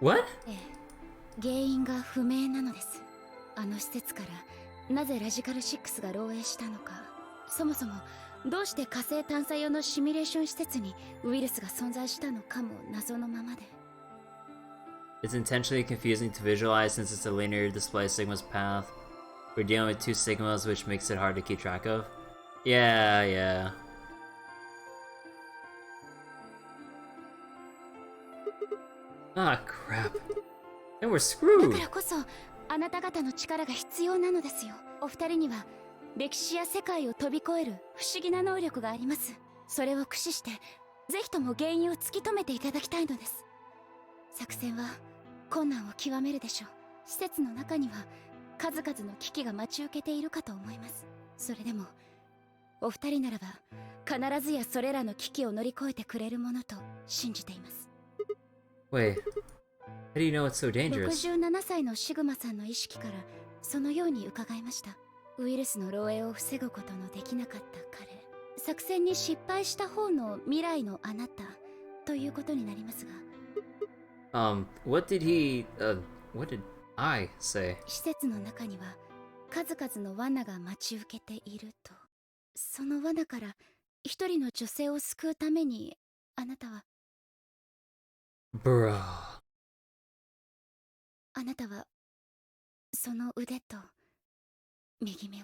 [SPEAKER 1] What?
[SPEAKER 7] ええ、原因が不明なのです。あの施設からなぜラジカル6が漏洩したのか、そもそもどうして火星探査用のシミュレーション施設にウイルスが存在したのかも謎のままで。
[SPEAKER 1] It's intentionally confusing to visualize since it's a linear display of Sigma's path. We're dealing with two Sigmas, which makes it hard to keep track of. Yeah. Ah, crap. And we're
[SPEAKER 7] だ
[SPEAKER 1] screwed!
[SPEAKER 7] からこそあなた方の力が必要なのですよ。お二人には歴史や世界を飛び越える不思議な能力があります。それを駆使してぜひとも原因を突き止めていただきたいのです。作戦は困難を極めるでしょう。施設の中には数々の危機が待ち受けているかと思います。それでもお二人ならば必ずやそれらの危機を乗り越えてくれるものと信じています。
[SPEAKER 1] Wait, how do you know it's so dangerous?
[SPEAKER 7] 67歳のシグマさんの意識からそのように伺いました。ウイルスの漏洩を防ぐことのできなかった彼、作戦に失敗した方の未来のあなたということになりますが。
[SPEAKER 1] what did I say?
[SPEAKER 7] 施設の中には数々の罠が待ち受けていると。その罠から一人の女性を救うためにあなたは
[SPEAKER 1] Bruh.
[SPEAKER 7] あなたはその腕と右目を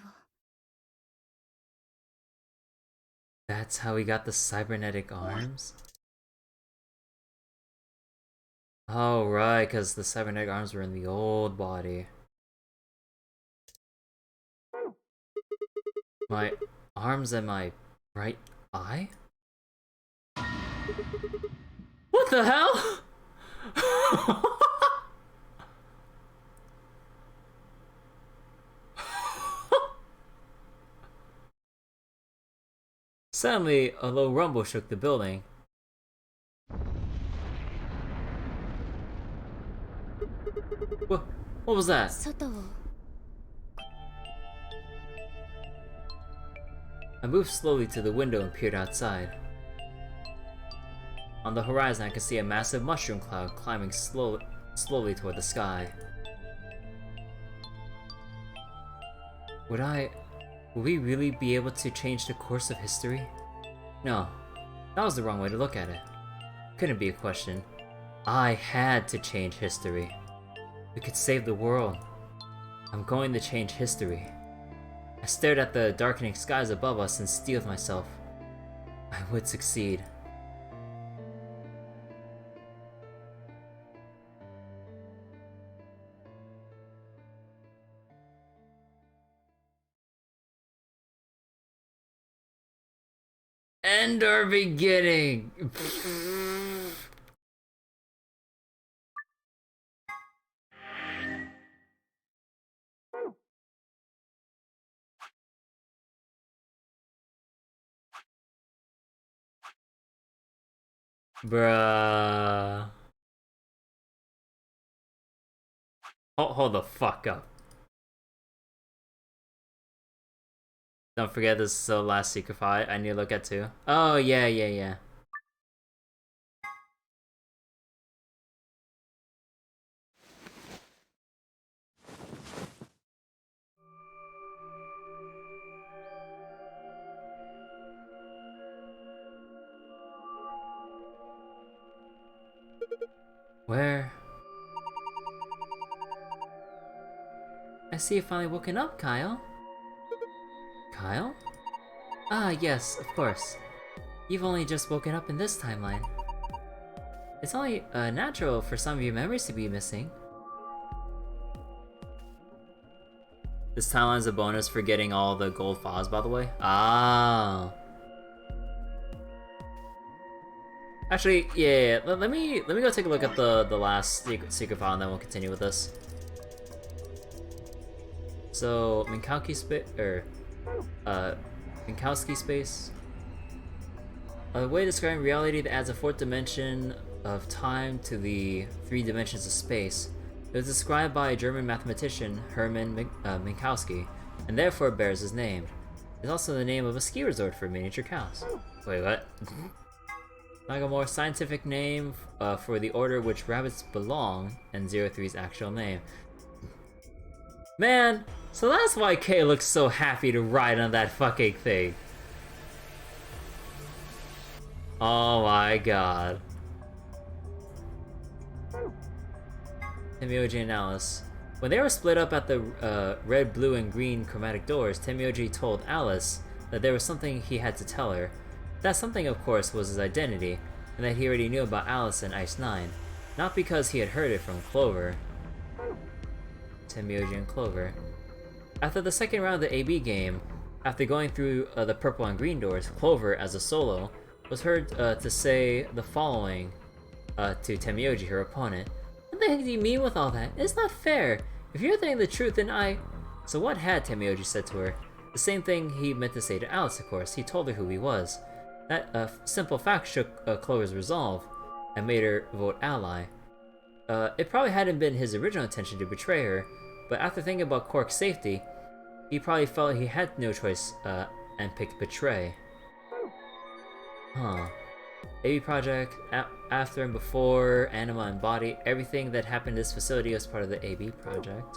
[SPEAKER 1] That's how we got the cybernetic arms? Oh, right, because the cybernetic arms were in the old body. My arms and my right eye? What the hell? Suddenly, a low rumble shook the building. What was that?
[SPEAKER 7] 外を
[SPEAKER 1] I moved slowly to the window and peered outside. On the horizon, I can see a massive mushroom cloud climbing slowly toward the sky. Will we really be able to change the course of history? No, that was the wrong way to look at it. Couldn't be a question. I had to change history. We could save the world. I'm going to change history. I stared at the darkening skies above us and steeled myself. I would succeed. End our beginning! Bruh. Hold the fuck up. Don't forget this is the last secret fight I need to look at too. Oh, yeah. Where? I see you finally woken up, Kyle. Kyle? Ah, yes, of course. You've only just woken up in this timeline. It's only natural for some of your memories to be missing. This timeline's a bonus for getting all the gold files, by the way. Ah. Actually, yeah. Let me go take a look at the last secret file, and then we'll continue with this. So Minkowski space. A way of describing reality that adds a fourth dimension of time to the 3 dimensions of space. It was described by a German mathematician, Hermann Minkowski, and therefore bears his name. It's also the name of a ski resort for miniature cows. Wait, what? Like a more scientific name for the order which rabbits belong, and 03's actual name. Man, so that's why Kay looks so happy to ride on that fucking thing. Oh my god. Temyoji and Alice. When they were split up at the red, blue, and green chromatic doors, Temyoji told Alice that there was something he had to tell her. That something, of course, was his identity, and that he already knew about Alice and Ice 9. Not because he had heard it from Clover. Temyoji and Clover. After the second round of the AB game, after going through the purple and green doors, Clover, as a solo, was heard to say the following to Temyoji, her opponent. What the heck do you mean with all that? It's not fair. If you're telling the truth, then I... So what had Temyoji said to her? The same thing he meant to say to Alice, of course. He told her who he was. That simple fact shook Clover's resolve and made her vote ally. It probably hadn't been his original intention to betray her, but after thinking about Quark's safety, he probably felt he had no choice and picked betray. Huh. AB Project, after and before, Anima and Body, everything that happened in this facility was part of the AB Project.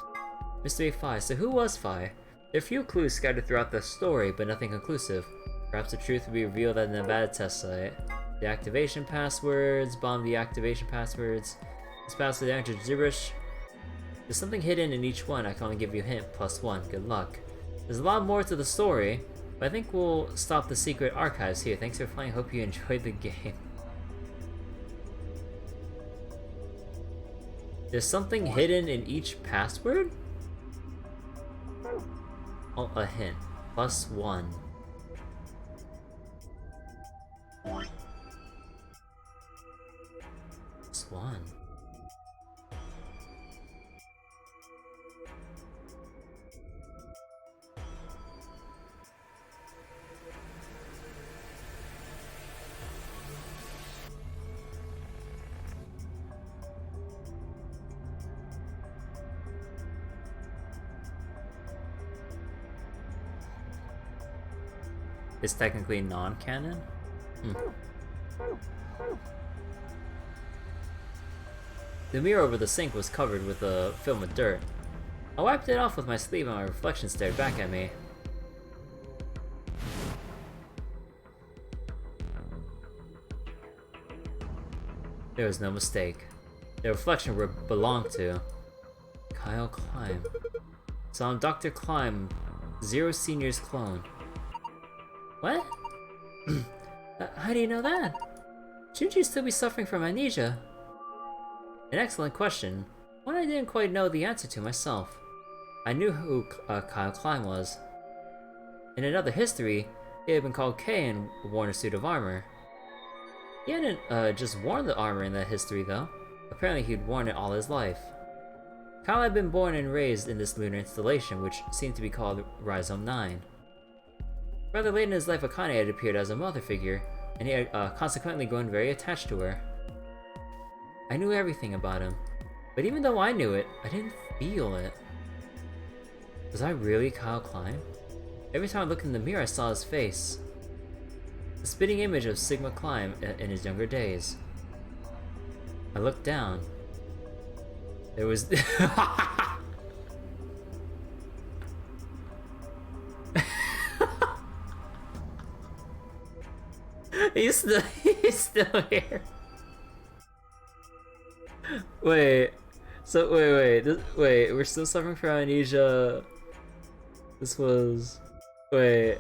[SPEAKER 1] Mystery 5. So who was Phi? There are few clues scattered throughout the story, but nothing conclusive. Perhaps the truth will be revealed at the Nevada test site. The activation passwords, bomb the activation passwords. This password enter gibberish. There's something hidden in each one. I can only give you a hint, +1. Good luck. There's a lot more to the story, but I think we'll stop the secret archives here. Thanks for playing. Hope you enjoyed the game. There's something hidden in each password? Oh, a hint. +1. +1. It's technically non-canon? The mirror over the sink was covered with a film of dirt. I wiped it off with my sleeve and my reflection stared back at me. There was no mistake. The reflection belonged to Kyle Klein. So I'm Dr. Klein, Zero Senior's clone. What? How do you know that? Shouldn't you still be suffering from amnesia? An excellent question, one I didn't quite know the answer to myself. I knew who Kyle Klein was. In another history, he had been called K and worn a suit of armor. He hadn't just worn the armor in that history though. Apparently he'd worn it all his life. Kyle had been born and raised in this lunar installation, which seemed to be called Rhizome 9. Rather late in his life, Akane had appeared as a mother figure, and he had consequently grown very attached to her. I knew everything about him, but even though I knew it, I didn't feel it. Was I really Kyle Klein? Every time I looked in the mirror, I saw his face. The spitting image of Sigma Klein in his younger days. I looked down. There was... he's still here. Wait, so wait, we're still suffering from amnesia. This was... Wait.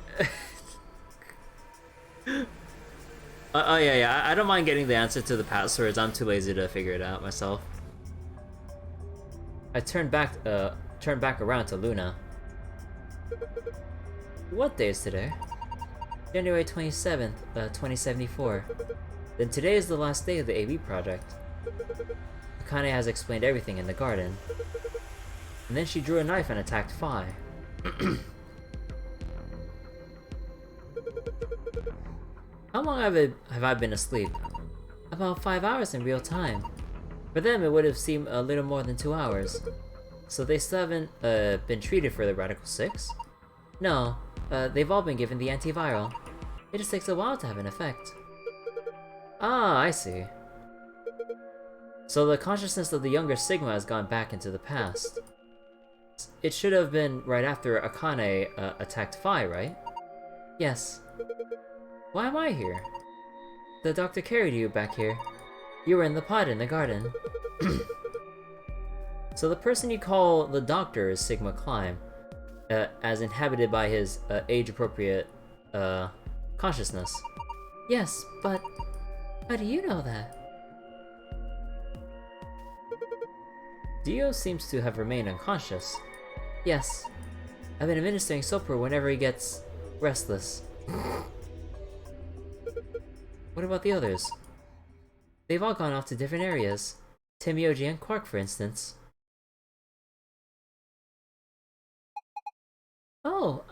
[SPEAKER 1] Oh yeah, I don't mind getting the answer to the passwords, I'm too lazy to figure it out myself. I turned back around to Luna. What day is today? January 27th, 2074. Then today is the last day of the AV project. Akane has explained everything in the garden. And then she drew a knife and attacked Phi. How long have I been asleep? About 5 hours in real time. For them, it would have seemed a little more than 2 hours. So they still haven't been treated for the Radical 6? No, they've all been given the antiviral. It just takes a while to have an effect. Ah, I see. So the consciousness of the younger Sigma has gone back into the past. It should have been right after Akane attacked Phi, right? Yes. Why am I here? The doctor carried you back here. You were in the pod in the garden. So the person you call the doctor is Sigma Klein, as inhabited by his age-appropriate consciousness. Yes, but how do you know that? Dio seems to have remained unconscious. Yes. I've been administering Sopra whenever he gets restless. What about the others? They've all gone off to different areas. Timioji and Quark, for instance. Oh,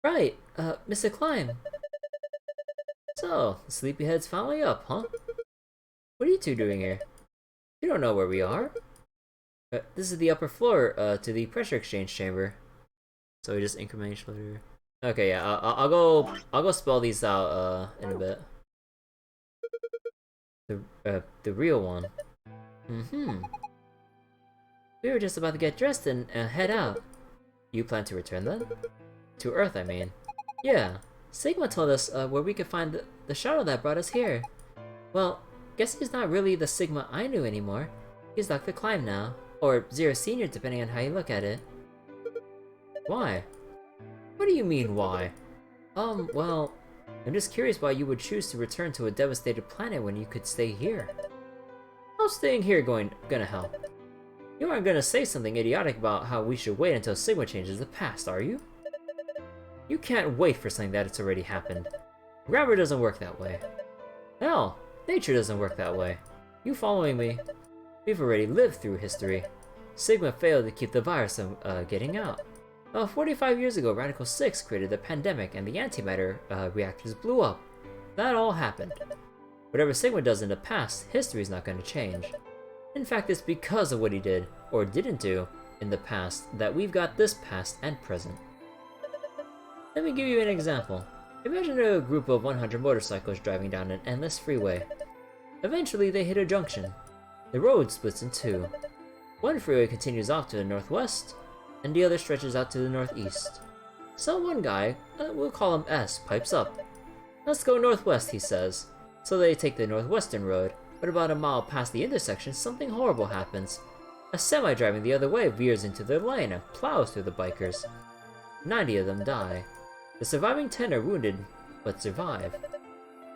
[SPEAKER 1] right, Mr. Klein. So, the sleepyhead's finally up, huh? What are you two doing here? You don't know where we are? This is the upper floor, to the pressure exchange chamber. So we just increment later. Okay, yeah, I'll go spell these out, in a bit. The real one. We were just about to get dressed and head out. You plan to return then? To Earth, I mean. Yeah. Sigma told us where we could find the shuttle that brought us here. Well, guess he's not really the Sigma I knew anymore. He's Dr. Klein now. Or Zero Senior, depending on how you look at it. Why? What do you mean, why? Well, I'm just curious why you would choose to return to a devastated planet when you could stay here. How's staying here gonna help? You aren't gonna say something idiotic about how we should wait until Sigma changes the past, are you? You can't wait for something that's already happened. Grammar doesn't work that way. Hell, nature doesn't work that way. You following me? We've already lived through history. Sigma failed to keep the virus from getting out. 45 years ago, Radical 6 created the pandemic and the antimatter reactors blew up. That all happened. Whatever Sigma does in the past, history's not going to change. In fact, it's because of what he did, or didn't do, in the past that we've got this past and present. Let me give you an example. Imagine a group of 100 motorcycles driving down an endless freeway. Eventually, they hit a junction. The road splits in two. One freeway continues off to the northwest, and the other stretches out to the northeast. So one guy, we'll call him S, pipes up. "Let's go northwest," he says. So they take the northwestern road, but about a mile past the intersection, something horrible happens. A semi driving the other way veers into their lane and plows through the bikers. 90 of them die. The surviving 10 are wounded, but survive.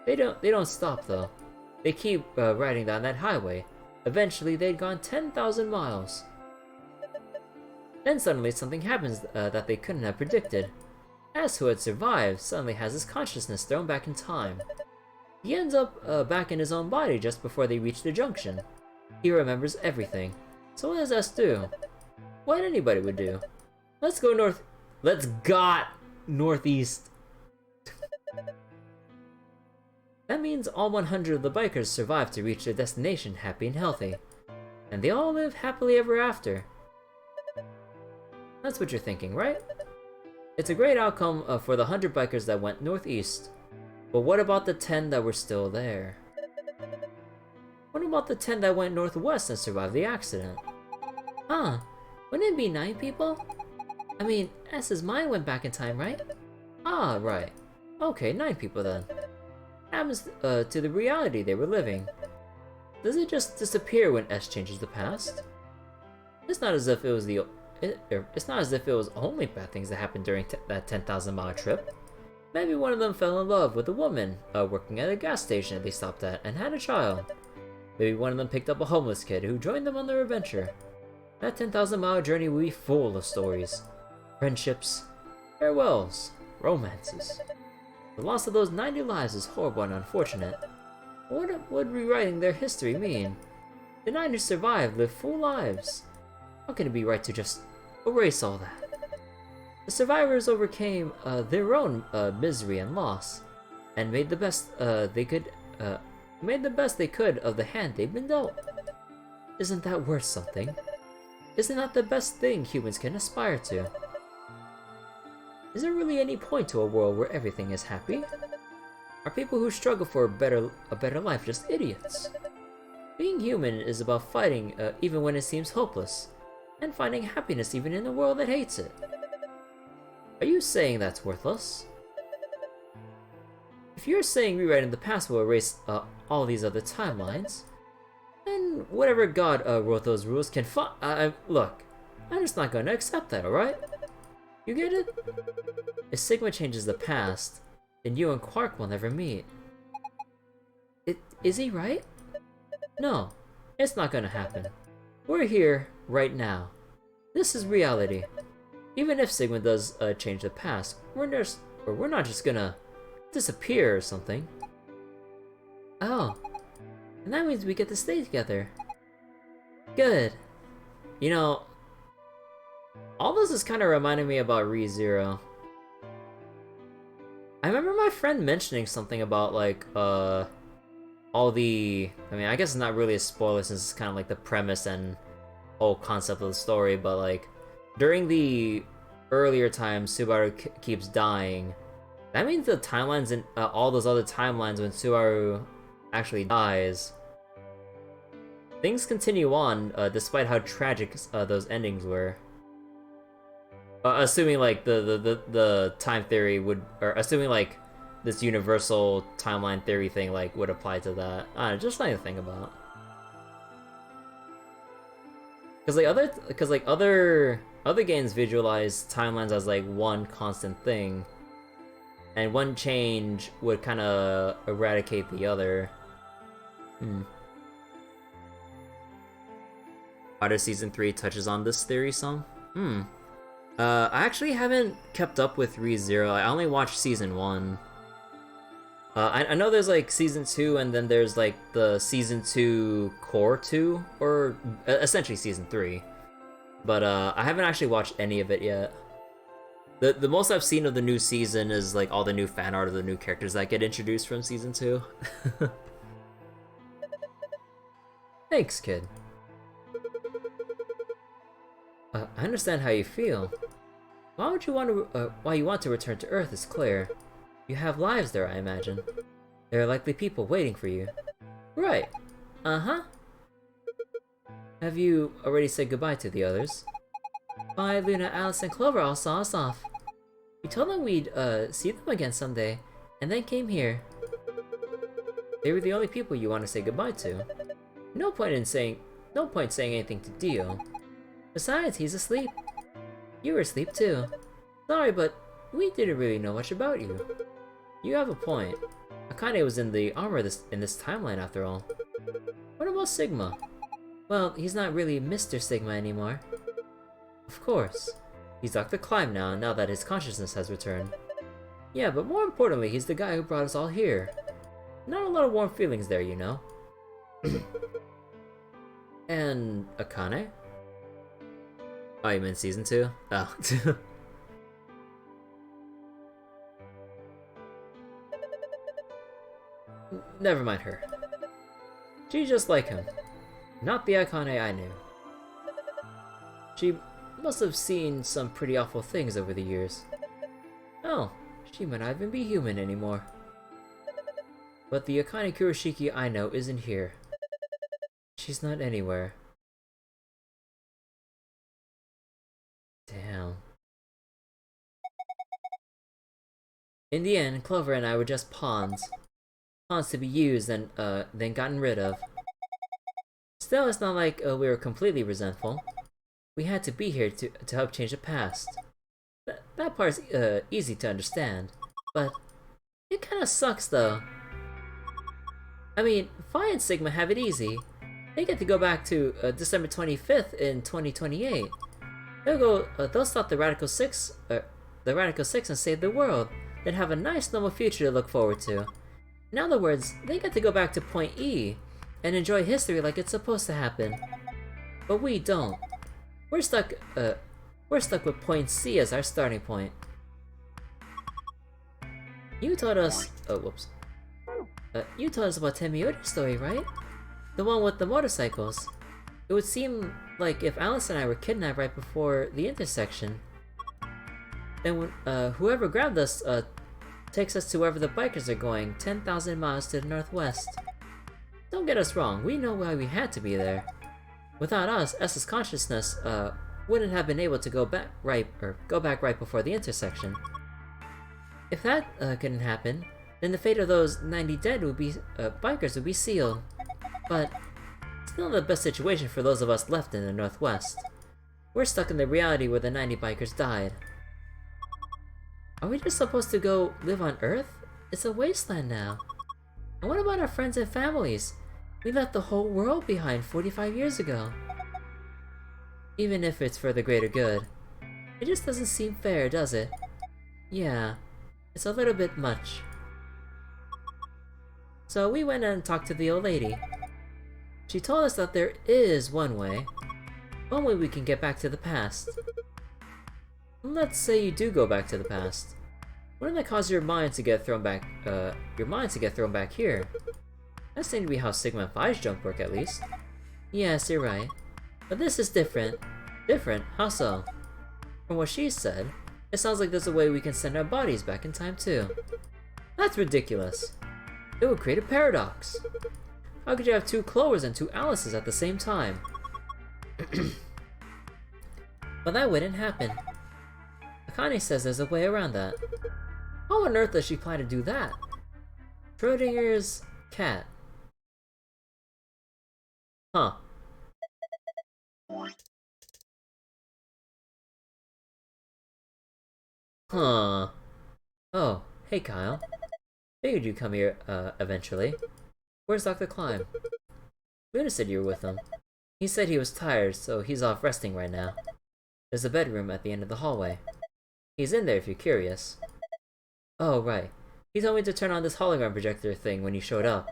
[SPEAKER 1] They don't stop though. They keep riding down that highway. Eventually, they'd gone 10,000 miles. Then suddenly something happens that they couldn't have predicted. S, who had survived, suddenly has his consciousness thrown back in time. He ends up back in his own body just before they reach the junction. He remembers everything. So what does S do? What anybody would do. Let's go north. Let's got northeast. That means all 100 of the bikers survive to reach their destination happy and healthy. And they all live happily ever after. That's what you're thinking, right? It's a great outcome for the 100 bikers that went northeast. But what about the 10 that were still there? What about the 10 that went northwest and survived the accident? Huh? Wouldn't it be 9 people? I mean, S's mind went back in time, right? Ah, right. Okay, 9 people then. Happens to the reality they were living. Does it just disappear when S changes the past? It's not as if it was it's not as if it was only bad things that happened during that 10,000-mile trip. Maybe one of them fell in love with a woman working at a gas station they stopped at and had a child. Maybe one of them picked up a homeless kid who joined them on their adventure. That 10,000-mile journey will be full of stories. Friendships, farewells, romances. The loss of those 90 lives is horrible and unfortunate. What would rewriting their history mean? The 9 who survived lived full lives. How can it be right to just erase all that? The survivors overcame their own misery and loss, and made the best they could. Made the best they could of the hand they've been dealt. Isn't that worth something? Isn't that the best thing humans can aspire to? Is there really any point to a world where everything is happy? Are people who struggle for a better life just idiots? Being human is about fighting even when it seems hopeless, and finding happiness even in a world that hates it. Are you saying that's worthless? If you're saying rewriting the past will erase all these other timelines, then whatever God wrote those rules can look, I'm just not going to accept that, alright? You get it? If Sigma changes the past, then you and Quark will never meet. Is he right? No, it's not gonna happen. We're here, right now. This is reality. Even if Sigma does change the past, we're not just gonna disappear or something. Oh, and that means we get to stay together. Good. You know, all this is kind of reminding me about ReZero. I remember my friend mentioning something about like all the, I mean, I guess it's not really a spoiler since it's kind of like the premise and whole concept of the story, but like during the earlier times Subaru keeps dying. That means the timelines and all those other timelines when Subaru actually dies, things continue on despite how tragic those endings were. Assuming like the time theory would, or assuming like this universal timeline theory thing like would apply to that. I don't know, just something to think about. Because like other games visualize timelines as like one constant thing, and one change would kind of eradicate the other. Other Season 3 touches on this theory some. I actually haven't kept up with ReZero. I only watched Season 1. I know there's like Season 2 and then there's like the Season 2 Core 2, or essentially Season 3. But I haven't actually watched any of it yet. The most I've seen of the new season is like all the new fan art of the new characters that get introduced from Season 2. Thanks, kid. I understand how you feel. Why would you want to? Why you want to return to Earth is clear. You have lives there, I imagine. There are likely people waiting for you. Right. Uh-huh. Have you already said goodbye to the others? Bye, Luna, Alice, and Clover all saw us off. We told them we'd, see them again someday, and then came here. They were the only people you want to say goodbye to. No point saying anything to Dio. Besides, he's asleep. You were asleep too. Sorry, but we didn't really know much about you. You have a point. Akane was in the armor in this timeline after all. What about Sigma? Well, he's not really Mr. Sigma anymore. Of course. He's Dr. Climb now that his consciousness has returned. Yeah, but more importantly, he's the guy who brought us all here. Not a lot of warm feelings there, you know. And Akane? Oh, you mean season 2? Oh. Never mind her. She's just like him. Not the Akane I knew. She must have seen some pretty awful things over the years. Oh, she might not even be human anymore. But the Akane Kuroshiki I know isn't here. She's not anywhere. Damn. In the end, Clover and I were just pawns. Pawns to be used and then gotten rid of. Still, it's not like we were completely resentful. We had to be here to help change the past. That part's easy to understand, but it kinda sucks though. I mean, Phi and Sigma have it easy. They get to go back to December 25th in 2028. They'll stop the Radical Six and save the world, then have a nice normal future to look forward to. In other words, they get to go back to Point E and enjoy history like it's supposed to happen. But we don't. We're stuck with Point C as our starting point. You told us you told us about Temiota's story, right? The one with the motorcycles. It would seem like if Alice and I were kidnapped right before the intersection, then when, whoever grabbed us takes us to wherever the bikers are going, 10,000 miles to the northwest. Don't get us wrong, we know why we had to be there. Without us, S's consciousness wouldn't have been able to go back right before the intersection. If that couldn't happen, then the fate of those 90 dead bikers would be sealed. But still not the best situation for those of us left in the Northwest. We're stuck in the reality where the 90 bikers died. Are we just supposed to go live on Earth? It's a wasteland now. And what about our friends and families? We left the whole world behind 45 years ago. Even if it's for the greater good. It just doesn't seem fair, does it? Yeah, it's a little bit much. So we went and talked to the old lady. She told us that there is one way we can get back to the past. Let's say you do go back to the past. Wouldn't that cause your mind to get thrown back, here? That seemed to be how Sigma and Phi's jump work, at least. Yes, you're right. But this is different. Different? How so? From what she said, it sounds like there's a way we can send our bodies back in time too. That's ridiculous. It would create a paradox. How could you have two Clovers and two Alices at the same time? But that wouldn't happen. Akane says there's a way around that. How on earth does she plan to do that? Schrodinger's cat. Huh. Huh. Oh, hey Kyle. Figured you'd come here, eventually. Where's Dr. Climb? Luna said you were with him. He said he was tired, so he's off resting right now. There's a bedroom at the end of the hallway. He's in there if you're curious. Oh, right. He told me to turn on this hologram projector thing when you showed up.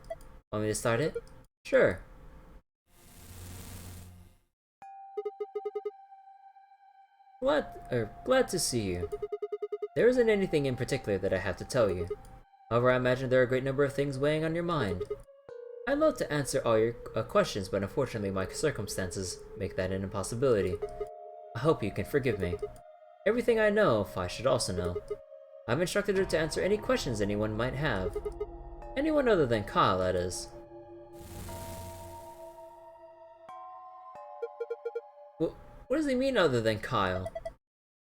[SPEAKER 1] Want me to start it? Sure. Glad to see you. There isn't anything in particular that I have to tell you. However, I imagine there are a great number of things weighing on your mind. I'd love to answer all your questions, but unfortunately my circumstances make that an impossibility. I hope you can forgive me. Everything I know, Phi should also know. I've instructed her to answer any questions anyone might have. Anyone other than Kyle, that is. What does he mean other than Kyle?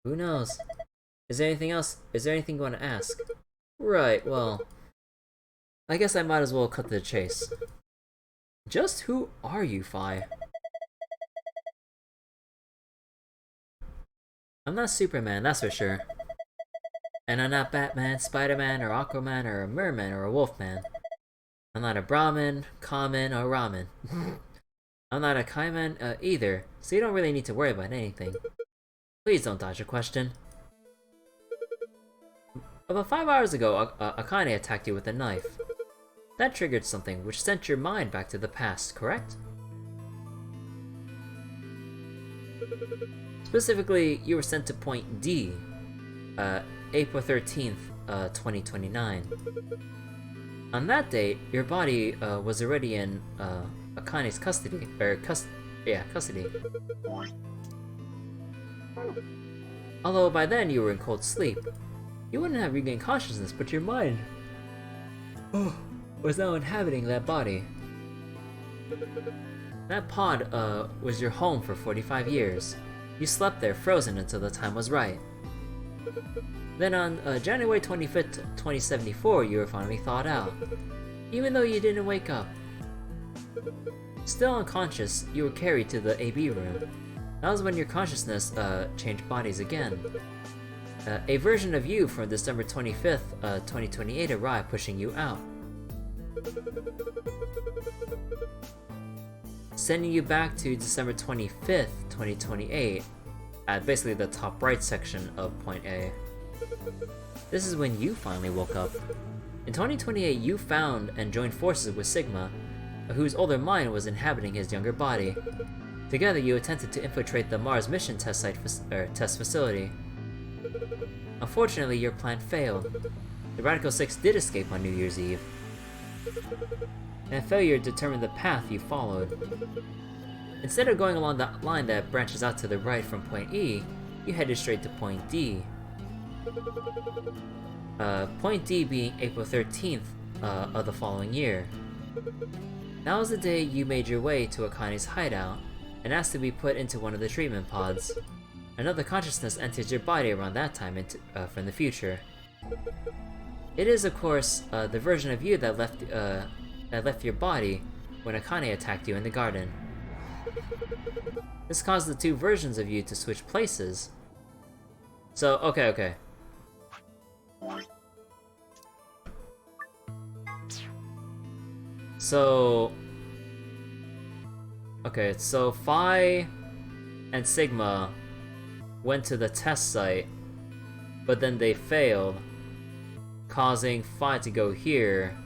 [SPEAKER 1] Who knows? Is there anything else? Is there anything you want to ask? Right, well... I guess I might as well cut to the chase. Just who are you, Fi? I'm not Superman, that's for sure. And I'm not Batman, Spider-Man, or Aquaman, or a Merman, or a Wolfman. I'm not a Brahmin, Kamen, or Ramen. I'm not a Kaiman either, so you don't really need to worry about anything. Please don't dodge a question. About 5 hours ago, Akane attacked you with a knife. That triggered something, which sent your mind back to the past, correct? Specifically, you were sent to point D, April 13th, 2029. On that date, your body was already in Akane's custody, custody. Although by then you were in cold sleep. You wouldn't have regained consciousness, but your mind was now inhabiting that body. That pod was your home for 45 years. You slept there frozen until the time was right. Then on January 25th, 2074, you were finally thawed out, even though you didn't wake up. Still unconscious, you were carried to the AB room. That was when your consciousness changed bodies again. A version of you from December 25th, 2028 arrived, pushing you out, sending you back to December 25th, 2028, at basically the top right section of point A. This is when you finally woke up. In 2028, you found and joined forces with Sigma, whose older mind was inhabiting his younger body. Together, you attempted to infiltrate the Mars mission test facility. Unfortunately, your plan failed. The Radical Six did escape on New Year's Eve, and failure determined the path you followed. Instead of going along the line that branches out to the right from point E, you headed straight to point D. Point D being April 13th of the following year. That was the day you made your way to Akane's hideout and asked to be put into one of the treatment pods. Another consciousness enters your body around that time from the future. It is, of course, the version of you that left your body when Akane attacked you in the garden. This caused the two versions of you to switch places. So, okay. So... Okay, so Phi and Sigma went to the test site, but then they failed, causing Phi to go here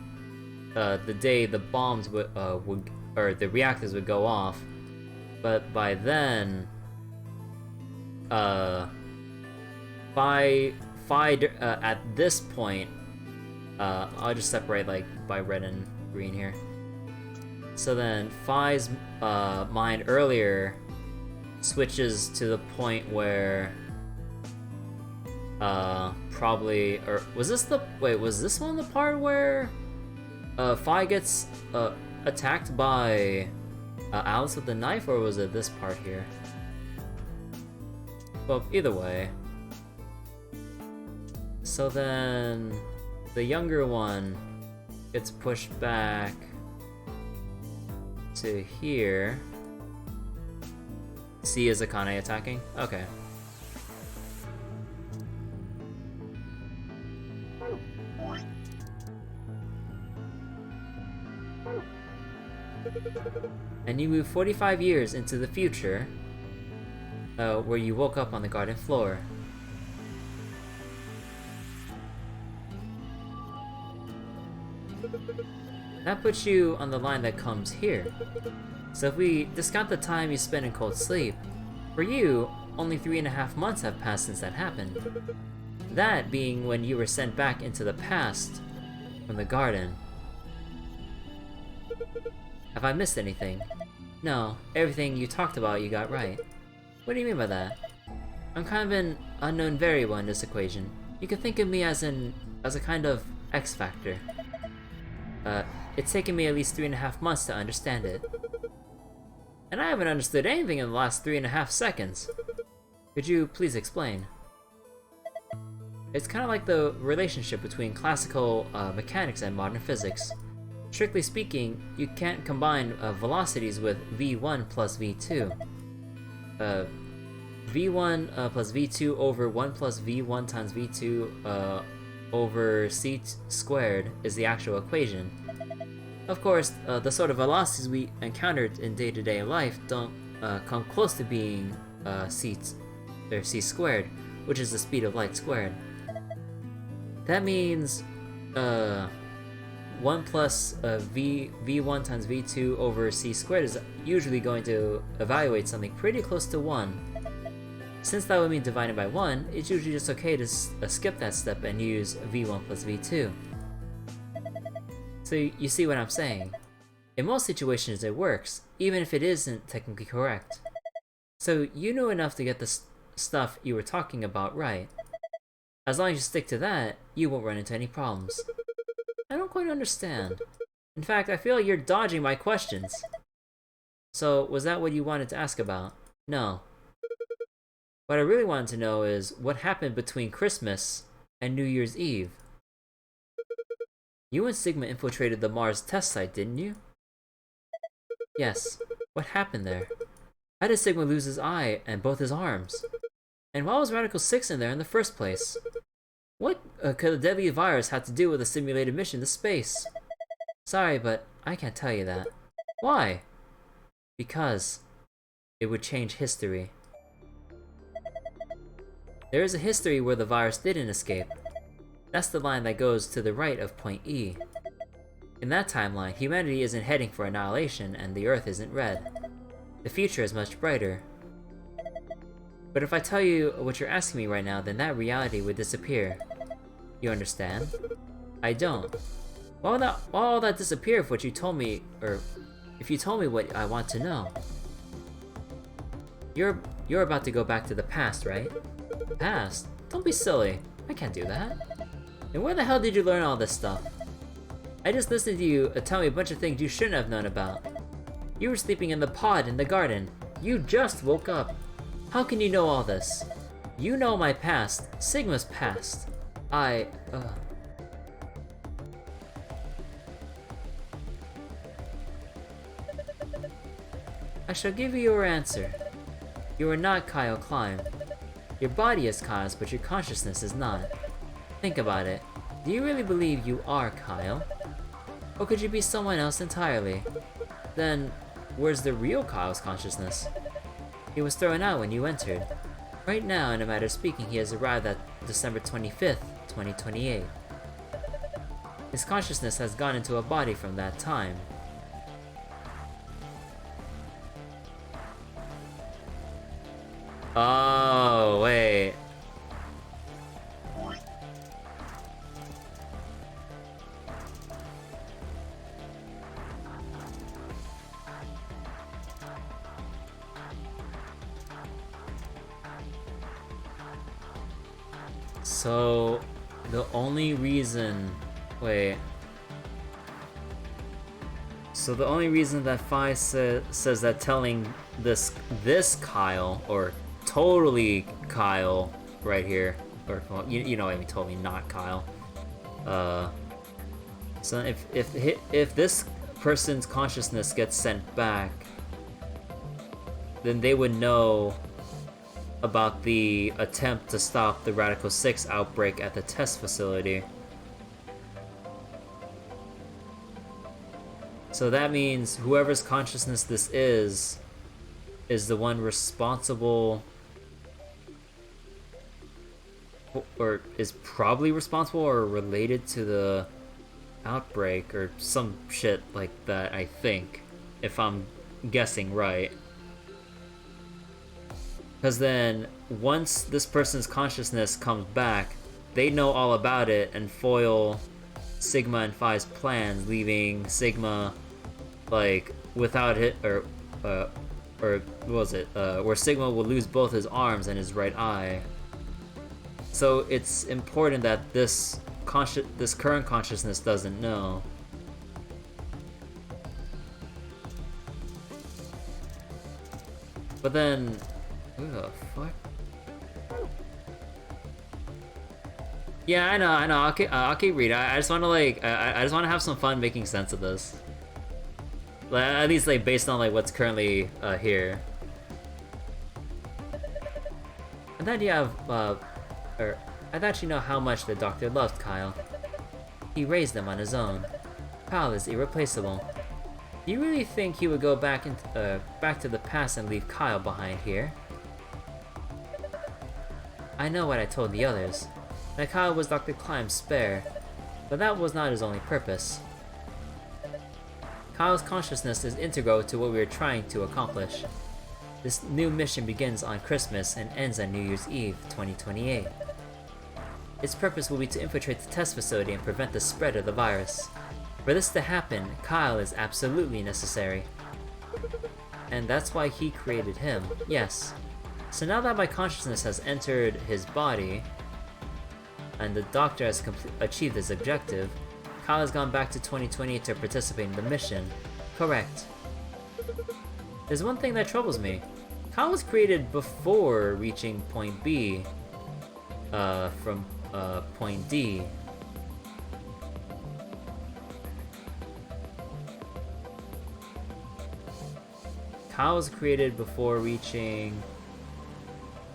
[SPEAKER 1] the day the bombs would or the reactors would go off. But by then, Phi at this point, I'll just separate like by red and green here. So then Phi's mind earlier switches to the point where probably, or was this the, wait, was this one the part where Phi gets attacked by Alice with the knife, or was it this part here? Well, either way. So then the younger one gets pushed back to here. C is Akane attacking? Okay. And you move 45 years into the future, where you woke up on the garden floor. That puts you on the line that comes here. So if we discount the time you spent in cold sleep, for you, only 3.5 months have passed since that happened. That being when you were sent back into the past from the garden. Have I missed anything? No, everything you talked about you got right. What do you mean by that? I'm kind of an unknown variable in this equation. You can think of me as a kind of X factor. It's taken me at least 3.5 months to understand it. And I haven't understood anything in the last 3.5 seconds. Could you please explain? It's kind of like the relationship between classical mechanics and modern physics. Strictly speaking, you can't combine velocities with v1 plus v2. v1 plus v2 over 1 plus v1 times v2 over c squared is the actual equation. Of course, the sort of velocities we encountered in day-to-day life don't come close to being c squared, which is the speed of light squared. That means 1 plus v1 times v2 over c squared is usually going to evaluate something pretty close to 1. Since that would mean divided by 1, it's usually just okay to skip that step and use v1 plus v2. So you see what I'm saying? In most situations it works, even if it isn't technically correct. So you knew enough to get the stuff you were talking about right. As long as you stick to that, you won't run into any problems. I don't quite understand. In fact, I feel like you're dodging my questions. So, was that what you wanted to ask about? No. What I really wanted to know is what happened between Christmas and New Year's Eve. You and Sigma infiltrated the Mars test site, didn't you? Yes. What happened there? How did Sigma lose his eye and both his arms? And why was Radical 6 in there in the first place? What could a deadly virus have to do with a simulated mission to space? Sorry, but I can't tell you that. Why? Because it would change history. There is a history where the virus didn't escape. That's the line that goes to the right of point E. In that timeline, humanity isn't heading for annihilation and the Earth isn't red. The future is much brighter. But if I tell you what you're asking me right now, then that reality would disappear. You understand? I don't. Why would all that disappear if what you told me, or if you told me what I want to know? You're about to go back to the past, right? Past? Don't be silly. I can't do that. And where the hell did you learn all this stuff? I just listened to you tell me a bunch of things you shouldn't have known about. You were sleeping in the pod in the garden. You just woke up. How can you know all this? You know my past, Sigma's past. I shall give you your answer. You are not Kyle Klein. Your body is Kyle's, but your consciousness is not. Think about it. Do you really believe you are Kyle? Or could you be someone else entirely? Then, where's the real Kyle's consciousness? He was thrown out when you entered. Right now, in a matter of speaking, he has arrived at December 25th, 2028. His consciousness has gone into a body from that time. Oh, wait. So, the only reason... Wait. So the only reason that Phi says that telling this Kyle, or totally Kyle right here, or well, you know what I mean, totally not Kyle. So if this person's consciousness gets sent back, then they would know about the attempt to stop the Radical 6 outbreak at the test facility. So that means whoever's consciousness this is the one responsible, or is probably responsible or related to the outbreak or some shit like that, I think, if I'm guessing right. Because then, once this person's consciousness comes back, they know all about it and foil Sigma and Phi's plans, leaving Sigma, like, without it, or what was it? Where Sigma will lose both his arms and his right eye. So it's important that this current consciousness doesn't know. But then, who the fuck? Yeah, I know. I'll keep reading. I just want to like, I just want to have some fun making sense of this. Like, at least like based on like what's currently here. And then you have, I thought you know how much the doctor loved Kyle. He raised him on his own. Kyle is irreplaceable. Do you really think he would go back to the past and leave Kyle behind here? I know what I told the others, that Kyle was Dr. Climb's spare, but that was not his only purpose. Kyle's consciousness is integral to what we are trying to accomplish. This new mission begins on Christmas and ends on New Year's Eve, 2028. Its purpose will be to infiltrate the test facility and prevent the spread of the virus. For this to happen, Kyle is absolutely necessary. And that's why he created him, yes. So now that my consciousness has entered his body, and the doctor has achieved his objective, Kyle has gone back to 2020 to participate in the mission. Correct. There's one thing that troubles me. Kyle was created before reaching point B, from point D. Kyle was created before reaching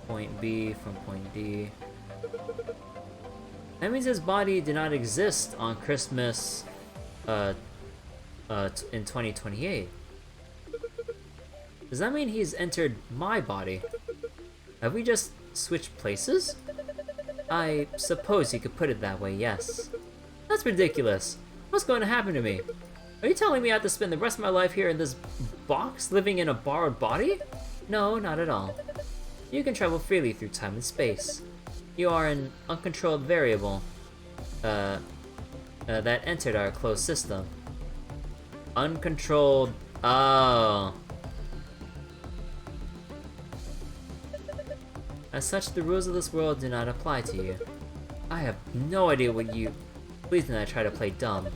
[SPEAKER 1] point B from point D. That means his body did not exist on Christmas in 2028. Does that mean he's entered my body? Have we just switched places? I suppose you could put it that way, yes. That's ridiculous. What's going to happen to me? Are you telling me I have to spend the rest of my life here in this box, living in a borrowed body? No, not at all. You can travel freely through time and space. You are an uncontrolled variable that entered our closed system. Uncontrolled... Oh. As such, the rules of this world do not apply to you. I have no idea what you... Please do not try to play dumb.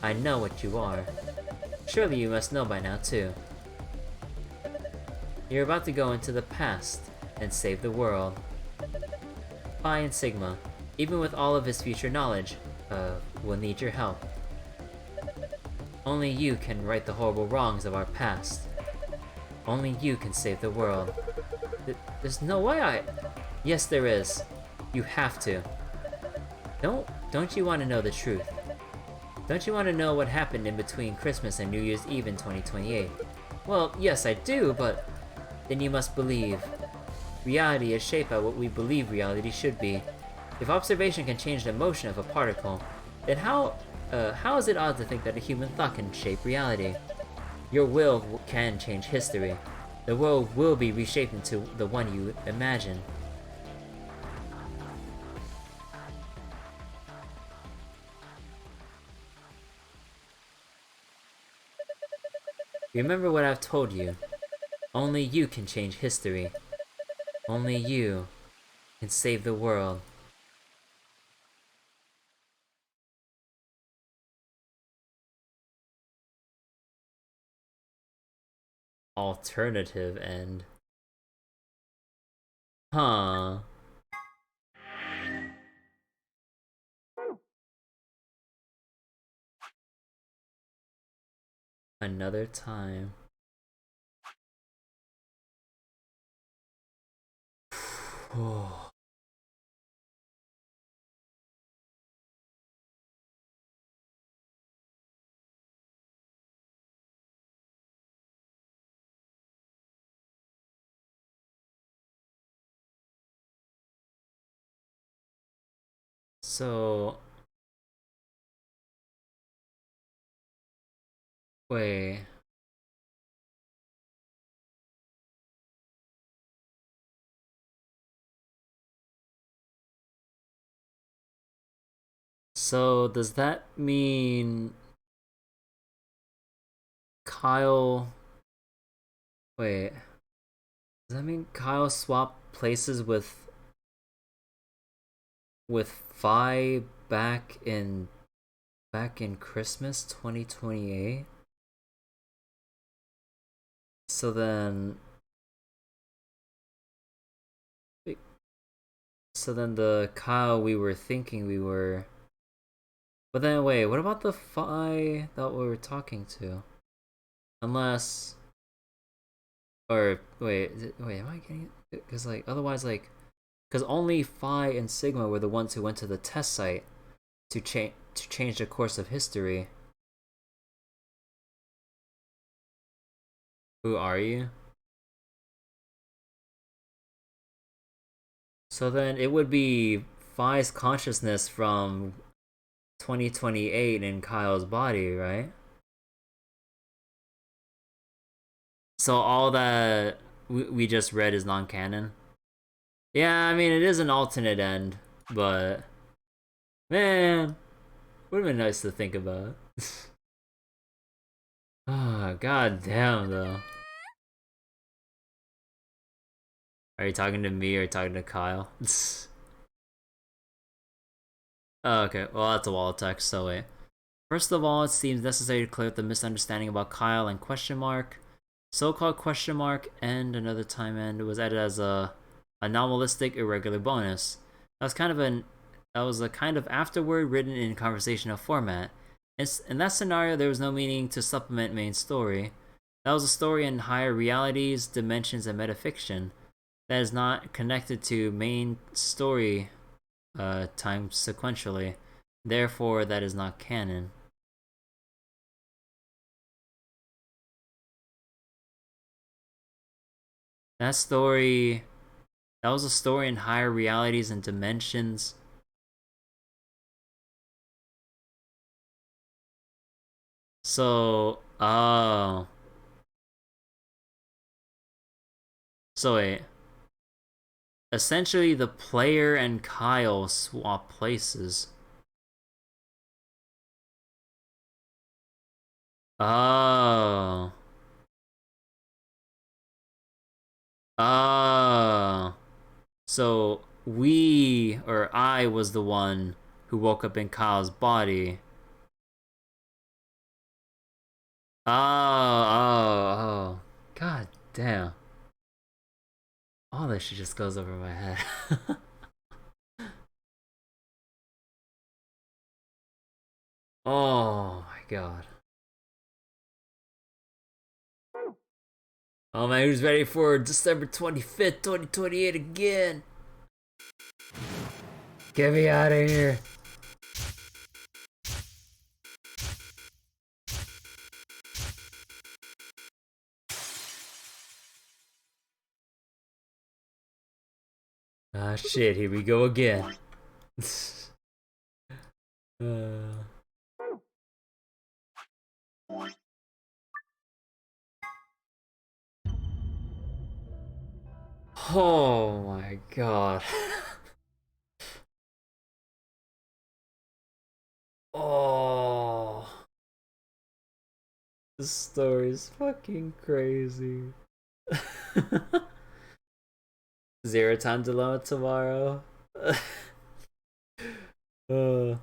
[SPEAKER 1] I know what you are. Surely you must know by now, too. You're about to go into the past and save the world. Pi and Sigma, even with all of his future knowledge, will need your help. Only you can right the horrible wrongs of our past. Only you can save the world. There's no way Yes, there is. You have to. Don't you want to know the truth? Don't you want to know what happened in between Christmas and New Year's Eve in 2028? Well, yes I do, but then you must believe. Reality is shaped by what we believe reality should be. If observation can change the motion of a particle, then how is it odd to think that a human thought can shape reality? Your will can change history. The world will be reshaped into the one you imagine. Remember what I've told you. Only you can change history. Only you can save the world. Alternative end. Huh. Another time. Oh. So wait. So does that mean Kyle... Wait. Does that mean Kyle swapped places with Fi back in Christmas 2028? So then So then the Kyle we were thinking we were... But then wait, what about the Phi that we were talking to? Unless... Or wait, am I getting it? Because like, otherwise like... Because only Phi and Sigma were the ones who went to the test site to change the course of history. Who are you? So then it would be Phi's consciousness from 2028 in Kyle's body, right? So all that we just read is non-canon? Yeah, I mean, it is an alternate end, but... Man, would have been nice to think about. Oh, god damn, though. Are you talking to me or talking to Kyle? Oh, okay, well that's a wall of text, so wait. First of all, it seems necessary to clear up the misunderstanding about Kyle and question mark. So-called question mark and another time end was added as a anomalistic irregular bonus. That was a kind of afterword written in conversational format. In that scenario, there was no meaning to supplement main story. That was a story in higher realities, dimensions, and metafiction that is not connected to main story time sequentially. Therefore, that is not canon. That was a story in higher realities and dimensions. So, oh. So wait. Essentially, the player and Kyle swap places. Oh. Oh. So I was the one who woke up in Kyle's body. Oh. God damn. All this shit just goes over my head. Oh my god. Oh man, who's ready for December 25th, 2028 again? Get me out of here. Ah shit, here we go again. Oh my god. Oh. This story's fucking crazy. Zero time dilemma tomorrow. You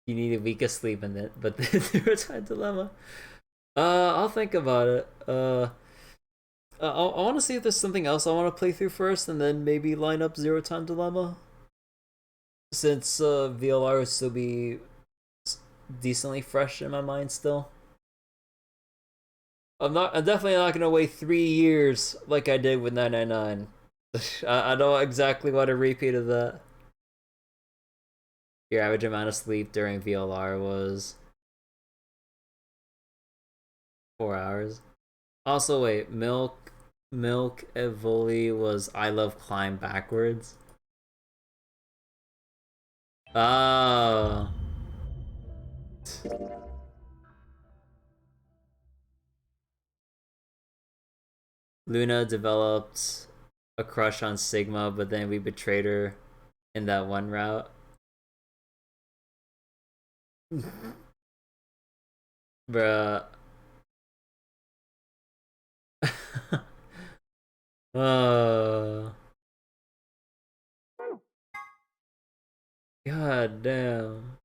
[SPEAKER 1] need a week of sleep in it, but the zero time dilemma. I'll think about it. I want to see if there's something else I want to play through first, and then maybe line up Zero Time Dilemma. Since VLR will still be decently fresh in my mind still. I'm definitely not gonna wait 3 years like I did with 999. I don't exactly want a repeat of that. Your average amount of sleep during VLR was 4 hours. Also, wait, Milk Evoli was I Love Climb backwards. Oh. Luna developed a crush on Sigma, but then we betrayed her in that one route. Bruh. God damn.